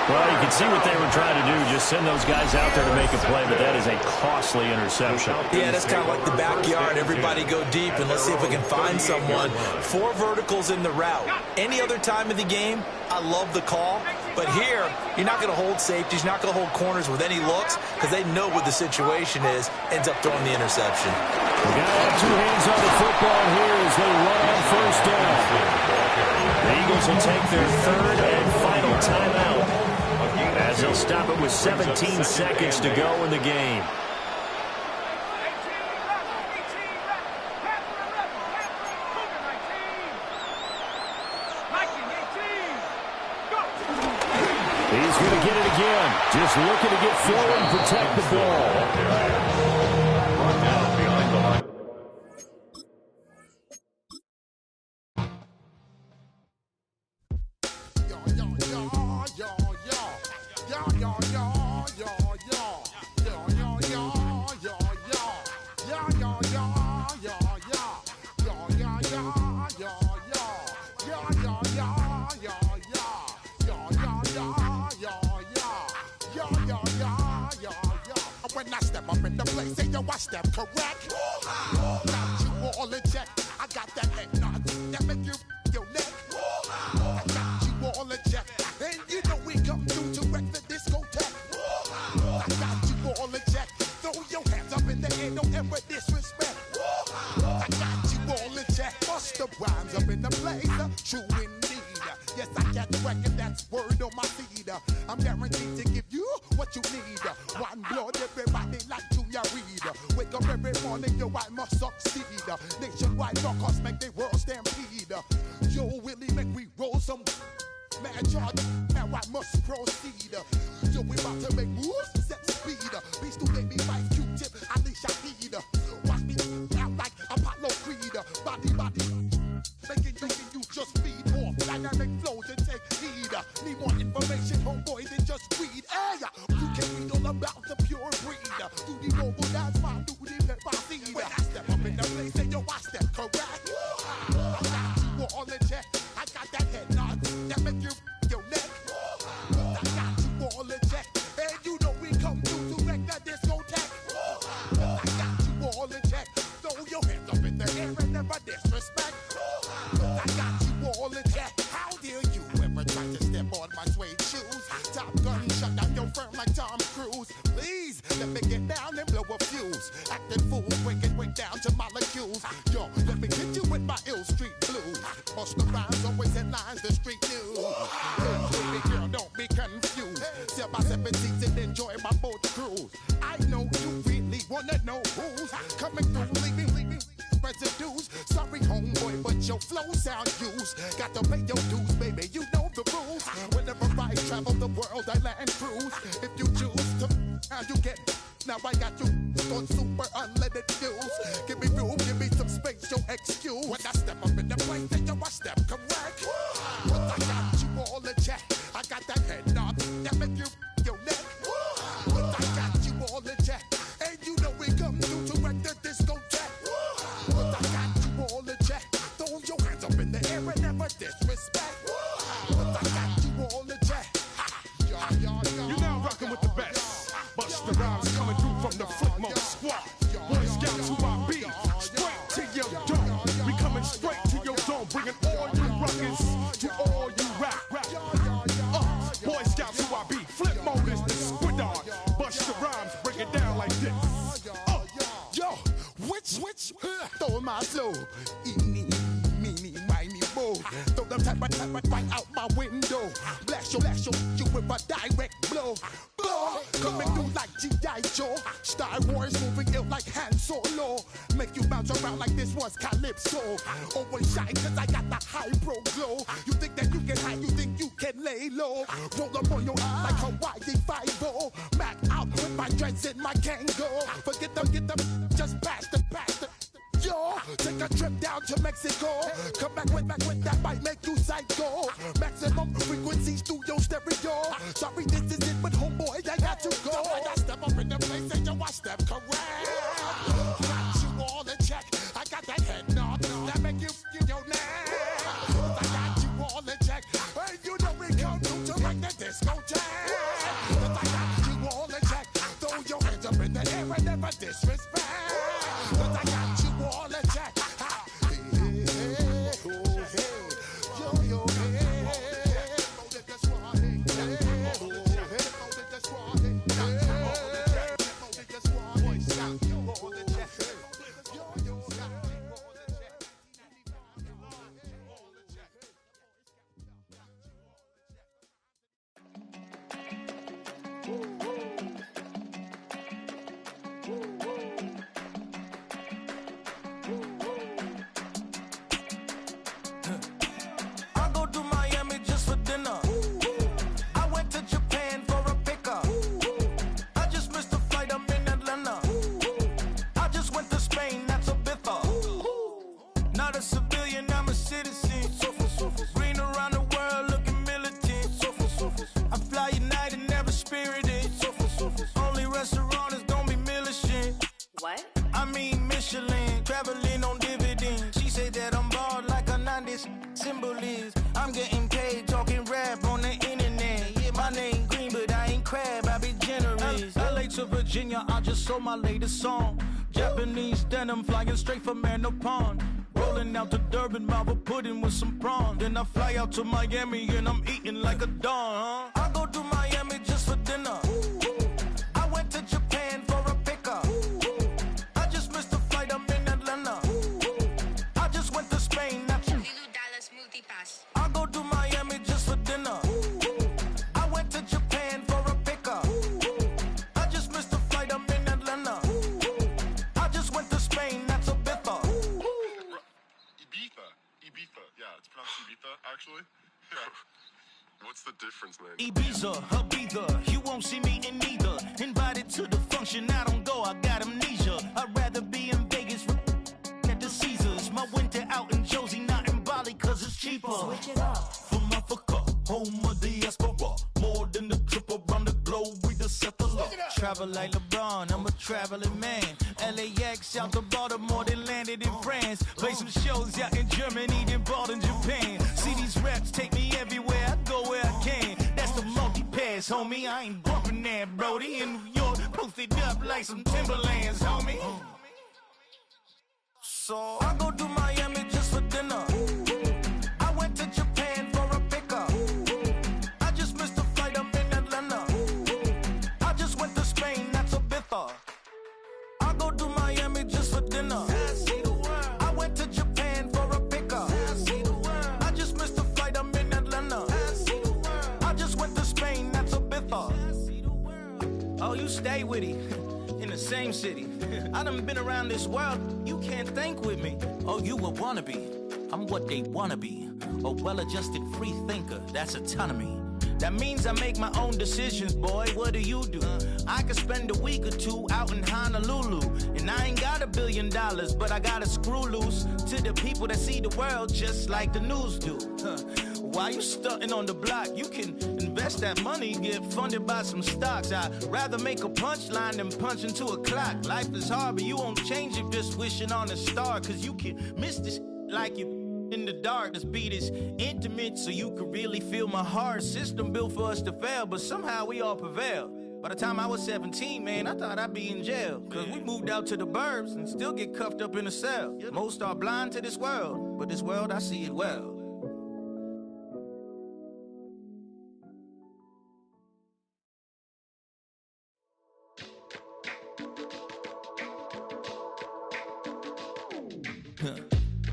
Well, you can see what they were trying to do, just send those guys out there to make a play, but that is a costly interception. Yeah, that's kind of like the backyard. Everybody go deep, and let's see if we can find someone. 4 verticals in the route. Any other time of the game, I love the call. But here, you're not going to hold safeties, you're not going to hold corners with any looks because they know what the situation is, ends up throwing the interception. We got to have 2 hands on the football here as they run on 1st down. The Eagles will take their third and final timeout as they'll stop it with 17 seconds to go in the game. He's going to get it again. Just looking to get forward and protect the ball. Brought down behind the line. When I step up in the place, say yo, I step correct. Got you all in check. I got that head nod that make you your neck. I got you all in check, and you know we come through to wreck the discotheque. I got you all in check. Throw your hands up in the air, don't ever disrespect. I got you all in check. Bust the rhymes up in the place, true indeed. Yes, I got the record, that's word on my feed. I'm guaranteed to give you what you need. One blood, everybody like Junior Reed. Wake up every morning, yo, I must succeed. Nationwide knockouts make the world stampede. Yo, Willie, make we roll some mad charge. Now I must proceed. Yo, we about to make moves, set speed. Beast to baby, fight Q-tip, Alicia Heed. Watch me out like Apollo Creed. Body, making you just feed off dynamic flows and take heed. Need more information, homeboy, than just read. Hey, you can read all about the pure breed. Do the mobile dance, my duty, pepper seed. When I step up in the place, say yo, I step correct. I got you all in check. I got that head nod that make you your neck. I got you all in check, and you know we come through to wreck the discotheque. I got you all in check. Throw your hands up in the air and never disrespect. I got you all in check. How dare you ever try to step on my suede shoes? Top Gun shut down your firm like Tom Cruise. Please let me get down and blow a fuse. Acting fool, break it way down to molecules. Yo, let me hit you with my ill street blues. Bust the rhymes, always headlines the street news. Baby girl, don't be confused. Sell my 7 seats and enjoy my boat cruise. I know you really wanna know who's coming through, leaving residues. Sorry, homeboy, but your flow sound used. Got to pay your dues, baby. You know the rules. Whenever I travel the world, I land cruise. If you choose to, how you get. Now I got you on super unleaded fuels. Give me room, give me some space, your excuse. When I step up in the place, then yo, I step correct. But I got you all in check. I got that head nod that make you your neck. But I got you all in check, and you know we come through to wreck the discotheque. But I got you all in check. Throw your hands up in the air and never disrespect. But I got you all in check. You're now rocking with the best. Bust the rhymes coming through from the Flip Mode Squad. Boy Scouts who I be. Straight to your dome. We coming straight to your dome. Bringing all you ruckus to all you rap. Boy Scouts who I be. Flip Mode is the squid dog. Bust the rhymes, break it down like this. Yo, which, throw my flow. Eeny, meeny, miny, mo. Throw them type right out my window. Blast you with a direct blow. Coming through like G.I. Joe. Star Wars moving ill like Han Solo. Make you bounce around like this was Calypso. Always shine cause I got the high pro glow. You think that you can hide, you think you can lay low. Roll up on your eye like Hawaii 5-0. Mac out with my dreads in my Kango. Forget them, just pass the. Yo, take a trip down to Mexico. Come back with that might make you psycho. Maximum frequency studio stereo. Sorry, this is it, but homeboy, I got to go. I step up in the place and yo, I step correct. Got you all in check. I got that head nod that make you your neck. I got you all in check. And you know we come through to wreck the discotheque. I got you all in check. Throw your hands up in the air and never disrespect. I got you all in check. symbol is. I'm getting paid talking rap on the internet. Yeah, my name green, but I ain't crab, I be generous. LA to Virginia, I just sold my latest song. Japanese denim flying straight from Manopon. Rolling out to Durban, Malva pudding with some prawns. Then I fly out to Miami and I'm eating like a don, I go to Miami just for dinner. I went to Japan for a pickup. I just missed the flight, I'm in Atlanta. I just went to Spain, not you. I go to Miami just for dinner. I went to Japan for a pickup. I just missed the flight, I'm in Atlanta. I just went to Spain, that's a bither. Ibiza. Yeah, it's pronounced Ibiza, actually. Yeah. What's the difference, man? Ibiza, Ibiza, you won't see me in neither. Invited to the function, I don't go, I got amnesia. I'd rather be in Vegas at the Caesars. My winter out in Josie, not in Bali, cause it's cheaper. Switch it up. From Africa, home of the diaspora. More than the trip around the globe, we the settler. Travel like LeBron, I'm a traveling man. LAX out to Baltimore, then landed in France. Play some shows out in Germany, then bought in Japan. See these raps take me everywhere, I go where I can. That's the multi-pass, homie, I ain't bumping that, Brody. In New York, posted up like some Timberlands, homie. So I go to Miami just for dinner. I went to Japan for a pickup. I just missed the flight, I'm in Atlanta. I just went to Spain, that's a bither. I go to Miami just for dinner. I went to Japan for a pickup. I just missed the flight, I'm in Atlanta. I just went to Spain, that's a bither. Oh, you stay with it. In the same city. I done been around this world, you can't think with me. Oh, you a wannabe, I'm what they wanna be. A well-adjusted free thinker, that's autonomy. That means I make my own decisions, boy, what do you do? I could spend a week or two out in Honolulu. And I ain't got $1 billion, but I got a screw loose to the people that see the world just like the news do. While you stunting on the block, you can invest that money, get funded by some stocks. I'd rather make a punchline than punch into a clock. Life is hard, but you won't change it just wishing on a star. Cause you can miss this like you in the dark. This beat is intimate, so you can really feel my heart. System built for us to fail, but somehow we all prevail. By the time I was 17, man, I thought I'd be in jail. Cause we moved out to the burbs and still get cuffed up in a cell. Most are blind to this world, but this world, I see it well.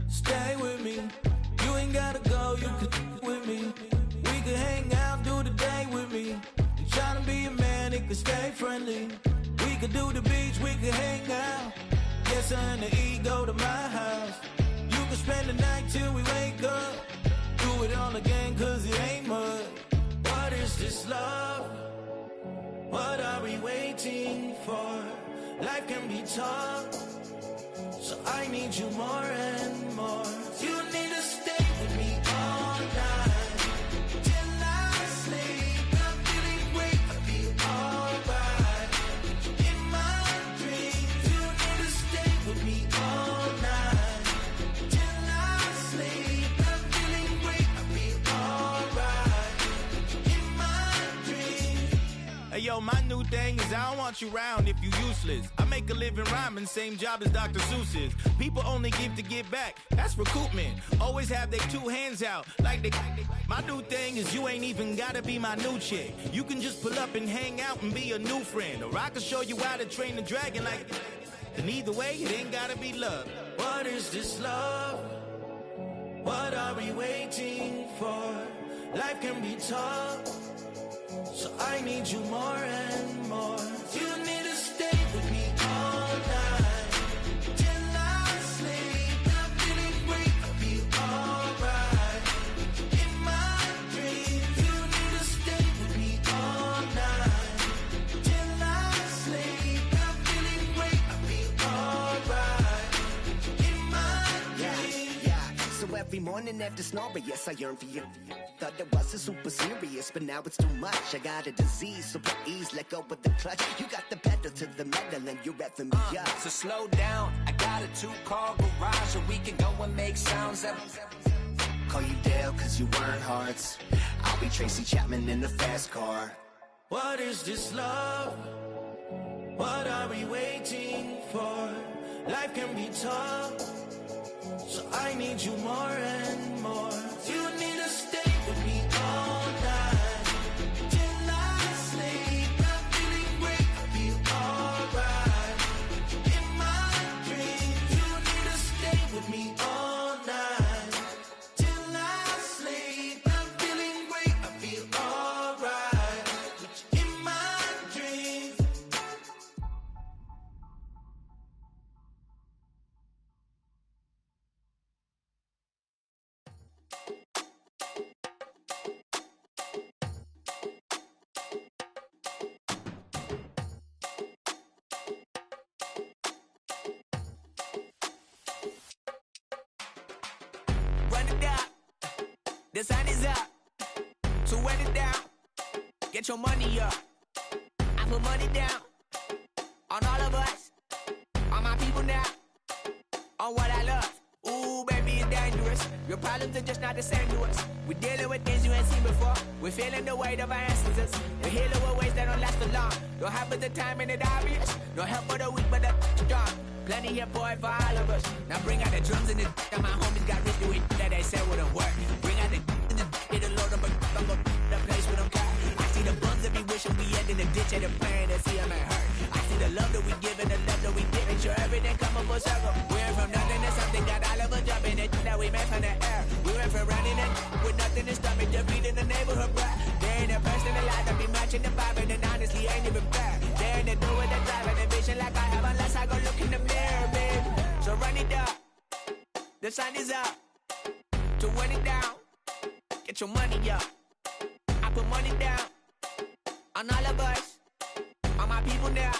Stay with me, you ain't gotta go, you could with me. We could hang out, do the day with me. You tryna be a man, it could stay friendly. We could do the beach, we could hang out. Get something to eat, go to my house. You could spend the night till we wake up. Do it all again, cause it ain't mud. What is this love? What are we waiting for? Life can be tough, so I need you more and more. You need to stay with me all night till I sleep. I'm feeling great, I feel alright. In my dreams, you need to stay with me all night till I sleep. I'm feeling great, I feel alright. In my dreams. Hey yo, my new thing is I don't want you around if you useless. I make a living rhyming, same job as Dr. Seuss's. People only give to give back, that's recoupment. Always have their two hands out, like they. My new thing is you ain't even gotta be my new chick. You can just pull up and hang out and be a new friend. Or I can show you how to train the dragon like. And either way, it ain't gotta be love. What is this love? What are we waiting for? Life can be tough, so I need you more and more. You need to stay with me all night till I sleep. I'm feeling great, I feel alright. In my dreams, you need to stay with me all night till I sleep. I'm feeling great, I feel alright. In my dreams. Yeah. So every morning after snoring, yes, I yearn for you. Thought it wasn't super serious, but now it's too much. I got a disease, so please let go with the clutch. You got the pedal to the metal and you're revving me up. So slow down, I got a 2-car garage, so we can go and make sounds. call you Dale cause you weren't hearts. I'll be Tracy Chapman in the fast car. What is this love? What are we waiting for? Life can be tough, so I need you more and more. You need to stay with me all night till I sleep. I'm feeling great, I feel alright. In my dreams, you need to stay with me all night till I sleep. I'm feeling great, I feel alright. In my dreams. Run it down, the sun is up. So run it down, get your money up. I put money down on all of us, on my people now, on what I love. Ooh, baby, it's dangerous. Your problems are just not the same to us. We're dealing with things you ain't seen before. We're feeling the weight of our ancestors. We're healing with ways that don't last long. Don't have but the time and it obvious. No help for the weak, but the strong. Plenty here for it for all of us. Now bring out the drums and the and my homies got rich doing that they said wouldn't work. Bring out the and the it'll load up I'm gonna the place with them car. I see the bums that be wishing we end in the ditch and the pain that see them ain't hurt. I see the love that we give and the love that we give. Make sure everything come up full circle. We went from nothing to something, got all of us jumping it that we made from the air. We went from running and with nothing to stop it, just beating the neighborhood bruh. There ain't a person alive that be matching the vibe and honestly ain't even fair. There ain't to do with the drive and the vision like I have unless I go look in the mirror, babe. So run it up, the sun is up. To run it down, get your money up. I put money down on all of us, on my people now,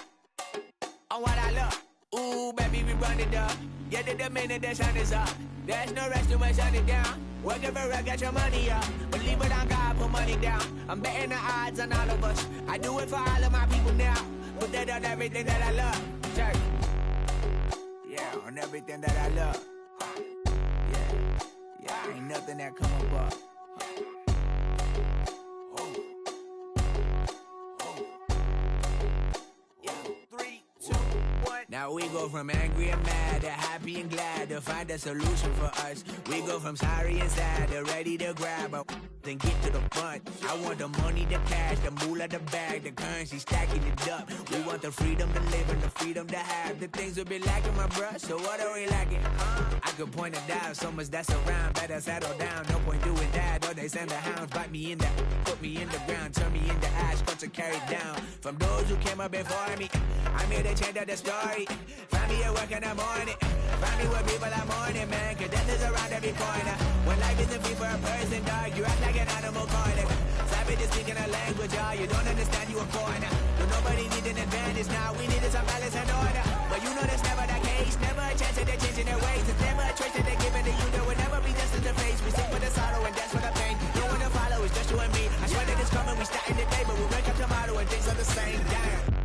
on what I love. Ooh, baby, we run it up. Get it the minute the sun is up. There's no rest to my shut it down. Working for real, get your money up. Believe it on God, put money down. I'm betting the odds on all of us. I do it for all of my people now. Put that on everything that I love. Check. Yeah, on everything that I love. Yeah, ain't nothing that come up. Now we go from angry and mad to happy and glad to find a solution for us. We go from sorry and sad to ready to grab up then get to the front. I want the money, the cash, the moolah, the bag, the currency, stacking it up. We want the freedom to live and the freedom to have. The things will be lacking, my bruh, so what are we lacking? I could point it out, so much that's around. Better settle down, no point doing that. Or they send the hounds, bite me in the, put me in the ground, turn me into ash, cut to carry down. From those who came up before me, I'm here to change up the story. Find me at work in the morning, find me where people are mourning, man, cause death is around every corner. When life isn't free for a person, dog, you act like an animal corner. Savage is speaking a language, y'all, you don't understand, you a foreigner. But nobody needs an advantage now, we needed some balance and order. But you know that's never the case, never a chance that they're changing their ways. It's never a choice that they're giving to you, there will never be justice to face. We sing for the sorrow and dance for the pain. No one to follow, it's just you and me. I swear that it's coming, we starting today, but we'll wake up tomorrow and things are the same. Damn.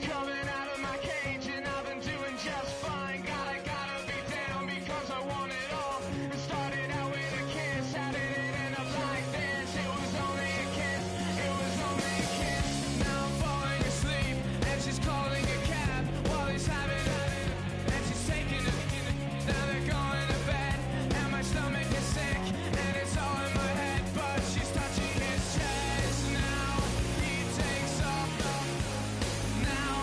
Coming out of my cage and I've been doing just fine. Gotta be down because I want it all. It started out with a kiss, how did it end up like this? It was only a kiss, it was only a kiss. Now I'm falling asleep and she's calling a cab while he's having it. And she's taking it, now they're going to bed. And my stomach is sick and it's all in my head. But she's touching his chest now. He takes off now.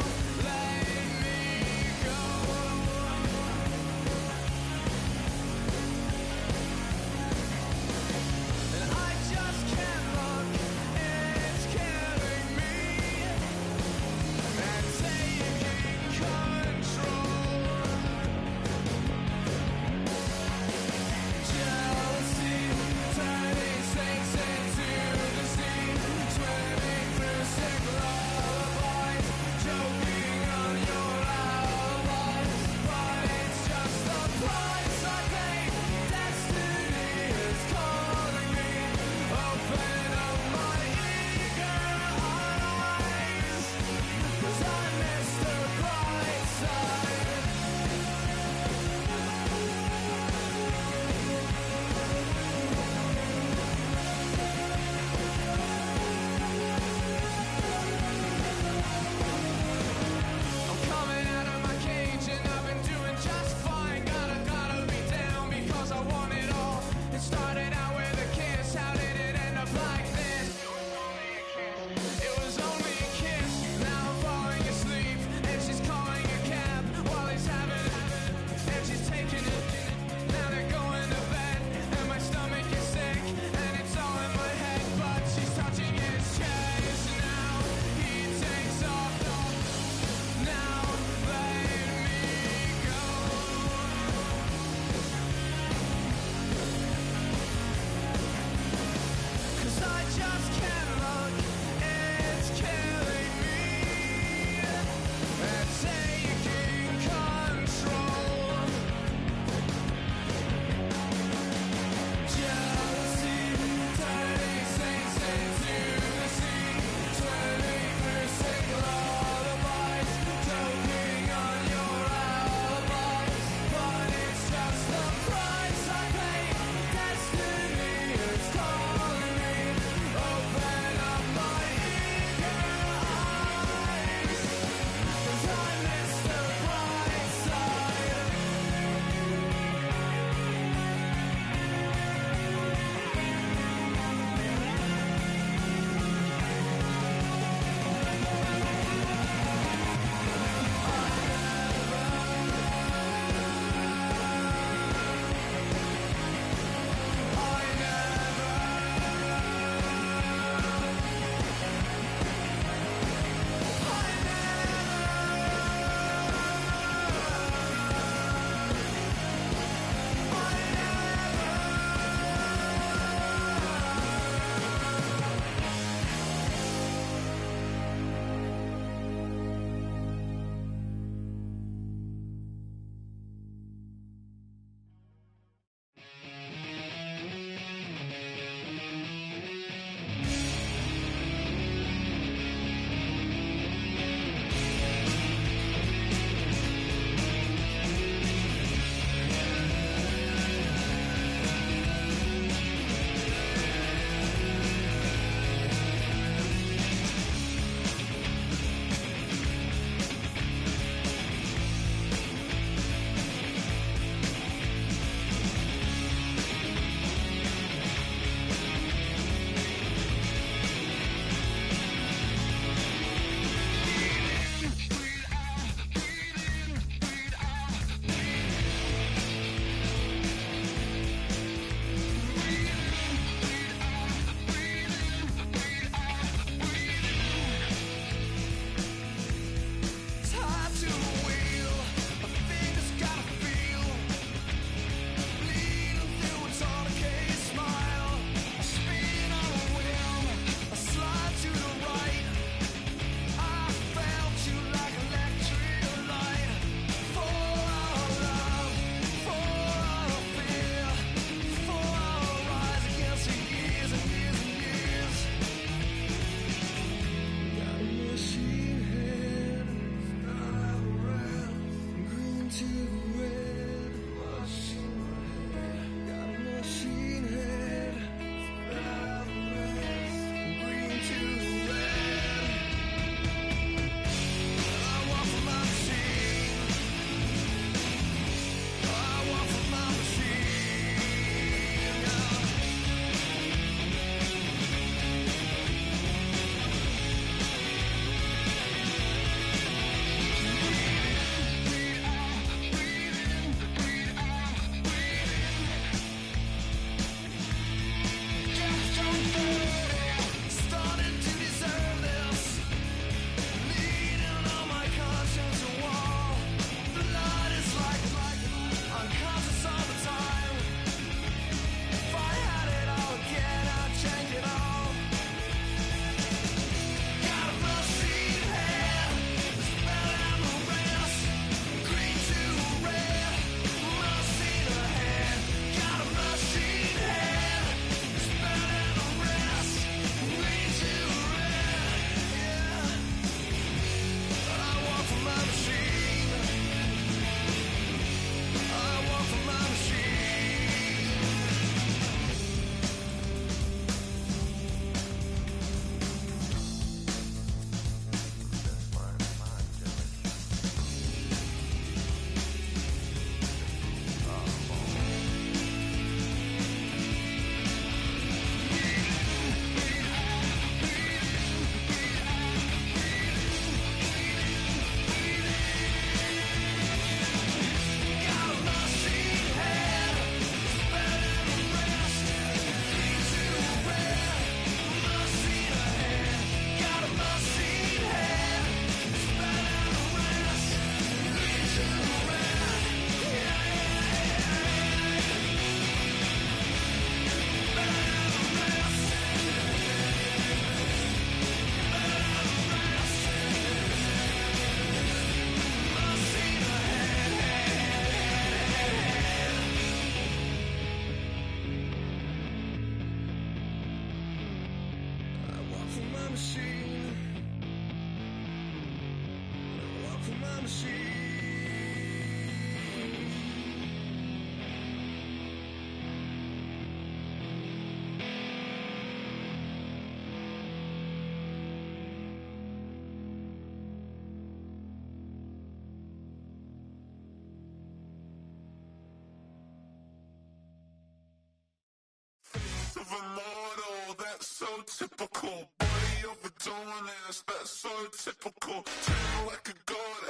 typical. Body of a dominance, that's so typical. Tail like a god,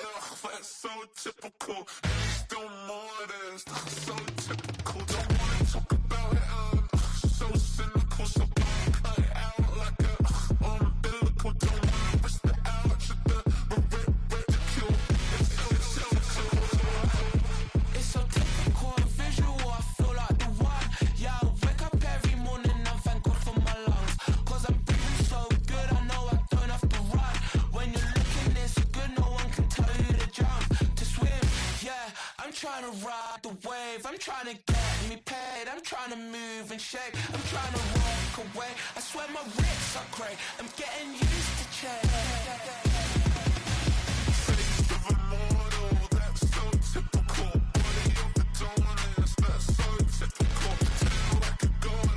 that's so typical. And you still modest, that's so typical. Don't wanna talk about it, so cynical. So cut it out like a umbilical. Don't wanna risk the ouch of the ridicule. It's so typical and visual, I feel like the one. Yeah, I wake up every morning and thank God for my lungs. Cause I'm breathing so good, I know I don't have to run. When you're looking this good, no one can tell you to jump, to swim. Yeah, I'm trying to ride the wave, I'm trying to get me paid, I'm trying to move and shake, I'm trying to walk away. I swear my wrists are great, I'm getting used to change. Face of a mortal, that's so typical. Body of the dominance, that's so typical. Tail like a god,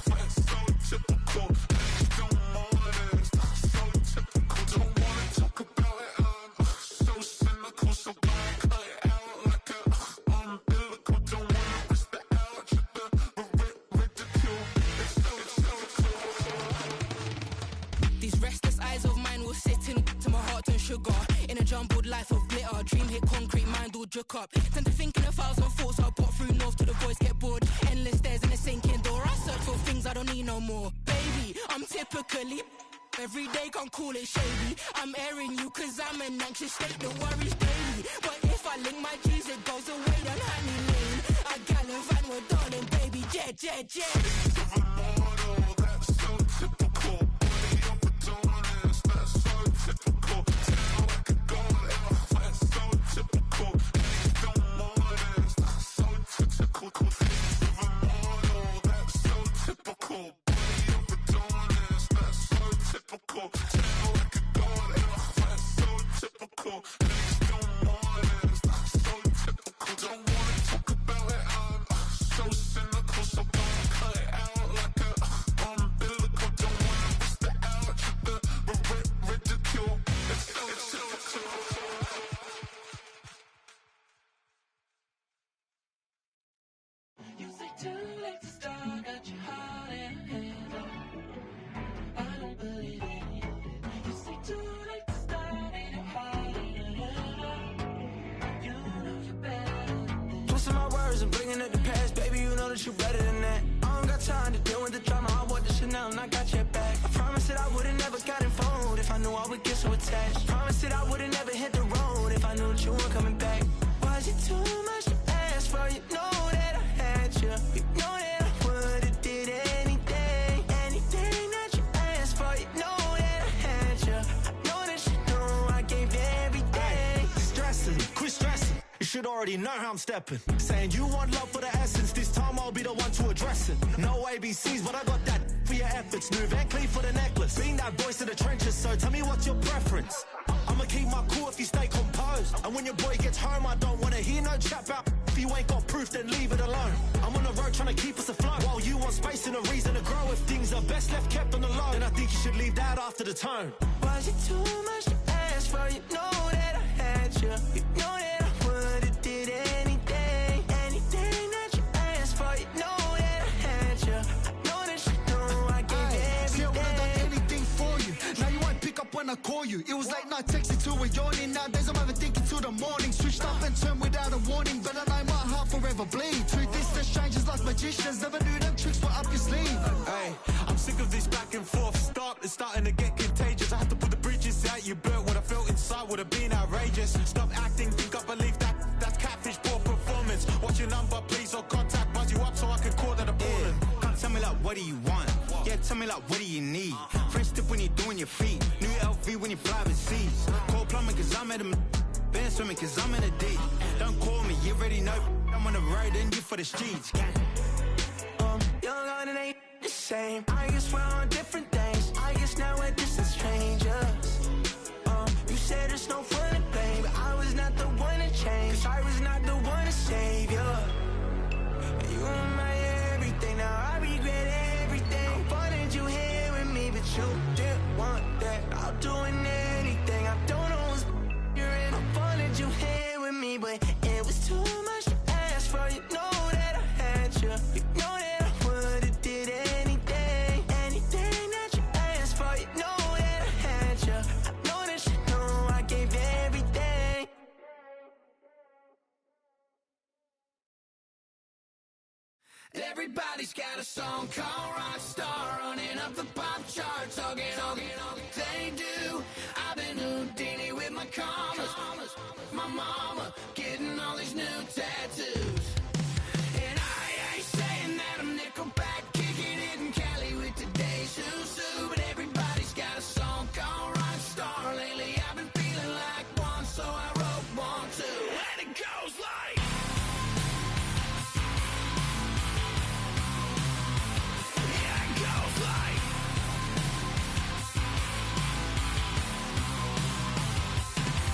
that's so typical. And you still modest, that's so typical. Don't wanna talk about it, so cynical. So cut it out like a umbilical. Don't wanna risk the ouch of the ridicule. These restless eyes of mine will sit in to my heart and sugar. In a jumbled life of glitter, dream hit concrete, mind all jook up. Tend to think in 1,000 thoughts, I'll pop through north to the voice, get bored. Endless stairs in a sinking door, I search for things I don't need no more. Baby, I'm typically every day, can't call it shady. I'm airing you cause I'm an anxious state that worries daily. But if I link my G's, it goes away down honey lane. I gallivant with darling, baby, jet, jet, jet. Mortal, that's so typical. Body of a dominance, that's so typical. Tail like a god, that's so typical. And you still modest, that's so typical. Face of a mortal, that's so typical. Body of a dominance, that's so typical. Tail like a god, that's so typical. And you still modest, that's so typical. Don't wanna talk about it, so cynical. So cut it out like a umbilical. Don't wanna risk the ouch of the ridicule. It's so typical. You say too late to start, got your heart in hand. I don't believe it. You say too late to start, ain't your heart in hand. You know you're better than this. Twisting my words and bringing up the past, baby, you know that you're better than that. I don't got time to deal with the drama, I bought the Chanel and I got your back. I promised that I would've never got involved if I knew I would get so attached. I promised that I would've never hit the road if I knew that you weren't coming back. Was it too much to ask for? You know that I had you. You know that I would've did anything, anything that you asked for. You know that I had you. I know that you know I gave everything. Stressing, quit stressing. You should already know how I'm stepping. Saying you want love for the essence, this time I'll be the one to address it. No ABCs, but I got that for your efforts. New Van Cleef for the necklace. Being that voice in the trenches, so tell me what's your preference. I'ma keep my cool if you stay composed. And when your boy gets home, I don't wanna hear no chat about if you ain't got proof, then leave it alone. I'm on the road trying to keep us afloat, while you want space and a reason to grow. If things are best left kept on the low, then I think you should leave that after the tone. Was it too much to ask for? You know that I had you. You know that I would've did anything, anything that you asked for. You know that I had you. I know that you know I gave everything. See, I would've done anything for you. Now you won't pick up when I call you. It was late night texting till we're yawning. Nowadays I'm overthinking till the morning. Switched up and turned without a warning, but I know my heart forever bleed. Truth is, the strangers like magicians. Never knew them tricks were up your sleeve. Hey, I'm sick of this back and forth. It's starting to get contagious. I had to put the bridges out you built. What I felt inside would have been outrageous. Stop acting, think I believe that's catfish, poor performance. What's your number, please, or contact, buzz you up so I can call that appalling. Come tell me like, what do you want? Yeah, tell me like, what do you need? French tip when you're doing your feet. New LV when you fly overseas. Call plumbing cause I'm at a been swimming cause I'm in a deep. Don't call me, you already know I'm on the road and you for the streets. Young and it ain't the same. I guess we're on different things. I guess now we're distant strangers. You said there's no fun to blame, but I was not the one to change. Cause I was not the one to save you. You were my everything, now I regret everything. I wanted you here with me, but you didn't want that. I'll do anything, I don't know what's you're in. I wanted you here with me, but it was too much to ask for. You know that I had you. You know that I would've did anything, anything Everybody's got a song called Rockstar, running up the pop charts, all they do. I've been Houdini with my commas, my mama getting all these new tattoos. And I ain't saying that I'm Nickelback, kicking it in Cali with today's who's who, but everybody's got a song called Rockstar. Lately I've been feeling like one, so I wrote one too. And it goes like, yeah, it goes like,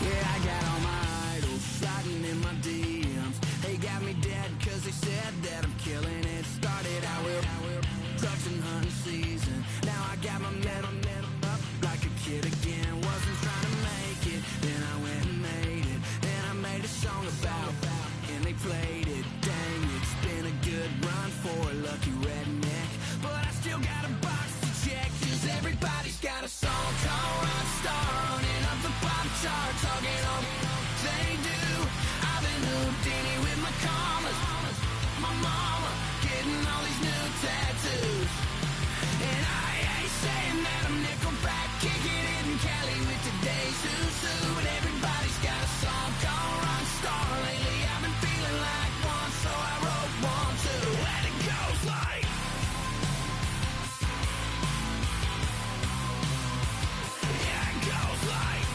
yeah, I got all my idols sliding in my DMs. They got me dead cause they said that I'm killing it. Started out with drugs and hunting season. Now I got my metal up like a kid again. Wasn't trying to make it, then I went and made it. Then I made a song about and they played it. Dang, it's been a good run for a lucky redneck, but I still got a box to check. Cause everybody's got a song called Rockstar, running up the pop charts, talking on they do. I've been Houdini with my commas, my mama getting all these new tattoos. And I ain't saying that I'm Nickelback, kicking it in Cali with today's who's who, but everybody's got a song called Rockstar. Lately I've been feeling like one, so I wrote one too. And it goes like, yeah, it goes like,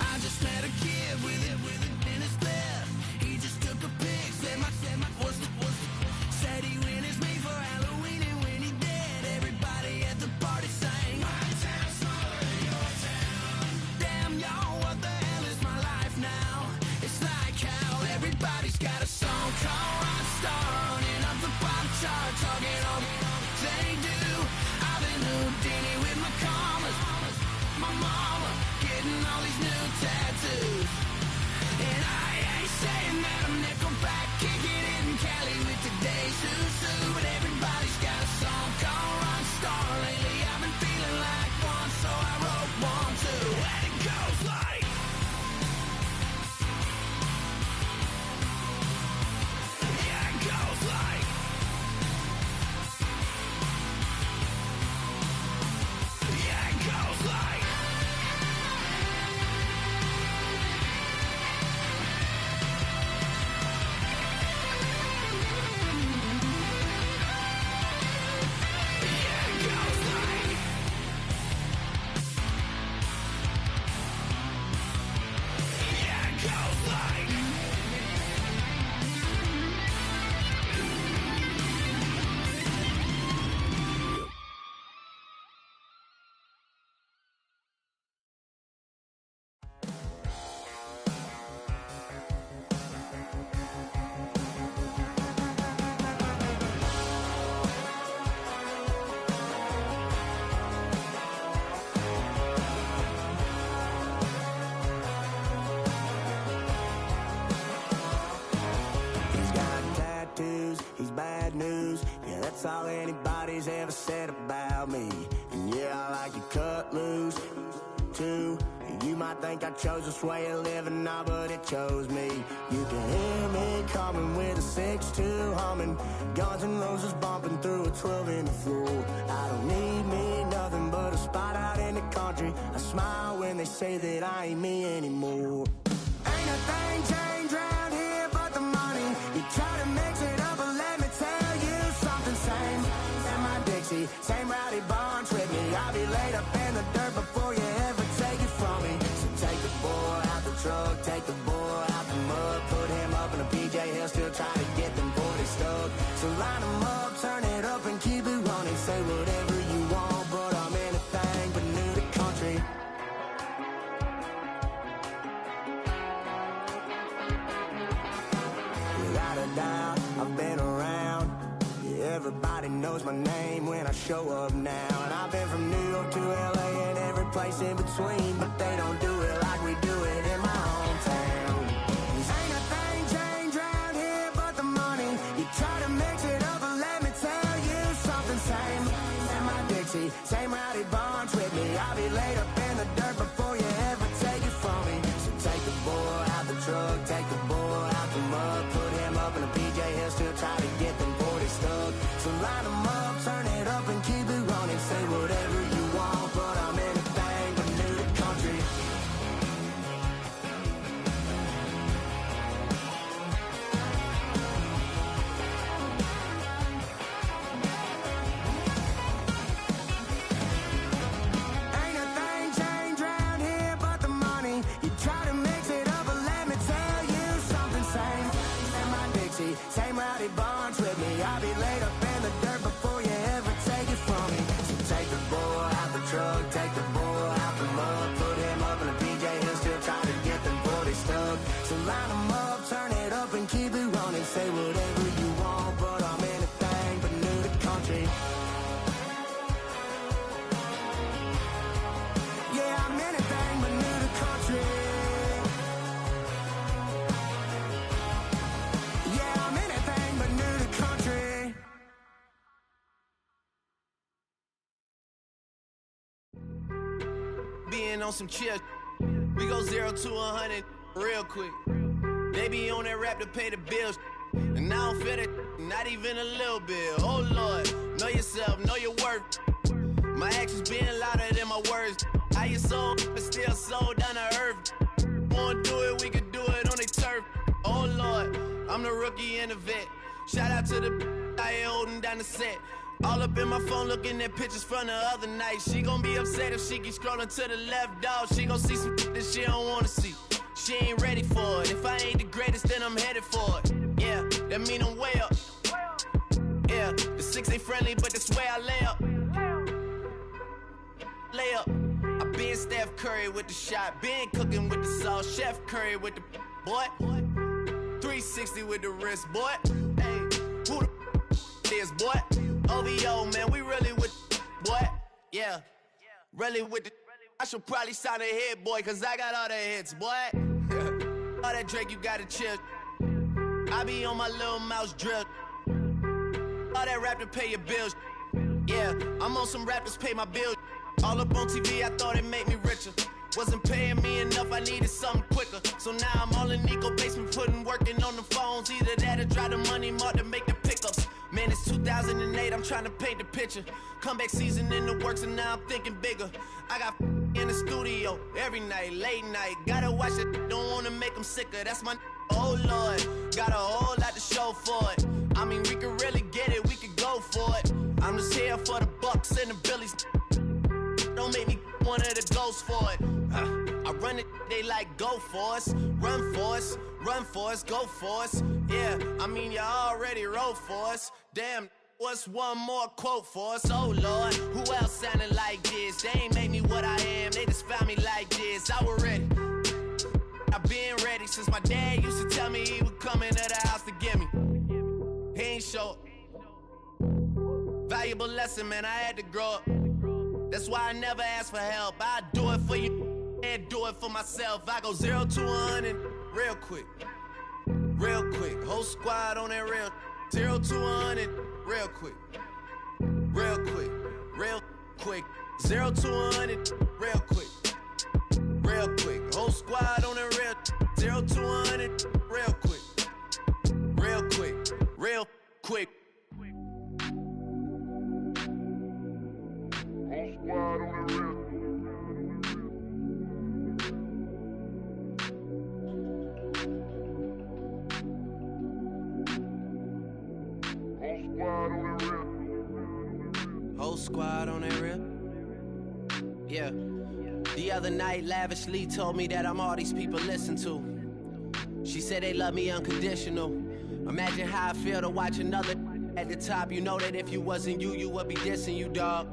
I just met a kid with it in his left. He just took a pic, said my said he witnessed me for Halloween, and when he did, everybody at the party sang, my town smaller than your town. Damn y'all, what the hell is my life now? It's like how everybody's got a song called Rockstar, running up the pop chart, talking on they do. I've been Houdini with my commas, my mama getting all these new tattoos. And I ain't saying that I'm Nickelback, kicking it in Cali with today's who's who, but everybody's got a song called Rockstar. Lately I've been feeling like one, so I wrote one too. And it goes like, yeah, it goes like, yeah, it goes like, yeah, it goes like, yeah, it goes like. He's got tattoos, he's bad news. Yeah, that's all anybody's ever said about me. And yeah, I like you cut loose, too. You might think I chose this way of living now, but it chose me. You can hear me coming with a 6'2" humming, Guns N' Roses bumping through a 12 in the floor. I don't need me nothing but a spot out in the country. I smile when they say that I ain't me anymore. Ain't a thing changed round here but the money. You try to mix it up, but let me tell you something. Same in my Dixie, same rowdy bunch with me. I'll be laid up in the dirt before you ever take it from me. So take the boy out the truck, take the boy out the mud, put him up in a PJ Hill, still trying to get them 40 stuck. So line them up, turn it up and keep it running. Say whatever you want, but I'm anything but new to country. Without a doubt, I've been around. Yeah, everybody knows my name when I show up now. And I've been from New York to LA and every place in between, but they don't do it like we do it in my hometown. Ain't a thing changed round here but the money. You try to mix it up, but let me tell you something. Same in my Dixie, same rowdy bunch with me. I'll be laid up in the dirt before you ever take it from me. So take the boy out the nobody bonds with me. I'll be laid up in the dirt before you ever take it from me. So take the bull out the truck, take the bull out the mud, put him up in a PJ, he'll still try to get them 40 stuck. So line them up, turn it up and keep it running. Say whatever you want, but I'm anything but new to country. Yeah, I'm anything but new to country. Yeah, I'm anything but new to country. Being on some chill, we go 0 to 100 real quick. They be on that rap to pay the bills, and I don't feel it, not even a little bit. Oh Lord, know yourself, know your worth. My actions being louder than my words. How you sold, but still sold down to earth. Wanna do it, we can do it on the turf. Oh Lord, I'm the rookie and the vet. Shout out to the I ain't holding down the set. All up in my phone looking at pictures from the other night. She gon' be upset if she keep scrolling to the left, dog. She gon' see some that she don't wanna see. She ain't ready for it. If I ain't the greatest, then I'm headed for it. Yeah, that mean I'm way up. Yeah, the 6 ain't friendly, but that's where I lay up. Lay up. I been Steph Curry with the shot, been cooking with the sauce, Chef Curry with the boy. 360 with the wrist, boy. Hey, who the is, boy? OVO, man, we really with boy. Yeah, really with the. I should probably sign a hit, boy, cause I got all the hits, boy. All that Drake, you gotta chill. I be on my little mouse drip. All that rap to pay your bills. Yeah, I'm on some rappers pay my bills. All up on TV, I thought it made me richer. Wasn't paying me enough, I needed something quicker. So now I'm all in Nico basement, working on the phones. Either that or try the money mark to make the pickups. Man, it's 2008, I'm trying to paint the picture. Comeback season in the works, and now I'm thinking bigger. I got in the studio every night, late night. Gotta watch it, don't wanna make them sicker. That's my oh Lord, got a whole lot to show for it. I mean, we could really get it, we could go for it. I'm just here for the Bucks and the Billies. Don't make me one of the ghosts for it. I run it, they like go for us, run for us, run for us, go for us. Yeah, I mean you already wrote for us. Damn, what's one more quote for us? Oh Lord, who else sounded like this? They ain't made me what I am, they just found me like this. I was ready, I've been ready since my dad used to tell me he would come into the house to get me. He ain't show. Valuable lesson, man, I had to grow up. That's why I never ask for help. I do it for you and do it for myself. I go 0 to 100 real quick. Real quick. Whole squad on that real. 0 to 100 real quick. Real quick. Real quick. 0 to 100 real quick. Real quick. Whole squad on that real. 0 to 100 real quick. Real quick. Real quick. Squad on the real. Whole squad on that real. Yeah. The other night, Lavishly told me that I'm all these people listen to. She said they love me unconditional. Imagine how I feel to watch another at the top. You know that if you wasn't you, you would be dissing you, dog.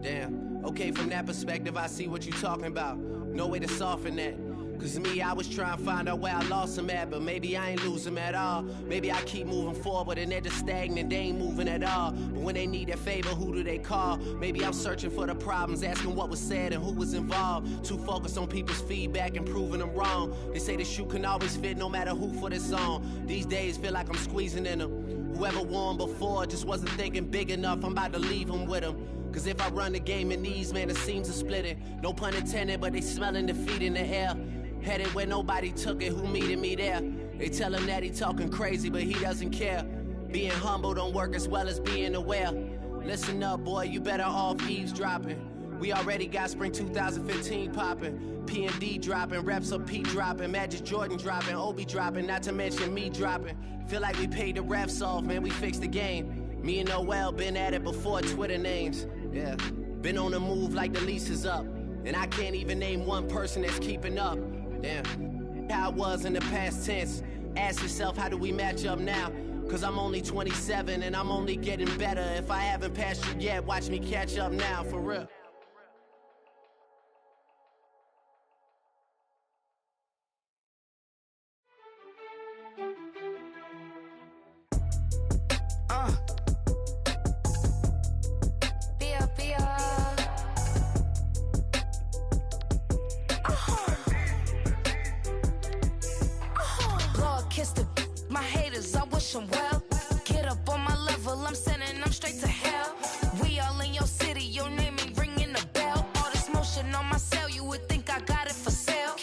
Damn, okay, from that perspective, I see what you talking about. No way to soften that. Cause me, I was trying to find out where I lost them at, but maybe I ain't lose them at all. Maybe I keep moving forward and they're just stagnant, they ain't moving at all. But when they need a favor, who do they call? Maybe I'm searching for the problems, asking what was said and who was involved. Too focused on people's feedback and proving them wrong. They say the shoe can always fit no matter who for the song. These days feel like I'm squeezing in them. Whoever won before just wasn't thinking big enough, I'm about to leave them with them. Cause if I run the game in these, man, the seams are splitting. No pun intended, but they smelling defeat in the air. Headed where nobody took it, who meeting me there? They tell him that he talking crazy, but he doesn't care. Being humble don't work as well as being aware. Listen up, boy, you better off eavesdropping. We already got spring 2015 popping. P&D dropping, reps up P dropping, Magic Jordan dropping, Obi dropping, not to mention me dropping. Feel like we paid the refs off, man, we fixed the game. Me and Noel been at it before Twitter names. Yeah, been on the move like the lease is up. And I can't even name one person that's keeping up. Damn, how I was in the past tense. Ask yourself, how do we match up now? Cause I'm only 27 and I'm only getting better. If I haven't passed you yet, watch me catch up now, for real. Well, get up on my level, I'm sending them straight to hell. We all in your city, your name ain't ringing the bell. All this motion on my cell, you would think I got it for sale.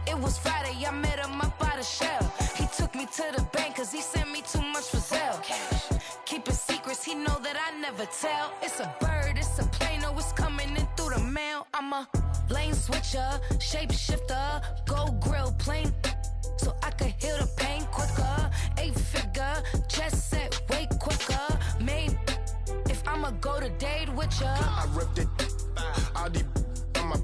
It was Friday, I met him up by the shell. He took me to the bank cause he sent me too much for Zelle. Keeping secrets, he know that I never tell. It's a bird, it's a plane, oh, it's coming in through the mail. I'm a lane switcher, shapeshifter, gold grill, plane, so I could heal the pain quicker. 8-figure, just set way quicker. Maybe if I'ma go to date with ya. I ripped it, all these on my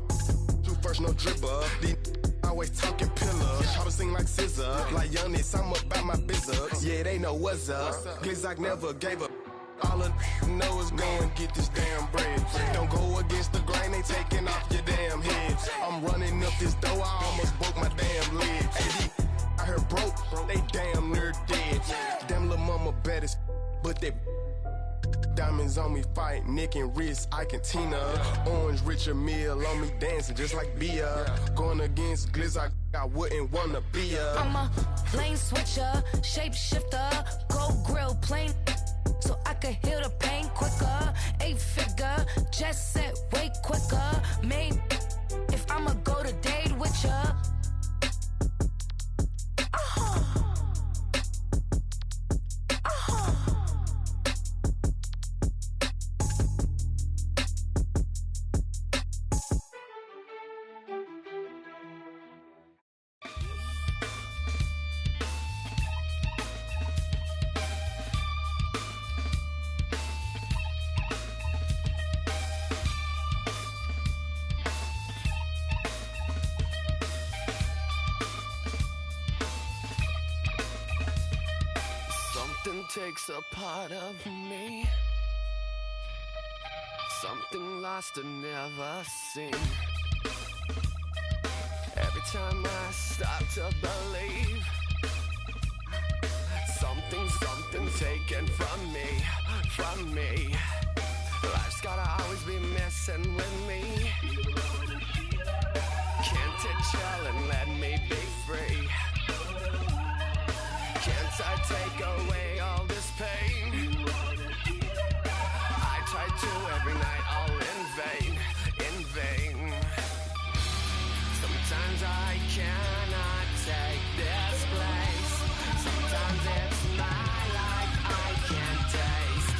two first, no dribble. These always talking pillar, try to sing like scissor. Like youngest, I'm about my business. Yeah, they know what's up. Glizzock never gave up. All I know is go and get this damn bread. Don't go against the grain, they taking off your damn head. I'm running up this door, I almost broke my damn leg. AD, I heard broke, they damn near dead. Damn little mama bad as but they diamonds on me fight, neck and wrist, I can Tina. Orange Richard Mill on me dancing just like Bia. Going against Glizzock, I wouldn't wanna be a. I'm a lane switcher, shapeshifter, gold grill, plane, so I could heal the pain quicker. 8-figure, just set way quicker. Maybe if I'ma go to date with ya. Takes a part of me, something lost and never seen. Every time I start to believe, something's taken from me. Life's gotta always be messing with me. Can't it chill and let me be free? Can't I take away all this pain? I try to every night, all in vain. Sometimes I cannot take this place. Sometimes it's my life I can't taste.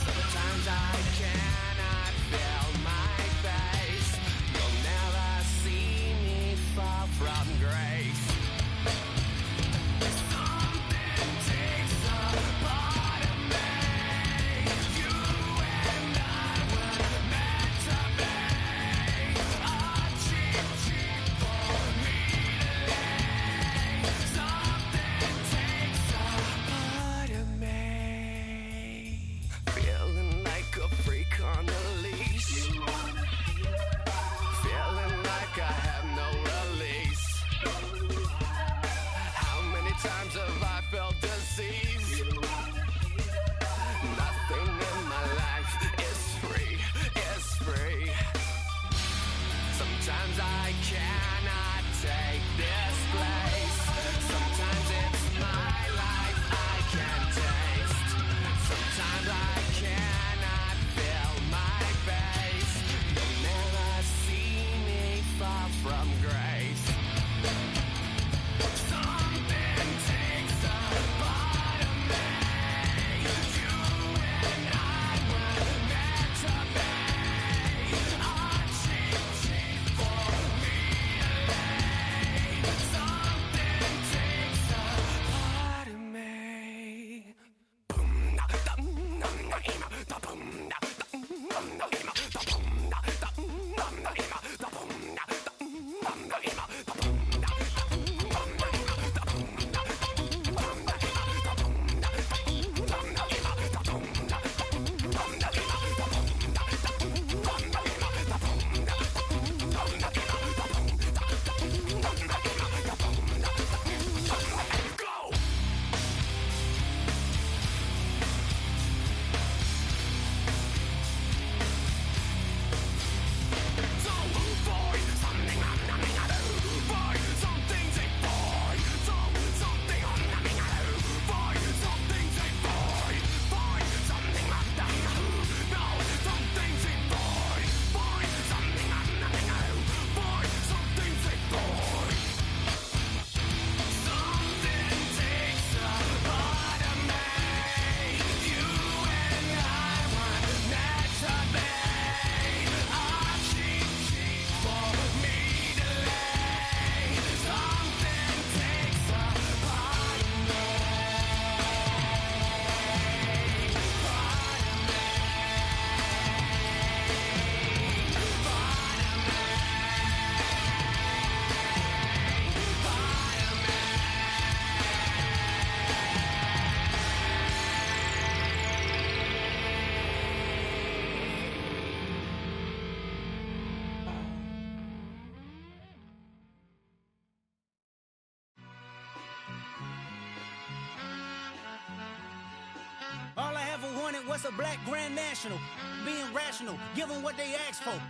Sometimes I cannot feel my face. You'll never see me fall from grace. Something takes a part of me. What's a black grand national? Being rational, give them what they ask for.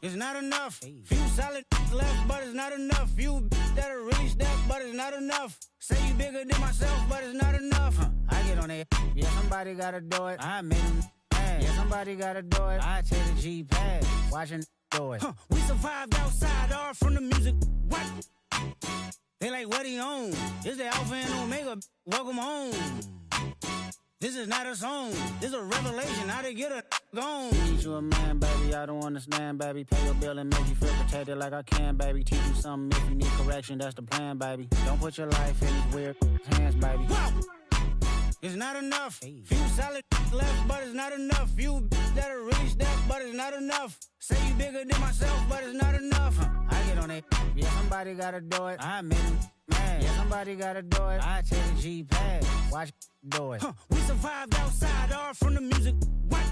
It's not enough. Few solid left, but it's not enough. Few that'll really step, but it's not enough. Say you bigger than myself, but it's not enough. I get on it. Yeah, somebody gotta do it. I made him mad. Yeah, somebody gotta do it. I take the G-pad. Watching do it. We survived outside, all from the music. What? They like, what he on? This the Alpha and Omega. Welcome home. This is not a song. This is a revelation. How to get a gone. Teach you a man, baby. I don't understand, baby. Pay your bill and make you feel protected like I can, baby. Teach you something if you need correction. That's the plan, baby. Don't put your life in these weird hands, baby. Whoa! It's not enough. Few solid left, but it's not enough. Few that'll really step, but it's not enough. Say you bigger than myself, but it's not enough. I get on it. Yeah, somebody gotta do it. I made him mad. Yeah, somebody gotta do it. I take the G-pad. Watch do it. We survived outside, all from the music. What?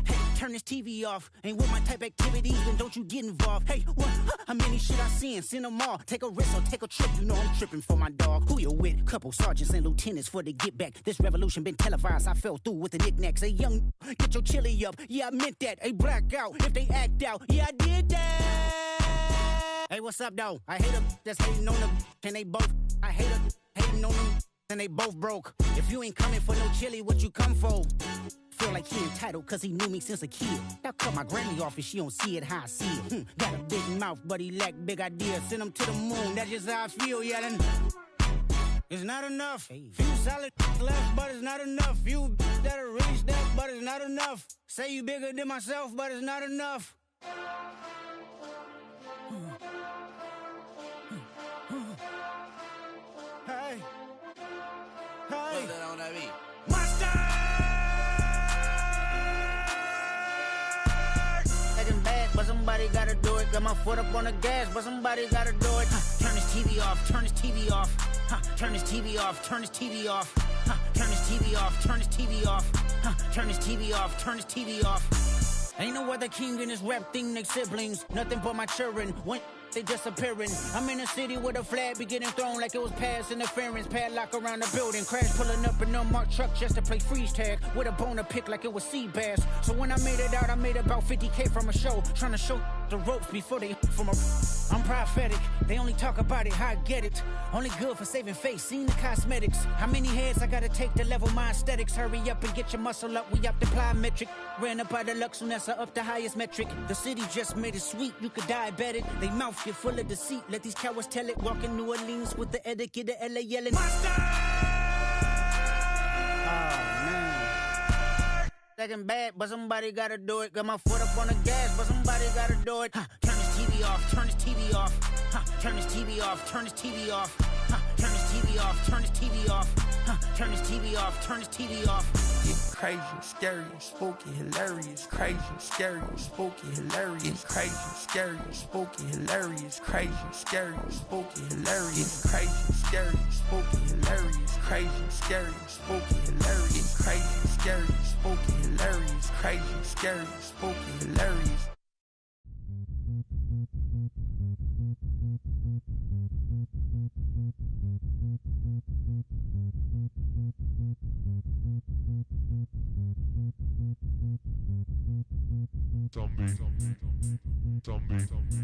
Hey, turn this TV off. Ain't with my type activities, then don't you get involved. Hey, what? How many shit I seen? Send them all. Take a risk or take a trip. You know I'm tripping for my dog. Who you with? Couple sergeants and lieutenants for the get back. This revolution been televised. I fell through with the knickknacks. Hey, young, get your chili up. Yeah, I meant that. Hey, black out if they act out. Yeah, I did that. Hey, what's up, though? I hate them that's hating on them. And they both, I hate them hating on them. And they both broke. If you ain't coming for no chili, what you come for? Feel like he entitled cause he knew me since a kid. Now cut my granny off if she don't see it how I see it. Got a big mouth, but he lack big ideas. Send him to the moon, that's just how I feel, yelling. It's not enough. Few solid left, but it's not enough. Few that'll really step, but it's not enough. Say you bigger than myself, but it's not enough. Hey. Hey. What's that on that beat? But somebody gotta do it. Got my foot up on the gas, but somebody gotta do it. Turn this TV off, turn this TV off. Turn this TV off, turn this TV off. Turn this TV off, turn this TV off. Turn this TV off, turn this TV off. Ain't no other king in this rap thing, they siblings. Nothing but my children. When they disappearing. I'm in a city where the flag be getting thrown like it was pass interference. Padlock around the building. Crash pulling up an unmarked truck just to play freeze tag. With a bone to pick like it was sea bass. So when I made it out, I made about 50K from a show. Trying to show the ropes before they from a... I'm prophetic. They only talk about it, how I get it. Only good for saving face, seen the cosmetics. How many heads I gotta take to level my aesthetics? Hurry up and get your muscle up, we up the plyometric. Ran up out of Lux, and that's up the highest metric. The city just made it sweet, you could diabetic. They mouth get full of deceit, let these cowards tell it. Walk in New Orleans with the etiquette of LA yelling. Monster! Second bad, but somebody gotta do it. Got my foot up on the gas, but somebody gotta do it. Turn this TV off, turn this TV off. Turn this TV off, turn this TV off. Turn this TV off, turn this TV off. Turn this TV off, turn this TV off. It's crazy, scary, spooky, hilarious. Crazy, scary, spooky, hilarious. Crazy, scary, spooky, hilarious. Crazy, scary, spooky, hilarious. Crazy, scary, spooky, hilarious. Crazy, scary, spooky, hilarious. Crazy, scary, spooky, hilarious. Crazy, scary, spooky, hilarious. Zombie nation. Zombie nation.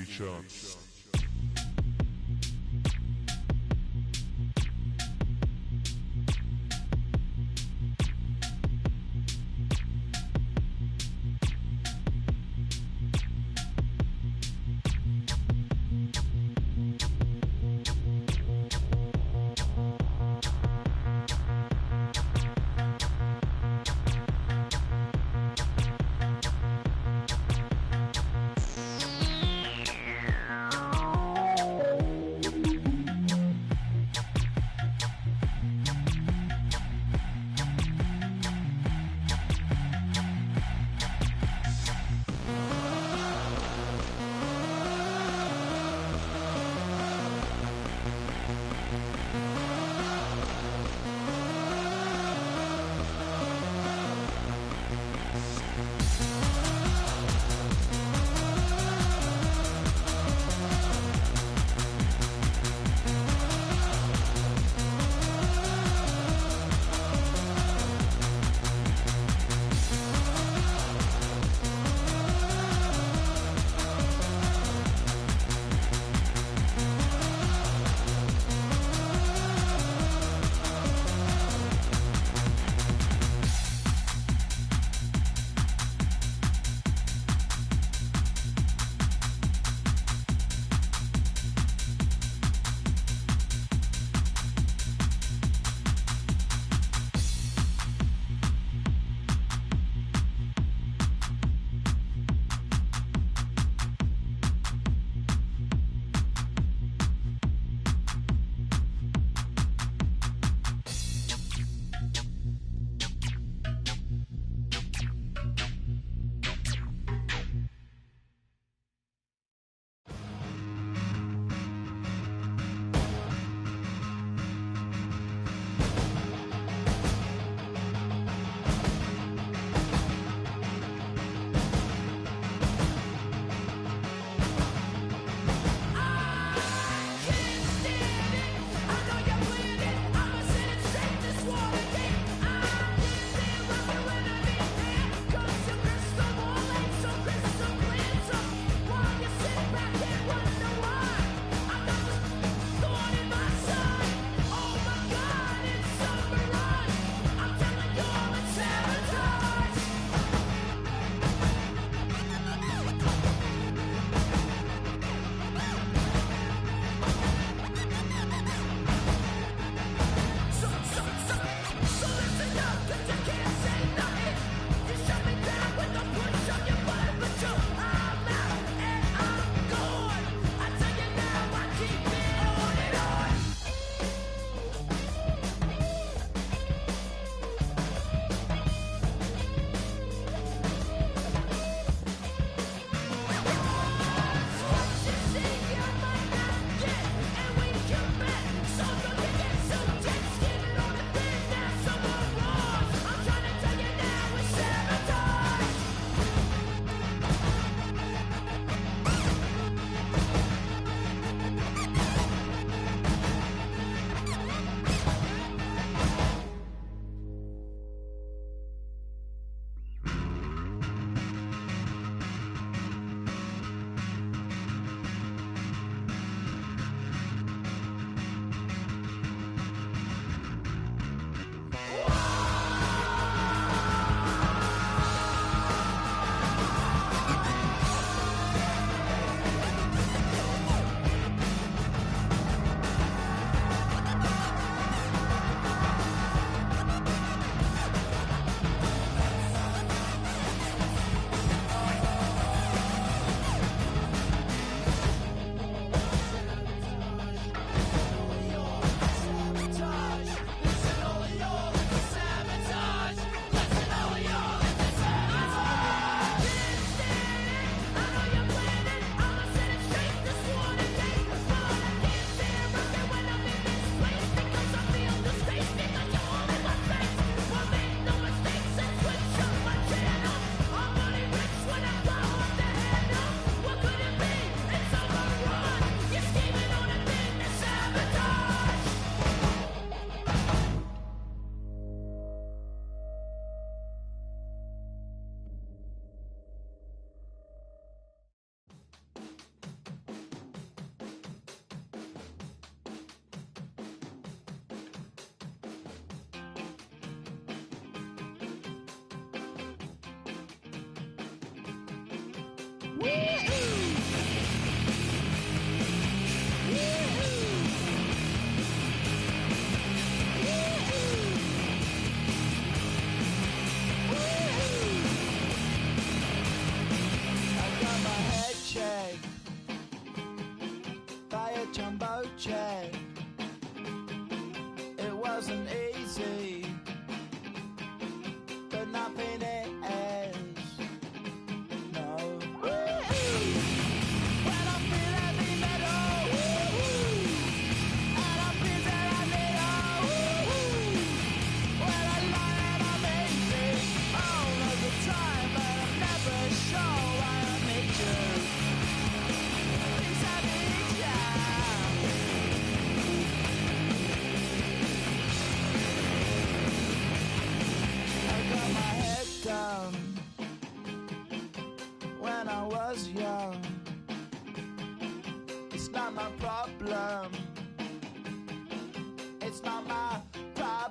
3 shots.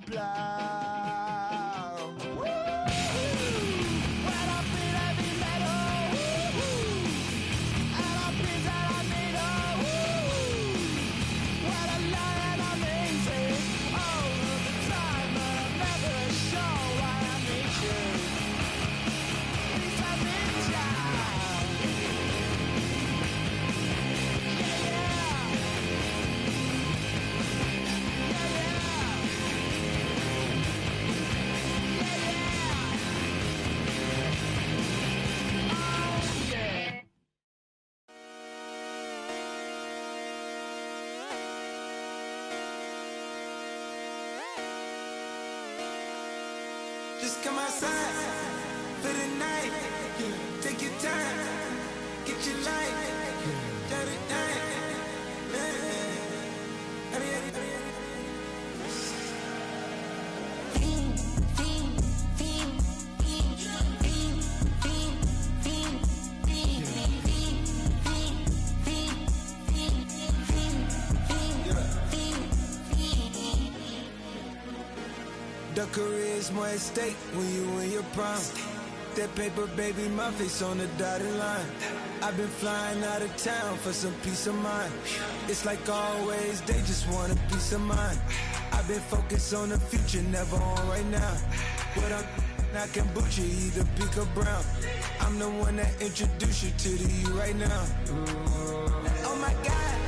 plow. When I feel heavy metal, and I feel that I need a when I lie and I'm easy all of the time, but I'm never sure why I need you. Please let me down. Just come outside for the night. Take your time, get your life. The career's more at stake when you in your prime. That paper, baby, my face on the dotted line. I've been flying out of town for some peace of mind. It's like always, they just want a peace of mind. I've been focused on the future, never on right now. But I can boot you either pink or brown. I'm the one that introduced you to the you right now. Oh my God,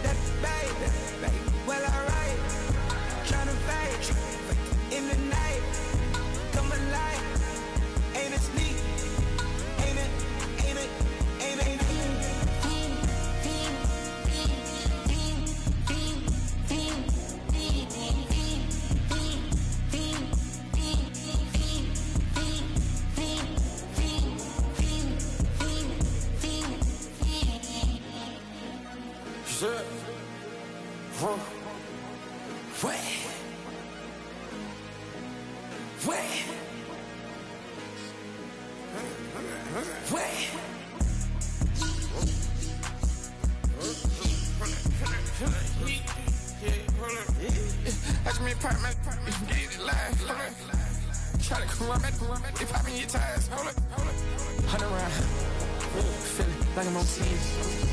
that baby, well alright, tryna fight in the night, come alive, ain't it sneak, ain't it, ain't it, ain't it, ain't it. Shit. Whoa. Wait. Wait. Wait. Watch me pop my get it live. Try to come up, they popping your tires. Hold up. 100 round. Feeling like I'm on team.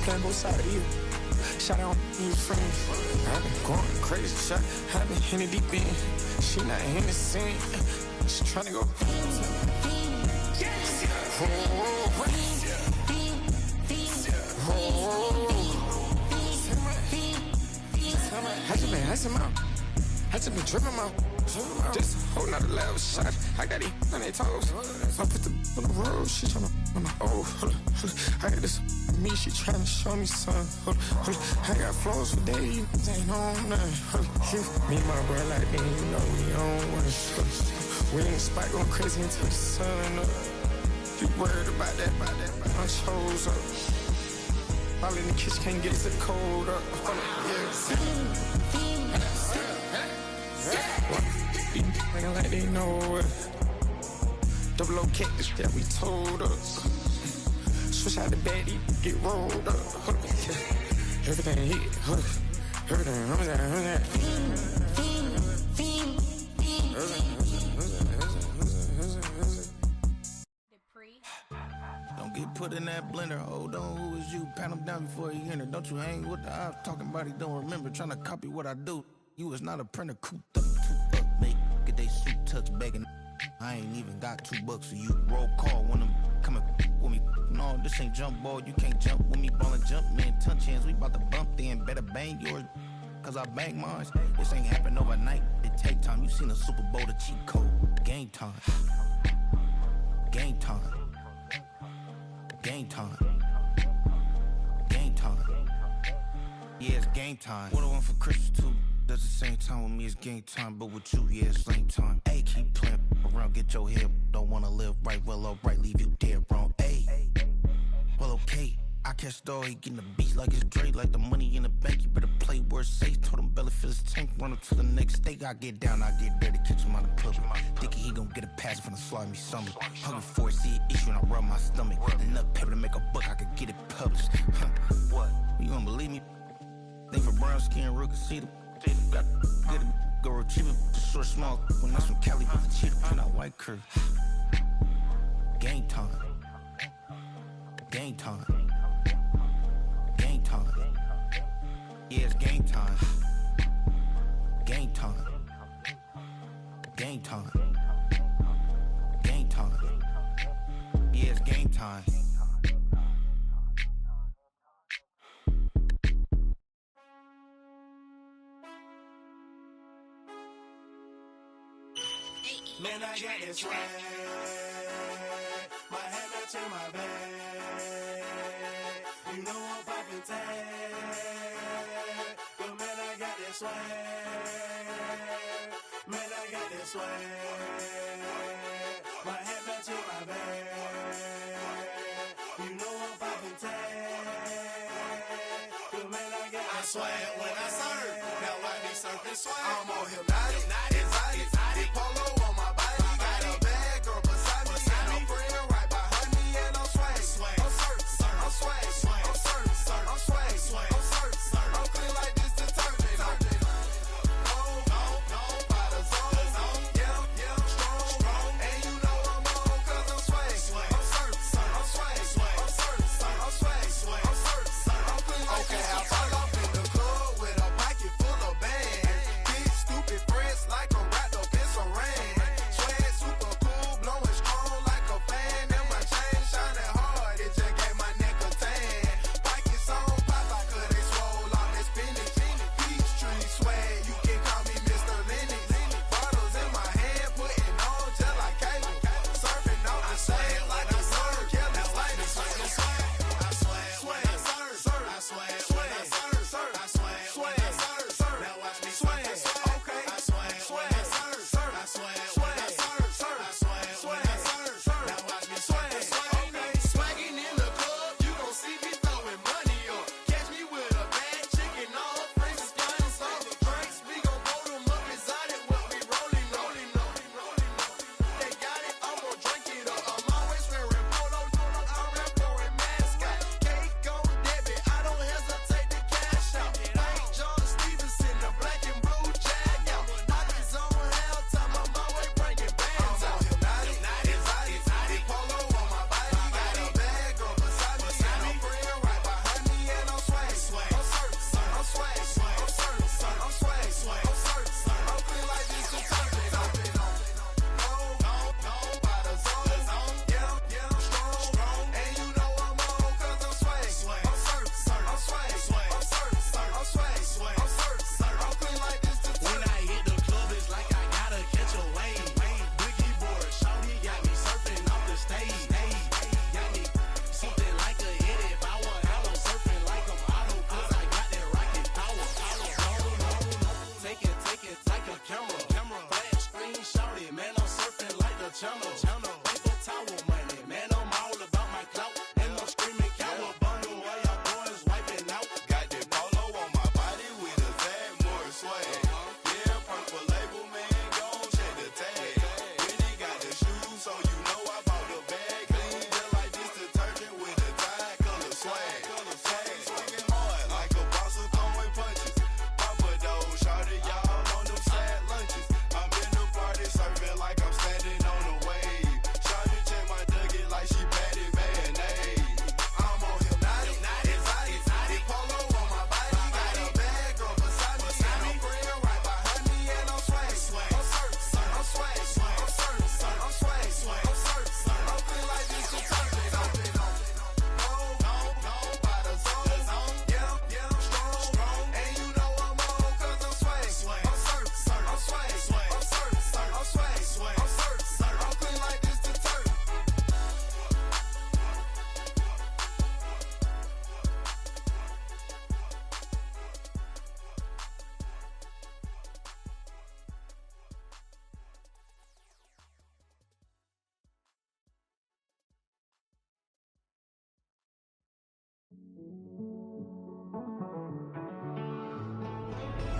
Playing both sides of you. Shout out you friends. I've been going crazy. Shot. I've been in the deep end. She not in the scene. She tryna go. I just been dripping out. Just holding out a level shot. I got it on their toes. I put the on the road. She tryna. Oh, hold up. I got this me. She tryna show me something. Hold up. I got flows for days. Ain't on nothing. Me and my bro like me. You know we on one. We in the spot going crazy until the sun up. You worried about that? I chose up. All in the kitchen can't get the cold up. Looking like they know it. Double O cactus that we told us. Switch out the baddie, get rolled up. Everything hit, everything. Don't get put in that blender. Hold on, who is you? Pat him down before he enter. Don't you hang with the ops talking about he don't remember. Trying to copy what I do. You is not a printer, cooped up, too up, mate. Get they suit tucks begging. I ain't even got $2 for you. Roll call when them coming with me. No, this ain't jump ball. You can't jump with me. Ballin' jump, man. Touch hands. We bout to bump then. Better bang yours, cause I bang mine. This ain't happen overnight. It take time. You seen a Super Bowl, the cheat code. Game time. Game time. Game time. Game time. Yeah, it's game time. What I want for Christmas too. Does the same time with me, it's game time. But with you, yeah, it's same time. Hey, keep playing around, get your head. Don't wanna live right, well, alright, leave you dead wrong. Hey, well, okay. I catch the dog, he getting the beat like it's Dre, like the money in the bank. You better play where it's safe. Told him Bella fill his tank, run up to the next state. I get down, I get dirty, catch him on the public. Thinking he gon' get a pass from the slimy summer. Hungry for it, see an issue and I rub my stomach. Enough paper to make a book, I could get it published. What? You don't believe me? Think for brown skin, real can see them. Got get it, go retrieve it. short, small, when that's from Cali with the cheetah print out white curve. Game time. Game time. Game time. Yeah, it's game time. Game time. Game time. Game time. Yeah, it's game time. Man, I got this swag. My head matching my bag. You know I'm poppin' tag. But man, I got this swag. Man, I got this swag. My head matching my bag. You know I'm poppin' tag. But man, I got this swag. When I surf, now I be surfing swag. I'm on hypnotic, exotic, polo on my body. Got a bad girl beside me, and a friend right behind me, and I'm swag. I'm surf, I'm swag, I'm surf, I'm swag, I'm surf, I'm clean like this detergent. No, by the zone, yeah, strong, and you know I'm on 'cause I'm swag. I'm surf, I'm swag, I'm surf, I'm swag, I'm surf, I'm clean like this. Okay, I fall off in the club with a pocket full of bands. Big stupid friends like I'm wrapped up in some rain. Swag super cool, blowing strong like a fan. And my chain shining hard, it just gave my neck a tan. Pockets on Popeye 'cause they swole off that spinach. Peachtree swag, you can call me Mr. Lennox. Bottles in my hand, putting on just like cable. Surfing on the sand like a surf, yeah, that's like the surf. I swag, swag, surf, I swag, swag, surf, I swag, swag, surf. Now watch me swag, okay, I swag, swag, surf, I swag, swag, surf, I swag, swag, surf. Now watch me swag, okay. Swagging in the club, you gon' see me throwing money up. Catch me with a bad chicken, all friends is flying some drinks. We gon' blow them up inside it, what we rolling. They got it, I'm gon' drink it up. I'm always wearing polo, I rap for a mascot. Cake on debit, I don't hesitate to cash out. Like John Stevenson, the black and blue jag out. Pockets on hell time, I'm always bringing bands out. Exotic, polo on my body. Got a bad girl beside me, and a friend right behind me, and I'm swag. I'm surf, I'm swag, I'm surf, I'm swag, I'm surf, I'm clean like this detergent. No, by the zone, yeah, strong, and you know I'm on 'cause I'm swag. I'm surf, I'm swag, I'm surf, I'm swag, I'm surf, I'm clean like this detergent. When I hit the club, it's like I gotta catch a wave. Boogie board, shawty got me surfing off the stage. Got me something like a hit if I was hollow, surfing like I'm auto 'cause I got that rocket power. Take it like a camera. Flat screen, shawty, man, I'm surfing like the channel. Paper towel money, man, I'm all about my clout. And I'm screaming cowabunga while y'all boys wiping out. Got that polo on my body with a tag, more swag. Yeah, purple label, man, gon' check the tag. Really got the shoes, so you know I bought the bag. Clean just like this detergent with a tie, color swag. Swinging hard like a boxer throwing punches. Papa though, shawty, y'all on them sad lunches. I'm in the party surfing like I'm standing on a wave. Shawty check my nugget like she batted mayonnaise. I'm on hypnotic, exotic, polo on my body. Got a bad girl beside me, and a friend right behind me, and I'm swag. I'm surf, I'm swag, I'm surf, I'm swag, I'm surf, I'm clean like this detergent. No, by the zone, yeah, strong, and you know I'm on 'cause I'm swag. I'm surf, I'm swag, I'm surf, I'm swag, I'm surf, I'm clean like this detergent.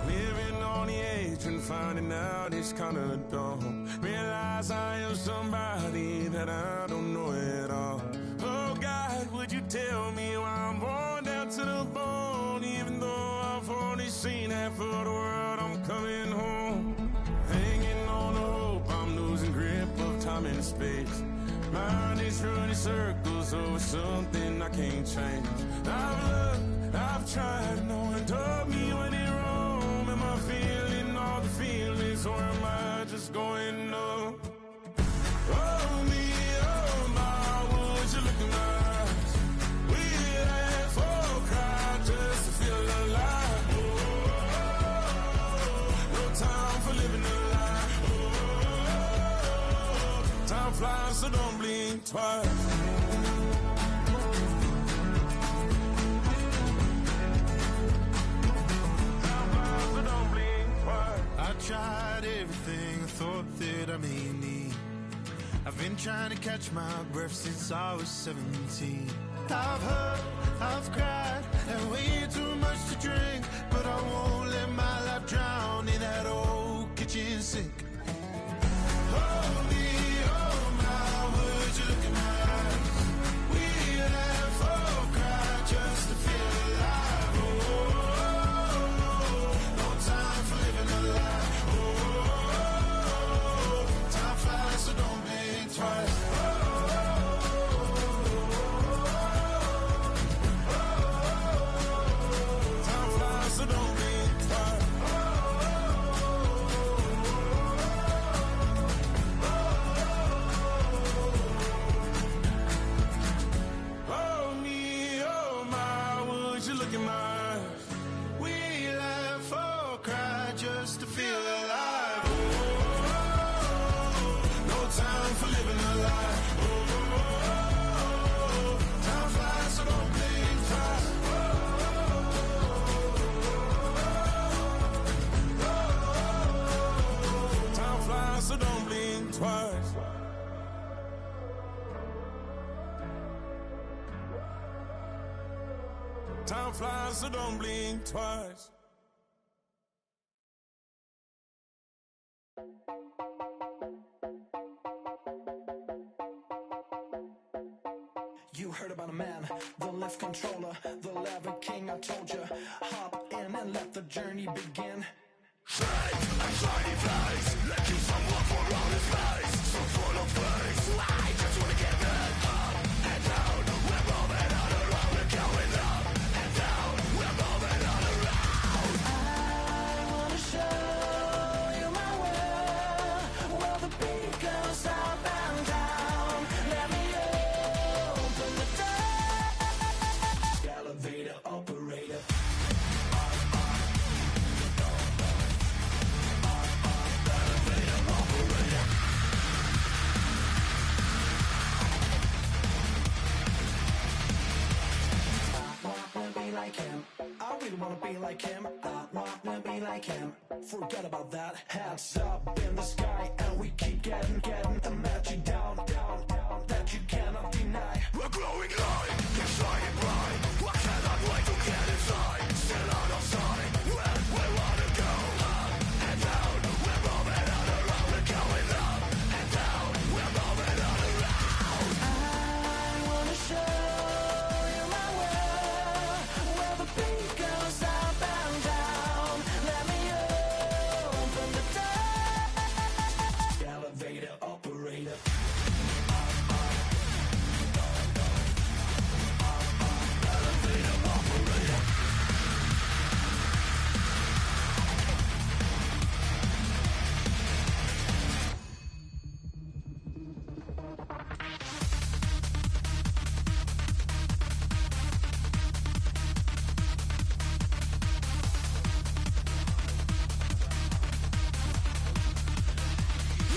Living on the edge and finding out it's kinda dumb. Realize I am somebody that I don't know at all. Oh God, would you tell me why I'm worn down to the bone? Even though I've only seen half of the world, I'm coming home. Hanging in space. Mind is running circles over something I can't change. I've looked, I've tried, no one told me when in Rome. Am I feeling all the feelings, or am I just going numb? Oh me, oh my, would you look in my eyes? We laugh or cry just to feel alive. No time for living a lie. Time flies, so don't blink twice. I tried everything I thought that I may need. I've been trying to catch my breath since I was 17. I've hurt, I've cried, and way too much to drink, but I won't let my life drown in that old kitchen sink. Oh me, oh my, would you look in my eyes? We laugh or cry just to feel alive. Oh, no time for living a lie. Time flies, so don't blink twice. Time flies, so don't blink twice. Oh me, oh my, would you look in my eyes? We laugh or cry just to feel alive. No time for living a lie. Time flies, so don't blink twice. Time flies, so don't blink twice. Time flies, so don't blink twice. You heard about a man, the left controller, the lever king. I told you, hop in and let the journey begin. Straight and shiny place, let you someone for all his face. So full of face, I just wanna get it up and down. We're moving on around, we're going up and down. We're moving on around. I wanna show you my world, where the beat goes up and down. Let me open the door. Elevator operator. Like him, I really wanna be like him. I wanna be like him. Forget about that. Hands up in the sky, and we keep getting and let you down, that you cannot deny. We're glowing light, keep shining bright. I cannot wait to get inside. Still out of sight, where we wanna go. Up and down, we're moving on around. We're going up and down, we're moving on around. I wanna show you my world, where the beat goes up and down. Let me open the door. Elevator operator. Elevator operator.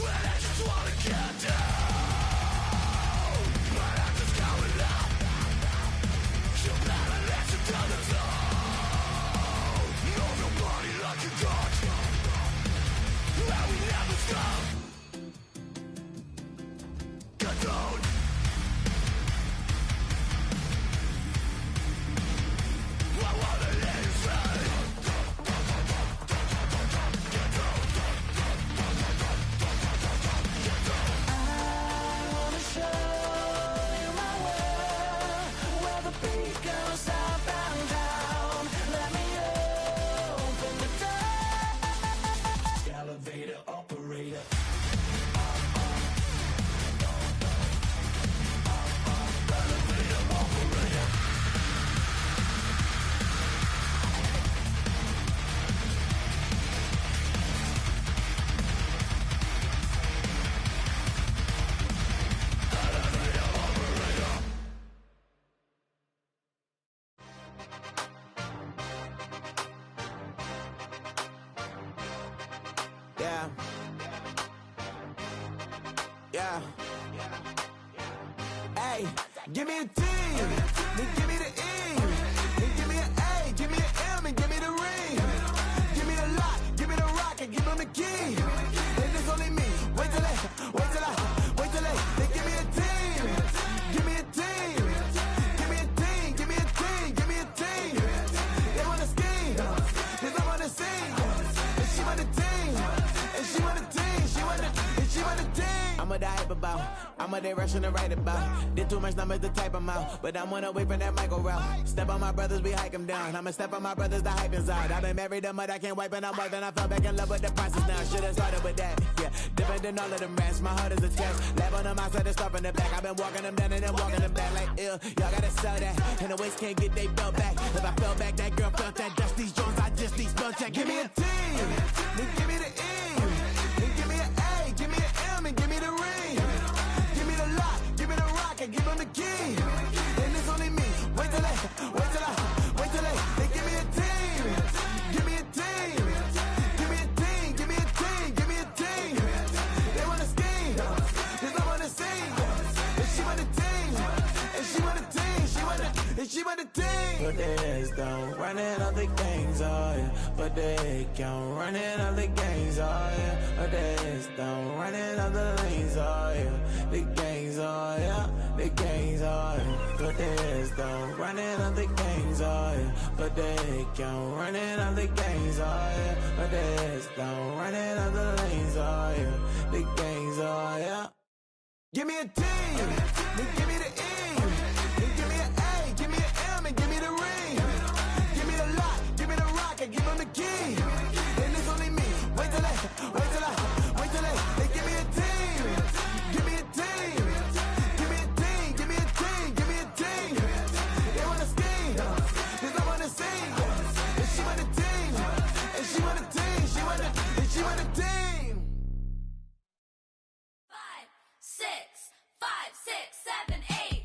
Well, I just wanna get down, but I'm just going up. You better let you down the zone. Know your body like you got, and we never stop. Get down. I wanna let you say. I wanna show you my world, where the beat goes up and down. Let me open the door. Elevator operator. Yeah. Hey, give me a T, then give me the E, then give me an A, give me an M, and give me the ring. Give me the lock, give me the rock, and give them the key. And it's only me. Wait till they, then give me a team. Give me a team. Give me a team, give me a team, give me a team. They wanna scheme, cause I wanna sing. And she want a team, and she want a team, she want a team. I'm what I hype about, I'm a direction to write about. Did too much numbers to type them out, but I'm one away from that Michael route. Step on my brothers, we hike them down. I'ma step on my brothers, the hype inside. I've been married them, but I can't wipe and I'm wiping. I fell back in love with the process now. Should've started with that, yeah. Different than all of them rats, my heart is a test. Lab on them outside, the stuff in the back. I've been walking them down and then walking them back like ill. Y'all gotta sell that, and the waist can't get they belt back. If I fell back, that girl felt that. Dust these Jones, I just need spell check. Give me a T, then give me the E, then give me an A, give me an M, and give me the ring. Give me the lock, give me the rock, and give them the key. And it's only me. Wait till they, then give me a team. Give me a team. Give me a team, give me a team, give me a team. They wanna scheme, cause I wanna sing. And she want a team, and she want a team, she want a team. But there's don't running other gangs, oh yeah. But they can't running other gangs, oh yeah. But there's don't running other lanes, oh yeah. The gangs, oh yeah. The gangs, oh yeah. But there's don't running other gangs, oh yeah. But they can't running other gangs, oh yeah. But there's don't running other lanes, oh yeah. The gangs, oh yeah. Give me a T, then give me the E, then give me an A, give me an M, and give me the ring. Give me the lock, give me the rock, and give them the key. And it's only me. Wait till they, then give me a team. Give me a team. Give me a team, give me a team, give me a team. They wanna scheme, cause I wanna sing. And she want a team, and she want a team, she want a team. 5, 6, 5, 6, 7, 8.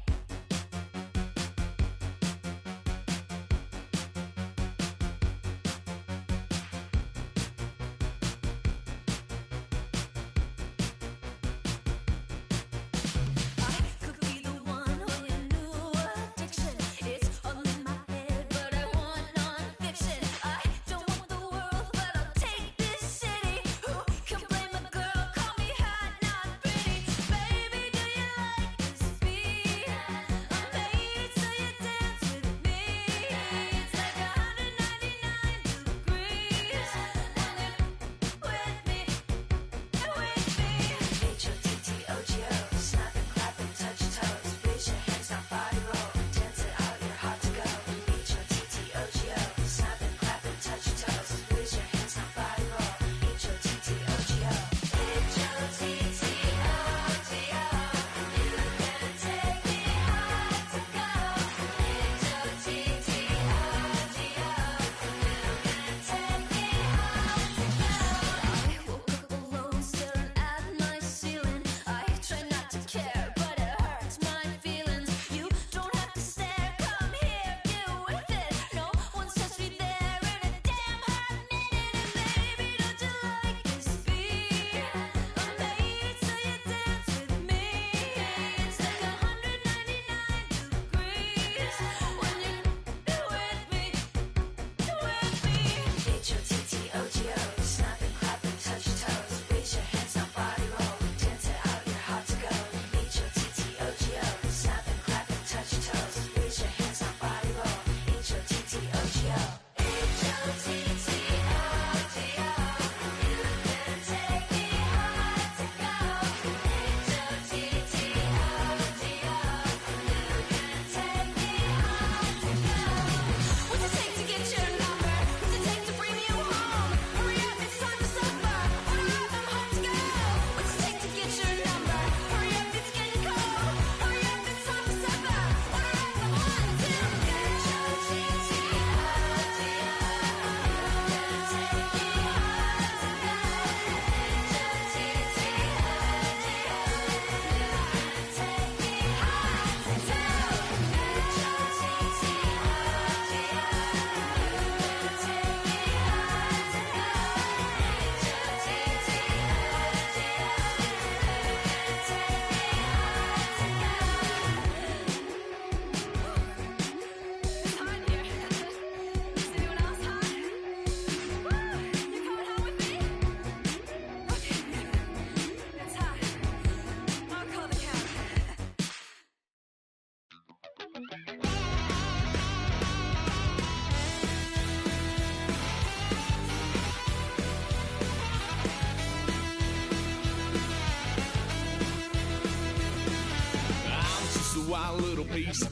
peace.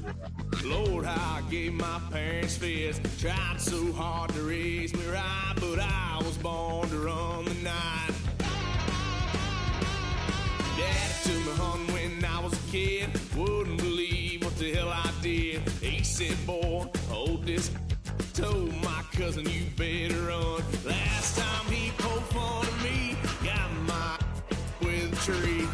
Lord, how I gave my parents fist. Tried so hard to raise me right, but I was born to run the night. Daddy took me home when I was a kid. Wouldn't believe what the hell I did. He said, boy, hold this. Told my cousin, you better run. Last time he poked fun of me, got my with a tree.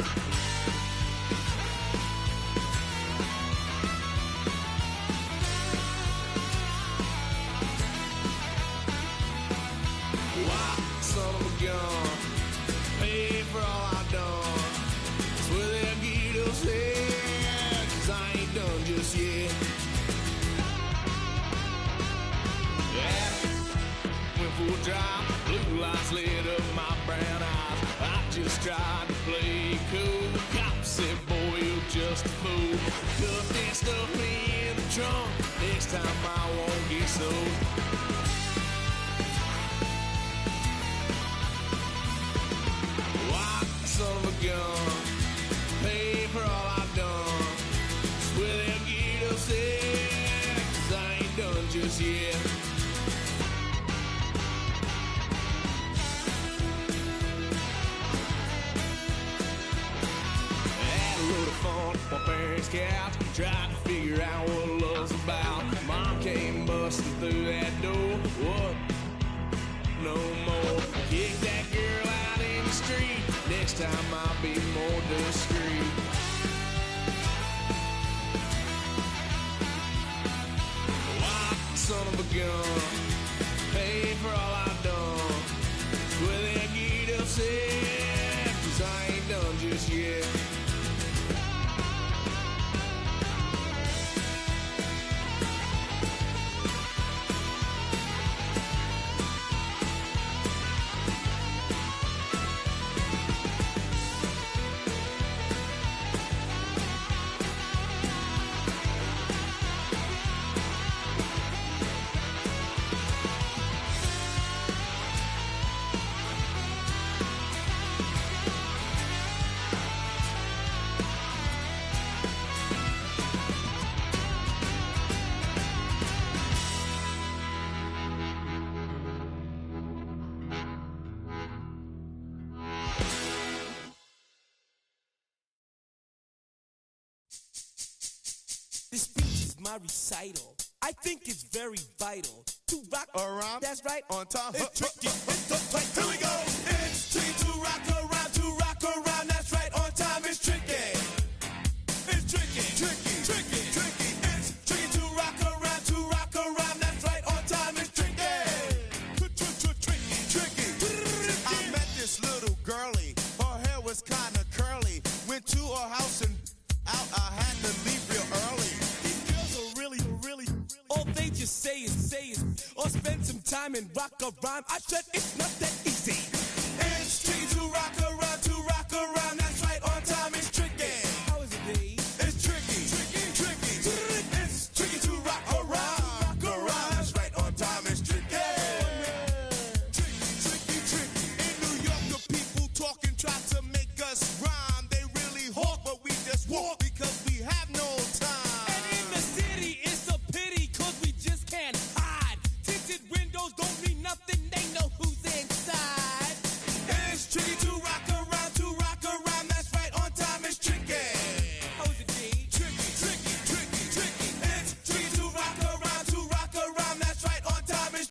Why, son of a gun, pay for all I done. Swear they'll get us there, 'cause I ain't done just yet. Yeah, went for a drive, blue lights lit up my brown eyes. I just tried to play cool. Cop said, boy, you're just a fool. Cuffed and stuffed me in the trunk. Next time I won't get so. Why, son of a gun, pay for all I've done. Swear they'll get us there, 'cause I ain't done just yet. My parents' couch, tried to figure out what love's about. Mom came busting through that door. What? No more. Kick that girl out in the street. Next time I'll be more discreet. Why, son of a gun, pay for all I've done. Swear they'll get upset, 'cause I ain't done just yet. This speech is my recital. I think it's very vital to rock around. That's right, on time. It's tricky. It's the tight. Here we go. It's tricky to rock around, to rock around. That's right, on time. It's tricky. It's tricky, tricky, tricky, tricky. It's tricky to rock around, to rock around. That's right, on time. It's tricky. Tricky, tricky. I met this little girlie. Her hair was kind of curly. Went to her house and out. I had to leave real early. All they just say is, or spend some time and rock a rhyme. I said it's not that easy.